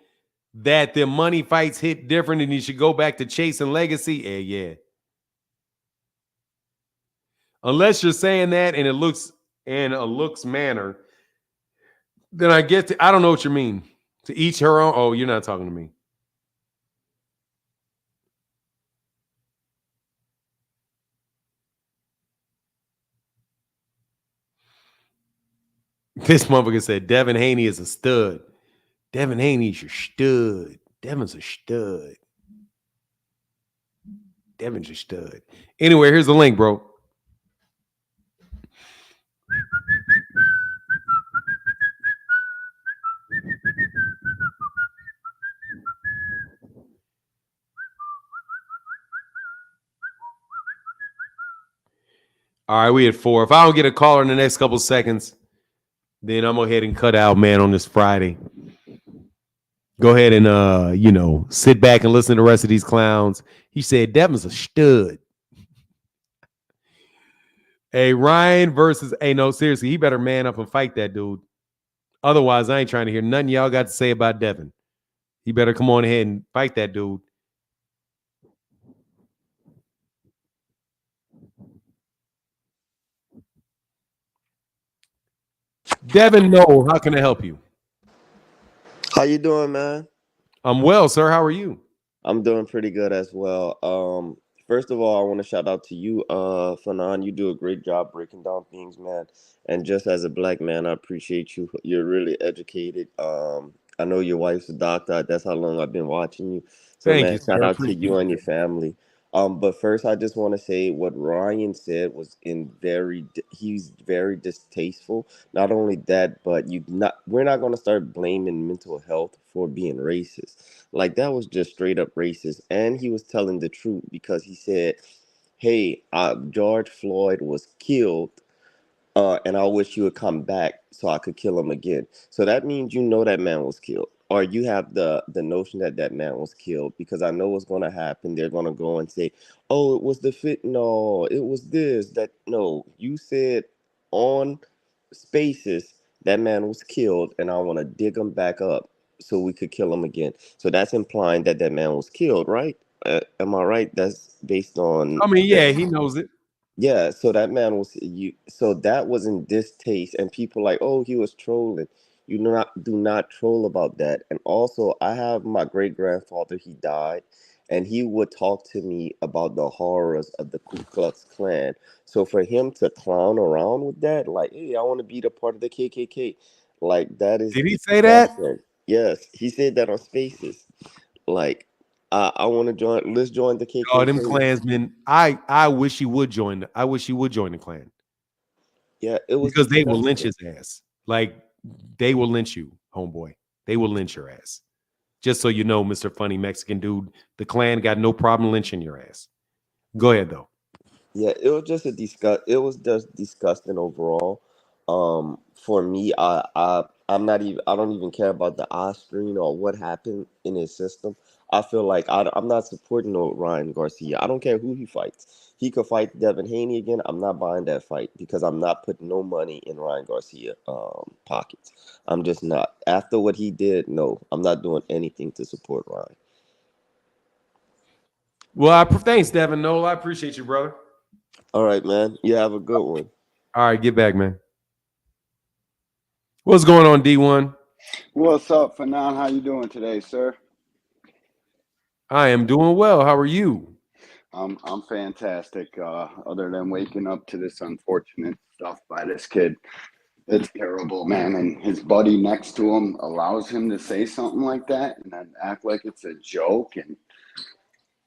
that the money fights hit different and he should go back to chasing legacy. Yeah. Unless you're saying that and it looks in a looks manner, then I get to, I don't know what you mean. To each her own. Oh, you're not talking to me. This motherfucker said Devin Haney is a stud. Devin Haney's your stud. Devin's a stud. Devin's a stud. Anyway, here's the link, bro. All right, we at 4. If I don't get a caller in the next couple seconds, then I'm gonna go ahead and cut out, man, on this Friday. Go ahead and sit back and listen to the rest of these clowns. He said Devin's a stud. Hey, Ryan versus no, seriously, he better man up and fight that dude. Otherwise, I ain't trying to hear nothing y'all got to say about Devin. He better come on ahead and fight that dude. Devin, no, how can I help you? How you doing, man? I'm well, sir. How are you? I'm doing pretty good as well. First of all, I want to shout out to you, Fanan. You do a great job breaking down things, man. And just as a black man, I appreciate you. You're really educated. I know your wife's a doctor. That's how long I've been watching you. So, Thank you, man, shout sir. out to Appreciate you and your it. family. But first, I just want to say what Ryan said was he's very distasteful. Not only that, but we're not going to start blaming mental health for being racist. Like that was just straight up racist, and he was telling the truth because he said, "Hey, George Floyd was killed, and I wish you would come back so I could kill him again." So that means you know that man was killed, or you have the notion that that man was killed because I know what's going to happen. They're going to go and say, "Oh, it was the fit. No, it was this. That no." You said on Spaces that man was killed, and I want to dig him back up so we could kill him again. So that's implying that that man was killed, right? Am I right? That's based on I mean, that. yeah, he knows it. Yeah, so that man was you. So that was in distaste, and people like, oh, he was trolling. You do not troll about that. And also, I have my great grandfather. He died, and he would talk to me about the horrors of the Ku Klux Klan. So for him to clown around with that, like, hey, I want to be the part of the KKK, like that is Did he say that? disgusting. Yes, he said that on Spaces. Like, I want to join. Let's join the Oh, them KKK. Klansmen. I wish he would join. I wish he would join the Klan Yeah, it was because they will lynch disgusting. his ass. Like they will lynch you, homeboy. They will lynch your ass. Just so you know, Mr. Funny Mexican dude, the Klan got no problem lynching your ass. Go ahead though. Yeah, it was just a disgust. It was just disgusting overall. For me, I'm not even. I don't even care about the eye screen or what happened in his system. I feel like I'm not supporting no Ryan Garcia. I don't care who he fights. He could fight Devin Haney again. I'm not buying that fight because I'm not putting no money in Ryan Garcia pockets. I'm just not. After what he did, no, I'm not doing anything to support Ryan. Well, thanks, Devin. No, I appreciate you, brother. All right, man. You have a good one. All right, get back, man. What's going on, D1? What's up, Fanan? How you doing today, sir? I am doing well. How are you? I'm fantastic. Other than waking up to this unfortunate stuff by this kid, it's terrible, man. And his buddy next to him allows him to say something like that and then act like it's a joke, and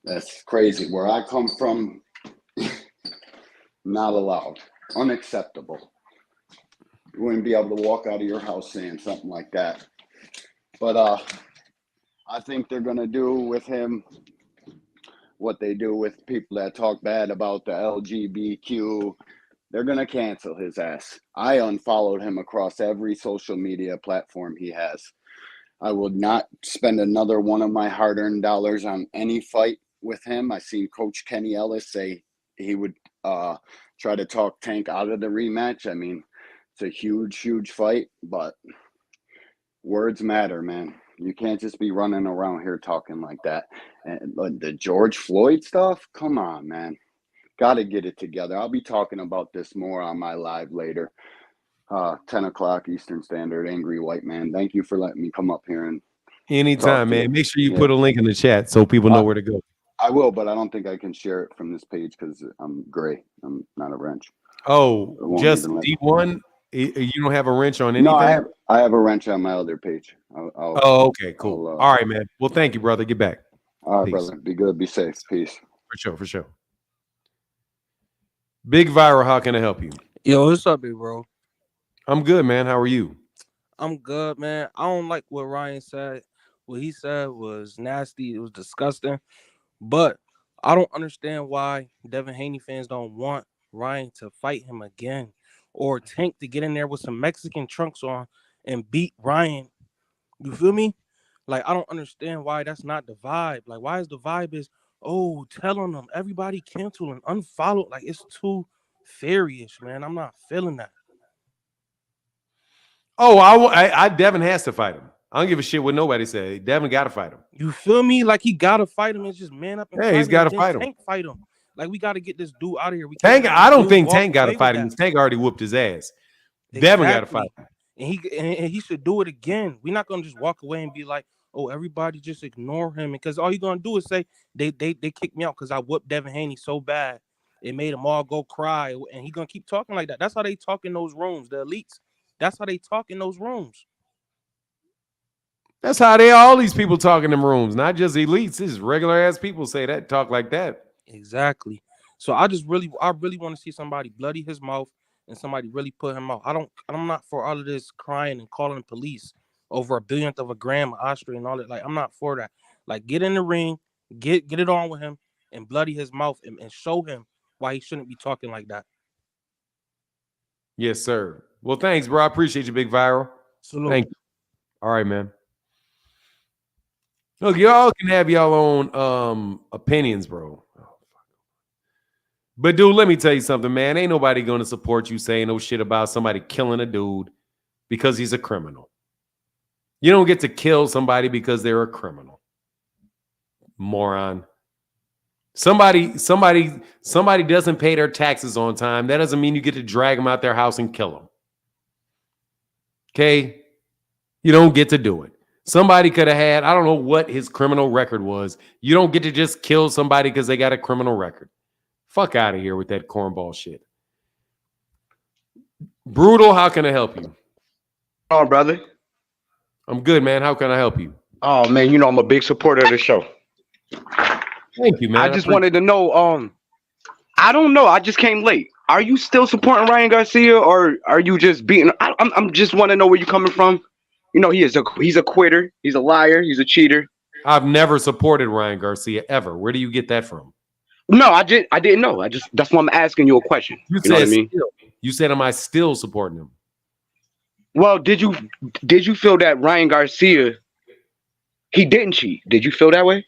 that's crazy. Where I come from, not allowed, unacceptable. You wouldn't be able to walk out of your house saying something like that. But I think they're gonna do with him what they do with people that talk bad about the LGBTQ. They're going to cancel his ass. I unfollowed him across every social media platform he has. I would not spend another one of my hard-earned dollars on any fight with him. I seen Coach Kenny Ellis say he would try to talk Tank out of the rematch. I mean, it's a huge, huge fight, but words matter, man. You can't just be running around here talking like that. And the George Floyd stuff, come on, man. Got to get it together. I'll be talking about this more on my live later. 10 o'clock Eastern Standard, Angry White Man. Thank you for letting me come up here and talk Anytime, to you. man. Make sure you Yeah, put a link in the chat so people know where to go. I will, but I don't think I can share it from this page because I'm gray. I'm not a wrench. Oh, It won't just even let me. D1. You don't have a wrench on No, anything? I have a wrench on my other page. Oh, okay, cool. I'll, All right, man. Well, thank you, brother. Get back. all right, Peace. brother. Be good. Be safe. Peace. For sure, for sure. Big Viral, how can I help you? Yo, what's up, big bro? I'm good, man. How are you? I'm good, man. I don't like what Ryan said. What he said was nasty. It was disgusting. But I don't understand why Devin Haney fans don't want Ryan to fight him again, or Tank to get in there with some Mexican trunks on and beat Ryan. You feel me? Like, I don't understand why that's not the vibe. Like, why is the vibe is, oh, telling them everybody cancel and unfollow? Like, it's too fairy-ish, man. I'm not feeling that. Oh, I Devin has to fight him. I don't give a shit what nobody said. Devin got to fight him. You feel me? Like, he gotta fight him and just man up and Yeah, fight he's him. got to And then fight him. Tank fight him. Like, we gotta get this dude out of here. We Tank, can't I don't let think walk Tank got to away fight with him. that. Tank already whooped his ass. Devin got to Exactly. fight him. And he should do it again. We're not gonna just walk away and be like, oh, everybody just ignore him. Because all you're gonna do is say they kicked me out because I whooped Devin Haney so bad. It made them all go cry. And he gonna keep talking like that. That's how they talk in those rooms, the elites. That's how they talk in those rooms. That's how all these people talk in them rooms, not just elites. This is regular ass people say that, talk like that. Exactly. So I really want to see somebody bloody his mouth and somebody really put him out. I'm not for all of this crying and calling the police over a billionth of a gram of Austria and all that. Like, I'm not for that. Like, get in the ring, get it on with him and bloody his mouth and show him why he shouldn't be talking like that. Yes, sir. Well, thanks, bro. I appreciate you, Big Viral. Salute. Thank you. All right, man. Look, y'all can have y'all own opinions, bro. But dude, let me tell you something, man. Ain't nobody gonna support you saying no shit about somebody killing a dude because he's a criminal. You don't get to kill somebody because they're a criminal. Moron. Somebody doesn't pay their taxes on time. That doesn't mean you get to drag them out their house and kill them. Okay? You don't get to do it. Somebody could have had, I don't know what his criminal record was. You don't get to just kill somebody because they got a criminal record. Fuck out of here with that cornball shit. Brutal, how can I help you? Oh, brother. I'm good, man. How can I help you? Oh man, you know I'm a big supporter of the show. Thank you, man. I just wanted to know, I don't know. I just came late. Are you still supporting Ryan Garcia, or are you just beating? I'm just want to know where you're coming from. You know, he's a quitter. He's a liar. He's a cheater. I've never supported Ryan Garcia ever. Where do you get that from? No, I didn't know. That's why I'm asking you a question. You know what I mean? Still. You said, am I still supporting him? Well, did you feel that Ryan Garcia, he didn't cheat? Did you feel that way?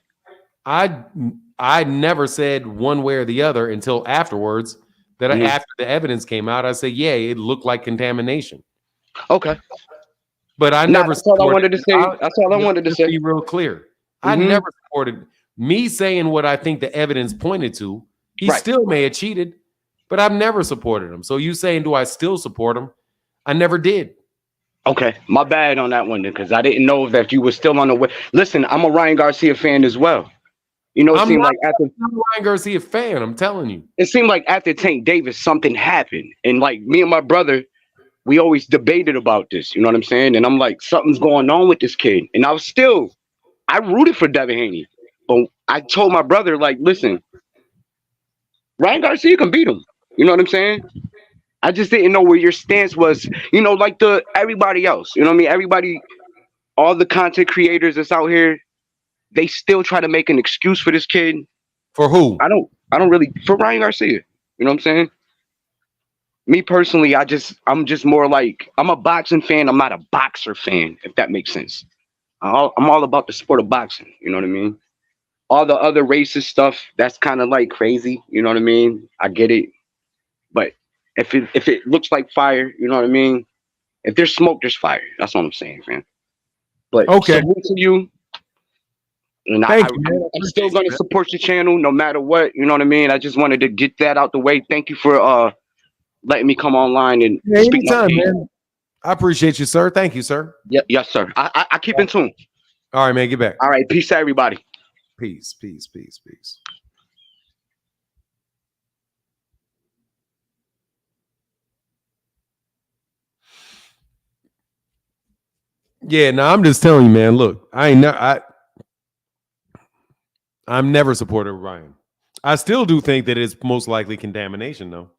I never said one way or the other until afterwards. After the evidence came out, I said, yeah, it looked like contamination. Okay. But I never. That's all I wanted to say. That's all I wanted to say. Be real clear. I never supported me saying what I think the evidence pointed to. He still may have cheated, but I've never supported him. So you saying, do I still support him? I never did. Okay, my bad on that one, because I didn't know that you were still on the way. Listen, I'm a Ryan Garcia fan as well. You know, I'm a Ryan Garcia fan. I'm telling you. It seemed like after Tank Davis, something happened, and like me and my brother, we always debated about this. You know what I'm saying? And I'm like, something's going on with this kid. And I rooted for Devin Haney, but I told my brother, like, listen, Ryan Garcia can beat him. You know what I'm saying? I just didn't know where your stance was, you know, like everybody else. You know what I mean? Everybody, all the content creators that's out here, they still try to make an excuse for this kid. For who? I don't really, for Ryan Garcia. You know what I'm saying? Me personally, I'm just more like, I'm a boxing fan. I'm not a boxer fan, if that makes sense. I'm all about the sport of boxing. You know what I mean? All the other racist stuff, that's kind of like crazy. You know what I mean? I get it. But if it looks like fire, you know what I mean? If there's smoke, there's fire. That's what I'm saying, man. But salute to you. And I'm still going to support your channel no matter what. You know what I mean? I just wanted to get that out the way. Thank you for letting me come online and speak my opinion. Man. I appreciate you, sir. Thank you, sir. Yes, sir. I keep in tune. All right, man. Get back. All right. Peace to everybody. Peace, peace, peace, peace. Yeah, no, I'm just telling you, man. Look, I'm never supportive of Ryan. I still do think that it's most likely contamination, though.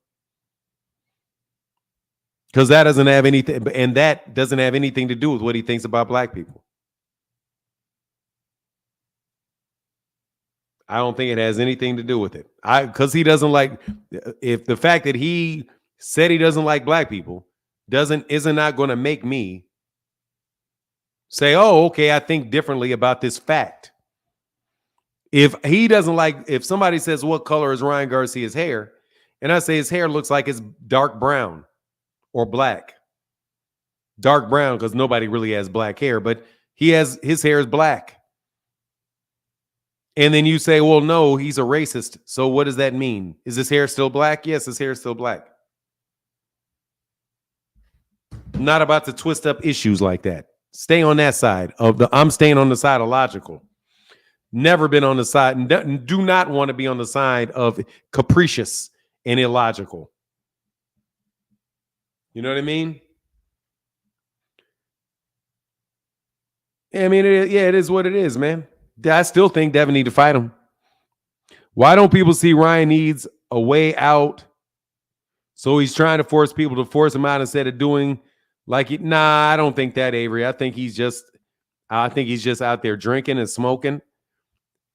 Because that doesn't have anything, and that doesn't have anything to do with what he thinks about black people. I don't think it has anything to do with it. Because he doesn't like, if the fact that he said he doesn't like black people isn't not going to make me say, oh, okay, I think differently about this fact. If he doesn't like, if somebody says, what color is Ryan Garcia's hair? And I say his hair looks like it's dark brown or black. Dark brown, because nobody really has black hair, but his hair is black. And then you say, well, no, he's a racist. So what does that mean? Is his hair still black? Yes, his hair is still black. I'm not about to twist up issues like that. Stay on that side I'm staying on the side of logical. Never been on the side, and do not want to be on the side of capricious and illogical. You know what I mean? I mean, it is what it is, man. I still think Devin need to fight him. Why don't people see Ryan needs a way out? So he's trying to force people to force him out instead of doing like it. Nah, I don't think that, Avery. I think he's just out there drinking and smoking.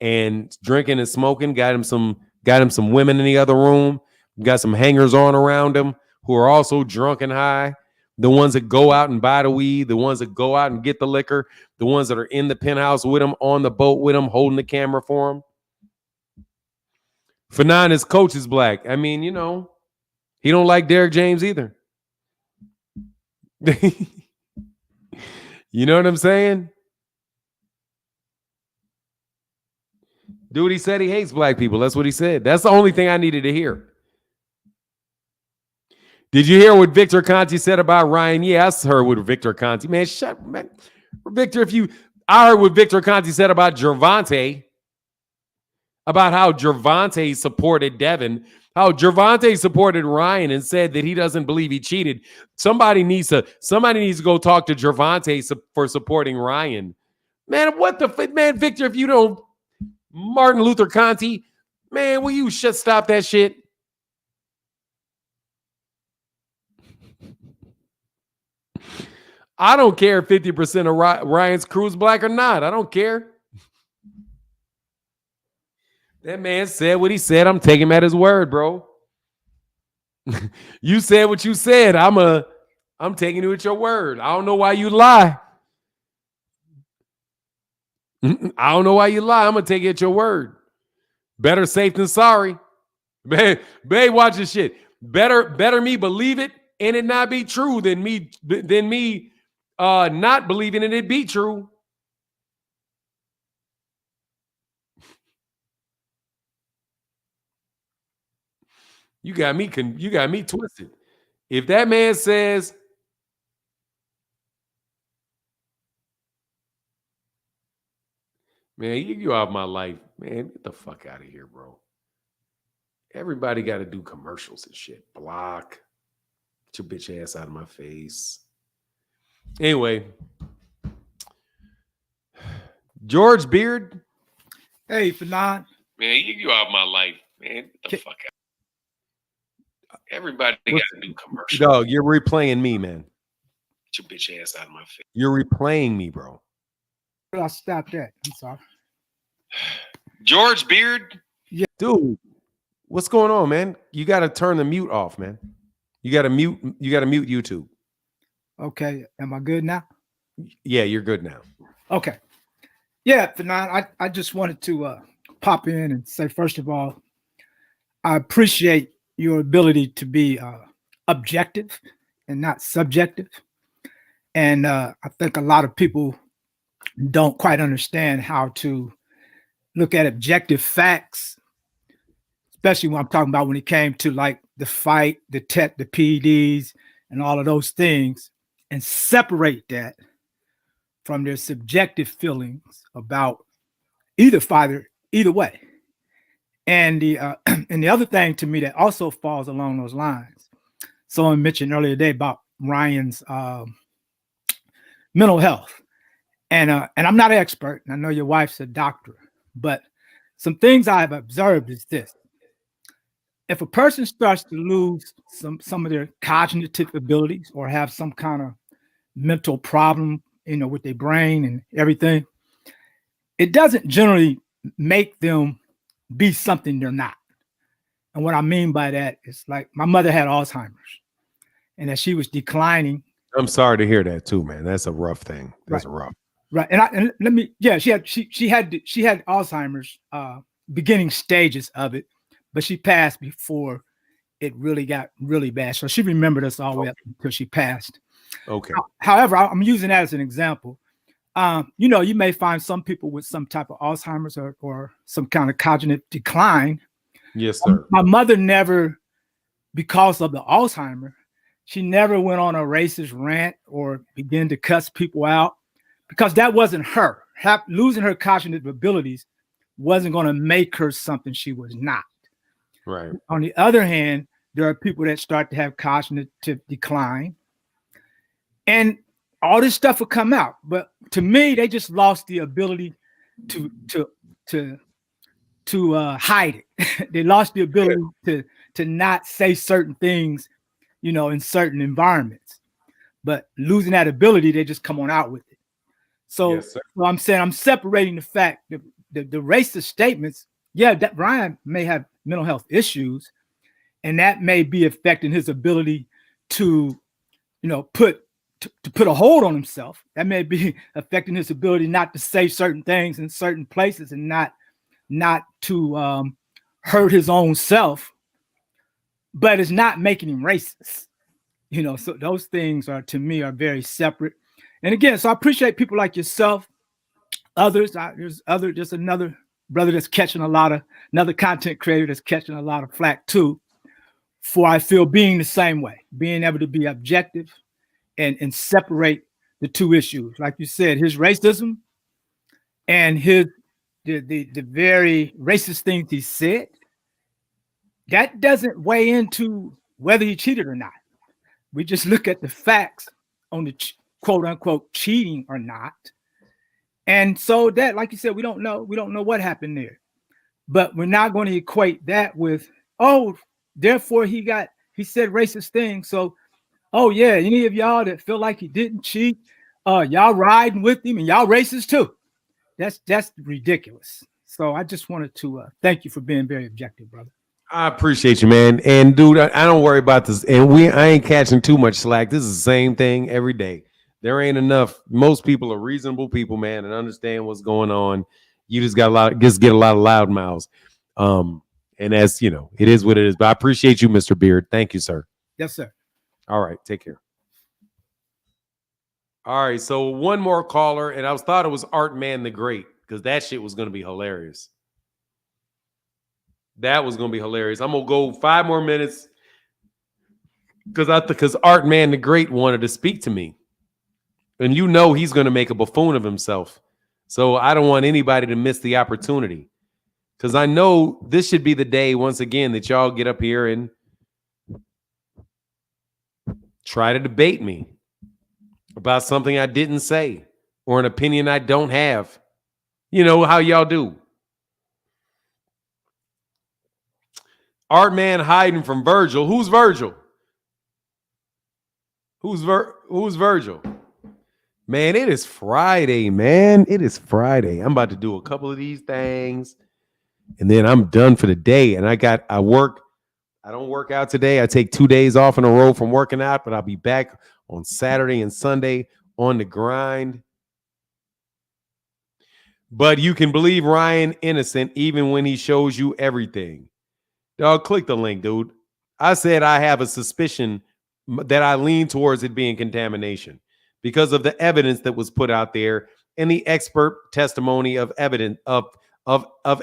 And drinking and smoking got him some women in the other room. Got some hangers on around him who are also drunk and high. The ones that go out and buy the weed, the ones that go out and get the liquor, the ones that are in the penthouse with him, on the boat with him, holding the camera for him. Fanon, his coach is black. I mean, you know, he don't like Derek James either. You know what I'm saying? Dude, he said he hates black people. That's what he said. That's the only thing I needed to hear. Did you hear what Victor Conti said about Ryan? Yeah, I heard what Victor Conti. Man, shut, man. Victor, I heard what Victor Conti said about Gervonta, about how Gervonta supported Devin, how Gervonta supported Ryan and said that he doesn't believe he cheated. Somebody needs to go talk to Gervonta for supporting Ryan. Man, what the man, Victor, if you don't, Martin Luther Conti, man, will you stop that shit? I don't care if 50% of Ryan's crew is black or not. I don't care. That man said what he said. I'm taking him at his word, bro. You said what you said. I'm taking you at your word. I don't know why you lie. I don't know why you lie. I'm gonna take it at your word. Better safe than sorry. Babe, watch this shit. Better me believe it and it not be true than me not believing it be true. You got me twisted. If that man says, man, you out of my life, man, get the fuck out of here, bro. Everybody got to do commercials and shit. Block. Get your bitch ass out of my face. Anyway, George Beard. Hey, Fanon. Man, you out of my life, man. Get the fuck out. Everybody got to do commercials. Dog, you're replaying me, man. Get your bitch ass out of my face. You're replaying me, bro. I'll stop that. I'm sorry. George Beard. Yeah, dude. What's going on, man? You got to turn the mute off, man. You got to mute YouTube. Okay. Am I good now? Yeah, you're good now. Okay. Yeah, Fanon, I just wanted to pop in and say, first of all, I appreciate your ability to be objective and not subjective. And I think a lot of people don't quite understand how to look at objective facts, especially when I'm talking about when it came to like the fight, the tech, the PEDs, and all of those things, and separate that from their subjective feelings about either fighter, either way. And the and the other thing to me that also falls along those lines, someone mentioned earlier today about Ryan's mental health. And I'm not an expert, and I know your wife's a doctor, but some things I've observed is this. If a person starts to lose some of their cognitive abilities or have some kind of mental problem, with their brain and everything, it doesn't generally make them be something they're not. And what I mean by that is, like, my mother had Alzheimer's, and as she was declining. I'm sorry to hear that too, man. That's a rough thing. That's rough. Right. And let me, she had Alzheimer's, beginning stages of it, but she passed before it really got really bad. So she remembered us all the way up until she passed. Okay. However, I'm using that as an example. You may find some people with some type of Alzheimer's or some kind of cognitive decline. Yes, sir. My mother never, because of the Alzheimer, she never went on a racist rant or began to cuss people out, because that wasn't her. Losing her cognitive abilities wasn't going to make her something she was not. Right. On the other hand, there are people that start to have cognitive decline, and all this stuff will come out. But to me, they just lost the ability to hide it. They lost the ability to not say certain things, in certain environments. But losing that ability, they just come on out with it. So, yes, sir. I'm saying I'm separating the fact that the racist statements. Yeah, that Ryan may have mental health issues, and that may be affecting his ability to, put a hold on himself. That may be affecting his ability not to say certain things in certain places and not to hurt his own self. But it's not making him racist. So those things to me are very separate. And again, so I appreciate people like yourself, others. There's another brother that's catching another content creator that's catching a lot of flack too, for I feel being the same way, being able to be objective and separate the two issues. Like you said, his racism and the very racist things he said, that doesn't weigh into whether he cheated or not. We just look at the facts on the quote unquote cheating or not. And so that, like you said, we don't know what happened there. But we're not going to equate that with, therefore he said racist things. So, yeah, any of y'all that feel like he didn't cheat, y'all riding with him and y'all racist too. That's ridiculous. So I just wanted to thank you for being very objective, brother. I appreciate you, man. And dude, I don't worry about this. And I ain't catching too much slack. This is the same thing every day. There ain't enough. Most people are reasonable people, man, and understand what's going on. You just get a lot of loud mouths. And that's, it is what it is. But I appreciate you, Mr. Beard. Thank you, sir. Yes, sir. All right. Take care. All right. So one more caller, and I thought it was Art Man the Great, because that shit was going to be hilarious. That was going to be hilarious. I'm going to go 5 more minutes because Art Man the Great wanted to speak to me. And he's going to make a buffoon of himself. So I don't want anybody to miss the opportunity, because I know this should be the day, once again, that y'all get up here and try to debate me about something I didn't say or an opinion I don't have. You know how y'all do. Art Man hiding from Virgil. Who's Virgil? Who's Virgil? Man, it is Friday, man. It is Friday. I'm about to do a couple of these things, and then I'm done for the day. And I work. I don't work out today. I take 2 days off in a row from working out, but I'll be back on Saturday and Sunday on the grind. But you can believe Ryan innocent even when he shows you everything. Dog, click the link, dude. I said I have a suspicion that I lean towards it being contamination because of the evidence that was put out there and the expert testimony of evidence of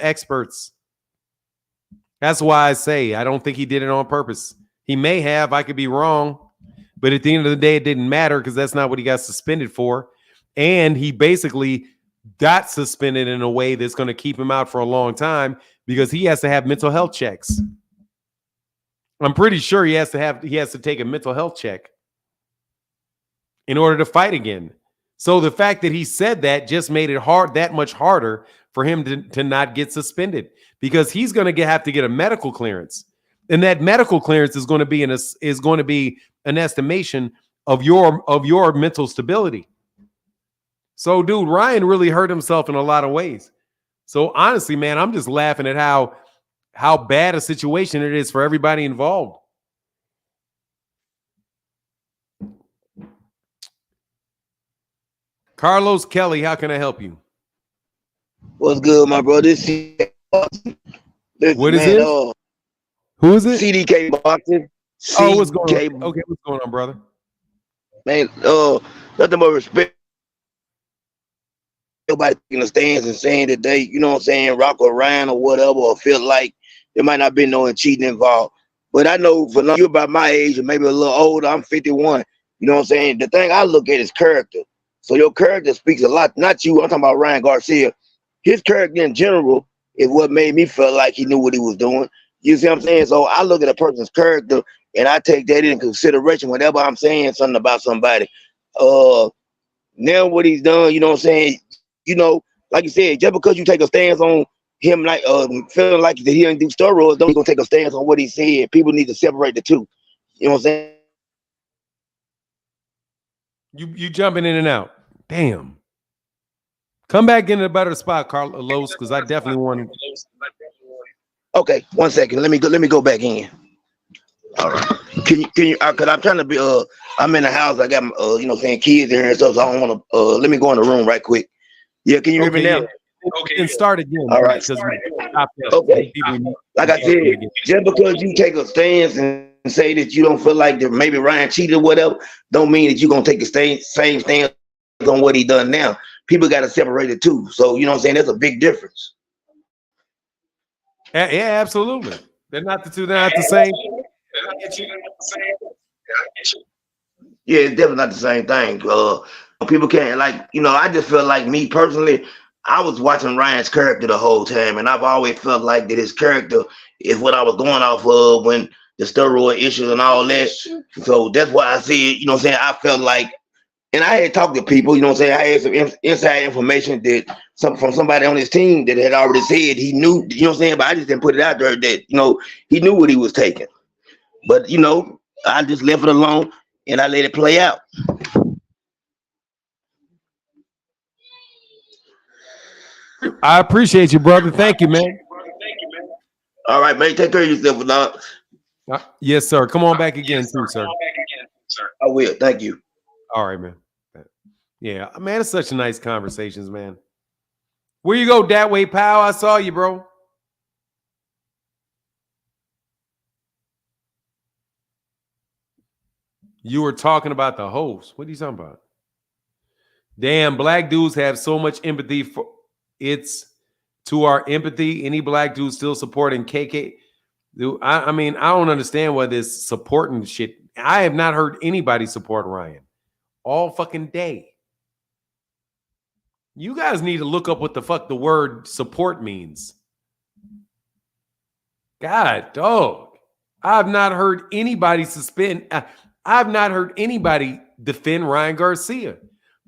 experts. That's why I say I don't think he did it on purpose. He may have. I could be wrong. But at the end of the day, it didn't matter because that's not what he got suspended for. And he basically got suspended in a way that's going to keep him out for a long time because he has to have mental health checks. I'm pretty sure he has to take a mental health check in order to fight again. So the fact that he said that just made it that much harder for him to not get suspended, because he's going to have to get a medical clearance. And that medical clearance is going to be an estimation of your mental stability. So, dude, Ryan really hurt himself in a lot of ways. So honestly, man, I'm just laughing at how bad a situation it is for everybody involved. Carlos Kelly, how can I help you? What's good, my brother? Listen, What is man, it? Who is it? CDK Boxing. Oh, what's going on? Okay, what's going on, brother? Man, nothing but respect. Nobody taking the stands and saying that they, you know what I'm saying, rock or Ryan or whatever, or feel like there might not be no cheating involved. But I know for you about my age and maybe a little older, I'm 51. You know what I'm saying? The thing I look at is character. So your character speaks a lot. Not you. I'm talking about Ryan Garcia. His character in general is what made me feel like he knew what he was doing. You see what I'm saying? So I look at a person's character and I take that into consideration whenever I'm saying something about somebody. Now what he's done, you know what I'm saying? You know, like you said, just because you take a stance on him, like feeling like that he didn't do steroids, don't you gonna take a stance on what he said. People need to separate the two. You know what I'm saying? You jumping in and out. Damn. Come back in a better spot, Carlos, because I definitely want to. Okay, 1 second. Let me go back in. All right. Can you? Cause I'm trying to be. I'm in the house. I got you know, what I'm saying, kids in here and stuff. So I don't want to. Let me go in the room right quick. Yeah, can you hear me now? Yeah. Okay. And start again. All right. Okay. Like I said, just because you take a stance and say that you don't feel like that maybe Ryan cheated or whatever, don't mean that you're gonna take the same stance on what he done now. People got to separate it too. So you know what I'm saying? There's a big difference. Yeah, absolutely. They're not the two. They're not the same. Yeah, it's definitely not the same thing. People can't, like, you know, I just feel like, me personally, I was watching Ryan's character the whole time, and I've always felt like that his character is what I was going off of when the steroid issues and all that. So that's why I see it, you know what I'm saying? I felt like, and I had talked to people, you know what I'm saying? I had some inside information that from somebody on his team that had already said he knew, you know what I'm saying? But I just didn't put it out there that, you know, he knew what he was taking. But, you know, I just left it alone and I let it play out. I appreciate you, brother. Thank you, man. All right, man. Take care of yourself, dog. Yes, sir. Come on back again, too, sir. I will. Thank you. All right, man. Yeah, man, it's such nice conversations, man. Where you go, that way, pal? I saw you, bro. You were talking about the host. What are you talking about? Damn, black dudes have so much empathy for it's to our empathy. Any black dude still supporting KK? Dude, I mean, I don't understand why this supporting shit. I have not heard anybody support Ryan all fucking day. You guys need to look up what the fuck the word support means. God, dog. I've not heard anybody I've not heard anybody defend Ryan Garcia.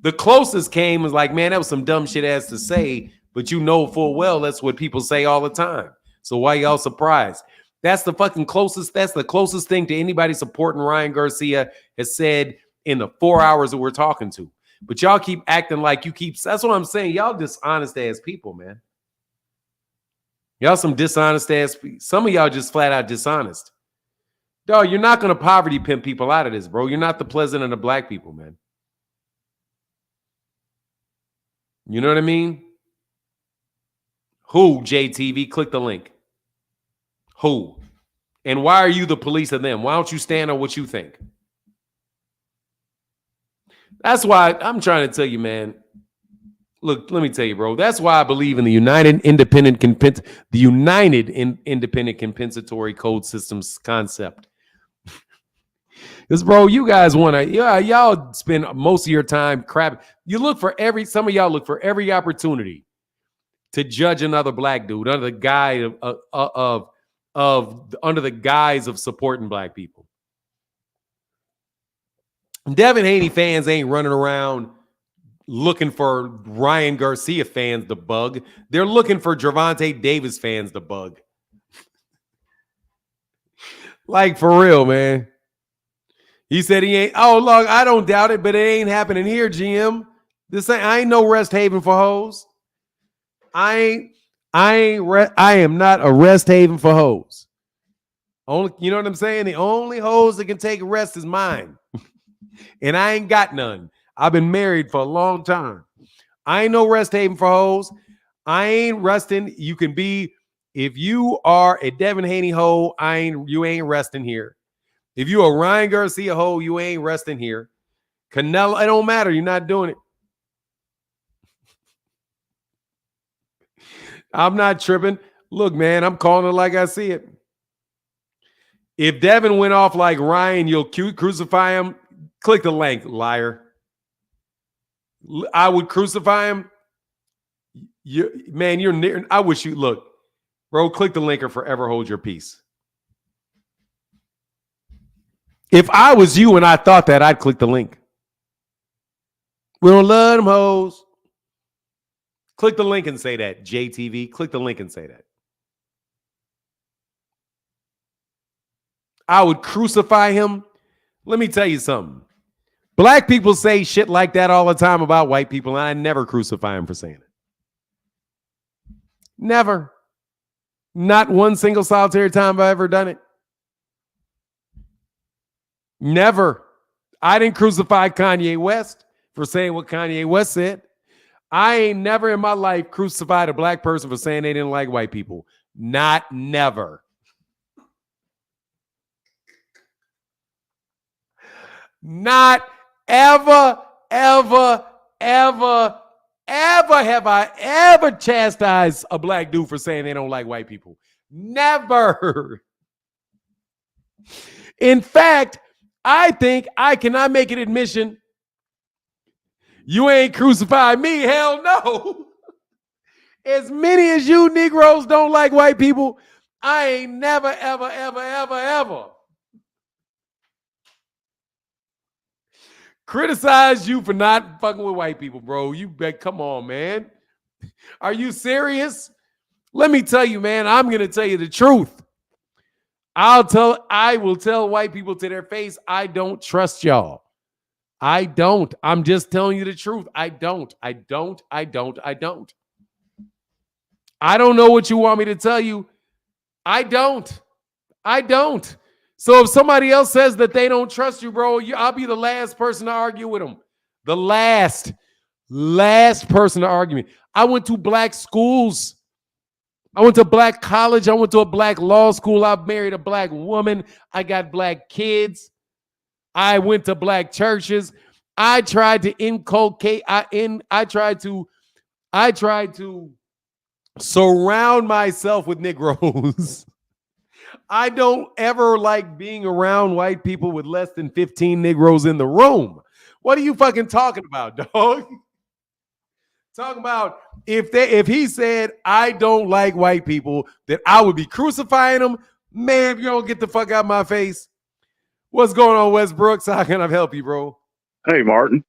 The closest came was like, man, that was some dumb shit ass to say, but you know full well that's what people say all the time. So why y'all surprised? That's the fucking closest. That's the closest thing to anybody supporting Ryan Garcia has said in the 4 hours that we're talking to. But y'all keep acting like that's what I'm saying. Y'all dishonest ass people, man. Y'all some dishonest ass people. Some of y'all just flat out dishonest. Dog, you're not going to poverty pimp people out of this, bro. You're not the president of black people, man. You know what I mean? Who, JTV? Click the link. Who? And why are you the police of them? Why don't you stand on what you think? That's why I'm trying to tell you, man. Look, let me tell you, bro. That's why I believe in the United Independent Compensatory Code Systems concept. Because, bro, you guys want to, y'all spend most of your time crap. Some of y'all look for every opportunity to judge another black dude under the guise under the guise of supporting black people. Devin Haney fans ain't running around looking for Ryan Garcia fans to bug. They're looking for Gervonta Davis fans to bug. Like, for real, man. He said he ain't. Oh, look, I don't doubt it, but it ain't happening here, GM. I ain't no rest haven for hoes. I am not a rest haven for hoes. Only, you know what I'm saying? The only hoes that can take a rest is mine. And I ain't got none. I've been married for a long time. I ain't no rest haven for hoes. I ain't resting. You can be, if you are a Devin Haney hoe, you ain't resting here. If you a Ryan Garcia hoe, you ain't resting here. Canelo, it don't matter. You're not doing it. I'm not tripping. Look, man, I'm calling it like I see it. If Devin went off like Ryan, you'll crucify him. Click the link, liar. I would crucify him. You're near. I wish you look, bro. Click the link or forever hold your peace. If I was you and I thought that, I'd click the link. We don't love them hoes. Click the link and say that. JTV, click the link and say that. I would crucify him. Let me tell you something. Black people say shit like that all the time about white people, and I never crucify them for saying it. Never. Not one single solitary time have I ever done it. Never. I didn't crucify Kanye West for saying what Kanye West said. I ain't never in my life crucified a black person for saying they didn't like white people. Not never. Not ever, ever, ever, ever have I ever chastised a black dude for saying they don't like white people. Never. In fact, I think I cannot make an admission. You ain't crucified me. Hell no. As many as you Negroes don't like white people, I ain't never, ever, ever, ever, ever criticize you for not fucking with white people, bro. You bet. Come on, man. Are you serious? Let me tell you, man, I'm going to tell you the truth. I will tell white people to their face, I don't trust y'all. I don't. I'm just telling you the truth. I don't. I don't know what you want me to tell you. I don't. So if somebody else says that they don't trust you, bro, I'll be the last person to argue with them. The last person to argue with me. I went to black schools. I went to black college. I went to a black law school. I married a black woman. I got black kids. I went to black churches. I tried to inculcate. I tried to surround myself with Negroes. I don't ever like being around white people with less than 15 Negroes in the room. What are you fucking talking about, dog? Talking about if he said I don't like white people, that I would be crucifying them. Man, if you don't get the fuck out of my face. What's going on, Wes Brooks? How can I help you, bro? Hey, Martin.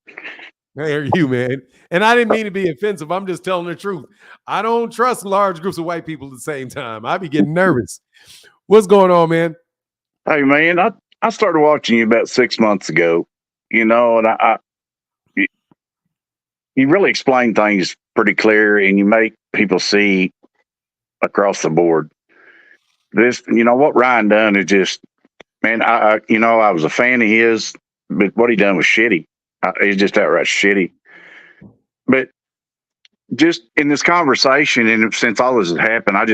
Hey, are you, man? And I didn't mean to be offensive. I'm just telling the truth. I don't trust large groups of white people at the same time. I be getting nervous. What's going on, man? Hey, man, I started watching you about 6 months ago, and you really explain things pretty clear, and you make people see across the board. This, what Ryan done is just, man, I was a fan of his, but what he done was shitty. It's just outright shitty. But just in this conversation, and since all this has happened, I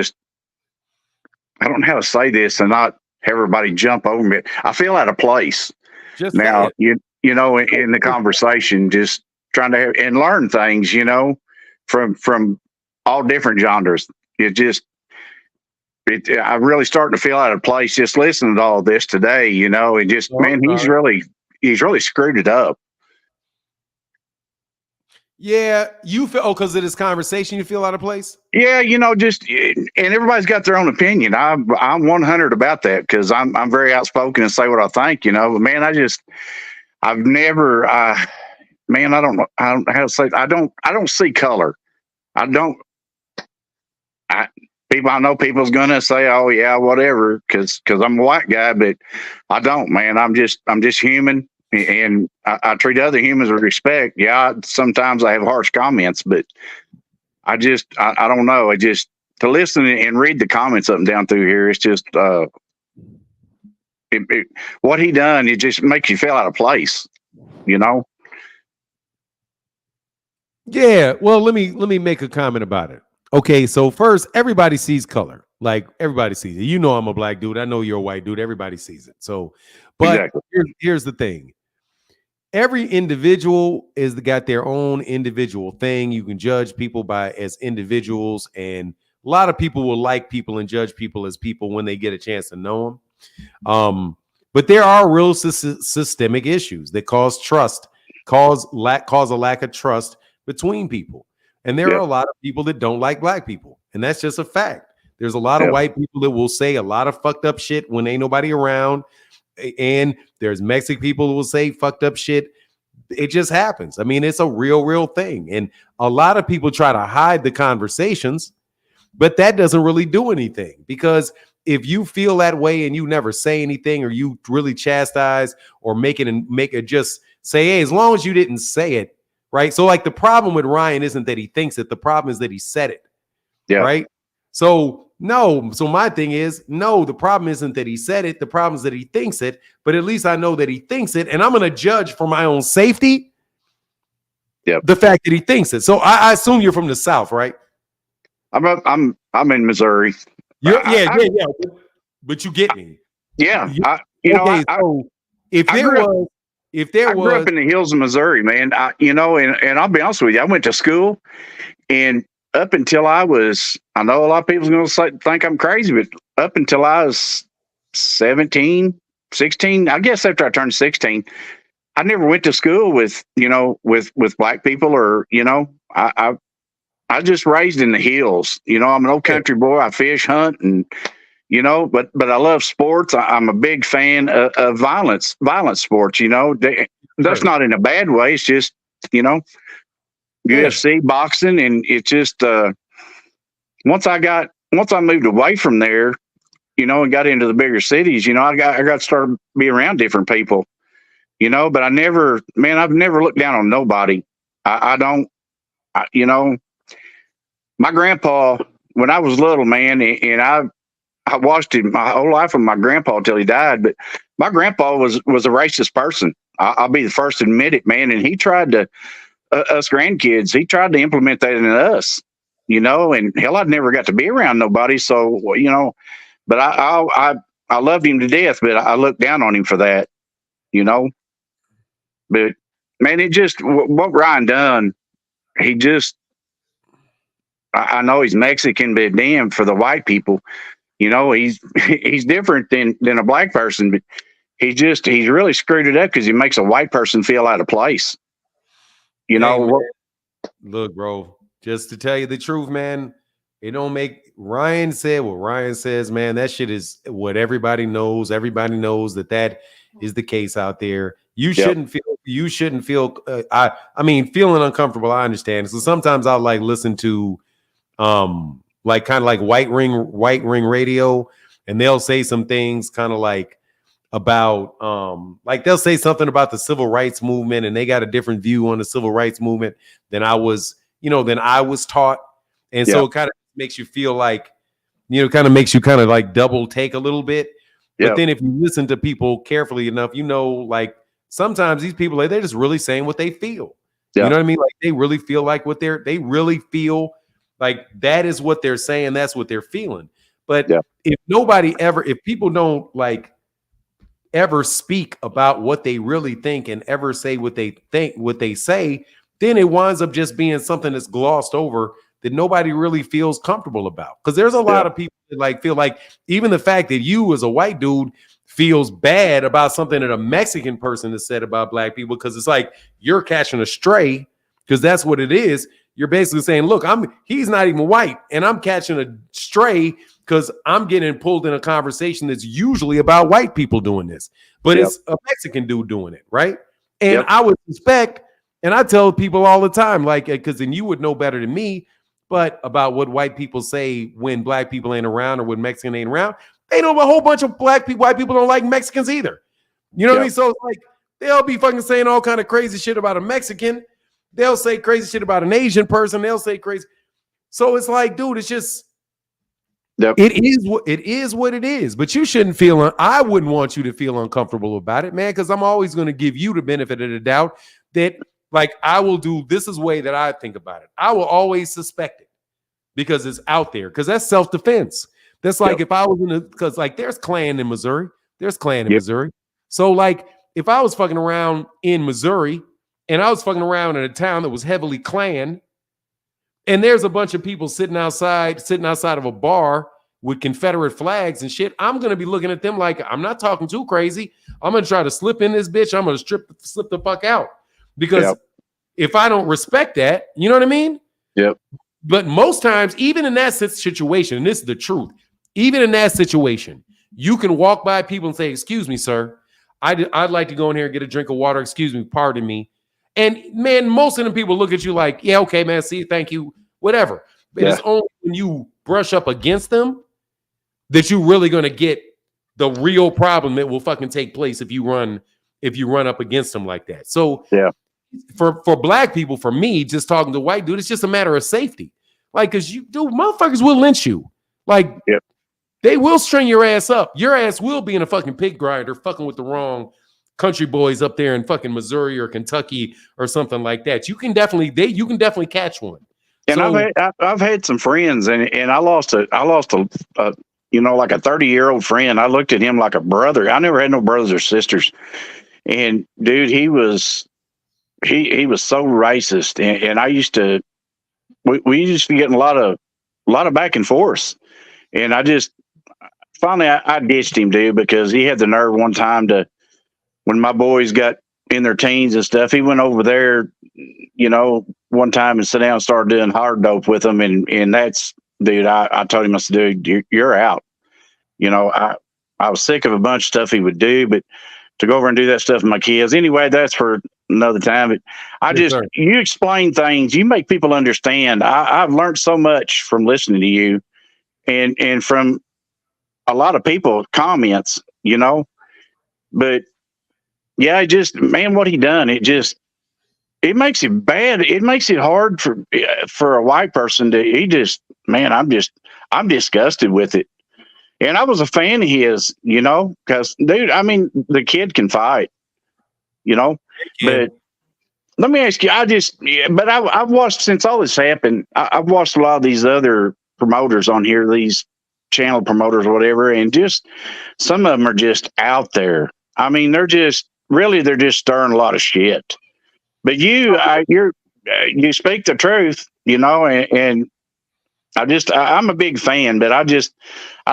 don't know how to say this and not have everybody jump over me. I feel out of place. Just now, in the conversation, just trying to have, and learn things, from all different genres. I'm really starting to feel out of place just listening to all this today, and just, man, he's really screwed it up. Yeah, you feel, because of this conversation, you feel out of place? Yeah, and everybody's got their own opinion. I'm 100 about that because I'm very outspoken and say what I think, but man, I've never, man, I don't know. I don't how to say. I don't see color. I don't. I know people's gonna say, "Oh yeah, whatever," because I'm a white guy, but I don't, man. I'm just human, and I treat other humans with respect. Yeah, sometimes I have harsh comments, but I don't know. I just to listen and read the comments up and down through here. It's just what he done. It just makes you feel out of place, you know. Yeah, well, let me make a comment about it. Okay, so first, everybody sees color. Like everybody sees it. You know, I'm a black dude. I know you're a white dude. Everybody sees it. So, but Exactly. here's the thing. Every individual got their own individual thing. You can judge people by as individuals, and a lot of people will like people and judge people as people when they get a chance to know them. But there are real systemic issues that cause a lack of trust between people. And there are a lot of people that don't like black people. And that's just a fact. There's a lot of white people that will say a lot of fucked up shit when ain't nobody around. And there's Mexican people who will say fucked up shit. It just happens. I mean, it's a real thing. And a lot of people try to hide the conversations, but that doesn't really do anything, because if you feel that way and you never say anything, or you really chastise or make it just say, hey, as long as you didn't say it, right? So like the problem with Ryan isn't that he thinks it. The problem is that he said it. Yeah. Right. So no. So my thing is, no, the problem isn't that he said it. The problem is that he thinks it. But at least I know that he thinks it. And I'm going to judge for my own safety. Yeah. The fact that he thinks it. So I assume you're from the South, right? I'm in Missouri. Yeah. But you get me. Yeah. So if I there grew was up in the hills of Missouri, man. And I'll be honest with you, I went to school, and up until I know a lot of people's going to think I'm crazy, but up until I was 17, 16, I guess after I turned 16, I never went to school with black people, or, I just raised in the hills. I'm an old country boy. I fish, hunt, and, but I love sports. I'm a big fan of violent sports, that's not in a bad way. It's just, UFC, boxing. And it's just, once I moved away from there, and got into the bigger cities, I got to start to be around different people, but I've never looked down on nobody. I don't, my grandpa, when I was little, man, and I watched him my whole life with my grandpa until he died, but my grandpa was a racist person. I'll be the first to admit it, man. And he tried to, us grandkids, he tried to implement that in us, and hell, I'd never got to be around nobody. So, but I loved him to death, but I looked down on him for that, but man, it just, what Ryan done, he just, I know he's Mexican, but damn, for the white people, he's different than a black person, but he's really screwed it up because he makes a white person feel out of place. Look, bro, just to tell you the truth, man, it don't make Ryan said what Ryan says, man. That shit is what everybody knows. Everybody knows that is the case out there. You shouldn't feel. I mean, feeling uncomfortable, I understand. So sometimes I'll listen to like kind of like white ring radio, and they'll say some things kind of like about they'll say something about the civil rights movement, and they got a different view on the civil rights movement than I was taught. And so it kind of makes you feel like, kind of makes you kind of like double take a little bit. But then if you listen to people carefully enough, like sometimes these people, they're just really saying what they feel. You know what I mean? Like they really feel like they really feel like that is what they're saying. That's what they're feeling. But if people don't ever speak about what they really think and ever say what they think, what they say, then it winds up just being something that's glossed over that nobody really feels comfortable about. Because there's a lot of people that feel like even the fact that you as a white dude feels bad about something that a Mexican person has said about black people, because it's like you're catching a stray, because that's what it is. You're basically saying, look, he's not even white, and I'm catching a stray because I'm getting pulled in a conversation that's usually about white people doing this, but it's a Mexican dude doing it, right? And I would suspect, And I tell people all the time, like, because then you would know better than me, but about what white people say when black people ain't around or when Mexican ain't around. They know a whole bunch of white people don't like Mexicans either. You know what I mean? So it's like they'll be fucking saying all kind of crazy shit about a Mexican. They'll say crazy shit about an Asian person. They'll say crazy. So it's like, dude, it's just it is what it is. But you shouldn't feel. I wouldn't want you to feel uncomfortable about it, man, because I'm always going to give you the benefit of the doubt that, like, I will do. This is the way that I think about it. I will always suspect it because it's out there. Because that's self-defense. That's like if I was in because like there's Klan in Missouri. There's Klan in Missouri. So like if I was fucking around in Missouri and I was fucking around in a town that was heavily Klan, and there's a bunch of people sitting outside of a bar with Confederate flags and shit, I'm gonna be looking at them like, I'm not talking too crazy. I'm gonna try to slip in this bitch. I'm gonna slip the fuck out. Because if I don't respect that, you know what I mean? Yep. But most times, even in that situation, and this is the truth, even in that situation, you can walk by people and say, excuse me, sir, I'd like to go in here and get a drink of water. Excuse me, pardon me. And man, most of them people look at you like, yeah, okay, man, see, thank you, whatever. But it's only when you brush up against them that you're really going to get the real problem that will fucking take place if you run up against them like that. So for black people, for me, just talking to white dude, it's just a matter of safety. Like, because motherfuckers will lynch you. Like, they will string your ass up. Your ass will be in a fucking pig grinder fucking with the wrong country boys up there in fucking Missouri or Kentucky or something like that. You can definitely catch one. And so, I've had some friends, and I lost a like a 30-year-old friend. I looked at him like a brother. I never had no brothers or sisters, and dude, he was so racist. And I used to we used to get in a lot of back and forth, and I just finally I ditched him, dude, because he had the nerve one time to, when my boys got in their teens and stuff, he went over there, one time and sat down and started doing hard dope with them. And that's, dude, I told him, I said, dude, you're out. I was sick of a bunch of stuff he would do, but to go over and do that stuff with my kids. Anyway, that's for another time. But you explain things, you make people understand. I've learned so much from listening to you and from a lot of people comments, but yeah, what he done, it makes it bad. It makes it hard for a white person to, I'm disgusted with it. And I was a fan of his, because dude, I mean, the kid can fight, but let me ask you, I've watched, since all this happened, I've watched a lot of these other promoters on here, these channel promoters or whatever, and just some of them are just out there. I mean, they're just stirring a lot of shit. But you speak the truth, and I'm a big fan, but I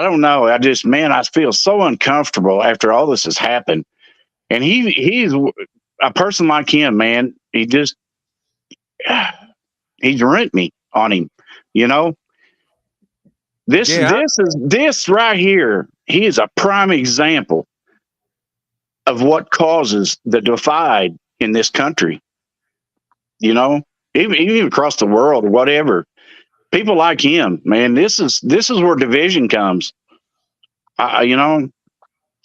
don't know. I feel so uncomfortable after all this has happened. And he's a person like him, man. He's rent me on him, This right here, he is a prime example of what causes the divide in this country. Even across the world or whatever. People like him, man. This is where division comes.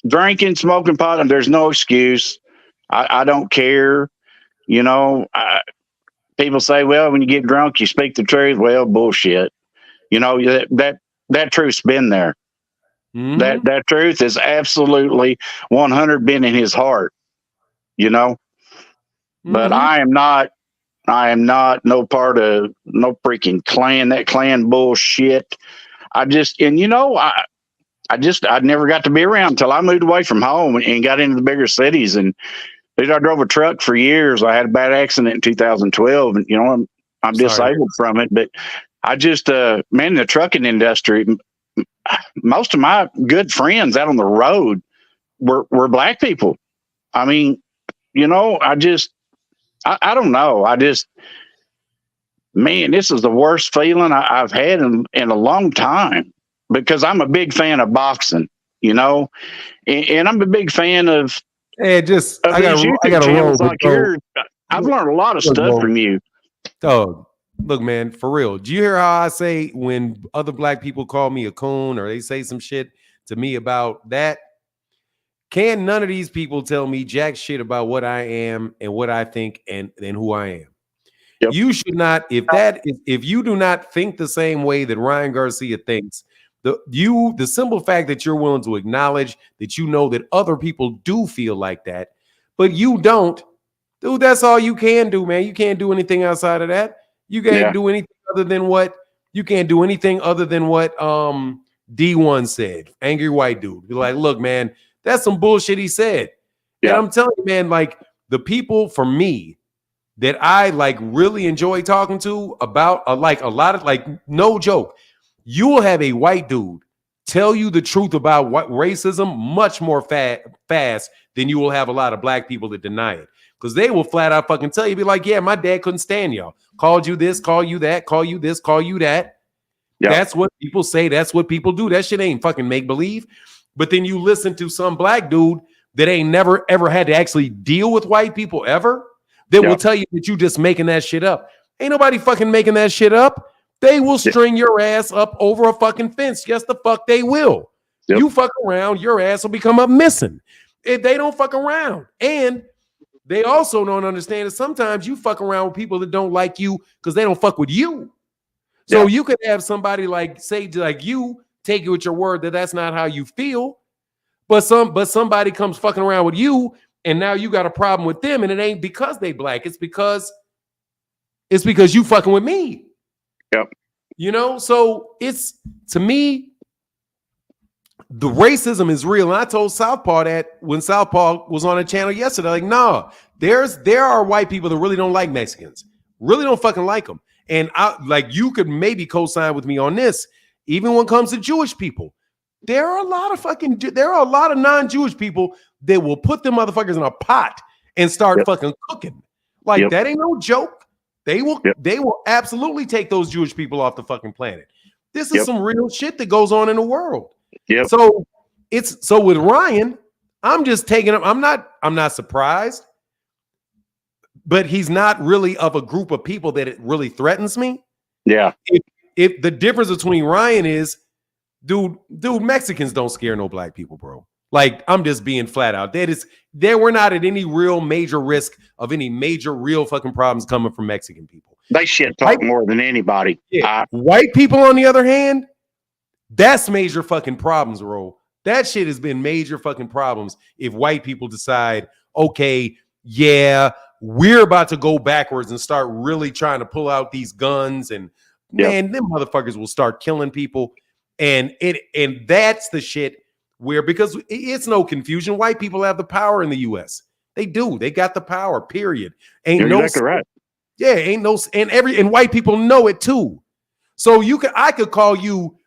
Drinking, smoking pot, and there's no excuse. I don't care. People say, well, when you get drunk, you speak the truth. Well, bullshit. That truth's been there. Mm-hmm. That truth is absolutely 100 been in his heart. But I am not no part of no freaking Klan, that Klan bullshit. I never got to be around until I moved away from home and got into the bigger cities. And dude, I drove a truck for years. I had a bad accident in 2012, and I'm disabled from it. But I just, man, in the trucking industry, most of my good friends out on the road were black people. I mean, I don't know. Man, this is the worst feeling I've had in a long time, because I'm a big fan of boxing, and I'm a big fan of. Hey, I got to roll like yours. I've learned a lot of Look, stuff bro. from you. Dog, look, man, for real. Do you hear how I say when other black people call me a coon or they say some shit to me about that? Can none of these people tell me jack shit about what I am and what I think and who I am? Yep. You should not, if you do not think the same way that Ryan Garcia thinks, the simple fact that you're willing to acknowledge that you know that other people do feel like that, but you don't, dude, that's all you can do, man. You can't do anything outside of that. You can't do anything other than what D1 said. Angry white dude. Be like, look, man, that's some bullshit he said. And I'm telling you, man, like the people for me that I like really enjoy talking to about like a lot of like no joke. You will have a white dude tell you the truth about what racism much more fast than you will have a lot of black people that deny it. Because they will flat out fucking tell you, be like, yeah, my dad couldn't stand y'all. Called you this, call you that, call you this, call you that. Yep. That's what people say. That's what people do. That shit ain't fucking make believe. But then you listen to some black dude that ain't never ever had to actually deal with white people ever. That will tell you that you just making that shit up. Ain't nobody fucking making that shit up. They will string your ass up over a fucking fence. Yes, the fuck they will. You fuck around, your ass will become up missing. If they don't fuck around. And they also don't understand that sometimes you fuck around with people that don't like you because they don't fuck with you. So you could have somebody like say like you take you at your word that that's not how you feel, but somebody comes fucking around with you and now you got a problem with them and it ain't because they black. It's because you fucking with me. Yep. You know, so it's to me. The racism is real. And I told Southpaw that when Southpaw was on a channel yesterday, like, no, there are white people that really don't like Mexicans, really don't fucking like them. And I like you could maybe co-sign with me on this. Even when it comes to Jewish people, there are a lot of non-Jewish people that will put them motherfuckers in a pot and start fucking cooking. Like that ain't no joke. They will absolutely take those Jewish people off the fucking planet. This is some real shit that goes on in the world. So with Ryan, I'm just taking him. I'm not surprised, but he's not really of a group of people that it really threatens me. Yeah. If the difference between Ryan is, dude, Mexicans don't scare no black people, bro. Like I'm just being flat out. We're not at any real major risk of any major real fucking problems coming from Mexican people. They shit talk more than anybody. Yeah. White people, on the other hand, that's major fucking problems, bro. That shit has been major fucking problems if white people decide, okay, yeah, we're about to go backwards and start really trying to pull out these guns and man, them motherfuckers will start killing people. And that's the shit where, because it's no confusion, white people have the power in the US. They do. They got the power, period. You're exactly right. Yeah, ain't no, and white people know it too. So I could call you,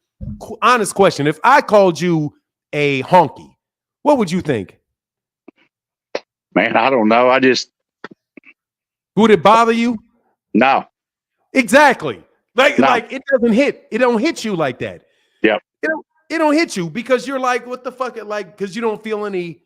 honest question, if I called you a honky, what would you think? Man, I don't know. Would it bother you? No. Exactly. Like it doesn't hit. It don't hit you like that. Yep. It don't hit you because you're like, what the fuck? Like, because you don't feel any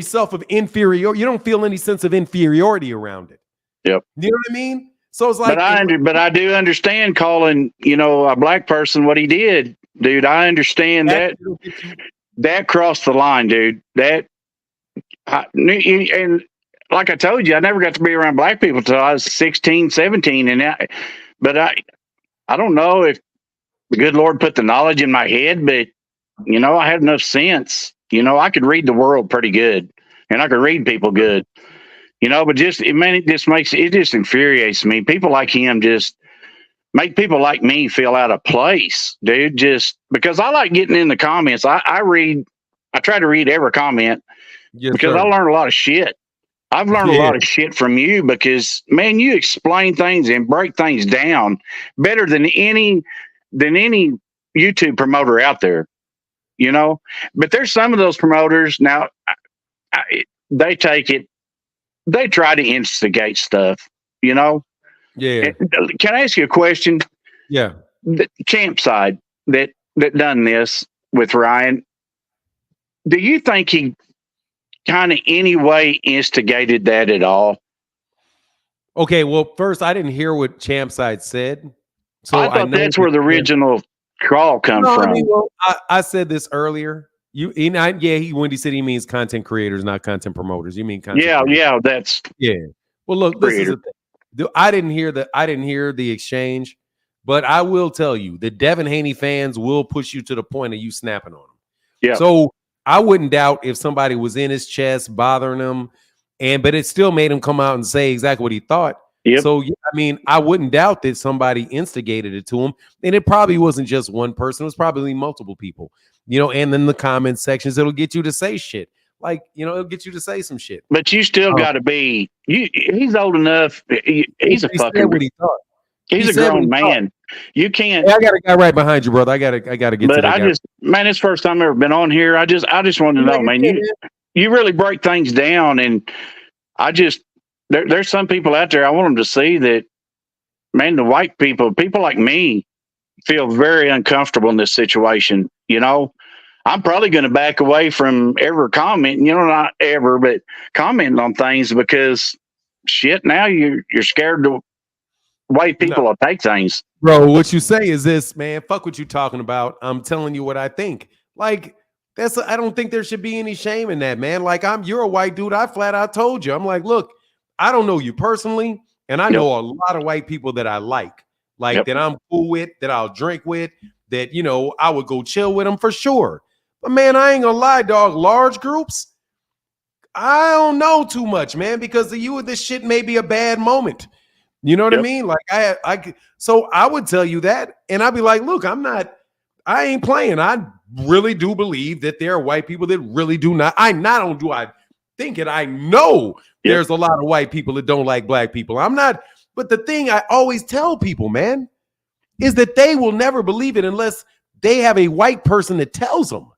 self of inferior. You don't feel any sense of inferiority around it. Yep. You know what I mean? So it's like, but I do understand calling, a black person what he did, dude. I understand that crossed the line, dude. And like I told you, I never got to be around black people until I was 16, 17. But I don't know if the good Lord put the knowledge in my head, but I had enough sense. I could read the world pretty good and I could read people good. But it just infuriates me. People like him just make people like me feel out of place, dude. Just because I like getting in the comments. I try to read every comment because I learned a lot of shit. I've learned a lot of shit from you because, man, you explain things and break things down better than any YouTube promoter out there, But there's some of those promoters now, they try to instigate stuff, Yeah. Can I ask you a question? Yeah. The champ side that done this with Ryan, do you think he kind of anyway instigated that at all? Okay, well, first I didn't hear what Champside said, so I I thought know that's that where the original crawl come No, I from. mean, well, I said this earlier. When he said he means content creators, not content promoters. You mean content creators? Yeah, that's Yeah. Well, look, this is creator. the thing. I didn't hear the exchange, but I will tell you the Devin Haney fans will push you to the point of you snapping on them. Yeah. So I wouldn't doubt if somebody was in his chest bothering him, but it still made him come out and say exactly what he thought. Yep. So yeah, I mean, I wouldn't doubt that somebody instigated it to him, and it probably wasn't just one person; it was probably multiple people. And then the comment sections, it'll get you to say shit. Like, it'll get you to say some shit. But you still got to be. He's old enough. He's a He said fucking. what he thought. He's a grown man. You can't. Hey, I got a guy right behind you, brother. I gotta get to But that guy. man, it's the first time I've ever been on here. I just want to know, man. You really break things down, and there's some people out there. I want them to see that, man. The white people like me, feel very uncomfortable in this situation. I'm probably going to back away from ever commenting. Not ever, but commenting on things because shit. Now you're scared the way people will take things. Bro, what you say is this, man. Fuck what you talking about. I'm telling you what I think. Like, I don't think there should be any shame in that, man. Like, you're a white dude. I flat out told you. I'm like, look, I don't know you personally, and I know a lot of white people that I like that I'm cool with, that I'll drink with, that I would go chill with them for sure. But man, I ain't gonna lie, dog. Large groups, I don't know too much, man, because of you, this shit may be a bad moment. You know what I mean? Like so I would tell you that, and I'd be like, look, I ain't playing. I really do believe that there are white people that really do not. I think it. I know there's a lot of white people that don't like black people. I'm not. But the thing I always tell people, man, is that they will never believe it unless they have a white person that tells them.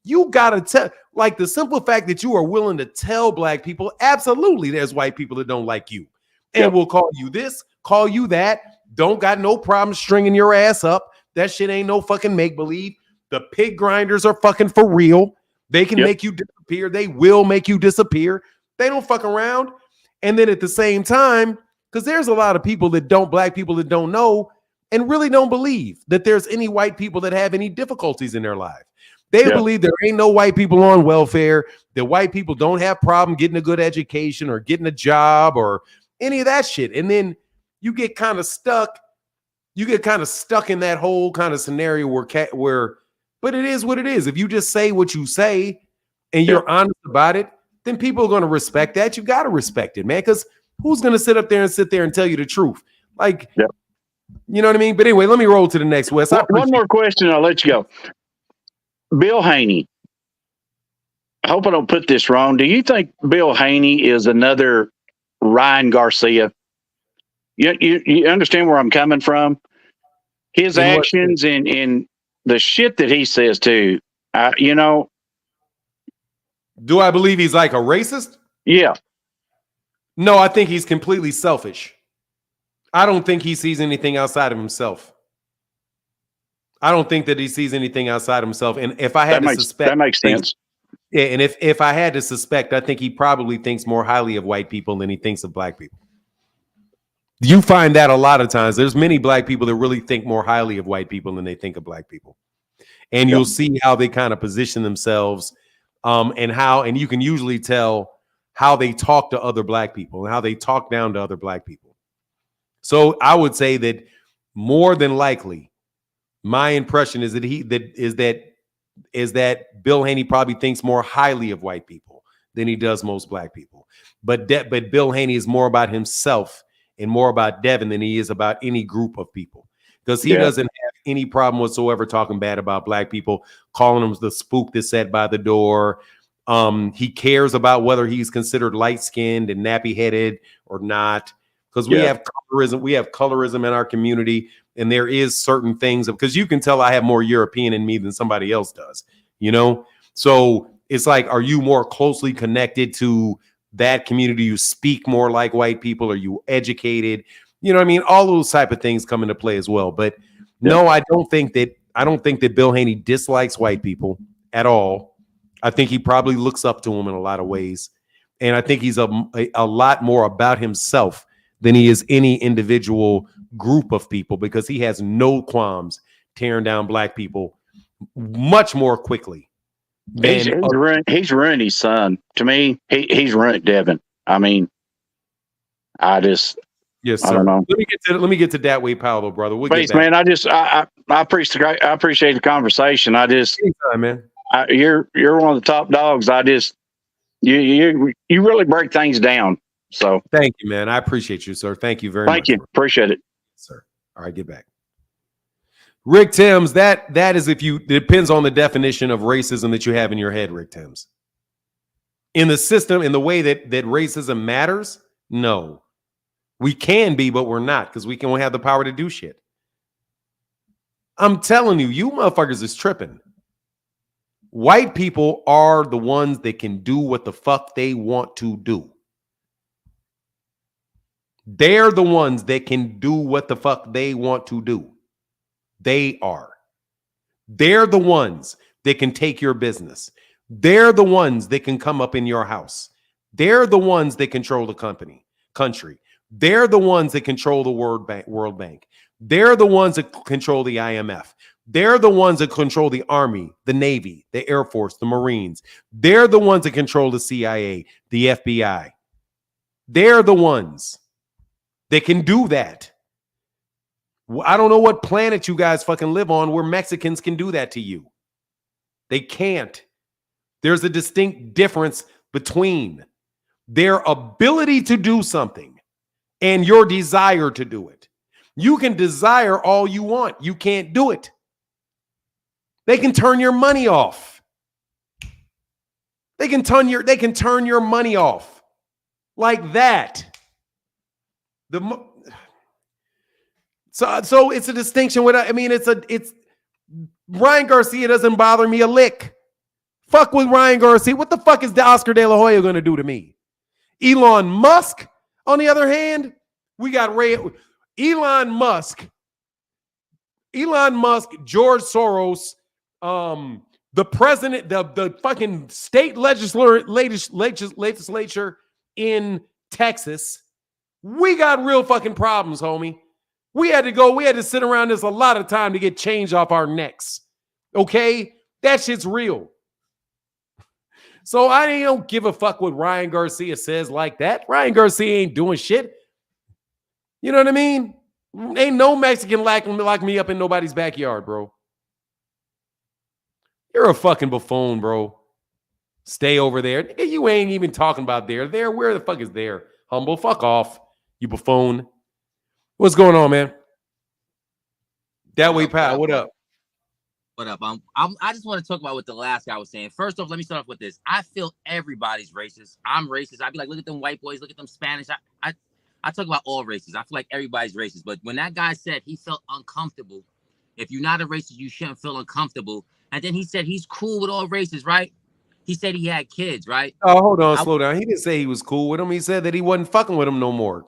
You gotta tell, like the simple fact that you are willing to tell black people, absolutely, there's white people that don't like you. And will call you this, call you that. Don't got no problem stringing your ass up. That shit ain't no fucking make-believe. The pig grinders are fucking for real. They can make you disappear. They will make you disappear. They don't fuck around. And then at the same time, because there's a lot of people black people that don't know and really don't believe that there's any white people that have any difficulties in their life. They believe there ain't no white people on welfare, that white people don't have problem getting a good education or getting a job or any of that shit. And then you get kind of stuck. You get kind of stuck in that whole kind of scenario but it is what it is. If you just say what you say and you're honest about it, then people are going to respect that. You got to respect it, man, because who's going to sit there and tell you the truth? Like, you know what I mean? But anyway, let me roll to the next, Wes. One more question, I'll let you go. Bill Haney. I hope I don't put this wrong. Do you think Bill Haney is another Ryan Garcia? You understand where I'm coming from? His actions and the shit that he says too. Do I believe he's like a racist? Yeah. No, I think he's completely selfish. I don't think he sees anything outside of himself. I don't think that he sees anything outside himself. And if I had to suspect, that makes sense. Yeah, and if I had to suspect, I think he probably thinks more highly of white people than he thinks of black people. You find that a lot of times. There's many black people that really think more highly of white people than they think of black people. And you'll see how they kind of position themselves and you can usually tell how they talk to other black people and how they talk down to other black people. So I would say that more than likely, my impression is that Bill Haney probably thinks more highly of white people than he does most black people. But Bill Haney is more about himself and more about Devin than he is about any group of people, because he doesn't have any problem whatsoever talking bad about black people, calling them the spook that sat by the door. He cares about whether he's considered light-skinned and nappy-headed or not, because we have colorism. We have colorism in our community, and there is certain things because you can tell I have more European in me than somebody else does. So it's like, are you more closely connected to that community? You speak more like white people? Are you educated? You know what I mean? All those type of things come into play as well. But no, I don't think that Bill Haney dislikes white people at all. I think he probably looks up to him in a lot of ways. And I think he's a lot more about himself than he is any individual group of people, because he has no qualms tearing down black people much more quickly He's than ruined his son. To me, he's ruined Devin. I mean, I yes, I don't sir. know. Let me get to that way, Paolo, brother. We'll get Please, back. man. I appreciate the conversation. Anytime, man. You're one of the top dogs. You really break things down. So Thank you, man. I appreciate you, sir. Thank you very much. thank you. Bro. Appreciate it, Sir. All right, get back. Rick Timms, that is it depends on the definition of racism that you have in your head, Rick Timms. In the system, in the way that racism matters, no. We can be, but we're not, because we can have the power to do shit. I'm telling you, you motherfuckers is tripping. White people are the ones that can do what the fuck they want to do. They're the ones that can do what the fuck they want to do. They are. They're the ones that can take your business. They're the ones that can come up in your house. They're the ones that control the country. They're the ones that control the World Bank. They're the ones that control the IMF. They're the ones that control the Army, the Navy, the Air Force, the Marines. They're the ones that control the CIA, the FBI. They're the ones that can do that. I don't know what planet you guys fucking live on where Mexicans can do that to you. They can't. There's a distinct difference between their ability to do something and your desire to do it. You can desire all you want. You can't do it. They can turn your money off. They can turn your money off like that. So it's a distinction with, I mean, it's Ryan Garcia doesn't bother me a lick. Fuck with Ryan Garcia. What the fuck is Oscar De La Hoya going to do to me? Elon Musk, on the other hand, we got Elon Musk, George Soros, the president, the fucking state legislature in Texas. We got real fucking problems, homie. We had to sit around this a lot of time to get change off our necks. Okay? That shit's real. So I don't give a fuck what Ryan Garcia says like that. Ryan Garcia ain't doing shit. You know what I mean? Ain't no Mexican lock me up in nobody's backyard, bro. You're a fucking buffoon, bro. Stay over there. Nigga, you ain't even talking about there. There, where the fuck is there? Humble, fuck off, you buffoon. What's going on, man? That way, pal. What up? What up? I just want to talk about what the last guy was saying. First off, let me start off with this. I feel everybody's racist. I'm racist. I'd be like, look at them white boys, look at them Spanish. I talk about all races. I feel like everybody's racist. But when that guy said he felt uncomfortable, if you're not a racist, you shouldn't feel uncomfortable. And then he said he's cool with all races, right? He said he had kids, right? Oh, hold on, slow down. He didn't say he was cool with him. He said that he wasn't fucking with him no more.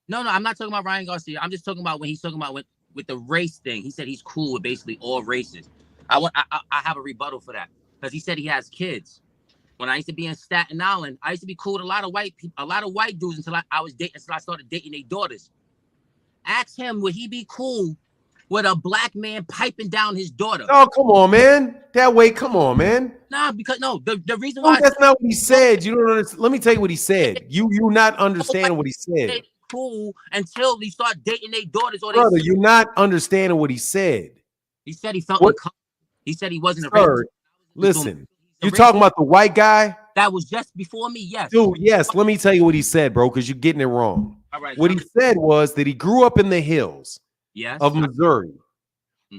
No, I'm not talking about Ryan Garcia. I'm just talking about when he's talking about with the race thing. He said he's cool with basically all races. I have a rebuttal for that because he said he has kids. When I used to be in Staten Island, I used to be cool with a lot of white people, a lot of white dudes until I started dating their daughters. Ask him, would he be cool with a black man piping down his daughter? Oh, come on, man. That way, come on, man. Nah, because no, the reason No, why that's not what he said. You don't understand. Let me tell you what he said. You not understanding what he said. Cool until they start dating their daughters. Or Brother, you're not understanding what he said. He said he felt uncomfortable. He said he wasn't a racist. Listen, you talking about the white guy? That was just before me, yes. Dude, yes. Let me tell you what he said, bro, because you're getting it wrong. All right, what he said was that he grew up in the hills of Missouri.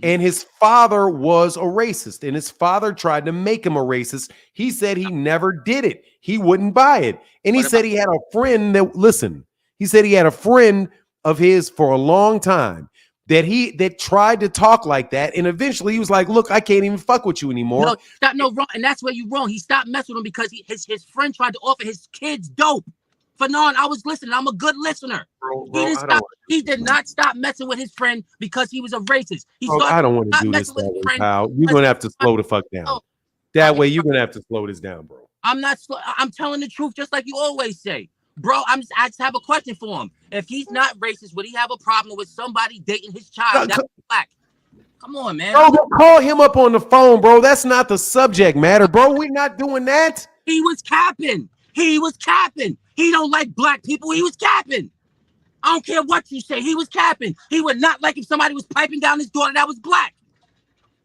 And his father was a racist, and his father tried to make him a racist. He said he never did it. He wouldn't buy it. And he said he had a friend he said he had a friend of his for a long time that tried to talk like that, and eventually he was like, look, I can't even fuck with you anymore. No, wrong, and that's where you're wrong. He stopped messing with him because his friend tried to offer his kids dope. Fanon, I was listening. I'm a good listener. He did not stop messing with his friend because he was a racist. I don't want to do this that way, pal. You're going to have to slow the fuck down. That way, you're going to have to slow this down, bro. I'm not slow. I'm telling the truth just like you always say. Bro, I just have a question for him. If he's not racist, would he have a problem with somebody dating his child that's black? Come on, man. Bro, call him up on the phone, bro. That's not the subject matter, bro. We're not doing that. He was capping. He was capping. He don't like black people. He was capping. I don't care what you say. He was capping. He would not like if somebody was piping down his daughter that was black.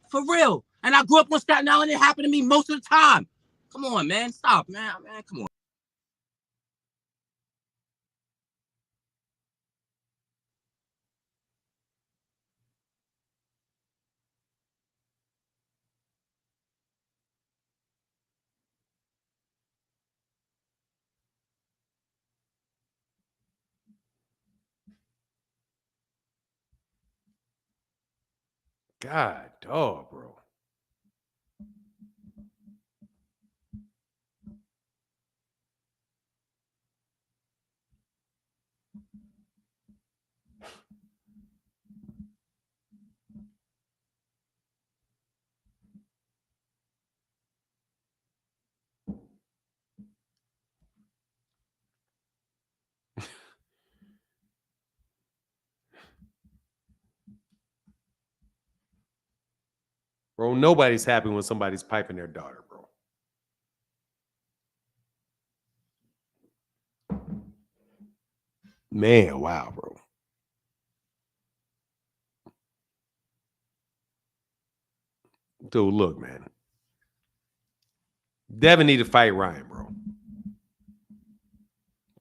For real. And I grew up on Staten Island. It happened to me most of the time. Come on, man. Stop, man. Man, come on. God, dog, bro. Bro, nobody's happy when somebody's piping their daughter, bro. Man, wow, bro. Dude, look, man. Devin need to fight Ryan, bro.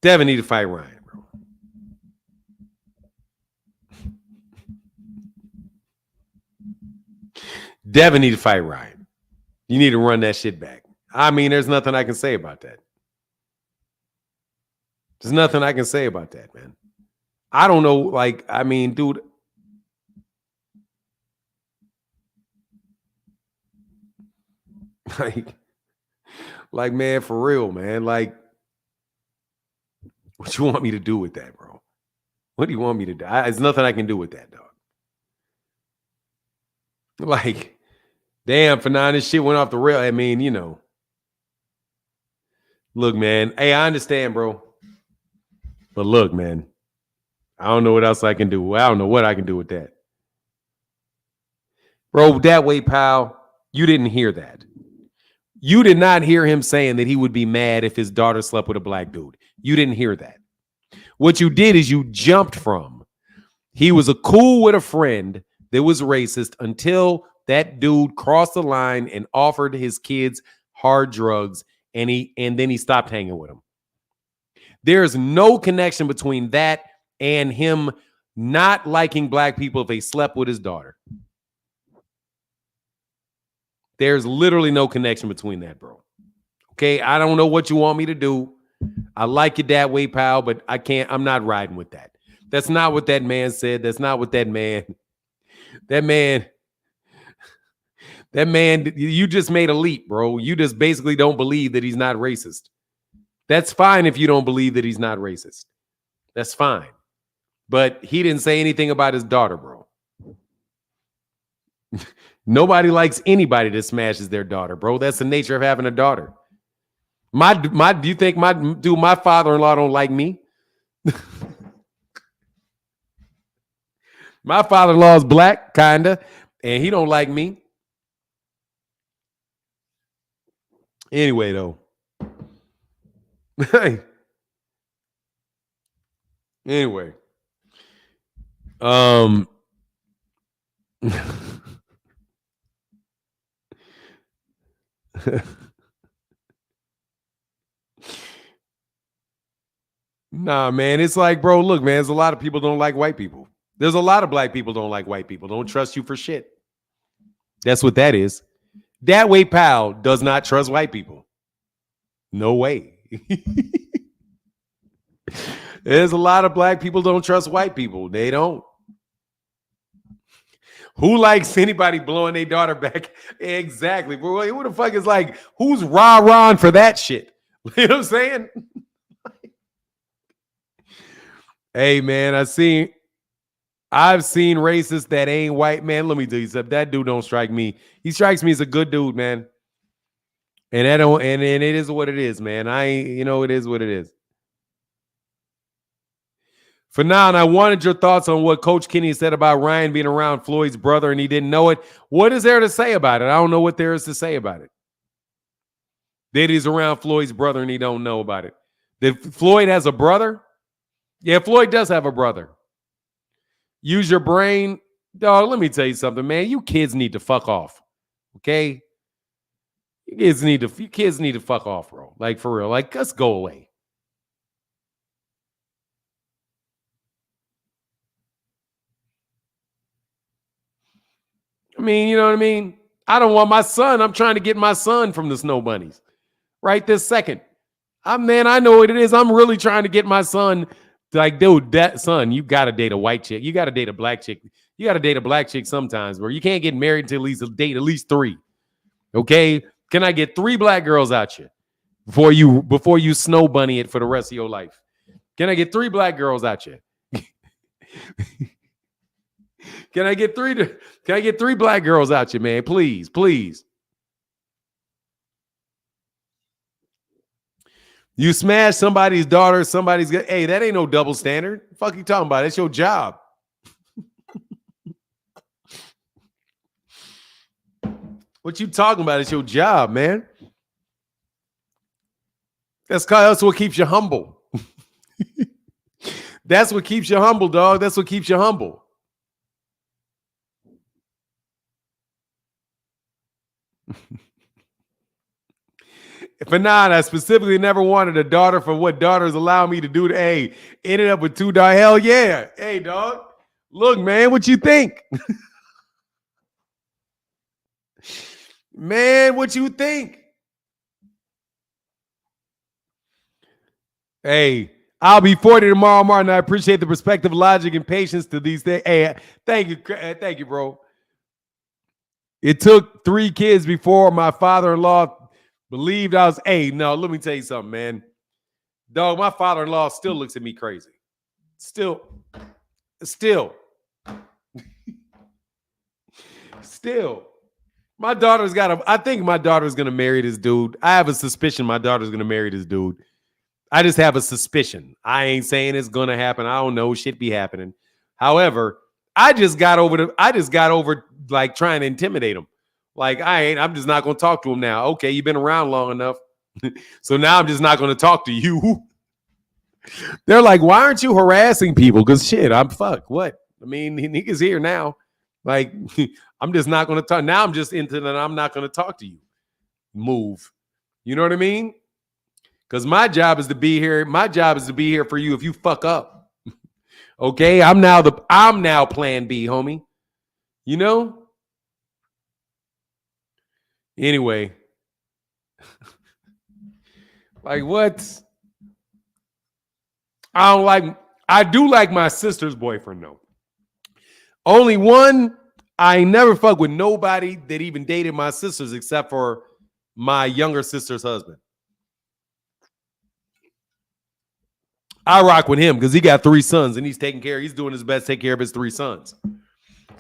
Devin need to fight Ryan, bro. Devin need to fight Ryan. You need to run that shit back. I mean, there's nothing I can say about that. There's nothing I can say about that, man. I don't know. Like, I mean, dude. Like, man, for real, man. Like, what you want me to do with that, bro? What do you want me to do? There's nothing I can do with that, dog. Like, damn, Fanon, this shit went off the rail. I mean, you know. Look, man. Hey, I understand, bro. But look, man. I don't know what else I can do. I don't know what I can do with that. Bro, that way, pal, you didn't hear that. You did not hear him saying that he would be mad if his daughter slept with a black dude. You didn't hear that. What you did is you jumped from he was a cool with a friend that was racist until that dude crossed the line and offered his kids hard drugs, and then he stopped hanging with him. There's no connection between that and him not liking black people if they slept with his daughter. There's literally no connection between that, bro. Okay, I don't know what you want me to do. I like it that way, pal, but I can't. I'm not riding with that. That's not what that man said. That's not what that man. That man, you just made a leap, bro. You just basically don't believe that he's not racist. That's fine if you don't believe that he's not racist. That's fine. But he didn't say anything about his daughter, bro. Nobody likes anybody that smashes their daughter, bro. That's the nature of having a daughter. Do you think my father-in-law don't like me? My father-in-law is black, kinda, and he don't like me. Anyway, though. Anyway. Nah, man. It's like, bro, look, man, there's a lot of people don't like white people. There's a lot of black people don't like white people. Don't trust you for shit. That's what that is. That way, pal does not trust white people. No way. There's a lot of black people don't trust white people. They don't. Who likes anybody blowing their daughter back? Exactly. Bro, who the fuck is like, who's rah-rahing for that shit? You know what I'm saying? Hey, man, I've seen racists that ain't white, man. Let me tell you something. That dude don't strike me. He strikes me as a good dude, man. And it is what it is, man. It is what it is. Fanon, I wanted your thoughts on what Coach Kenny said about Ryan being around Floyd's brother and he didn't know it. What is there to say about it? I don't know what there is to say about it. That he's around Floyd's brother and he don't know about it. That Floyd has a brother? Yeah, Floyd does have a brother. Use your brain. Dog, let me tell you something, man. You kids need to fuck off. Okay? You kids need to fuck off, bro. Like, for real. Like, let's go away. I mean, you know what I mean? I don't want my son. I'm trying to get my son from the Snow Bunnies right this second. I know what it is. I'm really trying to get my son to, like, dude, that son, you got to date a white chick. You got to date a black chick. You got to date a black chick sometimes, bro. You can't get married until date at least 3. Okay? Can I get 3 black girls out you before you Snow Bunny it for the rest of your life? Can I get 3 black girls out you? Can I get 3 black girls out you, man? Please, please. You smash somebody's daughter, hey, that ain't no double standard. The fuck you talking about? It's your job. What you talking about? It's your job, man. That's what keeps you humble. That's what keeps you humble, dog. That's what keeps you humble. For not, I specifically never wanted a daughter for what daughters allow me to do. Hey, ended up with 2 daughters. Hell yeah. Hey, dog. Look, man, what you think? Man, what you think? Hey, I'll be 40 tomorrow, Martin. I appreciate the perspective, logic, and patience to these things. Hey, thank you, bro. It took 3 kids before my father-in-law believed I was. Hey, no, let me tell you something, man. Dog, my father-in-law still looks at me crazy. Still. My daughter's I think my daughter's going to marry this dude. I have a suspicion my daughter's going to marry this dude. I just have a suspicion. I ain't saying it's going to happen. I don't know. Shit be happening. However, I just got over like trying to intimidate him. Like, I'm just not going to talk to him now. Okay, you've been around long enough. So now I'm just not going to talk to you. They're like, why aren't you harassing people? Because shit, I'm fucked. What? I mean, nigga's here now. Like, I'm just not going to talk. Now I'm just into that I'm not going to talk to you. Move. You know what I mean? Because my job is to be here. My job is to be here for you if you fuck up. Okay? I'm now plan B, homie. You know? Anyway. Like, what? I do like my sister's boyfriend, though. Only one, I ain't never fucked with nobody that even dated my sisters except for my younger sister's husband. I rock with him because he got 3 sons and he's doing his best to take care of his 3 sons.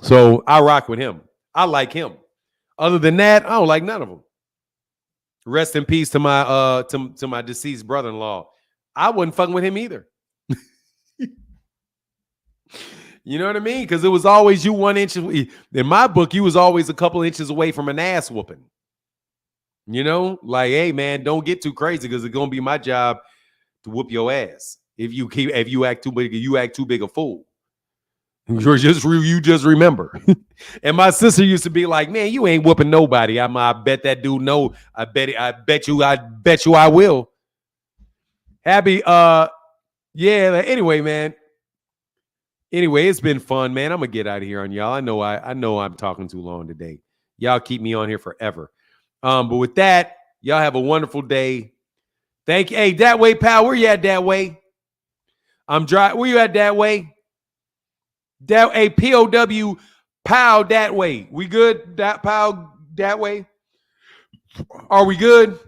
So I rock with him. I like him. Other than that, I don't like none of them. Rest in peace to my to my deceased brother-in-law. I wasn't fucking with him either. You know what I mean? Because it was always you 1 inch. In my book, you was always a couple inches away from an ass whooping. You know? Like, hey, man, don't get too crazy because it's going to be my job to whoop your ass. If you act too big a fool. You just remember. And my sister used to be like, man, you ain't whooping nobody. I bet that dude no. I bet you I will. Happy yeah, anyway, man. Anyway, it's been fun, man. I'm gonna get out of here on y'all. I know I'm talking too long today. Y'all keep me on here forever. But with that, y'all have a wonderful day. Thank you. Hey, that way, pal. Where you at that way? I'm dry. Where you at that way? That a POW pal that way. We good? That pal that way? Are we good?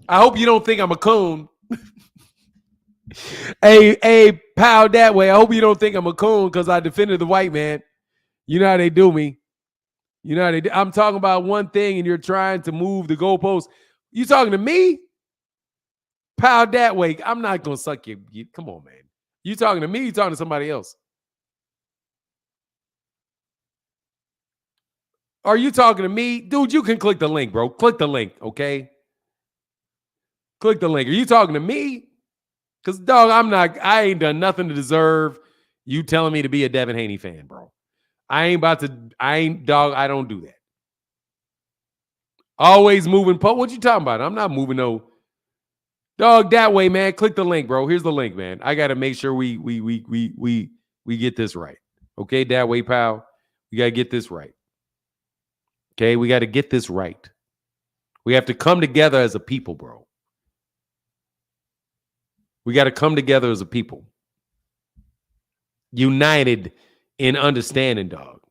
I hope you don't think I'm a coon. Hey, pal that way. I hope you don't think I'm a coon because I defended the white man. You know how they do me. You know how they do. I'm talking about one thing and you're trying to move the goalpost. You talking to me? Pal that way. I'm not gonna suck you. Come on, man. You talking to me? You talking to somebody else? Are you talking to me? Dude, you can click the link, bro. Click the link, okay? Click the link. Are you talking to me? Because, dog, I ain't done nothing to deserve you telling me to be a Devin Haney fan, bro. I don't do that. Always moving. What you talking about? I'm not moving no. Dog, that way, man. Click the link, bro. Here's the link, man. I got to make sure we get this right. Okay, that way, pal. We got to get this right. Okay, we got to get this right. We have to come together as a people, bro. We got to come together as a people. United in understanding, dog.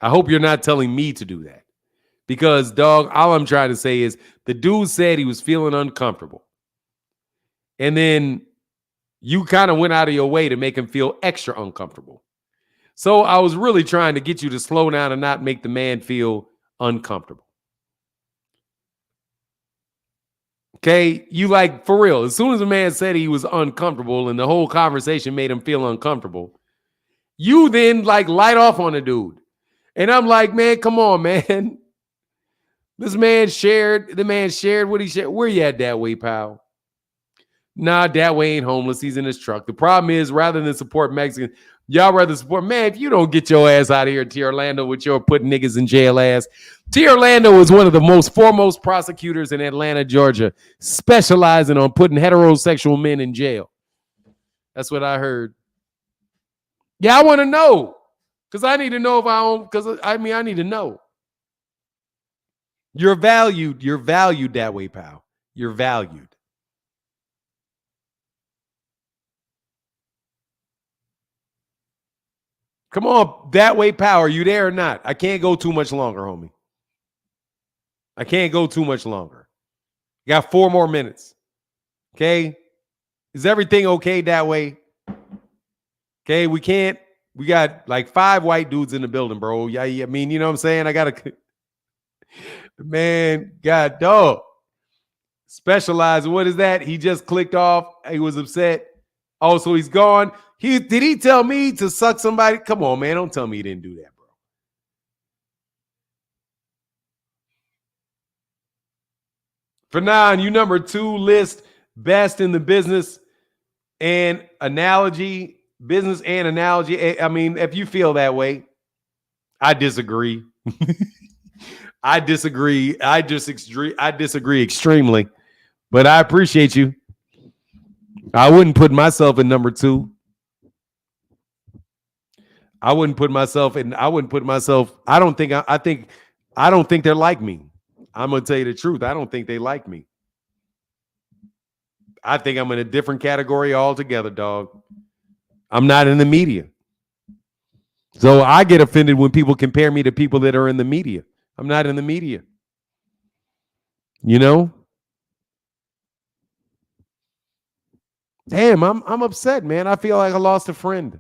I hope you're not telling me to do that. Because, dog, all I'm trying to say is the dude said he was feeling uncomfortable. And then you kind of went out of your way to make him feel extra uncomfortable. So I was really trying to get you to slow down and not make the man feel uncomfortable. Okay? You like, for real, as soon as the man said he was uncomfortable and the whole conversation made him feel uncomfortable, you then like light off on the dude. And I'm like, man, come on, man. The man shared what he shared. Where you at that way, pal? Nah, that way ain't homeless. He's in his truck. The problem is, rather than support Mexicans, y'all rather support, man, if you don't get your ass out of here to Orlando with your putting niggas in jail ass. T. Orlando is one of the most foremost prosecutors in Atlanta, Georgia, specializing on putting heterosexual men in jail. That's what I heard. Yeah, I want to know. Because I need to know if I don't, I need to know. You're valued. You're valued that way, pal. You're valued. Come on, that way, pal. Are you there or not? I can't go too much longer, homie. I can't go too much longer. You got 4 more minutes. Okay? Is everything okay that way? Okay, we got like 5 white dudes in the building, bro. Yeah, I mean, you know what I'm saying? I got to, man, God, dog. Specialized. What is that? He just clicked off. He was upset. Oh, so he's gone. Did he tell me to suck somebody? Come on, man. Don't tell me he didn't do that, bro. Fanon, you number 2 list best in the business and analogy, business and analogy. I mean, if you feel that way, I disagree. I disagree. I disagree extremely, but I appreciate you. I wouldn't put myself in number 2. I don't think they're like me. I'm going to tell you the truth. I don't think they like me. I think I'm in a different category altogether, dog. I'm not in the media. So I get offended when people compare me to people that are in the media. I'm not in the media. You know? Damn, I'm upset, man. I feel like I lost a friend.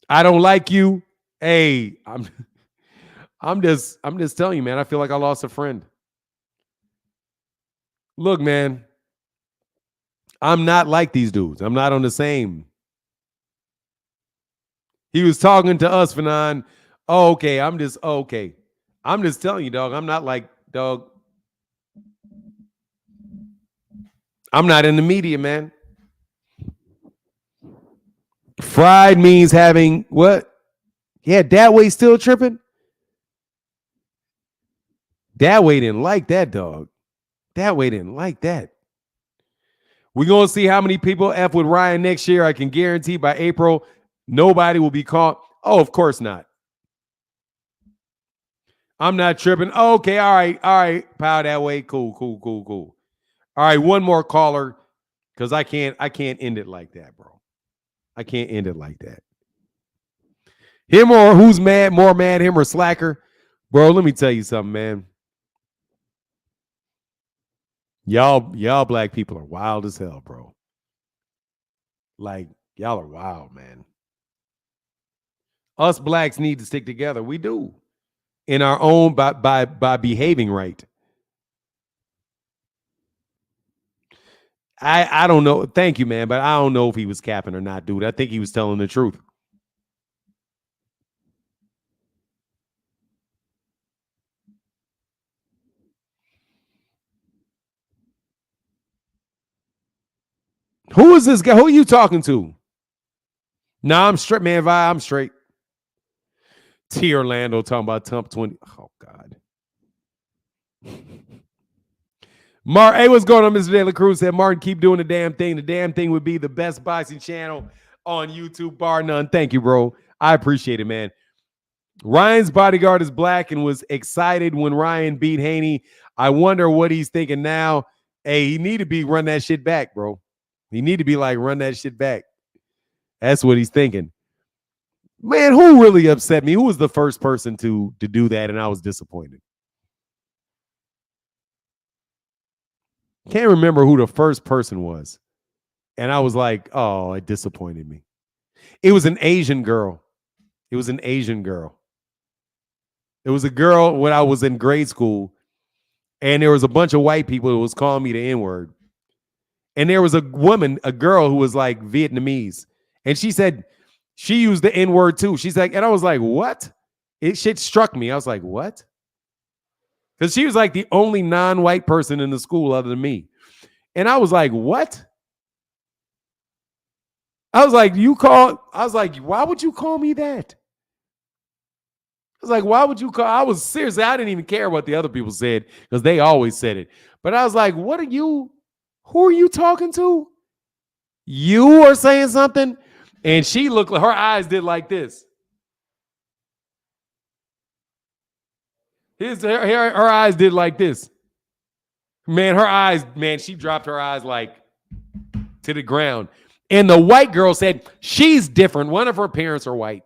I don't like you. Hey, I'm just telling you, man. I feel like I lost a friend. Look, man. I'm not like these dudes. I'm not on the same. He was talking to us, Fanon. Oh, okay. I'm just telling you, dog. I'm not like, dog. I'm not in the media, man. Fried means having what? Yeah, that way still tripping. That way didn't like that, dog. That way didn't like that. We're going to see how many people F with Ryan next year. I can guarantee by April, nobody will be caught. Oh, of course not. I'm not tripping. Oh, okay, all right. Pow that way. Cool. All right, one more caller, because I can't end it like that, bro. I can't end it like that. Him or who's mad, more mad, him or Slacker? Bro, let me tell you something, man. Y'all black people are wild as hell, bro. Like, y'all are wild, man. Us blacks need to stick together. We do. In our own, by behaving right. I don't know. Thank you, man, but I don't know if he was capping or not, dude. I think he was telling the truth. Who is this guy? Who are you talking to? Nah, I'm straight, man. Vi, I'm straight. T. Orlando talking about Trump 20. Oh, God. Hey, what's going on, Mr. De La Cruz? Said, Martin, keep doing the damn thing. The damn thing would be the best boxing channel on YouTube, bar none. Thank you, bro. I appreciate it, man. Ryan's bodyguard is black and was excited when Ryan beat Haney. I wonder what he's thinking now. Hey, he need to be run that shit back, bro. He need to be like, run that shit back. That's what he's thinking. Man, who really upset me? Who was the first person to do that? And I was disappointed. Can't remember who the first person was. And I was like, oh, it disappointed me. It was an Asian girl. It was an Asian girl. It was a girl when I was in grade school. And there was a bunch of white people who was calling me the N-word. And there was a woman, a girl who was like Vietnamese. And she said she used the N-word too. She's like, and I was like, what? It shit struck me. I was like, what? Because she was like the only non-white person in the school other than me. And I was like, what? I was like, why would you call me that? I was like, why would you call? I was seriously, I didn't even care what the other people said because they always said it. But I was like, who are you talking to? You are saying something? And she looked like her eyes did like this. Her eyes did like this. Man, her eyes, man, she dropped her eyes like to the ground. And the white girl said, she's different. One of her parents are white.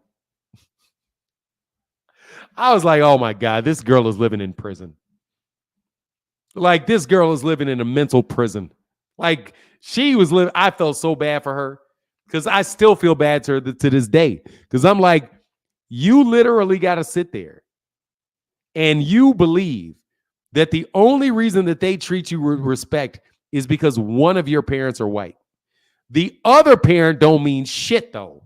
I was like, oh my God, this girl is living in prison. Like, this girl is living in a mental prison. Like, she was living, I felt so bad for her because I still feel bad to her to this day. Because I'm like, you literally got to sit there and you believe that the only reason that they treat you with respect is because one of your parents are white. The other parent don't mean shit, though.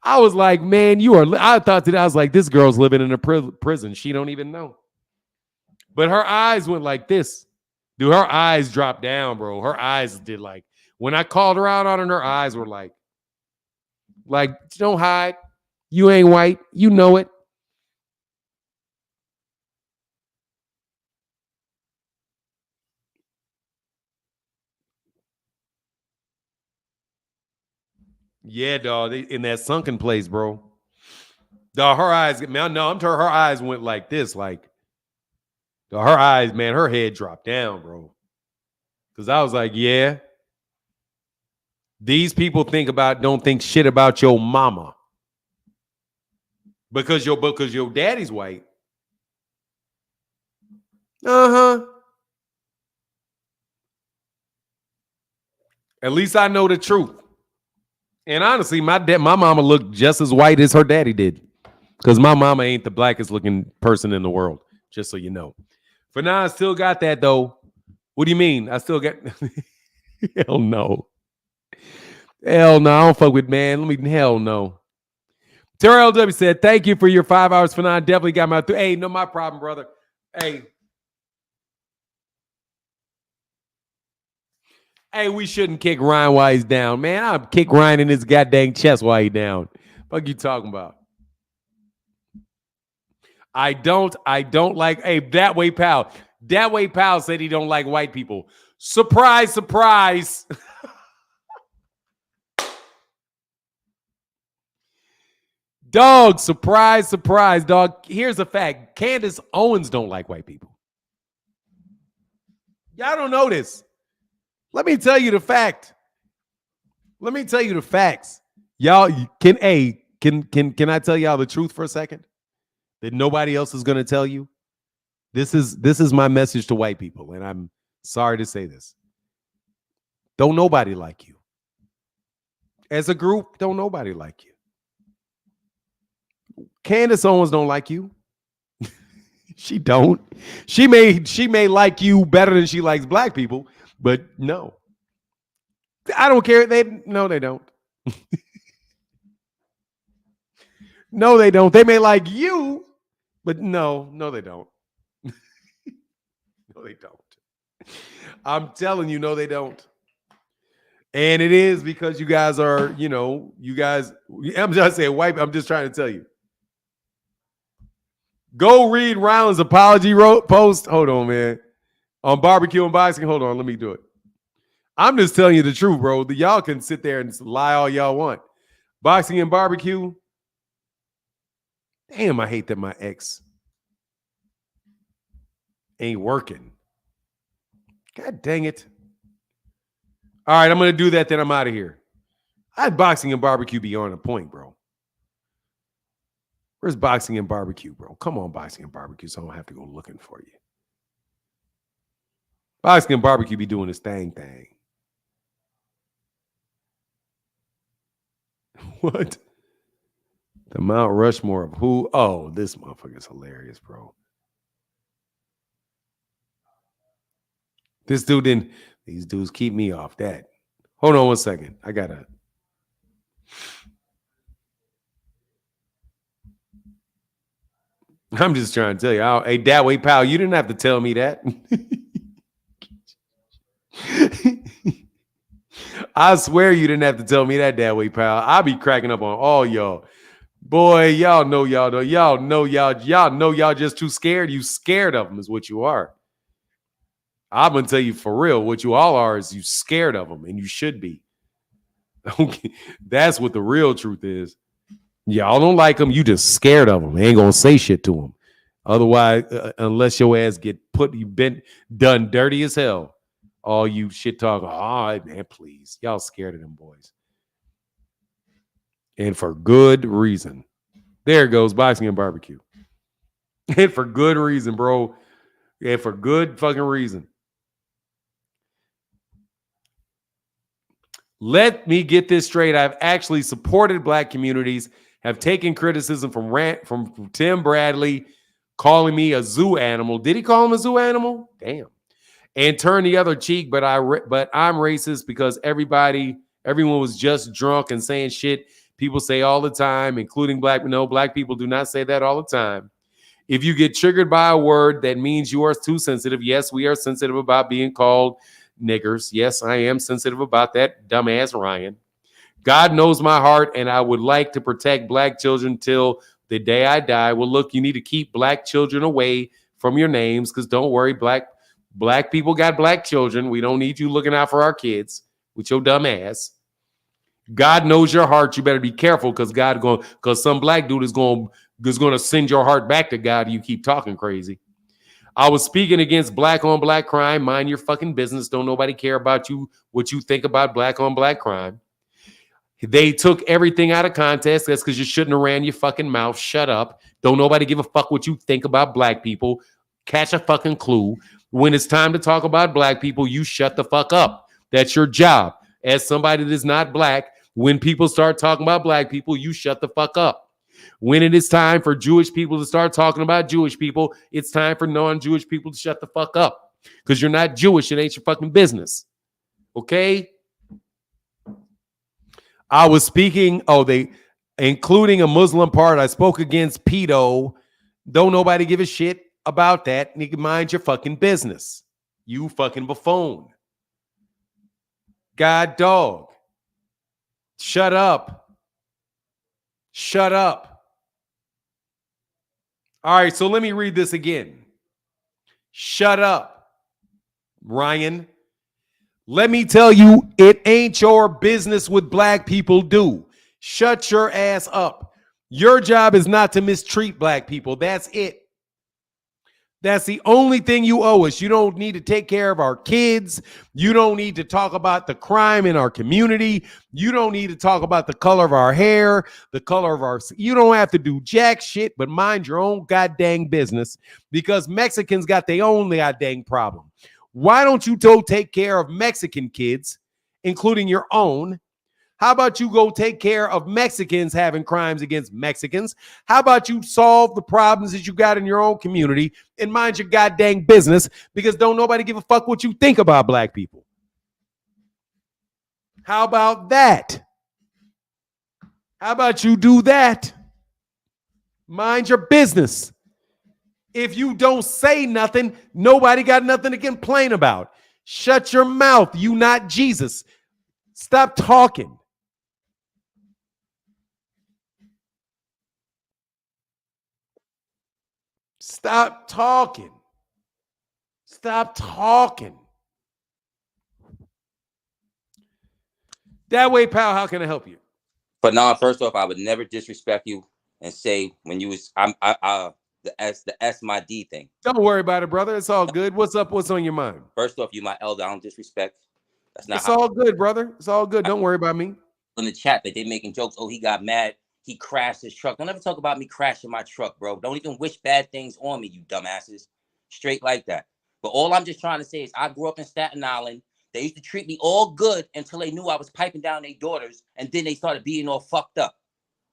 I was like, man, I thought that I was like, this girl's living in a prison. She don't even know. But her eyes went like this. Dude, her eyes dropped down, bro. Her eyes did like, when I called her out on it, her eyes were like, don't hide. You ain't white. You know it. Yeah, dog. In that sunken place, bro. Dog, her eyes, man, no, I'm telling her eyes went like this. Like, dog, her eyes, man, her head dropped down, bro. Because I was like, yeah. These people don't think shit about your mama. Because your daddy's white. Uh-huh. At least I know the truth. And honestly, my mama looked just as white as her daddy did. Because my mama ain't the blackest looking person in the world, just so you know. For now, I still got that, though. What do you mean? I still got... Hell no. Hell no. I don't fuck with man. Hell no. Terrell W said, thank you for your 5 hours for now. Definitely got my... Hey, no, my problem, brother. Hey, we shouldn't kick Ryan while he's down. Man, I'll kick Ryan in his goddamn chest while he's down. Fuck you talking about? I don't like, hey, that way pal. That way pal said he don't like white people. Surprise, surprise. Dog, surprise, surprise, dog. Here's a fact. Candace Owens don't like white people. Y'all don't know this. Let me tell you the fact. Let me tell you the facts. Y'all can I tell y'all the truth for a second? That nobody else is going to tell you? This is my message to white people, and I'm sorry to say this. Don't nobody like you. As a group, don't nobody like you. Candace Owens don't like you. She don't. She may like you better than she likes black people, but no. I don't care. They don't. No, they don't. They may like you, but no, they don't. No, they don't. I'm telling you, no, they don't. And it is because you guys are, I'm just saying white. I'm just trying to tell you. Go read Ryland's apology post. Hold on, man. On barbecue and boxing. Hold on, let me do it. I'm just telling you the truth, bro. Y'all can sit there and lie all y'all want. Boxing and barbecue. Damn, I hate that my ex ain't working. God dang it. All right, I'm going to do that, then I'm out of here. I'd boxing and barbecue be on a point, bro. Where's boxing and barbecue, bro? Come on, boxing and barbecue, so I don't have to go looking for you. Boxing and barbecue be doing this thing. What? The Mount Rushmore of who? Oh, this motherfucker's hilarious, bro. This dude didn't. These dudes keep me off that. Hold on one second. I gotta. I'm just trying to tell you. Hey, that way, pal, you didn't have to tell me that. I swear you didn't have to tell me that way, pal. I'll be cracking up on all y'all. Boy, y'all know y'all just too scared. You scared of them is what you are. I'm going to tell you for real, what you all are is you scared of them, and you should be. Okay, that's what the real truth is. Y'all don't like them, you just scared of them. Ain't going to say shit to them. Otherwise, unless your ass get done dirty as hell, all you shit talking, man, please. Y'all scared of them boys. And for good reason. There goes boxing and barbecue. And for good reason, bro. And for good fucking reason. Let me get this straight. I've actually supported black communities, have taken criticism from Tim Bradley calling me a zoo animal. Did he call him a zoo animal? Damn. And turn the other cheek, but I'm racist because everyone was just drunk and saying shit people say all the time, including black. No, black people do not say that all the time. If you get triggered by a word, that means you are too sensitive. Yes, we are sensitive about being called niggers. Yes, I am sensitive about that, dumbass Ryan. God knows my heart, and I would like to protect black children till the day I die. Well, look, you need to keep black children away from your names because don't worry, black people got black children. We don't need you looking out for our kids with your dumb ass. God knows your heart. You better be careful because some black dude is going to send your heart back to God. You keep talking crazy. I was speaking against black on black crime. Mind your fucking business. Don't nobody care about you, what you think about black on black crime. They took everything out of context. That's because you shouldn't have ran your fucking mouth. Shut up. Don't nobody give a fuck what you think about black people. Catch a fucking clue. When it's time to talk about black people, you shut the fuck up. That's your job. As somebody that's not black, when people start talking about black people, you shut the fuck up. When it is time for Jewish people to start talking about Jewish people, it's time for non-Jewish people to shut the fuck up. Because you're not Jewish. It ain't your fucking business. Okay? I was speaking, including a Muslim part. I spoke against pedo. Don't nobody give a shit about that. You can mind your fucking business. You fucking buffoon. God dog. Shut up. Shut up. All right, so let me read this again. Shut up, Ryan. Let me tell you, it ain't your business what black people do. Shut your ass up. Your job is not to mistreat black people. That's it. That's the only thing you owe us. You don't need to take care of our kids. You don't need to talk about the crime in our community. You don't need to talk about the color of our hair, the color of our... You don't have to do jack shit, but mind your own goddamn business because Mexicans got their own goddamn problem. Why don't you go take care of Mexican kids, including your own? How about you go take care of Mexicans having crimes against Mexicans? How about you solve the problems that you got in your own community and mind your goddamn business, because don't nobody give a fuck what you think about black people. How about that? How about you do that? Mind your business. If you don't say nothing, nobody got nothing to complain about. Shut your mouth. You not Jesus. Stop talking. Stop talking. Stop talking. That way, pal, how can I help you? But now, first off, I would never disrespect you and say when you was the S my D thing. Don't worry about it, brother. It's all good. What's up? What's on your mind? First off, you my elder. I don't disrespect. That's not It's how. all good, brother. It's all good. Don't worry about me. In the chat that they making jokes. Oh, he got mad. He crashed his truck. Don't ever talk about me crashing my truck, bro. Don't even wish bad things on me, you dumbasses. Straight like that. But all I'm just trying to say is I grew up in Staten Island. They used to treat me all good until they knew I was piping down their daughters, and then they started being all fucked up.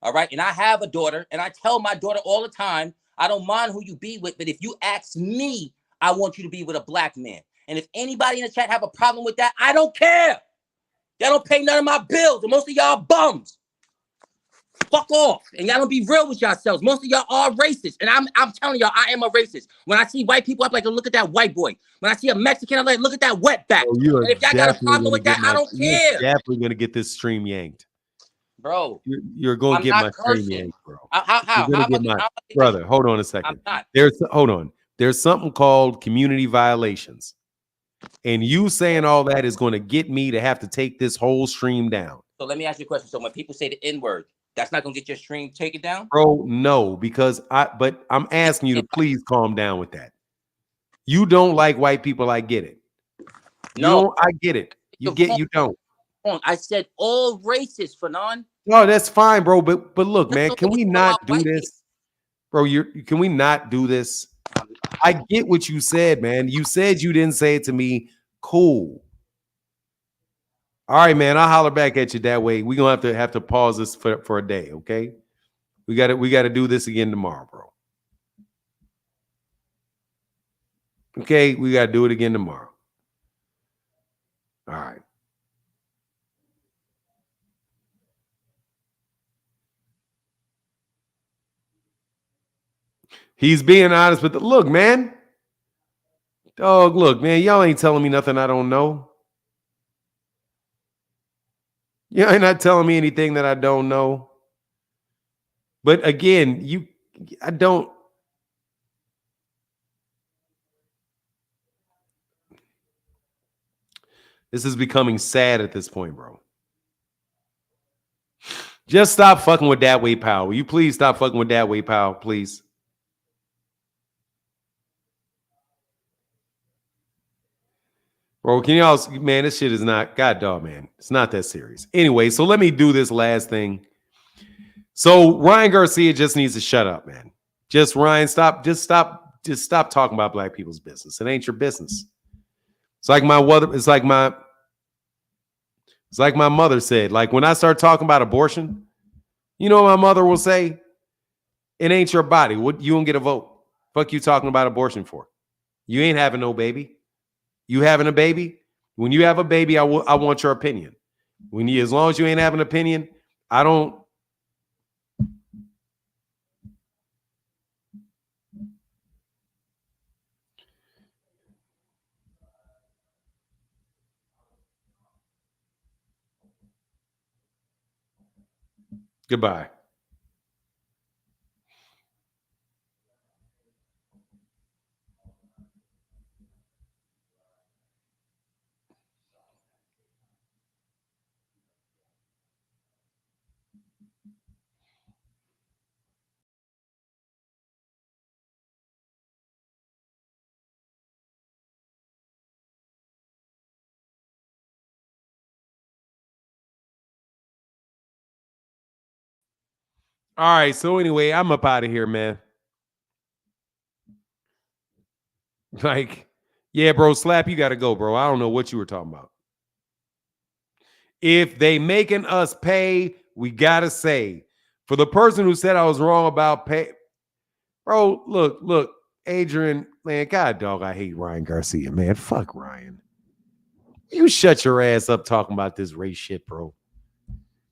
All right. And I have a daughter, and I tell my daughter all the time, I don't mind who you be with, but if you ask me, I want you to be with a black man. And if anybody in the chat have a problem with that, I don't care. Y'all don't pay none of my bills, and most of y'all bums. Fuck off. And y'all don't be real with yourselves. Most of y'all are racist. And I'm telling y'all, I am a racist. When I see white people, I'm like, look at that white boy. When I see a Mexican, I'm like, look at that wetback. Oh, you are and if y'all got a problem with that, I don't you're care. definitely gonna get this stream yanked. Bro. You're gonna get my stream yanked, bro. How brother, hold on a second. Hold on. There's something called community violations. And you saying all that is going to get me to have to take this whole stream down. So let me ask you a question. So when people say the N-word, that's not going to get your stream taken down? Bro, no, because but I'm asking you to please calm down with that. You don't like white people, I get it. No, I get it. You don't. I said all racists, Fanon. No, that's fine, bro. But look, man, can we not do this? Bro, can we not do this? I get what you said, man. You said you didn't say it to me. Cool. All right, man. I'll holler back at you that way. We're gonna have to pause this for a day, okay? We gotta do this again tomorrow, bro. Okay, we gotta do it again tomorrow. All right. He's being honest with look, man. Dog, look, man, y'all ain't telling me nothing I don't know. Y'all ain't not telling me anything that I don't know. But again, I don't. This is becoming sad at this point, bro. Just stop fucking with that way, pal. Will you please stop fucking with that way, pal, please? Bro, can y'all, man, this shit is not, god dog, man. It's not that serious. Anyway, so let me do this last thing. So Ryan Garcia just needs to shut up, man. Ryan, stop talking about black people's business. It ain't your business. It's like my mother said, like when I start talking about abortion, you know what my mother will say? It ain't your body. What, you don't get a vote. Fuck you talking about abortion for? You ain't having no baby. You having a baby? When you have a baby, I want your opinion. As long as you ain't having an opinion, I don't. Goodbye. All right. So anyway, I'm up out of here, man. Like, yeah, bro, Slap, you got to go, bro. I don't know what you were talking about. If they making us pay, we gotta say. For the person who said I was wrong about pay, bro, look, Adrian, man, God dog, I hate Ryan Garcia, man. Fuck Ryan. You shut your ass up talking about this race shit, bro.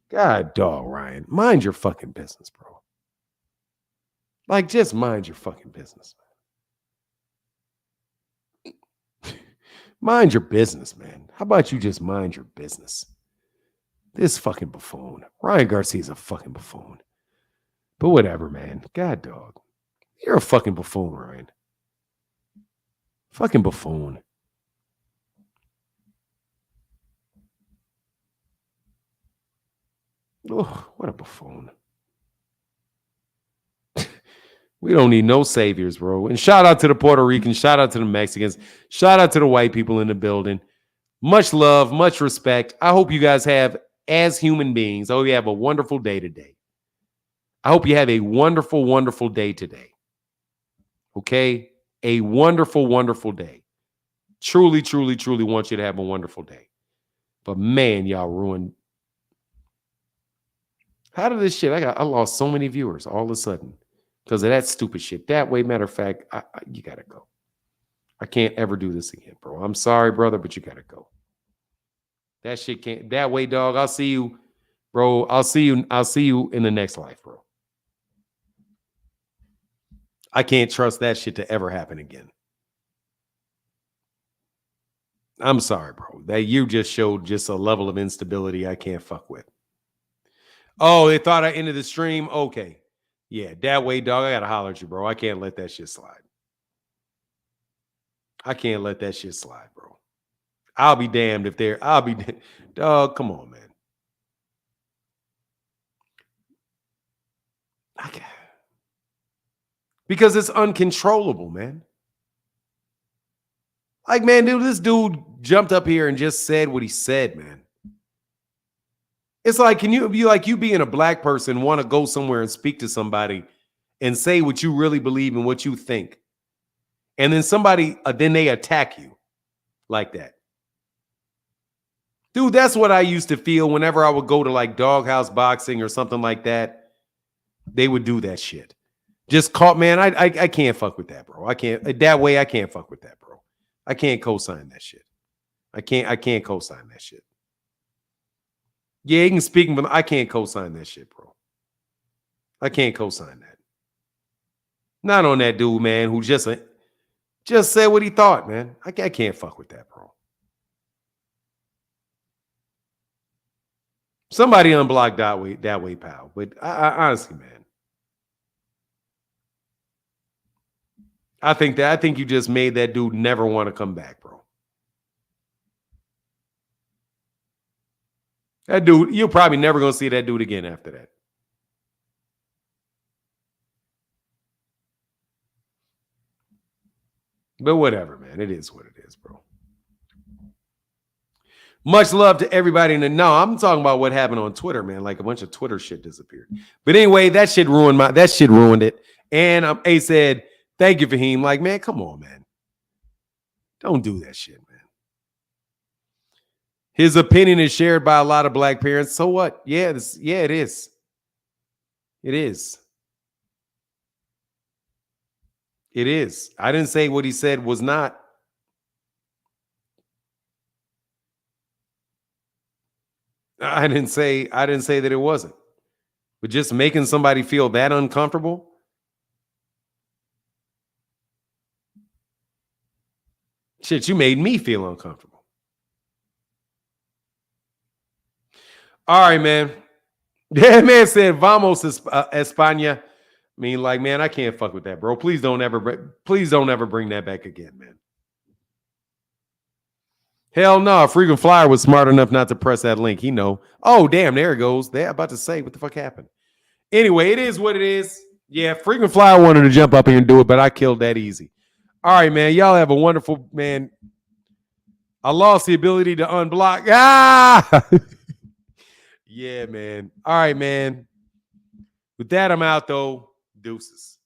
God dog, Ryan. Mind your fucking business, bro. Like, just mind your fucking business. Mind your business, man. How about you just mind your business? This fucking buffoon. Ryan Garcia's a fucking buffoon. But whatever, man. God dog. You're a fucking buffoon, Ryan. Fucking buffoon. Oh, what a buffoon. We don't need no saviors, bro. And shout out to the Puerto Ricans. Shout out to the Mexicans. Shout out to the white people in the building. Much love, much respect. I hope you guys have, as human beings, I hope you have a wonderful day today. I hope you have a wonderful, wonderful day today. Okay? A wonderful, wonderful day. Truly, truly, truly want you to have a wonderful day. But man, y'all ruined. How did this shit? I lost so many viewers all of a sudden because of that stupid shit. That way, matter of fact, you gotta go. I can't ever do this again, bro. I'm sorry, brother, but you gotta go. That shit can't. That way, dog. I'll see you, bro. I'll see you in the next life, bro. I can't trust that shit to ever happen again. I'm sorry, bro. That you just showed just a level of instability I can't fuck with. Oh, they thought I ended the stream? Okay. Yeah, that way, dog, I gotta holler at you, bro. I can't let that shit slide. I can't let that shit slide, bro. I'll be damned if they're, dog, come on, man. Because it's uncontrollable, man. Like, man, dude, this dude jumped up here and just said what he said, man. It's like, can you be like, you being a black person, want to go somewhere and speak to somebody and say what you really believe and what you think. And then somebody, then they attack you like that. Dude, that's what I used to feel whenever I would go to like doghouse boxing or something like that. They would do that shit. Just caught, man. I can't fuck with that, bro. I can't that way. I can't fuck with that, bro. I can't co-sign that shit. I can't co-sign that shit. Yeah, you can speak, but I can't co-sign that shit, bro. I can't co-sign that. Not on that dude, man, who just said what he thought, man. I can't fuck with that, bro. Somebody unblock that way, pal. But I honestly, man, I think you just made that dude never want to come back, bro. That dude, you're probably never gonna see that dude again after that. But whatever, man. It is what it is, bro. Much love to everybody in the. No, I'm talking about what happened on Twitter, man. Like a bunch of Twitter shit disappeared. But anyway, that shit ruined it. And A said, "Thank you, Fahim." Like, man, come on, man. Don't do that shit, man. His opinion is shared by a lot of black parents. So what? Yeah, it is. It is. It is. I didn't say what he said was not. I didn't say that it wasn't. But just making somebody feel that uncomfortable. Shit, you made me feel uncomfortable. All right, man. That man said, "Vamos, España." I mean, like, man, I can't fuck with that, bro. Please don't ever bring that back again, man. Hell no, Frequent Flyer was smart enough not to press that link. He know. Oh, damn, there it goes. They're about to say what the fuck happened. Anyway, it is what it is. Yeah, Frequent Flyer wanted to jump up here and do it, but I killed that easy. All right, man. Y'all have a wonderful, man. I lost the ability to unblock. Ah! Yeah, man. All right, man. With that, I'm out, though. Deuces.